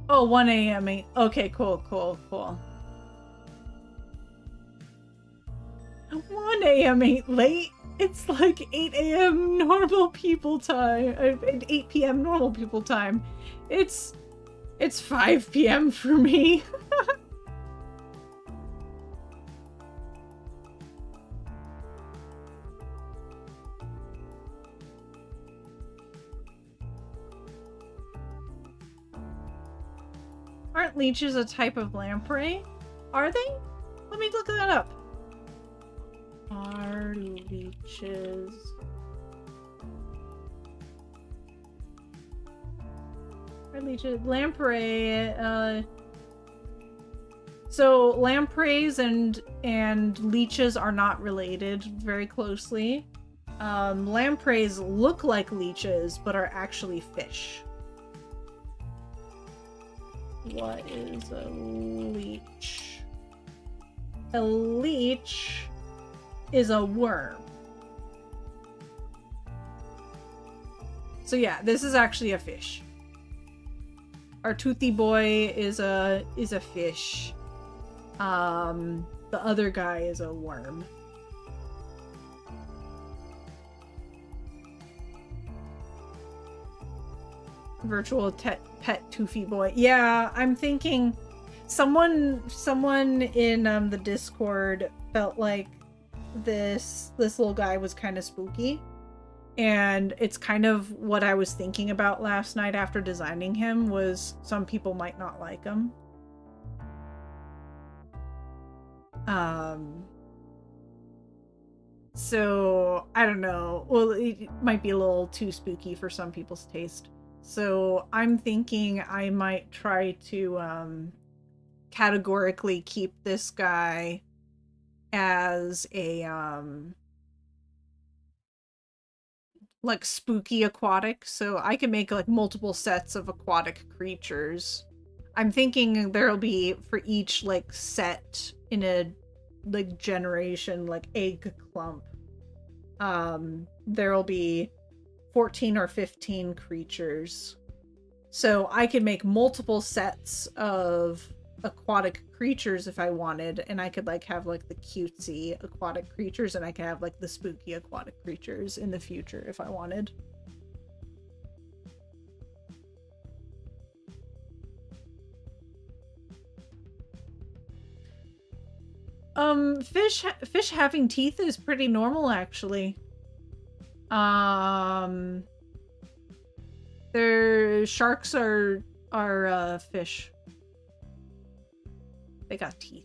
Oh, 1 a.m. Okay, cool. 1 a.m. ain't late. It's like 8 a.m. normal people time. 8 p.m. normal people time. It's 5 p.m. for me. Aren't leeches a type of lamprey? Are they? Let me look that up. Are leeches... Lamprey, so lampreys and leeches are not related very closely. Lampreys look like leeches, but are actually fish. What is a leech? A leech is a worm. So yeah, this is actually a fish. Our toothy boy is a fish. The other guy is a worm. Virtual pet toothy boy. Yeah, I'm thinking someone in the Discord felt like this little guy was kind of spooky. And it's kind of what I was thinking about last night after designing him, was some people might not like him. So I don't know. Well, it might be a little too spooky for some people's taste. So I'm thinking I might try to categorically keep this guy as a like spooky aquatic, so I can make like multiple sets of aquatic creatures. I'm thinking there'll be, for each like set in a like generation, like egg clump, there'll be 14 or 15 creatures. So I could make multiple sets of aquatic creatures if I wanted, and I could like have like the cutesy aquatic creatures, and I could have like the spooky aquatic creatures in the future if I wanted. Fish having teeth is pretty normal, actually. Their sharks are fish. They got teeth.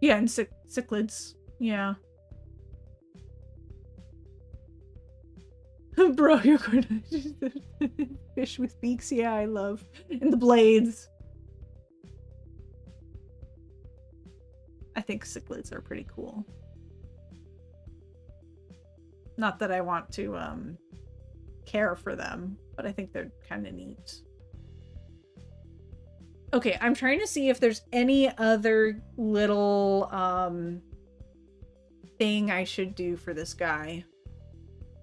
Yeah, and cichlids. Yeah. Bro, you're going to fish with beaks. Yeah, I love. And the blades. I think cichlids are pretty cool. Not that I want to care for them, but I think they're kind of neat. Okay, I'm trying to see if there's any other little thing I should do for this guy.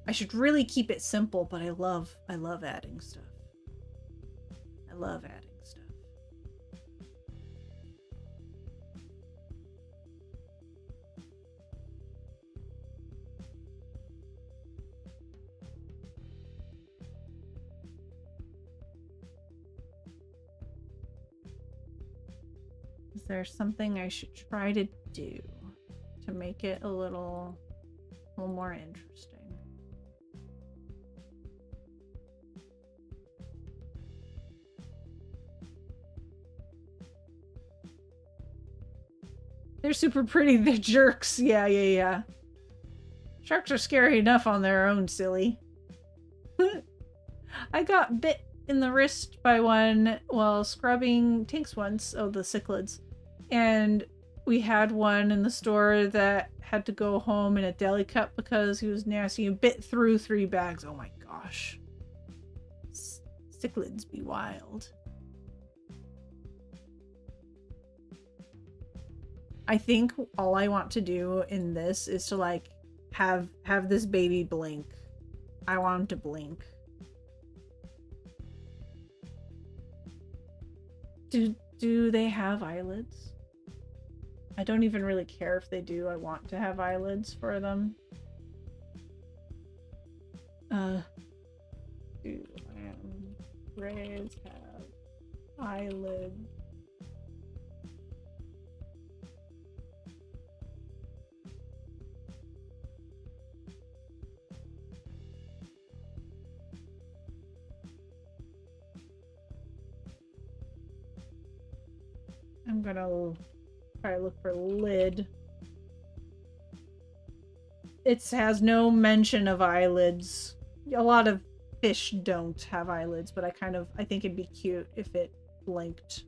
I should really keep it simple, but I love adding stuff. I love adding stuff. Is there something I should try to do to make it a little more interesting? They're super pretty. They're jerks. Yeah. Sharks are scary enough on their own, silly. I got bit in the wrist by one while scrubbing tanks once. Oh, the cichlids. And we had one in the store that had to go home in a deli cup because he was nasty and bit through 3 bags. Oh my gosh. Cichlids be wild. I think all I want to do in this is to like have this baby blink. I want him to blink. Do they have eyelids? I don't even really care if they do. I want to have eyelids for them. Do rays have eyelids? I'm gonna try to look for lid. It has no mention of eyelids. A lot of fish don't have eyelids, but I think it'd be cute if it blinked.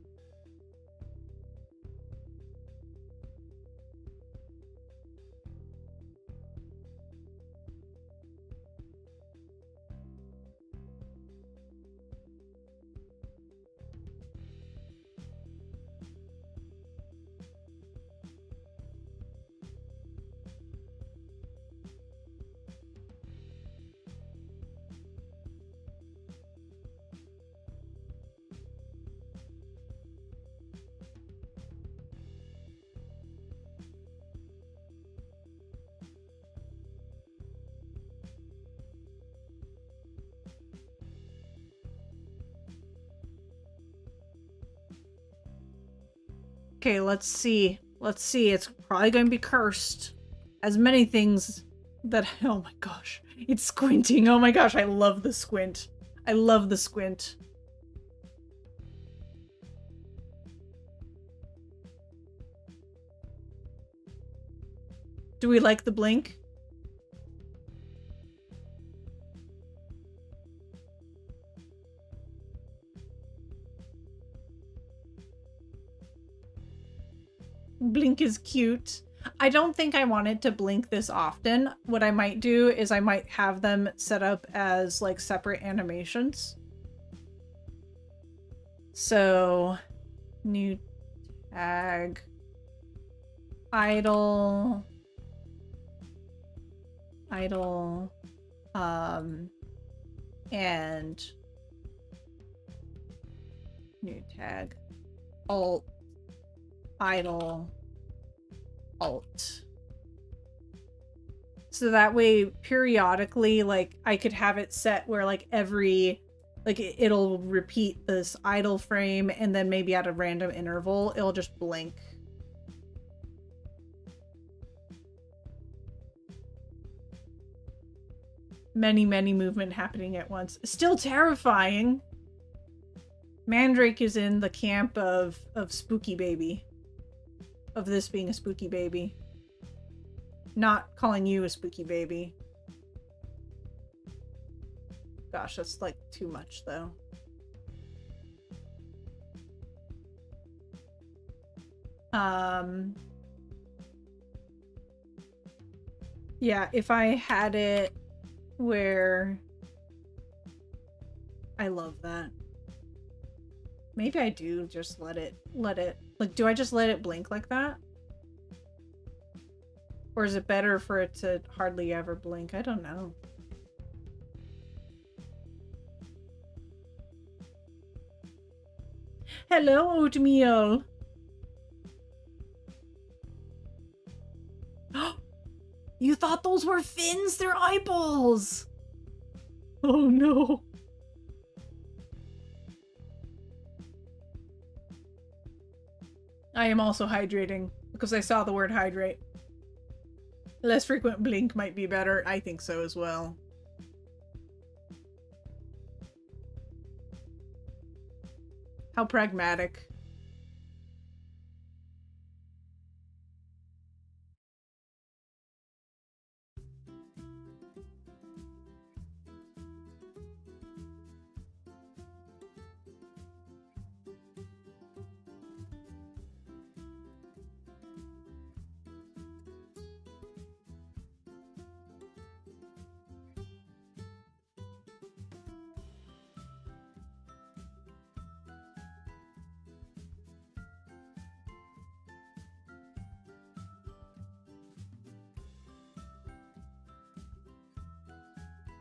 Okay, let's see. It's probably going to be cursed. As many things that... Oh my gosh. It's squinting. Oh my gosh, I love the squint. I love the squint. Do we like the blink? Blink is cute. I don't think I wanted to blink this often. What I might do is I might have them set up as like separate animations. So, new tag, idle, and new tag, alt, idle, alt. So that way periodically, like, I could have it set where like every Like, it'll repeat this idle frame, and then maybe at a random interval, it'll just blink. Many movement happening at once. Still terrifying. Mandrake is in the camp of spooky baby. Of this being a spooky baby. Not calling you a spooky baby. Gosh, that's like too much though. Yeah, if I had it where I love that. Maybe I do just let it like, do I just let it blink like that? Or is it better for it to hardly ever blink? I don't know. Hello, oatmeal. You thought those were fins? They're eyeballs. Oh no. I am also hydrating because I saw the word hydrate. Less frequent blink might be better. I think so as well. How pragmatic.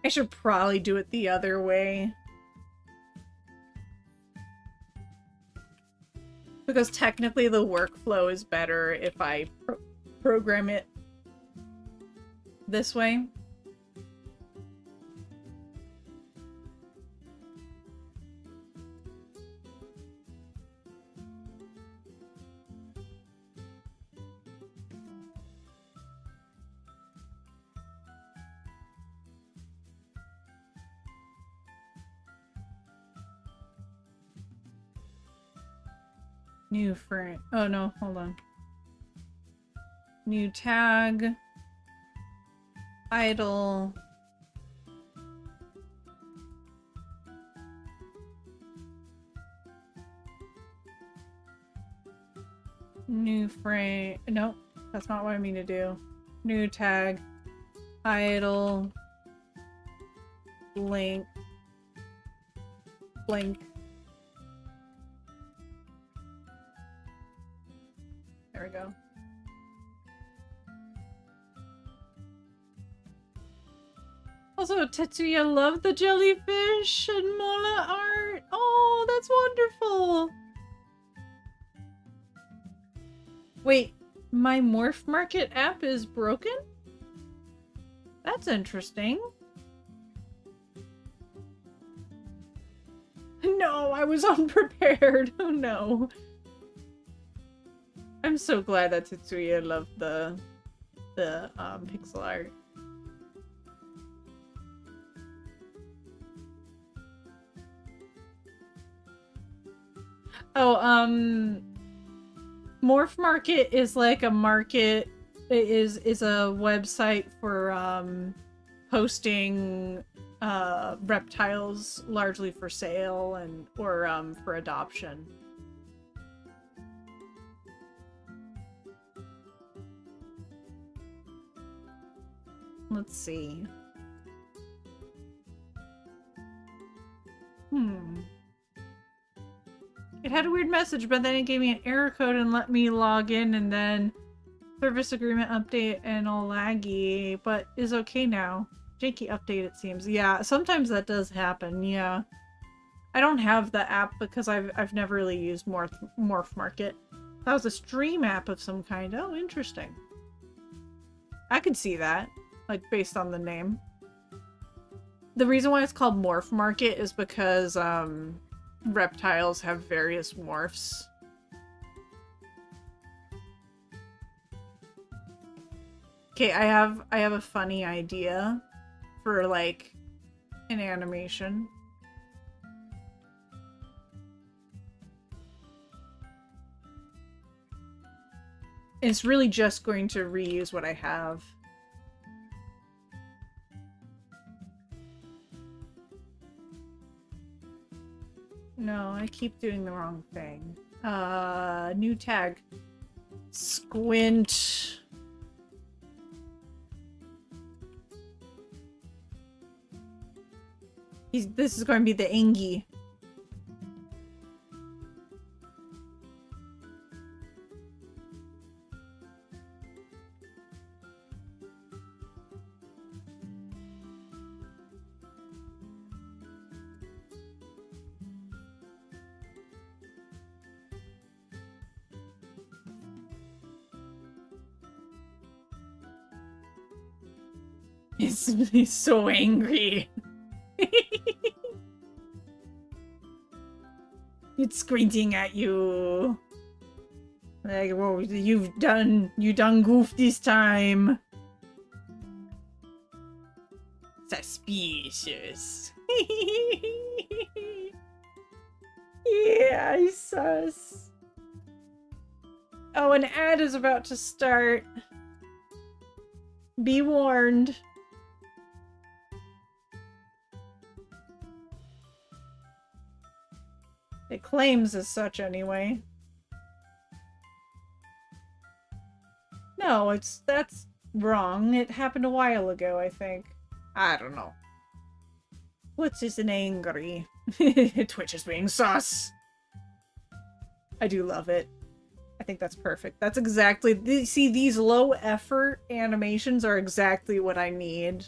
I should probably do it the other way. Because technically the workflow is better if I program it this way. New frame. Oh no, hold on. New tag. Idle. New frame. Nope, that's not what I mean to do. New tag. Idle. Blink. Blink. There we go. Also, Tetsuya loved the jellyfish and Mola art. Oh, that's wonderful. Wait, my Morph Market app is broken? That's interesting. No, I was unprepared. Oh no. I'm so glad that Tetsuya loved the pixel art. Oh, Morph Market is like a market. It is a website for posting reptiles, largely for sale and or for adoption. Let's see. It had a weird message, but then it gave me an error code and let me log in, and then service agreement update and all laggy, but is okay now. Janky update, it seems. Yeah, sometimes that does happen, yeah. I don't have the app because I've never really used Morph Market. That was a stream app of some kind. Oh, interesting. I could see that, like, based on the name. The reason why it's called Morph Market is because reptiles have various morphs. Okay, I have a funny idea for like an animation. It's really just going to reuse what I have. No, I keep doing the wrong thing. New tag. Squint. This is going to be the Engie. He's so angry. It's squinting at you. Like, whoa, you done goofed this time. Suspicious. Yeah, sus. Oh, an ad is about to start. Be warned. It claims as such anyway. No, that's wrong. It happened a while ago, I think. I don't know. What's this an angry? Twitch is being sus. I do love it. I think that's perfect. That's exactly... See, these low effort animations are exactly what I need.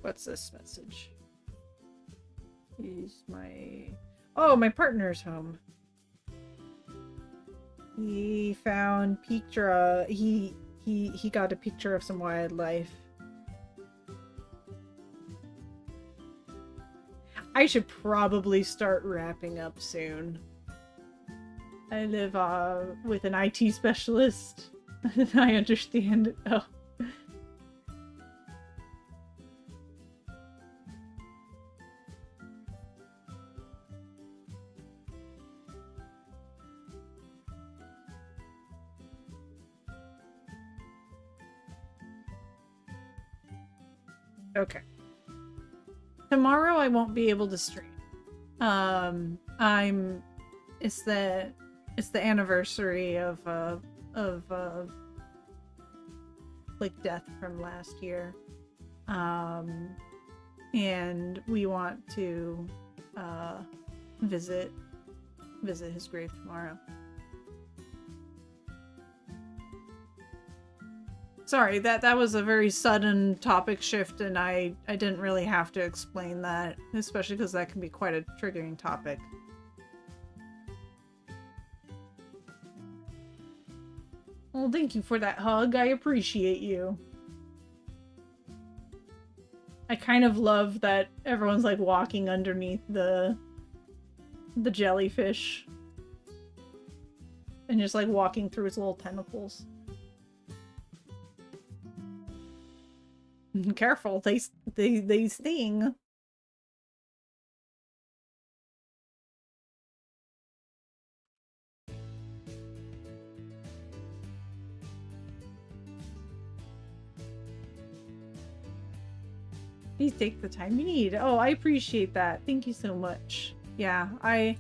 What's this message? He's my... Oh, my partner's home. He found picture... He got a picture of some wildlife. I should probably start wrapping up soon. I live with an IT specialist. I understand it. Oh. Okay. Tomorrow I won't be able to stream. It's the anniversary of like death from last year. And we want to visit his grave tomorrow. Sorry, that was a very sudden topic shift, and I didn't really have to explain that, especially because that can be quite a triggering topic. Well, thank you for that hug. I appreciate you. I kind of love that everyone's like walking underneath the jellyfish and just like walking through its little tentacles. Careful, they sting. Please take the time you need. Oh, I appreciate that. Thank you so much. Yeah, I'll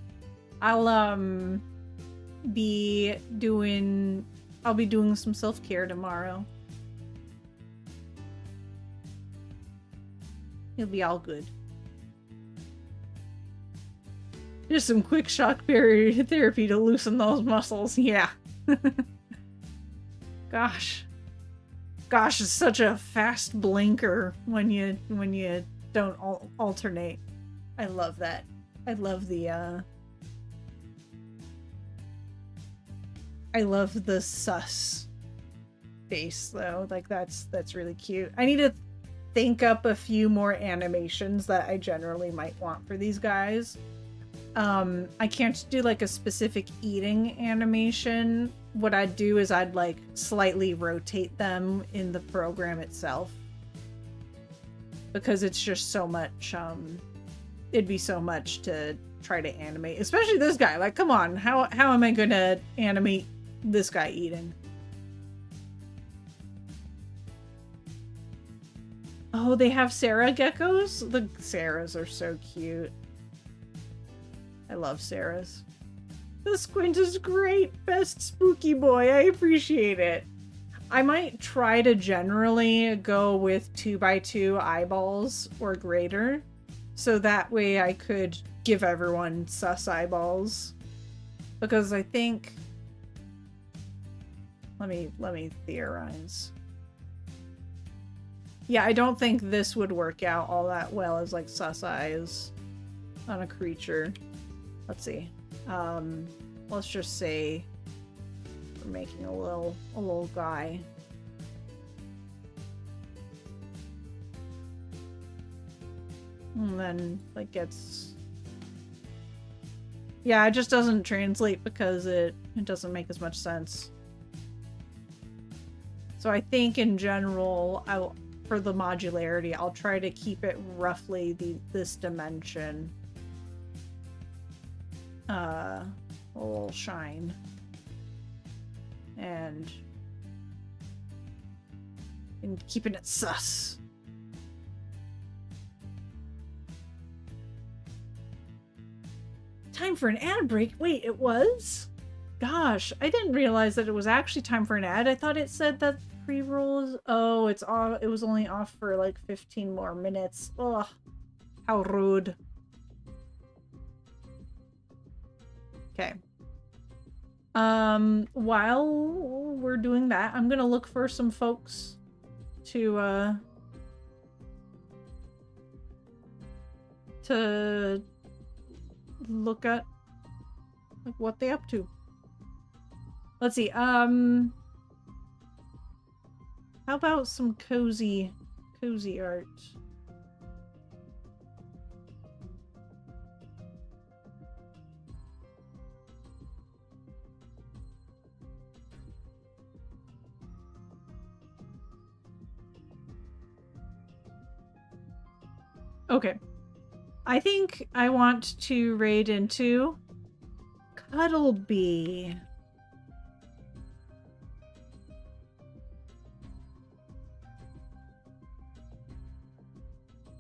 be doing some self-care tomorrow. It'll be all good. Just some quick shock therapy to loosen those muscles. Yeah. Gosh, it's such a fast blinker when you don't alternate. I love that. I love the sus. face though. Like that's really cute. I need to think up a few more animations that I generally might want for these guys. I can't do like a specific eating animation. What I'd do is I'd like slightly rotate them in the program itself, because it's just so much, it'd be so much to try to animate, especially this guy. Like, come on, how am I gonna animate this guy eating? Oh, they have Sarah geckos? The Sarahs are so cute. I love Sarah's. The squint is great. Best spooky boy. I appreciate it. I might try to generally go with 2x2 eyeballs or greater, so that way I could give everyone sus eyeballs. Because I think... Let me theorize. Yeah, I don't think this would work out all that well as like sus eyes on a creature. Let's see. Let's just say we're making a little guy. And then like gets... Yeah, it just doesn't translate because it doesn't make as much sense. So I think in general, for the modularity, I'll try to keep it roughly this dimension. A little shine. And keeping it sus. Time for an ad break? Wait, it was? Gosh, I didn't realize that it was actually time for an ad. I thought it said that pre-rolls... Oh, it's off. It was only off for like 15 more minutes. Ugh, how rude. Okay. While we're doing that, I'm gonna look for some folks to look at like what they up to. Let's see. How about some cozy art? Okay. I think I want to raid into Cuttlebee.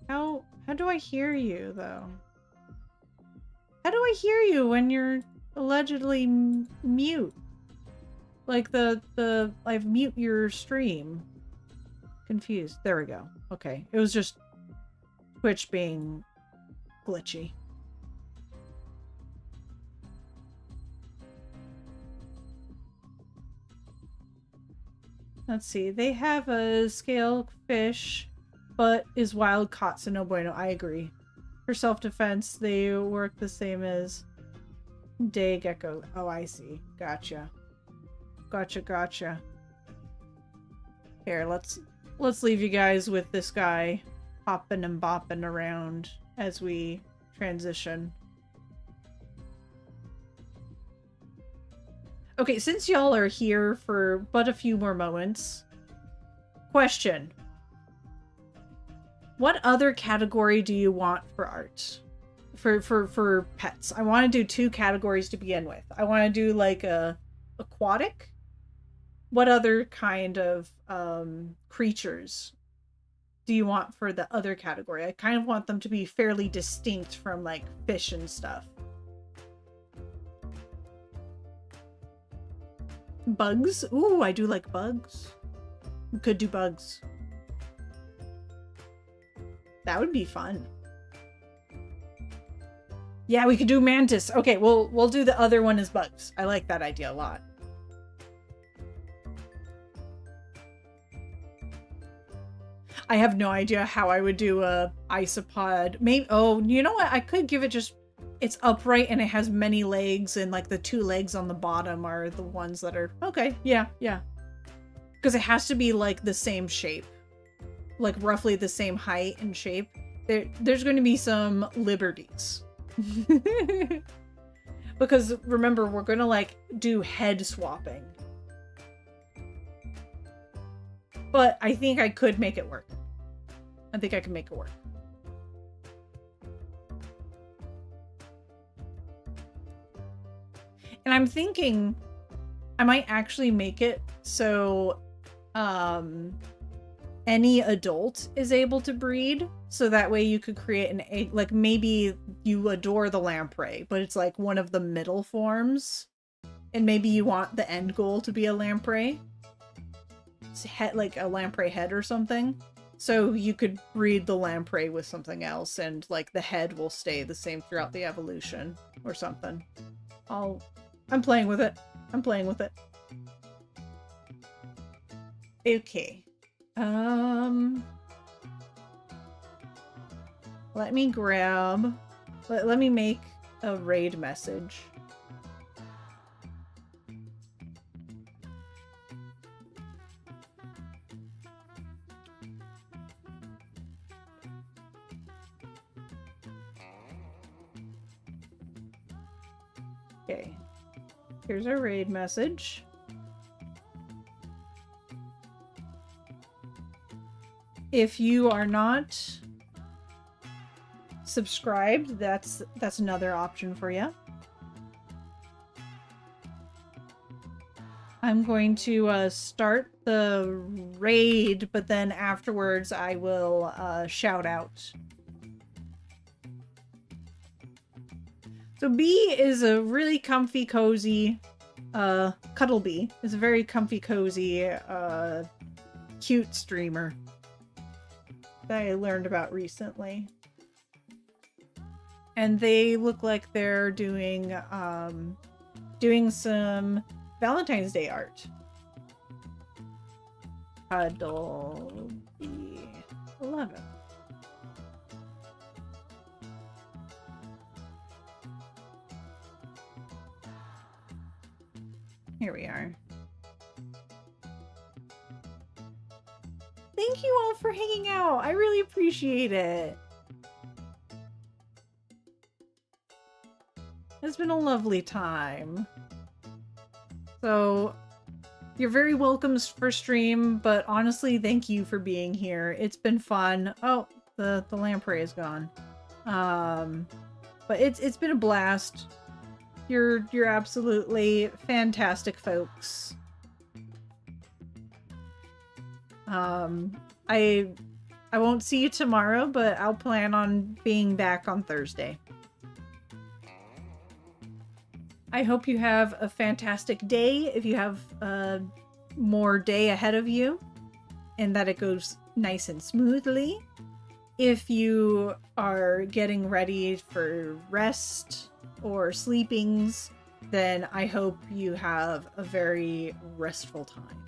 How do I hear you, though? How do I hear you when you're allegedly mute? Like I've mute your stream. Confused. There we go. Okay. It was just Twitch being glitchy. Let's see. They have a scale fish, but is wild caught, so no bueno. I agree. For self-defense, they work the same as day gecko. Oh, I see. Gotcha. Gotcha. Here, let's leave you guys with this guy hopping and bopping around as we transition. Okay, since y'all are here for but a few more moments, question. What other category do you want for art? For pets? I want to do 2 categories to begin with. I want to do like a aquatic. What other kind of creatures do you want for the other category? I kind of want them to be fairly distinct from like fish and stuff. Bugs? Ooh, I do like bugs. We could do bugs. That would be fun. Yeah, we could do mantis. Okay, we'll do the other one as bugs. I like that idea a lot. I have no idea how I would do a isopod. Maybe, oh, you know what? I could give it just, it's upright and it has many legs, and like the 2 legs on the bottom are the ones that are, okay, yeah. Because it has to be like the same shape. Like roughly the same height and shape. There's going to be some liberties. Because remember, we're going to like do head swapping. But I think I could make it work. I think I can make it work. And I'm thinking I might actually make it so any adult is able to breed. So that way you could create an egg. Like maybe you adore the lamprey, but it's like one of the middle forms. And maybe you want the end goal to be a lamprey. Head, like a lamprey head or something. So you could breed the lamprey with something else and like the head will stay the same throughout the evolution or something. I'm playing with it. I'm playing with it. Okay. Let me grab... Let me make a raid message. Okay. Here's our raid message. If you are not subscribed, that's another option for you. I'm going to start the raid, but then afterwards I will shout out. So Bee is a really comfy, cozy, Cuddlebee is a very comfy, cozy, cute streamer that I learned about recently. And they look like they're doing some Valentine's Day art. Cuddlebee 11. Here we are. Thank you all for hanging out. I really appreciate it. It's been a lovely time. So, you're very welcome for stream, but honestly, thank you for being here. It's been fun. Oh, the lamprey is gone. But it's been a blast. You're absolutely fantastic folks. I won't see you tomorrow, but I'll plan on being back on Thursday. I hope you have a fantastic day if you have more day ahead of you and that it goes nice and smoothly. If you are getting ready for rest or sleepings, then I hope you have a very restful time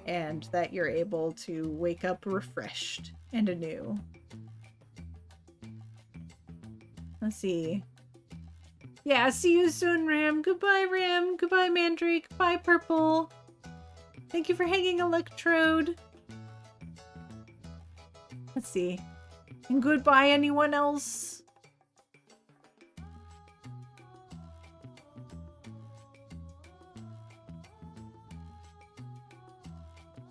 and that you're able to wake up refreshed and anew. Let's see. Yeah, see you soon, Ram. Goodbye, Ram. Goodbye, Mandrake. Bye, Purple. Thank you for hanging, Electrode. Let's see. And goodbye, anyone else?